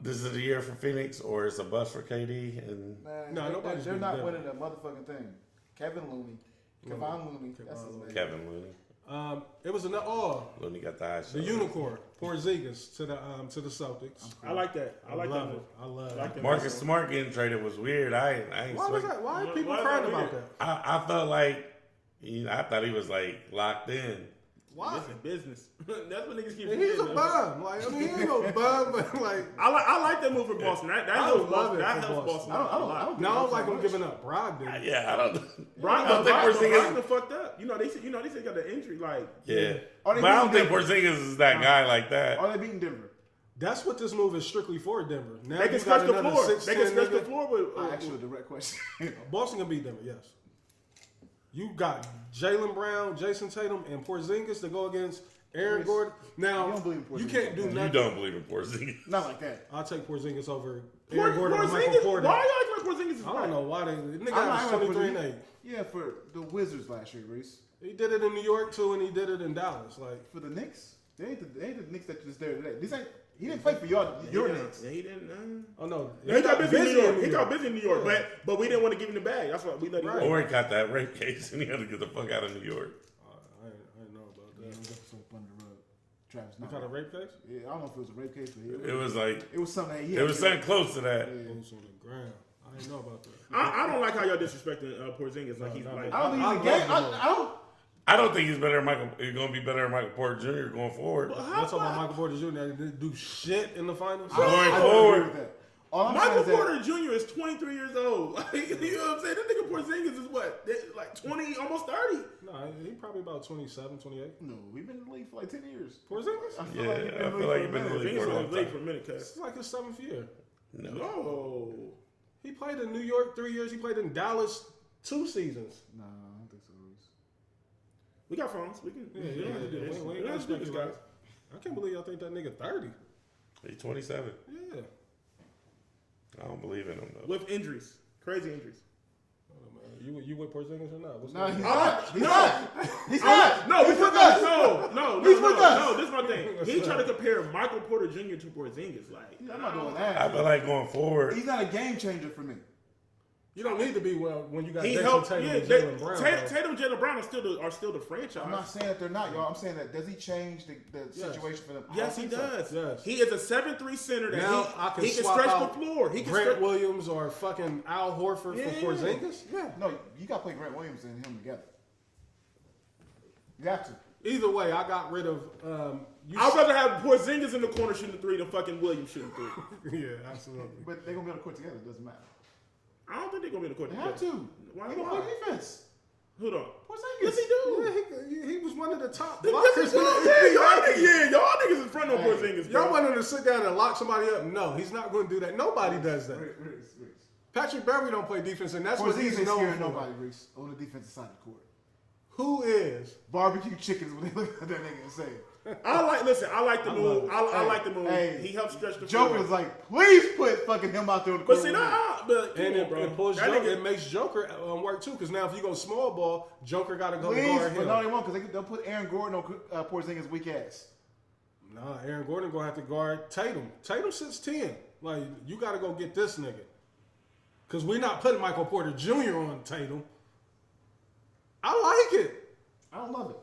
[SPEAKER 2] This is the year for Phoenix, or it's a bust for KD? And
[SPEAKER 4] Man,
[SPEAKER 3] No, nobody's
[SPEAKER 4] they're
[SPEAKER 3] beating
[SPEAKER 4] not
[SPEAKER 3] them.
[SPEAKER 4] winning a motherfucking thing. Kevin Looney. That's his name.
[SPEAKER 2] Kevin Looney.
[SPEAKER 3] It was
[SPEAKER 2] Looney got the high
[SPEAKER 3] the
[SPEAKER 2] shoulders.
[SPEAKER 3] unicorn Porzingis to the Celtics.
[SPEAKER 5] I like that. I like that
[SPEAKER 3] love
[SPEAKER 5] move.
[SPEAKER 3] it. I love
[SPEAKER 5] I
[SPEAKER 3] it.
[SPEAKER 5] like that.
[SPEAKER 2] Marcus Smart getting traded was weird. I ain't
[SPEAKER 3] Why was
[SPEAKER 2] expect-
[SPEAKER 3] that? Why are
[SPEAKER 5] Why-
[SPEAKER 3] people
[SPEAKER 5] why is
[SPEAKER 3] crying
[SPEAKER 5] that
[SPEAKER 3] about
[SPEAKER 5] weird?
[SPEAKER 3] that?
[SPEAKER 2] I felt like I thought he was like locked in.
[SPEAKER 3] Why?
[SPEAKER 5] This is business. That's what niggas keep
[SPEAKER 3] And he's a
[SPEAKER 5] forgetting.
[SPEAKER 3] bum. Like I mean, he ain't no bum, but like
[SPEAKER 5] I like that move for Boston. That
[SPEAKER 3] I
[SPEAKER 5] helps
[SPEAKER 3] love
[SPEAKER 5] Boston.
[SPEAKER 3] it
[SPEAKER 5] That
[SPEAKER 3] for
[SPEAKER 5] helps
[SPEAKER 3] Boston.
[SPEAKER 5] Boston.
[SPEAKER 4] I don't
[SPEAKER 3] now I don't like him
[SPEAKER 4] much.
[SPEAKER 3] giving up Brogdon.
[SPEAKER 2] Yeah, I don't.
[SPEAKER 5] Brian,
[SPEAKER 2] I don't think Porzingis.
[SPEAKER 5] Brogdon fucked up. You know they said he got the injury. Like
[SPEAKER 2] Yeah,
[SPEAKER 4] Are they
[SPEAKER 2] but I don't think
[SPEAKER 4] beating
[SPEAKER 2] Porzingis is that guy like that.
[SPEAKER 4] Are they beating Denver?
[SPEAKER 3] That's what this move is strictly for Denver. Now
[SPEAKER 5] they
[SPEAKER 3] you
[SPEAKER 5] can
[SPEAKER 3] got
[SPEAKER 5] stretch the
[SPEAKER 3] another
[SPEAKER 5] floor.
[SPEAKER 3] 6'10"
[SPEAKER 5] They can stretch the
[SPEAKER 3] nigga.
[SPEAKER 5] floor with.
[SPEAKER 4] I asked you a direct question.
[SPEAKER 3] Boston can beat Denver, yes. You got Jaylen Brown, Jason Tatum, and Porzingis to go against Aaron
[SPEAKER 4] Yes.
[SPEAKER 3] Gordon. Now
[SPEAKER 4] You don't believe in
[SPEAKER 3] you
[SPEAKER 4] Porzingis
[SPEAKER 3] can't
[SPEAKER 4] like
[SPEAKER 3] do
[SPEAKER 4] that.
[SPEAKER 2] You
[SPEAKER 3] nothing.
[SPEAKER 2] don't believe in Porzingis?
[SPEAKER 4] Not like that.
[SPEAKER 3] I'll take Porzingis over Aaron Gordon and Michael
[SPEAKER 5] Porzingis.
[SPEAKER 3] Porter.
[SPEAKER 5] Why you acting like Porzingis is
[SPEAKER 3] I don't know why they nigga
[SPEAKER 4] I'm
[SPEAKER 3] averaged
[SPEAKER 4] not
[SPEAKER 3] 23 and
[SPEAKER 4] Porzingis.
[SPEAKER 3] 8.
[SPEAKER 4] Yeah, for the Wizards last year, Reese.
[SPEAKER 3] He did it in New York too, and he did it in Dallas. Like
[SPEAKER 4] For the Knicks, they ain't the Knicks that just there today. This ain't. He didn't play for your Knicks.
[SPEAKER 5] Yeah, he didn't.
[SPEAKER 3] oh no,
[SPEAKER 5] He got busy in New York. He
[SPEAKER 3] New
[SPEAKER 5] got busy in New York,
[SPEAKER 3] Yeah.
[SPEAKER 5] but we didn't want to give him the bag. That's why we let him
[SPEAKER 3] Right.
[SPEAKER 5] go.
[SPEAKER 2] Or he got that rape case and he had to get the fuck out of New York.
[SPEAKER 3] I didn't know about
[SPEAKER 4] Yeah,
[SPEAKER 3] that.
[SPEAKER 4] that's so under the rug. Travis,
[SPEAKER 3] You
[SPEAKER 4] not
[SPEAKER 3] got a rape case?
[SPEAKER 4] Yeah, I don't know if it was a rape case, but
[SPEAKER 2] It was like
[SPEAKER 4] it was something. That he
[SPEAKER 2] it
[SPEAKER 4] had
[SPEAKER 2] was
[SPEAKER 4] to-
[SPEAKER 2] something close to that.
[SPEAKER 4] Yeah.
[SPEAKER 3] Boots on the ground. I didn't know about that.
[SPEAKER 5] I don't like how y'all disrespecting Porzingis. Like he's
[SPEAKER 3] No,
[SPEAKER 5] like.
[SPEAKER 4] I don't think
[SPEAKER 3] I
[SPEAKER 4] he's a game.
[SPEAKER 3] love him.
[SPEAKER 4] I don't.
[SPEAKER 2] I don't think he's better than Michael. He's gonna be better than Michael Porter Jr. going forward.
[SPEAKER 3] Let's talk about Michael Porter Jr. that didn't do shit in the finals.
[SPEAKER 2] Going
[SPEAKER 4] I don't
[SPEAKER 2] forward.
[SPEAKER 4] agree with that. All I'm
[SPEAKER 5] Michael
[SPEAKER 4] saying is that
[SPEAKER 5] Porter Jr. is 23 years old. Like, you know what I'm saying? This nigga Porzingis is what? Like 20, almost 30.
[SPEAKER 3] No, he probably about 27, 28.
[SPEAKER 4] no, we've been in the league for like 10 years.
[SPEAKER 3] Porzingis?
[SPEAKER 4] I feel
[SPEAKER 2] Yeah,
[SPEAKER 4] like he's
[SPEAKER 2] I feel like you've been in the
[SPEAKER 5] I think
[SPEAKER 2] league
[SPEAKER 5] he's
[SPEAKER 2] for a
[SPEAKER 5] in
[SPEAKER 2] long
[SPEAKER 5] the league
[SPEAKER 2] time.
[SPEAKER 5] for a minute, cuz.
[SPEAKER 3] This is like his 7th year.
[SPEAKER 2] No.
[SPEAKER 5] No.
[SPEAKER 3] He played in New York 3 years. He played in Dallas 2 seasons.
[SPEAKER 4] Nah, I don't think so, Reese.
[SPEAKER 5] We got phones. We can. We don't have to do this.
[SPEAKER 3] We
[SPEAKER 5] We
[SPEAKER 3] ain't
[SPEAKER 5] don't have to do this,
[SPEAKER 3] speculate.
[SPEAKER 5] guys.
[SPEAKER 3] I can't believe y'all think that nigga 30.
[SPEAKER 2] He's 27.
[SPEAKER 3] Yeah.
[SPEAKER 2] I don't believe in him though.
[SPEAKER 5] With injuries. Crazy injuries.
[SPEAKER 3] You with Porzingis or not? What's
[SPEAKER 4] Nah,
[SPEAKER 3] going
[SPEAKER 4] he's
[SPEAKER 3] on?
[SPEAKER 4] not. He's not. He's not.
[SPEAKER 5] No,
[SPEAKER 4] He's
[SPEAKER 5] we
[SPEAKER 4] with
[SPEAKER 5] put
[SPEAKER 4] us.
[SPEAKER 5] No,
[SPEAKER 4] He's with us.
[SPEAKER 5] no. This is my thing. He tried to compare Michael Porter Jr. to Porzingis. Like,
[SPEAKER 4] I'm not doing
[SPEAKER 2] I
[SPEAKER 4] that.
[SPEAKER 2] feel like going forward.
[SPEAKER 4] He's not a game changer for me.
[SPEAKER 3] You don't need to be when you got
[SPEAKER 5] he
[SPEAKER 3] Jason
[SPEAKER 5] helped.
[SPEAKER 3] Tatum
[SPEAKER 5] Yeah,
[SPEAKER 3] and Jaylen Brown. though.
[SPEAKER 5] Tatum, Jaylen Brown are still the franchise.
[SPEAKER 4] I'm not saying that they're not, y'all. I'm saying that does he change the situation for them? I
[SPEAKER 5] Yes,
[SPEAKER 4] don't
[SPEAKER 5] he
[SPEAKER 4] think so.
[SPEAKER 5] does.
[SPEAKER 3] Yes.
[SPEAKER 5] He is a 7'3" center that
[SPEAKER 3] Now I can
[SPEAKER 5] he can
[SPEAKER 3] swap
[SPEAKER 5] stretch
[SPEAKER 3] out
[SPEAKER 5] the floor. He can
[SPEAKER 3] Grant
[SPEAKER 5] stretch.
[SPEAKER 3] Williams or fucking Al Horford
[SPEAKER 5] Yeah.
[SPEAKER 3] for Porzingis? Yeah.
[SPEAKER 4] No, you got to play Grant Williams and him together. You have to.
[SPEAKER 3] Either way, I got rid of.
[SPEAKER 5] I'd rather have Porzingis in the corner shooting the 3 than fucking Williams shooting 3.
[SPEAKER 3] Yeah, absolutely.
[SPEAKER 4] But they're going to be on the court together. It doesn't matter.
[SPEAKER 5] I don't think they're gonna be in the court.
[SPEAKER 4] They have
[SPEAKER 5] together.
[SPEAKER 4] to.
[SPEAKER 5] Why
[SPEAKER 4] They're going to
[SPEAKER 5] not?
[SPEAKER 4] play defense.
[SPEAKER 5] Hold on.
[SPEAKER 4] Porzingis.
[SPEAKER 5] Yes, he do.
[SPEAKER 3] Yeah, he was one of the top
[SPEAKER 5] Yes,
[SPEAKER 3] blockers.
[SPEAKER 5] he do. Yeah, y'all niggas in front of
[SPEAKER 4] Hey.
[SPEAKER 5] Porzingis. bro.
[SPEAKER 3] Y'all want him to sit down and lock somebody up? No, he's not going to do that. Nobody does that.
[SPEAKER 4] Reese.
[SPEAKER 3] Patrick Beverly don't play defense, and that's what
[SPEAKER 4] Porzingis
[SPEAKER 3] he's
[SPEAKER 4] ain't
[SPEAKER 3] known
[SPEAKER 4] scaring
[SPEAKER 3] for.
[SPEAKER 4] nobody, Reese, on the defensive side of the court.
[SPEAKER 3] Who is?
[SPEAKER 4] Barbecue chickens when they look at that nigga and say,
[SPEAKER 5] I like the move.
[SPEAKER 3] love it.
[SPEAKER 5] I like the move.
[SPEAKER 4] Hey,
[SPEAKER 5] He helped stretch the
[SPEAKER 4] Joker
[SPEAKER 5] floor.
[SPEAKER 4] was like, please put fucking him out there on the
[SPEAKER 5] But
[SPEAKER 4] court.
[SPEAKER 5] see,
[SPEAKER 4] with me.
[SPEAKER 5] but come
[SPEAKER 3] And
[SPEAKER 5] on,
[SPEAKER 3] it,
[SPEAKER 5] bro.
[SPEAKER 3] it pulls
[SPEAKER 5] That
[SPEAKER 3] Joker.
[SPEAKER 5] nigga-
[SPEAKER 3] It makes Joker work too. Because now if you go small ball, Joker got to go
[SPEAKER 4] Please,
[SPEAKER 3] guard
[SPEAKER 4] but
[SPEAKER 3] him.
[SPEAKER 4] no, they won't because they'll put Aaron Gordon on Porzingis' weak ass.
[SPEAKER 3] Nah, Aaron Gordon gonna have to guard Tatum. Tatum sits 10. Like you got to go get this nigga. Because we're not putting Michael Porter Jr. on Tatum. I like it.
[SPEAKER 4] I don't love it.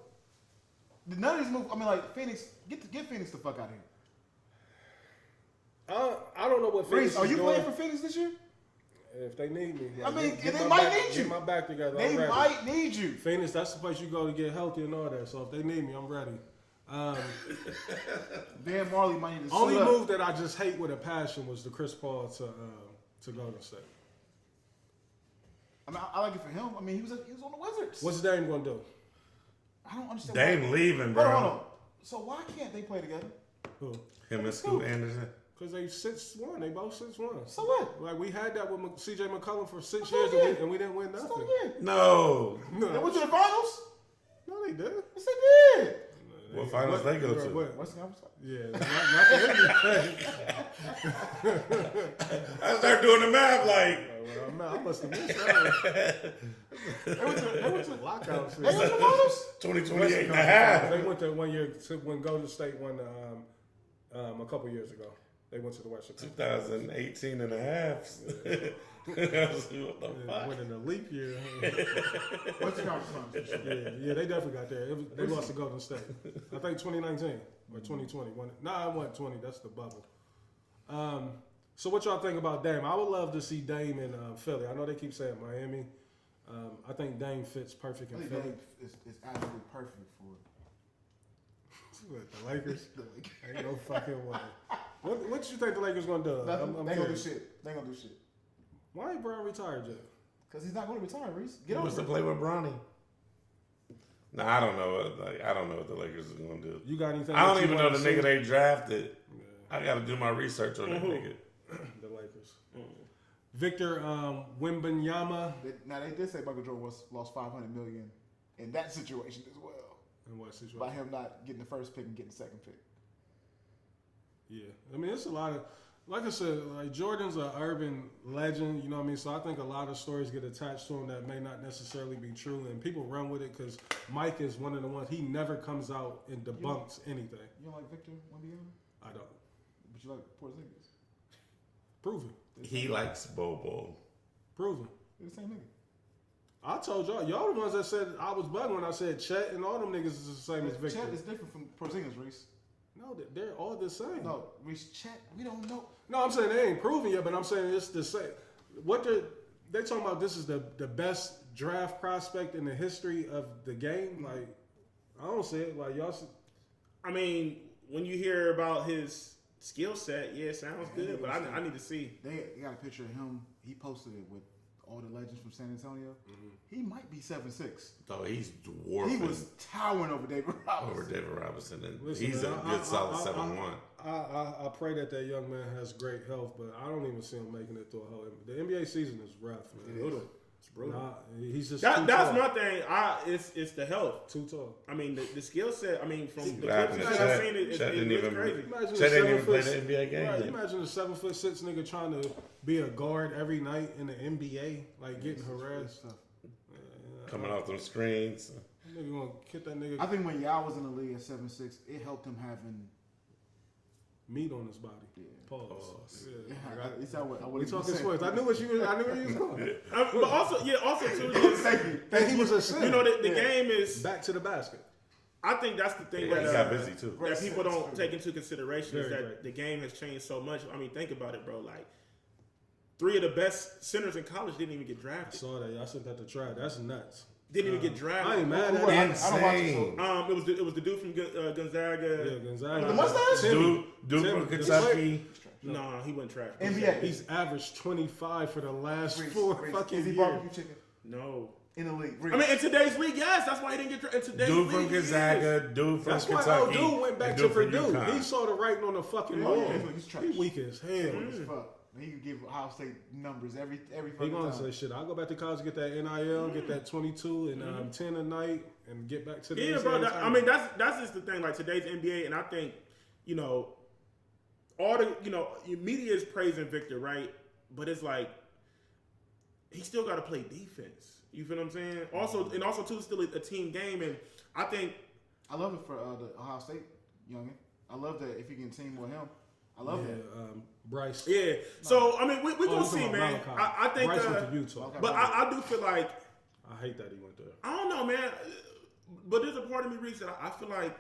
[SPEAKER 4] None of these moves. I mean, like Phoenix, get Phoenix the fuck out of here.
[SPEAKER 3] I don't know what Phoenix
[SPEAKER 4] Reese, are
[SPEAKER 3] is
[SPEAKER 4] you
[SPEAKER 3] doing.
[SPEAKER 4] playing for Phoenix this year?
[SPEAKER 3] If they need me,
[SPEAKER 4] I mean,
[SPEAKER 3] get
[SPEAKER 4] they
[SPEAKER 3] my
[SPEAKER 4] might
[SPEAKER 3] back-
[SPEAKER 4] need you.
[SPEAKER 3] Get my back together.
[SPEAKER 4] They
[SPEAKER 3] I'm ready.
[SPEAKER 4] might need you.
[SPEAKER 3] Phoenix, that's the place you go to get healthy and all that. So if they need me, I'm ready.
[SPEAKER 4] Dan Marley might need to
[SPEAKER 3] Only
[SPEAKER 4] suit up.
[SPEAKER 3] move that I just hate with a passion was the Chris Paul to Golden State.
[SPEAKER 4] I mean, I like it for him. I mean, he was on the Wizards.
[SPEAKER 3] What's Dame gonna do?
[SPEAKER 4] I don't understand.
[SPEAKER 2] Dame leaving, bro.
[SPEAKER 4] Hold on. So why can't they play together?
[SPEAKER 3] Who?
[SPEAKER 2] Him and Scoot Anderson.
[SPEAKER 3] Because they 6-1. They both 6-1.
[SPEAKER 4] So what?
[SPEAKER 3] Like we had that with C.J. McCollum for 6
[SPEAKER 4] So
[SPEAKER 3] years
[SPEAKER 4] again.
[SPEAKER 3] and we didn't win
[SPEAKER 4] Let's
[SPEAKER 3] nothing.
[SPEAKER 4] go again.
[SPEAKER 2] No.
[SPEAKER 4] They
[SPEAKER 3] No,
[SPEAKER 4] went to the finals.
[SPEAKER 3] no, they didn't.
[SPEAKER 4] Yes, they did.
[SPEAKER 2] What finals they go to?
[SPEAKER 3] What?
[SPEAKER 4] What's the conference?
[SPEAKER 3] Yeah, not the NBA.
[SPEAKER 2] I start doing the math like.
[SPEAKER 3] I must have missed that.
[SPEAKER 4] They went to
[SPEAKER 3] Lockout
[SPEAKER 4] They went to the
[SPEAKER 3] season.
[SPEAKER 4] finals.
[SPEAKER 2] 2028 and a half.
[SPEAKER 3] They went to 1 year when Golden State won a couple years ago. They went to the Western Conference.
[SPEAKER 2] 2018 and a half. What the fuck?
[SPEAKER 3] Winning a leap year.
[SPEAKER 4] What's the conference?
[SPEAKER 3] Yeah, they definitely got there. They lost to Golden State. I think 2019 or 2020. Nah, it wasn't 20. That's the bubble. So what y'all think about Dame? I would love to see Dame in Philly. I know they keep saying Miami. I think Dame fits perfect
[SPEAKER 4] I
[SPEAKER 3] in
[SPEAKER 4] think
[SPEAKER 3] Philly.
[SPEAKER 4] Dame is absolutely perfect for
[SPEAKER 3] What, the Lakers?
[SPEAKER 4] the Lakers.
[SPEAKER 3] Ain't no fucking way. What you think the Lakers gonna do?
[SPEAKER 4] Nothing.
[SPEAKER 3] I'm
[SPEAKER 4] They gonna do
[SPEAKER 3] curious.
[SPEAKER 4] shit. They gonna do shit.
[SPEAKER 3] Why ain't Brown retired yet?
[SPEAKER 4] Because he's not going to retire, Reese.
[SPEAKER 2] He
[SPEAKER 4] Get
[SPEAKER 2] wants
[SPEAKER 4] over
[SPEAKER 2] to
[SPEAKER 4] it.
[SPEAKER 2] play with Bronny. Nah, I don't know. I don't know what the Lakers are gonna do.
[SPEAKER 3] You got anything?
[SPEAKER 2] I don't
[SPEAKER 3] that you
[SPEAKER 2] even know
[SPEAKER 3] wanna
[SPEAKER 2] the
[SPEAKER 3] see?
[SPEAKER 2] nigga they drafted. I got to do my research on that
[SPEAKER 5] Mhm.
[SPEAKER 2] nigga.
[SPEAKER 3] The Lakers. Victor Wembanyama.
[SPEAKER 4] Now they did say Michael Jordan lost $500 million in that situation as well
[SPEAKER 3] In what situation?
[SPEAKER 4] by him not getting the first pick and getting the second pick.
[SPEAKER 3] Yeah, I mean it's a lot of, like I said, like Jordan's an urban legend. You know what I mean? So I think a lot of stories get attached to him that may not necessarily be true, and people run with it because Mike is one of the ones. He never comes out and debunks anything.
[SPEAKER 4] You don't like Victor Wembanyama,
[SPEAKER 3] I don't.
[SPEAKER 4] but you like Porzingis.
[SPEAKER 3] Prove it.
[SPEAKER 2] He likes Bobo.
[SPEAKER 3] Prove it.
[SPEAKER 4] They're the same nigga.
[SPEAKER 3] I told y'all the ones that said I was bugging when I said Chet and all them niggas is the same as Victor.
[SPEAKER 4] Chet is different from Porzingis, Reese.
[SPEAKER 3] No, they're all the same.
[SPEAKER 4] No, Reese, Chet, we don't know.
[SPEAKER 3] No, I'm saying they ain't proven yet, but I'm saying it's the same. What they talking about? This is the best draft prospect in the history of the game. Like, I don't see it. Like y'all.
[SPEAKER 5] I mean, when you hear about his skill set, yeah, it sounds
[SPEAKER 4] Yeah,
[SPEAKER 5] good, but
[SPEAKER 4] it was
[SPEAKER 5] I need to see.
[SPEAKER 4] They got a picture of him. He posted it with all the legends from San Antonio. He might be 7'6".
[SPEAKER 2] Oh, he's dwarfing
[SPEAKER 4] He was towering over David Robinson.
[SPEAKER 2] over David Robinson, and
[SPEAKER 3] Listen,
[SPEAKER 2] he's
[SPEAKER 3] man,
[SPEAKER 2] a good solid 7'1".
[SPEAKER 3] I pray that young man has great health, but I don't even see him making it through a whole. The NBA season is rough, man.
[SPEAKER 5] It's brutal.
[SPEAKER 3] Nah, he's just
[SPEAKER 5] That's
[SPEAKER 3] too tall.
[SPEAKER 5] my thing. It's the health.
[SPEAKER 3] Too tall.
[SPEAKER 5] I mean, the skill set. I mean, from the
[SPEAKER 2] What happened
[SPEAKER 5] clips
[SPEAKER 2] to
[SPEAKER 5] that I've
[SPEAKER 2] Chet?
[SPEAKER 5] seen, it
[SPEAKER 2] Chet didn't
[SPEAKER 5] looks
[SPEAKER 2] even-
[SPEAKER 5] crazy.
[SPEAKER 3] Imagine
[SPEAKER 2] Chet
[SPEAKER 3] a
[SPEAKER 2] didn't even play
[SPEAKER 3] 7
[SPEAKER 2] the NBA game
[SPEAKER 3] Right,
[SPEAKER 2] yet.
[SPEAKER 3] imagine a 7'6" nigga trying to be a guard every night in the NBA, like getting harassed.
[SPEAKER 2] Coming off them screens.
[SPEAKER 3] Nigga gonna kick that nigga
[SPEAKER 4] I think when Yao was in the league at 7'6", it helped him having.
[SPEAKER 3] meat on his body.
[SPEAKER 4] Yeah.
[SPEAKER 3] Pause. Yeah.
[SPEAKER 4] It's not what I
[SPEAKER 3] We
[SPEAKER 4] would
[SPEAKER 3] talking sports. I knew where you was going.
[SPEAKER 5] But also too, just,
[SPEAKER 4] Thank you.
[SPEAKER 3] And he was a center.
[SPEAKER 5] you know, the game is.
[SPEAKER 3] Back to the basket.
[SPEAKER 5] I think that's the thing
[SPEAKER 2] Yeah, he got
[SPEAKER 5] that,
[SPEAKER 2] busy too.
[SPEAKER 5] that people don't take into consideration is
[SPEAKER 3] Very
[SPEAKER 5] that
[SPEAKER 3] great.
[SPEAKER 5] the game has changed so much. I mean, think about it, bro. Like, 3 of the best centers in college didn't even get
[SPEAKER 3] I
[SPEAKER 5] drafted.
[SPEAKER 3] saw that. I sent that to try. That's nuts.
[SPEAKER 5] Didn't even get drafted.
[SPEAKER 3] I ain't mad at
[SPEAKER 4] I
[SPEAKER 3] it.
[SPEAKER 4] don't watch it, so-
[SPEAKER 5] It was the dude from Gonzaga.
[SPEAKER 3] Yeah, Gonzaga.
[SPEAKER 4] The mustache?
[SPEAKER 2] Dude
[SPEAKER 3] Timmy.
[SPEAKER 2] from
[SPEAKER 3] Timmy.
[SPEAKER 2] Kentucky.
[SPEAKER 5] No, he wasn't trash.
[SPEAKER 4] NBA.
[SPEAKER 3] He's averaged 25 for the last
[SPEAKER 4] Reese,
[SPEAKER 3] 4
[SPEAKER 4] Reese,
[SPEAKER 3] fucking
[SPEAKER 4] is he
[SPEAKER 3] years.
[SPEAKER 4] barbecue chicken
[SPEAKER 5] No.
[SPEAKER 4] in the league?
[SPEAKER 5] I mean, in today's league, yes. That's why he didn't get drafted. In today's
[SPEAKER 2] Dude
[SPEAKER 5] league,
[SPEAKER 2] from
[SPEAKER 5] he is.
[SPEAKER 2] Gonzaga. Dude from
[SPEAKER 3] That's why
[SPEAKER 2] Kentucky.
[SPEAKER 3] old dude went back
[SPEAKER 2] and
[SPEAKER 3] to
[SPEAKER 2] dude from
[SPEAKER 3] Purdue.
[SPEAKER 2] UConn.
[SPEAKER 3] He saw the writing on the fucking
[SPEAKER 4] Yeah,
[SPEAKER 3] wall.
[SPEAKER 4] yeah, he's trash.
[SPEAKER 3] He weak as hell.
[SPEAKER 4] as fuck. He can give Ohio State numbers every
[SPEAKER 3] He
[SPEAKER 4] fucking
[SPEAKER 3] gonna
[SPEAKER 4] time.
[SPEAKER 3] say shit. I'll go back to college, get that NIL, get that 22 and 10 a night, and get back to the
[SPEAKER 5] Yeah, bro. I mean, that's just the thing. Like today's NBA, and I think all the media is praising Victor, right? But it's like he still got to play defense. You feel what I'm saying? Also too, still a team game, and I think
[SPEAKER 4] I love it for the Ohio State youngin. I love that if you can team with him. I love that.
[SPEAKER 3] Bryce.
[SPEAKER 5] yeah. So I mean, we gonna see,
[SPEAKER 3] talking
[SPEAKER 5] man.
[SPEAKER 3] about Malachi.
[SPEAKER 5] I think,
[SPEAKER 3] Bryce went to Utah.
[SPEAKER 4] Okay.
[SPEAKER 5] but I do feel like
[SPEAKER 3] I hate that he went there.
[SPEAKER 5] I don't know, man. But there's a part of me, Reese, that I feel like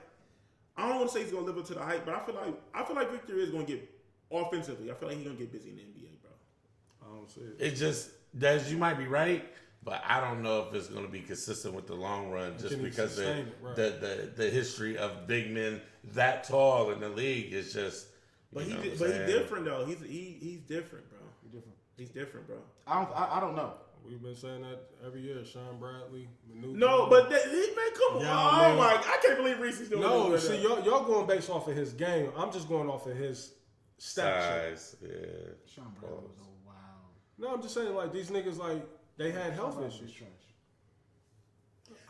[SPEAKER 5] I don't want to say he's gonna live up to the hype, but I feel like Victor is gonna get offensively. I feel like he's gonna get busy in the NBA, bro.
[SPEAKER 3] I don't see it.
[SPEAKER 2] It's just Des, you might be right, but I don't know if it's going to be consistent with the long run, just
[SPEAKER 3] Can he
[SPEAKER 2] because
[SPEAKER 3] sustain it, right.
[SPEAKER 2] the history of big men that tall in the league is just.
[SPEAKER 5] But
[SPEAKER 2] you know
[SPEAKER 5] he's
[SPEAKER 2] what I'm saying?
[SPEAKER 5] different though. He's different, bro.
[SPEAKER 4] You're different.
[SPEAKER 5] He's different, bro.
[SPEAKER 4] I don't know.
[SPEAKER 3] We've been saying that every year. Sean Bradley, Manu.
[SPEAKER 5] No, but man, come on!
[SPEAKER 3] Yeah,
[SPEAKER 5] Oh
[SPEAKER 3] man.
[SPEAKER 5] my! I can't believe Reese is doing
[SPEAKER 3] No,
[SPEAKER 5] this.
[SPEAKER 3] see, y'all going based off of his game. I'm just going off of his stature.
[SPEAKER 2] Size, yeah.
[SPEAKER 4] Sean Bradley was a wow.
[SPEAKER 3] No, I'm just saying, like, these niggas, like, they had health
[SPEAKER 4] Sean
[SPEAKER 3] issues.
[SPEAKER 4] Bradley's trash.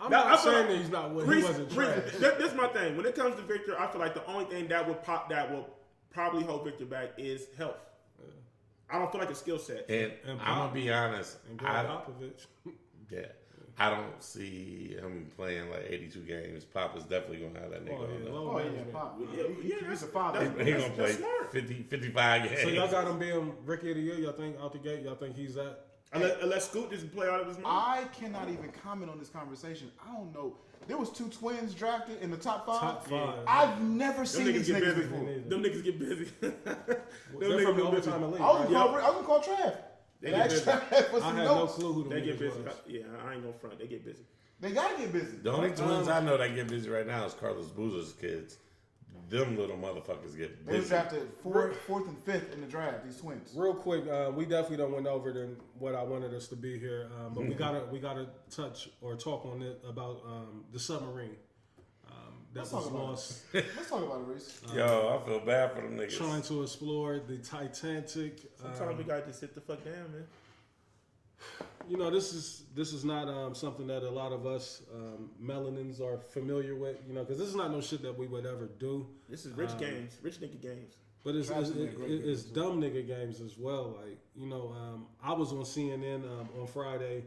[SPEAKER 3] I'm
[SPEAKER 5] Now, I
[SPEAKER 3] not
[SPEAKER 5] feel
[SPEAKER 3] saying
[SPEAKER 5] like
[SPEAKER 3] that he's not. He
[SPEAKER 5] Reese,
[SPEAKER 3] wasn't trash.
[SPEAKER 5] this is my thing. When it comes to Victor, I feel like the only thing that will probably hold Victor back is health. I don't feel like a skill set.
[SPEAKER 2] And I'm gonna be honest,
[SPEAKER 3] And Greg Popovich.
[SPEAKER 2] I don't see him playing like 82 games. Pop is definitely gonna have that nigga on there.
[SPEAKER 4] Oh yeah, Pop. He's a father.
[SPEAKER 5] that's-
[SPEAKER 2] He gonna play
[SPEAKER 5] that's smart.
[SPEAKER 2] 55 games.
[SPEAKER 3] So y'all got him being Rookie of the Year. Y'all think out the gate? Y'all think he's that?
[SPEAKER 5] Unless Scoot doesn't play out of his mind.
[SPEAKER 4] I cannot even comment on this conversation. I don't know. There was 2 twins drafted in the top 5.
[SPEAKER 3] Top 5.
[SPEAKER 4] I've never
[SPEAKER 5] Them
[SPEAKER 4] seen
[SPEAKER 5] niggas
[SPEAKER 4] these
[SPEAKER 5] get
[SPEAKER 4] niggas
[SPEAKER 5] busy.
[SPEAKER 4] before.
[SPEAKER 5] Them niggas get busy. Them
[SPEAKER 3] They're
[SPEAKER 5] niggas
[SPEAKER 3] from the
[SPEAKER 5] get busy.
[SPEAKER 3] overtime league.
[SPEAKER 4] I was
[SPEAKER 3] Right?
[SPEAKER 4] gonna call Trav.
[SPEAKER 5] They
[SPEAKER 4] And
[SPEAKER 5] get
[SPEAKER 4] ask
[SPEAKER 5] busy.
[SPEAKER 4] Trav for
[SPEAKER 3] I
[SPEAKER 4] some
[SPEAKER 3] had no
[SPEAKER 4] notes.
[SPEAKER 3] clue who the
[SPEAKER 5] They get busy.
[SPEAKER 3] was.
[SPEAKER 5] Yeah, I ain't gonna front. They get busy.
[SPEAKER 4] They gotta get busy.
[SPEAKER 2] The only twins I know that get busy right now is Carlos Boozer's kids. Them little motherfuckers get
[SPEAKER 4] They were
[SPEAKER 2] busy.
[SPEAKER 4] drafted 4th and 5th in the draft. These twins.
[SPEAKER 3] Real quick, we definitely don't went over than what I wanted us to be here, but we gotta touch or talk on it about the submarine that
[SPEAKER 4] Let's
[SPEAKER 3] was
[SPEAKER 4] talk about
[SPEAKER 3] lost
[SPEAKER 4] Let's talk about it, Reese.
[SPEAKER 2] Yo, I feel bad for them niggas.
[SPEAKER 3] trying to explore the Titanic.
[SPEAKER 5] Sometimes we gotta just sit the fuck down, man.
[SPEAKER 3] You know, this is not something that a lot of us melanins are familiar with. You know, because this is not no shit that we would ever do.
[SPEAKER 5] This is rich games, rich nigga games.
[SPEAKER 3] But it's
[SPEAKER 4] Absolutely a great game
[SPEAKER 3] it's
[SPEAKER 4] as
[SPEAKER 3] dumb nigga games as well. Like, you know, I was on CNN on Friday,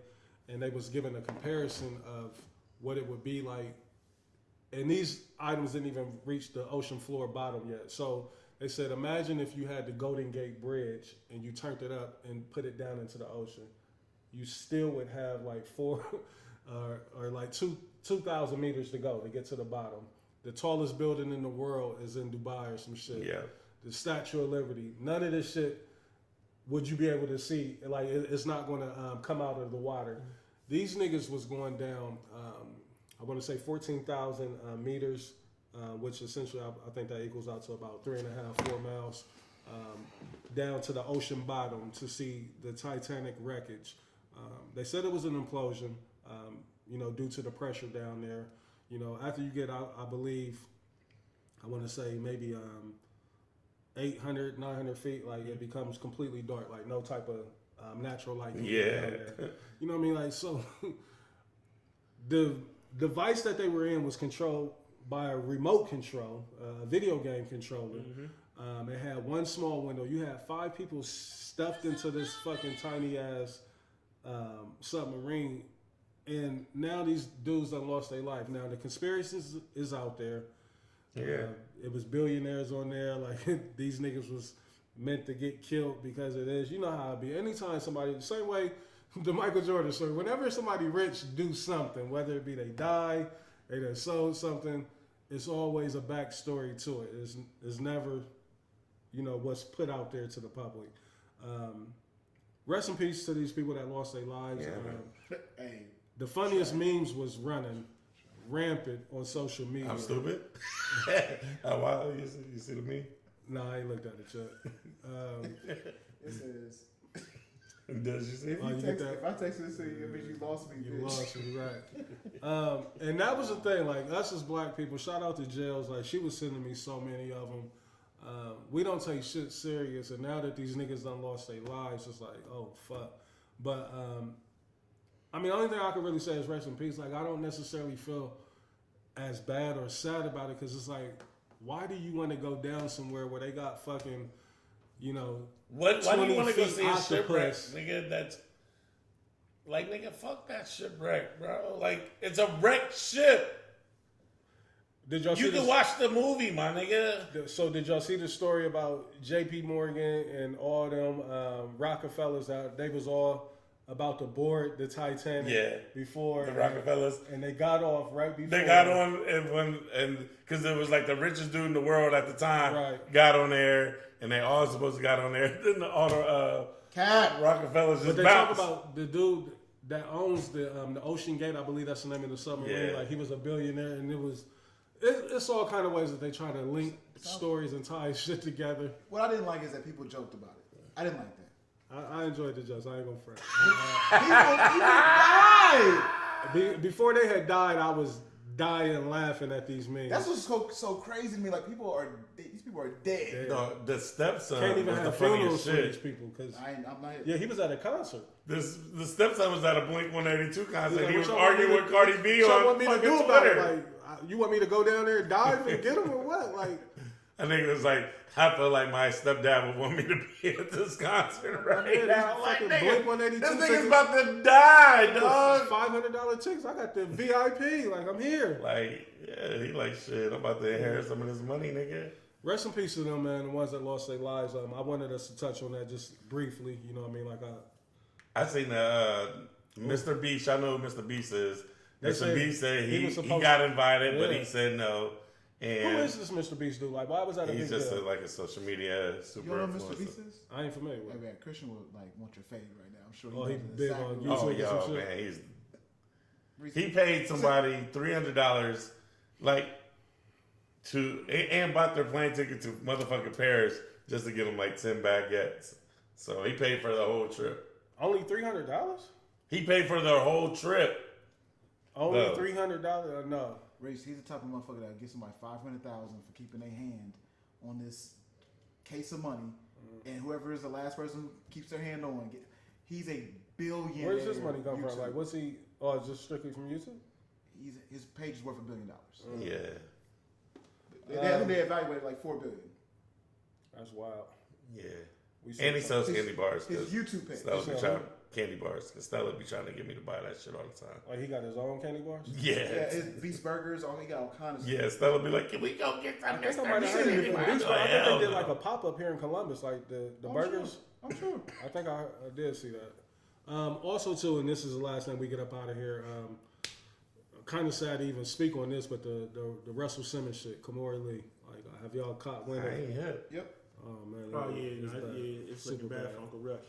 [SPEAKER 3] and they was giving a comparison of what it would be like, and these items didn't even reach the ocean floor bottom yet. So they said, imagine if you had the Golden Gate Bridge and you turned it up and put it down into the ocean, you still would have like 4 or like 2,000 meters to go to get to the bottom. The tallest building in the world is in Dubai or some shit.
[SPEAKER 2] Yeah.
[SPEAKER 3] The Statue of Liberty. None of this shit would you be able to see. Like, it's not going to come out of the water. These niggas was going down, I want to say 14,000 meters, which essentially I think that equals out to about 3.5, 4 miles, down to the ocean bottom to see the Titanic wreckage. They said it was an implosion, you know, due to the pressure down there. You know, after you get out, I believe, I want to say maybe 800, 900 feet, like it becomes completely dark, like no type of natural light.
[SPEAKER 2] Yeah.
[SPEAKER 3] down there. You know what I mean? Like, so the device that they were in was controlled by a remote control, a video game controller. It had one small window. You had 5 people stuffed into this fucking tiny ass submarine, and now these dudes done lost their life. Now the conspiracy is out there.
[SPEAKER 2] Yeah.
[SPEAKER 3] It was billionaires on there. Like, these niggas was meant to get killed because it is. You know how it be. Anytime somebody, the same way the Michael Jordan story, whenever somebody rich do something, whether it be they die, they done sold something, it's always a backstory to it. It's never, you know, what's put out there to the public. Rest in peace to these people that lost their lives.
[SPEAKER 2] Yeah,
[SPEAKER 4] Hey,
[SPEAKER 3] The funniest memes was running rampant on social media.
[SPEAKER 2] I'm stupid. Oh, wow, you see the meme?
[SPEAKER 3] No, I ain't looked at it yet.
[SPEAKER 4] it says.
[SPEAKER 2] Does you see it?
[SPEAKER 3] Oh, you get that?
[SPEAKER 4] If I text this to you, it means you lost me.
[SPEAKER 3] You
[SPEAKER 4] bitch.
[SPEAKER 3] lost me, right? And that was the thing. Like, us as black people, shout out to Jails. Like, she was sending me so many of them. We don't take shit serious, and now that these niggas done lost their lives, it's like, oh fuck. But I mean, the only thing I can really say is rest in peace. Like, I don't necessarily feel as bad or sad about it because it's like, why do you want to go down somewhere where they got fucking, you know,
[SPEAKER 2] Why do you want to go
[SPEAKER 3] 20
[SPEAKER 2] see a shipwreck,
[SPEAKER 3] octopus?
[SPEAKER 2] nigga? That's like, nigga, fuck that shipwreck, bro. Like, it's a wrecked ship.
[SPEAKER 3] Did y'all see
[SPEAKER 2] You can
[SPEAKER 3] this?
[SPEAKER 2] watch the movie, my nigga.
[SPEAKER 3] So did y'all see the story about J.P. Morgan and all them Rockefellers that they was all about to board the Titanic before
[SPEAKER 2] The Rockefellers.
[SPEAKER 3] and they got off right before
[SPEAKER 2] They got on and because it was like the richest dude in the world at the time
[SPEAKER 3] Right.
[SPEAKER 2] got on there and they all supposed to got on there. Then all the
[SPEAKER 4] Cap.
[SPEAKER 2] Rockefellers
[SPEAKER 3] But
[SPEAKER 2] just
[SPEAKER 3] they
[SPEAKER 2] bounced.
[SPEAKER 3] talk about the dude that owns the Ocean Gate. I believe that's the name of the submarine.
[SPEAKER 2] Yeah.
[SPEAKER 3] Like he was a billionaire, and it's all kind of ways that they try to link stories and tie shit together.
[SPEAKER 4] What I didn't like is that people joked about it. I didn't like that.
[SPEAKER 3] I enjoyed the jokes. I ain't gonna front.
[SPEAKER 4] People died.
[SPEAKER 3] Before they had died, I was dying laughing at these memes.
[SPEAKER 4] That's what's so crazy to me. Like these people are dead.
[SPEAKER 2] No, the stepson
[SPEAKER 3] Can't even
[SPEAKER 2] was the
[SPEAKER 3] have funerals
[SPEAKER 2] funniest
[SPEAKER 3] for these
[SPEAKER 2] shit.
[SPEAKER 3] people because
[SPEAKER 4] I'm not.
[SPEAKER 3] yeah, he was at a concert.
[SPEAKER 2] The stepson was at a Blink 182 concert.
[SPEAKER 3] Like,
[SPEAKER 2] He
[SPEAKER 3] what
[SPEAKER 2] was
[SPEAKER 3] y'all want me
[SPEAKER 2] arguing
[SPEAKER 3] to-
[SPEAKER 2] with Cardi B
[SPEAKER 3] what y'all
[SPEAKER 2] on
[SPEAKER 3] want me to
[SPEAKER 2] fucking
[SPEAKER 3] do about it?
[SPEAKER 2] Twitter.
[SPEAKER 3] Like, you want me to go down there and dive and get him or what? Like,
[SPEAKER 2] I think it was like, I feel like my stepdad would want me to be at this concert right now. Like,
[SPEAKER 3] fucking
[SPEAKER 2] nigga,
[SPEAKER 3] Blink 182
[SPEAKER 2] this nigga's
[SPEAKER 3] tickets.
[SPEAKER 2] about to die, dog.
[SPEAKER 3] $500 tickets. I got the VIP. Like, I'm here.
[SPEAKER 2] Like, yeah, he like, shit, I'm about to inherit some of this money, nigga.
[SPEAKER 3] Rest in peace to them, man. The ones that lost their lives. I wanted us to touch on that just briefly. You know what I mean? Like,
[SPEAKER 2] I seen Mr. Beast. I know who Mr. Beast is.
[SPEAKER 3] They
[SPEAKER 2] Mr.
[SPEAKER 3] said
[SPEAKER 2] Beast said
[SPEAKER 3] he
[SPEAKER 2] he
[SPEAKER 3] was supposed
[SPEAKER 2] got
[SPEAKER 3] to-
[SPEAKER 2] invited, but
[SPEAKER 3] Yeah.
[SPEAKER 2] he said no.
[SPEAKER 3] who
[SPEAKER 2] And
[SPEAKER 3] is this Mr. Beast dude? Like, why was that a
[SPEAKER 2] he's
[SPEAKER 3] big
[SPEAKER 2] just
[SPEAKER 3] deal?
[SPEAKER 2] like a social media
[SPEAKER 4] You
[SPEAKER 2] super
[SPEAKER 4] know what Mr.
[SPEAKER 2] influencer.
[SPEAKER 4] Beast is?
[SPEAKER 3] I ain't familiar with
[SPEAKER 4] Hey
[SPEAKER 3] him.
[SPEAKER 4] man, Christian would like want your fade right now. I'm sure.
[SPEAKER 3] Oh, he
[SPEAKER 4] knows
[SPEAKER 3] big
[SPEAKER 4] exactly
[SPEAKER 3] on
[SPEAKER 4] what-
[SPEAKER 3] YouTube.
[SPEAKER 2] Oh,
[SPEAKER 3] Get some
[SPEAKER 2] yo,
[SPEAKER 3] shit.
[SPEAKER 2] man, he paid somebody $300, like, and bought their plane ticket to motherfucking Paris just to get him like 10 baguettes. So he paid for the whole trip.
[SPEAKER 3] Only $300?
[SPEAKER 2] He paid for the whole trip.
[SPEAKER 3] Only
[SPEAKER 2] No.
[SPEAKER 3] $300? No.
[SPEAKER 4] Reese, he's the type of motherfucker that gives somebody $500,000 for keeping their hand on this case of money, and whoever is the last person who keeps their hand on, he's a billionaire.
[SPEAKER 3] Where's this money come from?
[SPEAKER 4] YouTube.
[SPEAKER 3] Like, what's he? Oh, it's just strictly from YouTube?
[SPEAKER 4] His page is worth $1 billion.
[SPEAKER 2] Yeah.
[SPEAKER 4] I think they evaluated like $4 billion.
[SPEAKER 3] That's wild.
[SPEAKER 2] Yeah.
[SPEAKER 3] We
[SPEAKER 2] And he
[SPEAKER 3] said
[SPEAKER 2] sells
[SPEAKER 4] His-
[SPEAKER 2] candy bars.
[SPEAKER 4] His
[SPEAKER 2] 'cause
[SPEAKER 4] YouTube page.
[SPEAKER 2] Stella be
[SPEAKER 3] His,
[SPEAKER 2] trying, candy bars. Because Stella be trying to get me to buy that shit all the time.
[SPEAKER 3] like he got his own candy bars.
[SPEAKER 2] Yeah.
[SPEAKER 4] Yeah, his Beast Burgers. He got all kinds of.
[SPEAKER 2] Yeah, Stella be like, can we go get some
[SPEAKER 3] I think I
[SPEAKER 2] Mr.
[SPEAKER 3] might have heard it
[SPEAKER 2] Beast?
[SPEAKER 3] from
[SPEAKER 2] I'm
[SPEAKER 3] Beast
[SPEAKER 2] like,
[SPEAKER 3] Burger. I think
[SPEAKER 2] hell
[SPEAKER 3] they did
[SPEAKER 2] no.
[SPEAKER 3] like a pop up here in Columbus, like the
[SPEAKER 4] I'm
[SPEAKER 3] burgers.
[SPEAKER 4] Sure. I'm sure.
[SPEAKER 3] I think I did see that. Also, too, and this is the last thing we get up out of here. Kind of sad to even speak on this, but the Russell Simmons shit, Kamora Lee. Like, have y'all caught wind of
[SPEAKER 2] I ain't
[SPEAKER 3] it?
[SPEAKER 2] hit.
[SPEAKER 4] Yep.
[SPEAKER 3] Oh man,
[SPEAKER 5] Oh yeah,
[SPEAKER 3] it's bad.
[SPEAKER 5] it's looking
[SPEAKER 3] Super
[SPEAKER 5] bad
[SPEAKER 3] bad.
[SPEAKER 5] for Uncle Rush.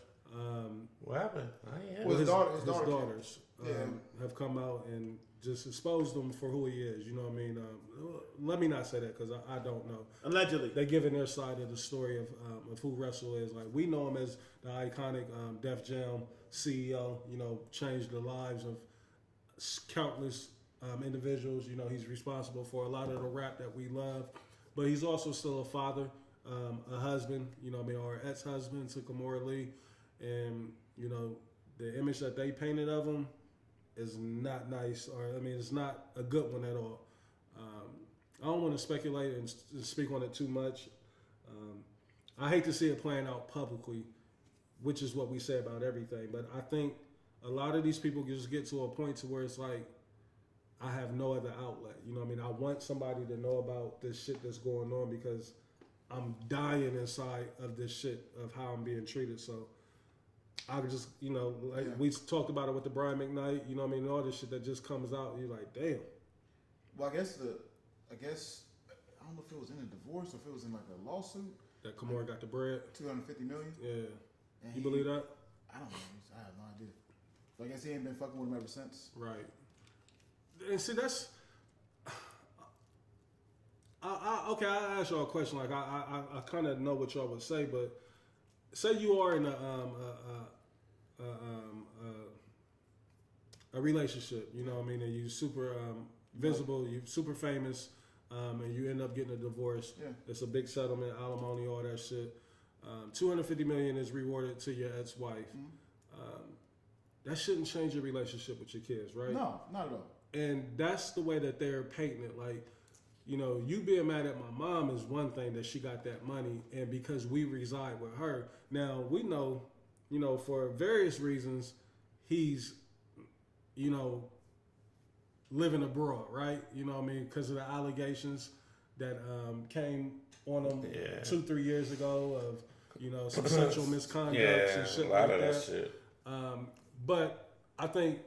[SPEAKER 2] What happened? I ain't hit.
[SPEAKER 4] Well, his daughter-
[SPEAKER 3] his
[SPEAKER 4] his daughter-
[SPEAKER 3] daughters
[SPEAKER 4] Yeah.
[SPEAKER 3] have come out and just exposed him for who he is. You know what I mean? Let me not say that because I don't know.
[SPEAKER 5] Allegedly.
[SPEAKER 3] They're giving their side of the story of who Russell is. Like, we know him as the iconic Def Jam CEO. You know, changed the lives of countless individuals. You know, he's responsible for a lot of the rap that we love, but he's also still a father, a husband. You know, what I mean, or an ex-husband to Kamora Lee, and you know, the image that they painted of him is not nice, or I mean, it's not a good one at all. I don't want to speculate and speak on it too much. I hate to see it playing out publicly, which is what we say about everything. But I think a lot of these people just get to a point to where it's like, I have no other outlet. You know what I mean? I want somebody to know about this shit that's going on because I'm dying inside of this shit of how I'm being treated. So I just, you know, like we talked about it with the Brian McKnight, you know what I mean? All this shit that just comes out, you're like, damn.
[SPEAKER 4] Well, I guess I don't know if it was in a divorce or if it was in like a lawsuit.
[SPEAKER 3] That Kamora got the bread.
[SPEAKER 4] $250 million.
[SPEAKER 3] Yeah.
[SPEAKER 4] And
[SPEAKER 3] You believe that?
[SPEAKER 4] I don't know. I have no idea. So I guess he ain't been fucking with him ever since.
[SPEAKER 3] Right. And see, that's. Okay, I'll ask y'all a question. Like, I kind of know what y'all would say, but say you are in a relationship, you know what I mean, and you super visible, you super famous, and you end up getting a divorce.
[SPEAKER 4] Yeah.
[SPEAKER 3] It's a big settlement, alimony, all that shit. $250 million is rewarded to your ex-wife. That shouldn't change your relationship with your kids, right?
[SPEAKER 4] No, not at all.
[SPEAKER 3] And that's the way that they're painting it. Like, you know, you being mad at my mom is one thing, that she got that money, and because we reside with her. Now, we know, you know, for various reasons, he's, you know, living abroad, right? You know what I mean? Because of the allegations that came on him 2-3 years ago of, you know, some sexual misconduct and shit
[SPEAKER 2] a lot
[SPEAKER 3] like
[SPEAKER 2] of that
[SPEAKER 3] that.
[SPEAKER 2] shit.
[SPEAKER 3] But I think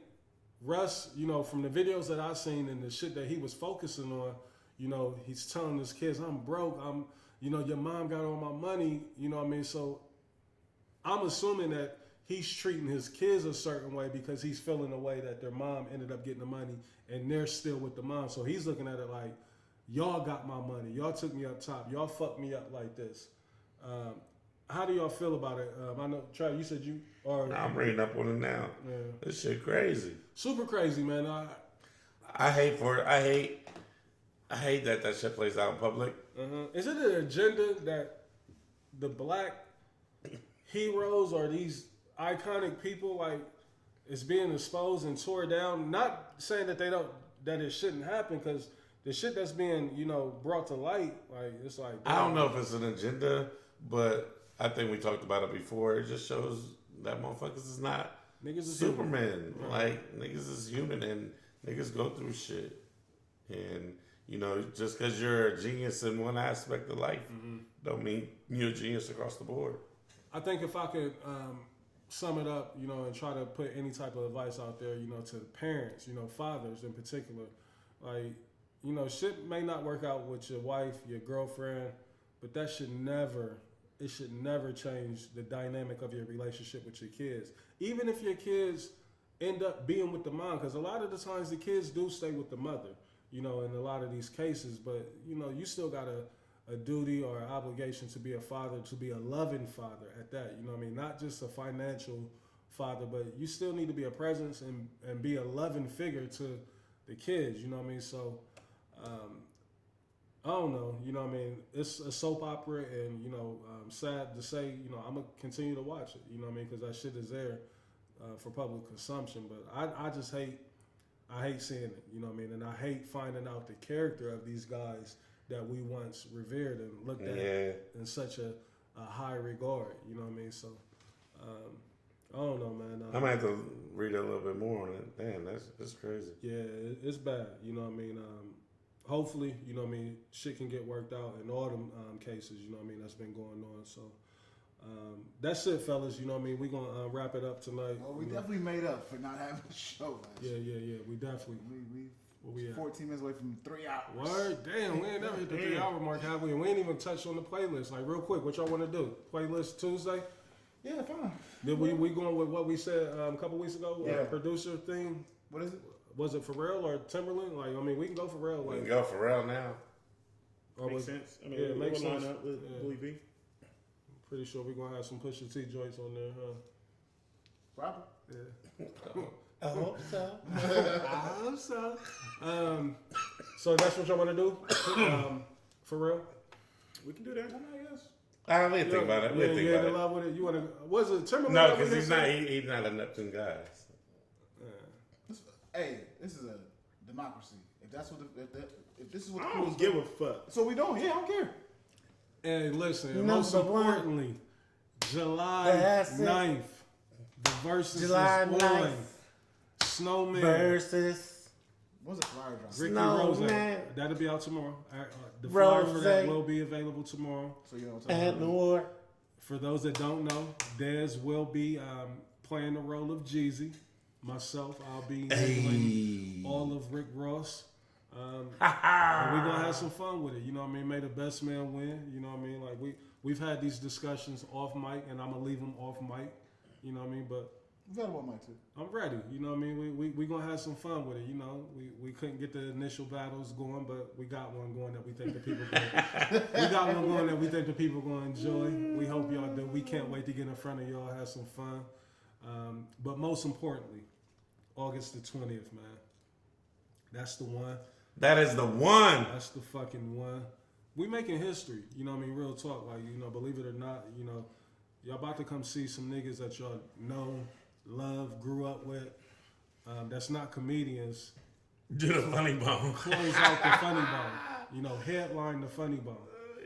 [SPEAKER 3] Russ, you know, from the videos that I've seen and the shit that he was focusing on, you know, he's telling his kids, I'm broke. You know, your mom got all my money. You know what I mean? So I'm assuming that he's treating his kids a certain way because he's feeling the way that their mom ended up getting the money and they're still with the mom. So he's looking at it like, y'all got my money. Y'all took me up top. Y'all fucked me up like this. How do y'all feel about it? I know, Trav, you said you are.
[SPEAKER 2] I'm reading up on it now.
[SPEAKER 3] Yeah.
[SPEAKER 2] This shit crazy.
[SPEAKER 3] Super crazy, man.
[SPEAKER 2] I hate for it. I hate that shit plays out in public.
[SPEAKER 3] Is it an agenda that the black heroes or these iconic people, like, is being exposed and tore down? Not saying that that it shouldn't happen, because the shit that's being, you know, brought to light, like, it's like,
[SPEAKER 2] I don't know if it's an agenda, but I think we talked about it before. It just shows that motherfuckers is not
[SPEAKER 3] niggas is
[SPEAKER 2] Superman.
[SPEAKER 3] human.
[SPEAKER 2] Like, niggas is human and niggas go through shit. And, you know, just because you're a genius in one aspect of life don't mean you're a genius across the board.
[SPEAKER 3] I think if I could sum it up, you know, and try to put any type of advice out there, you know, to parents, you know, fathers in particular, like, you know, shit may not work out with your wife, your girlfriend, but that should never change the dynamic of your relationship with your kids. Even if your kids end up being with the mom, because a lot of the times the kids do stay with the mother, you know, in a lot of these cases, but, you know, you still got a duty or an obligation to be a father, to be a loving father at that, you know what I mean? Not just a financial father, but you still need to be a presence and be a loving figure to the kids, you know what I mean? So, I don't know, you know what I mean? It's a soap opera, and, you know, sad to say, you know, I'm going to continue to watch it, you know what I mean? Because that shit is there for public consumption. But I just hate seeing it, you know what I mean? And I hate finding out the character of these guys that we once revered and looked at in such a high regard, you know what I mean? So, I don't know, man.
[SPEAKER 2] I might have to read a little bit more on it. Damn, that's crazy.
[SPEAKER 3] Yeah, it's bad, you know what I mean? Hopefully, you know what I mean, shit can get worked out in all them cases, you know what I mean, that's been going on. So that's it, fellas, you know what I mean? We're going to wrap it up tonight.
[SPEAKER 4] Well, we definitely made up for not having a show last
[SPEAKER 3] Yeah, we definitely.
[SPEAKER 4] We 14 minutes away from 3 hours.
[SPEAKER 3] Word, damn, we ain't never hit the 3 hour mark, have we? And we ain't even touched on the playlist. Like, real quick, what y'all want to do? Playlist Tuesday?
[SPEAKER 4] Yeah, fine.
[SPEAKER 3] Did we going with what we said a couple weeks ago?
[SPEAKER 4] Yeah.
[SPEAKER 3] Producer thing?
[SPEAKER 4] What is it?
[SPEAKER 3] Was it Pharrell or Timberland? Like, I mean, we can go Pharrell.
[SPEAKER 2] We
[SPEAKER 3] Like,
[SPEAKER 2] can go for real now.
[SPEAKER 3] or
[SPEAKER 5] Makes
[SPEAKER 3] was-
[SPEAKER 5] sense. I mean,
[SPEAKER 3] yeah, it makes
[SPEAKER 5] we'll line
[SPEAKER 3] sense.
[SPEAKER 5] up with
[SPEAKER 3] Yeah.
[SPEAKER 5] Louis V.
[SPEAKER 3] Pretty sure we're going to have some Pusha T joints on there, huh?
[SPEAKER 4] Probably.
[SPEAKER 3] Yeah.
[SPEAKER 2] I hope so.
[SPEAKER 3] I hope so. So that's what y'all want to do? For real?
[SPEAKER 5] We can do that.
[SPEAKER 4] I guess.
[SPEAKER 2] I don't even think about it. We
[SPEAKER 3] You
[SPEAKER 2] think
[SPEAKER 3] ain't in
[SPEAKER 2] about it.
[SPEAKER 3] love with it? You want to? Was it Timberland?
[SPEAKER 2] No,
[SPEAKER 3] that we
[SPEAKER 2] because
[SPEAKER 3] just
[SPEAKER 2] he's not a Neptune guy.
[SPEAKER 4] Hey, this is a democracy. If that's what, if this is what,
[SPEAKER 5] I don't give a fuck.
[SPEAKER 4] So we don't. Yeah, I don't care.
[SPEAKER 3] Hey, listen,
[SPEAKER 2] Number
[SPEAKER 3] most
[SPEAKER 2] one.
[SPEAKER 3] importantly, July
[SPEAKER 2] That's it.
[SPEAKER 3] 9th, the versus
[SPEAKER 2] July
[SPEAKER 3] is
[SPEAKER 2] 9th.
[SPEAKER 3] on. Snowman,
[SPEAKER 2] Versus.
[SPEAKER 4] What's a flyer drop?
[SPEAKER 3] Ricky
[SPEAKER 2] Snowman.
[SPEAKER 3] Rose. That'll be out tomorrow. The flyer for that
[SPEAKER 2] Rose.
[SPEAKER 3] will be available tomorrow.
[SPEAKER 4] So you know what I'm
[SPEAKER 2] And
[SPEAKER 4] talking about.
[SPEAKER 2] Noir.
[SPEAKER 3] For those that don't know, Dez will be playing the role of Jeezy. Myself, I'll be handling all of Rick Ross. And we're going to have some fun with it. You know what I mean? May the best man win. You know what I mean? Like, we've had these discussions off mic, and I'm going to leave them off mic. You know what I mean? But
[SPEAKER 4] We got one mic too.
[SPEAKER 3] I'm ready. You know what I mean? We're going to have some fun with it. You know, we couldn't get the initial battles going, but we got one going that we think the people going to enjoy. We hope y'all do. We can't wait to get in front of y'all, have some fun. But most importantly, August the 20th, man. That's the one.
[SPEAKER 2] That is the one.
[SPEAKER 3] That's the fucking one. We making history. You know what I mean? Real talk. Like, you know, believe it or not, you know, y'all about to come see some niggas that y'all know, love, grew up with. That's not comedians.
[SPEAKER 2] Do the funny bone.
[SPEAKER 3] Close out the funny bone. You know, headline the funny bone.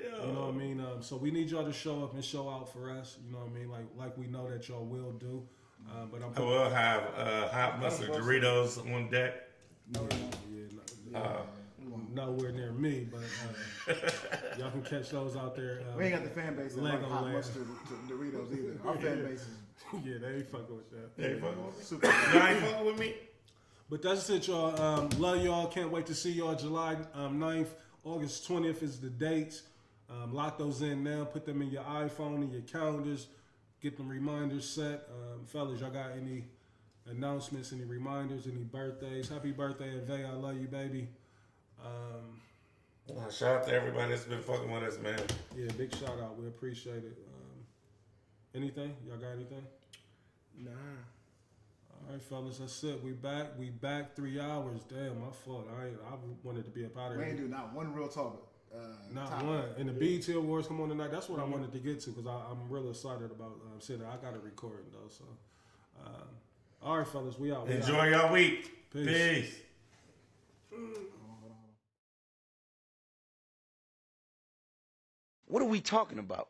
[SPEAKER 3] You know what I mean? So we need y'all to show up and show out for us. You know what I mean? Like we know that y'all will do. But
[SPEAKER 2] I will have hot mustard Doritos on deck.
[SPEAKER 3] Nowhere near me, but y'all can catch those out there.
[SPEAKER 4] We ain't got the fan base that like
[SPEAKER 3] Lego
[SPEAKER 4] hot
[SPEAKER 3] land.
[SPEAKER 4] mustard Doritos either. Our fan base is
[SPEAKER 3] Yeah, they ain't fucking with that.
[SPEAKER 2] They ain't fucking with me.
[SPEAKER 4] super.
[SPEAKER 2] Y'all ain't fucking with me.
[SPEAKER 3] But that's it, y'all. Love y'all. Can't wait to see y'all July 9th. August 20th is the dates. Lock those in now. Put them in your iPhone and your calendars. Get them reminders set. Fellas, y'all got any announcements, any reminders, any birthdays? Happy birthday, Ave. I love you, baby.
[SPEAKER 2] Shout out to everybody that's been fucking with us, man.
[SPEAKER 3] Yeah, big shout out. We appreciate it. Anything? Y'all got anything?
[SPEAKER 5] Nah.
[SPEAKER 3] All right, fellas, that's it. We back 3 hours. Damn, my fault. I wanted to be up out of
[SPEAKER 4] We
[SPEAKER 3] here.
[SPEAKER 4] ain't do not one real talk.
[SPEAKER 3] Not
[SPEAKER 4] topic.
[SPEAKER 3] one. And the BET Awards come on tonight. That's what I wanted to get to because I'm real excited about sitting there. I got to record it, though. So, all right, fellas, we out.
[SPEAKER 2] Enjoy y'all week.
[SPEAKER 3] Peace.
[SPEAKER 2] Peace.
[SPEAKER 6] What are we talking about?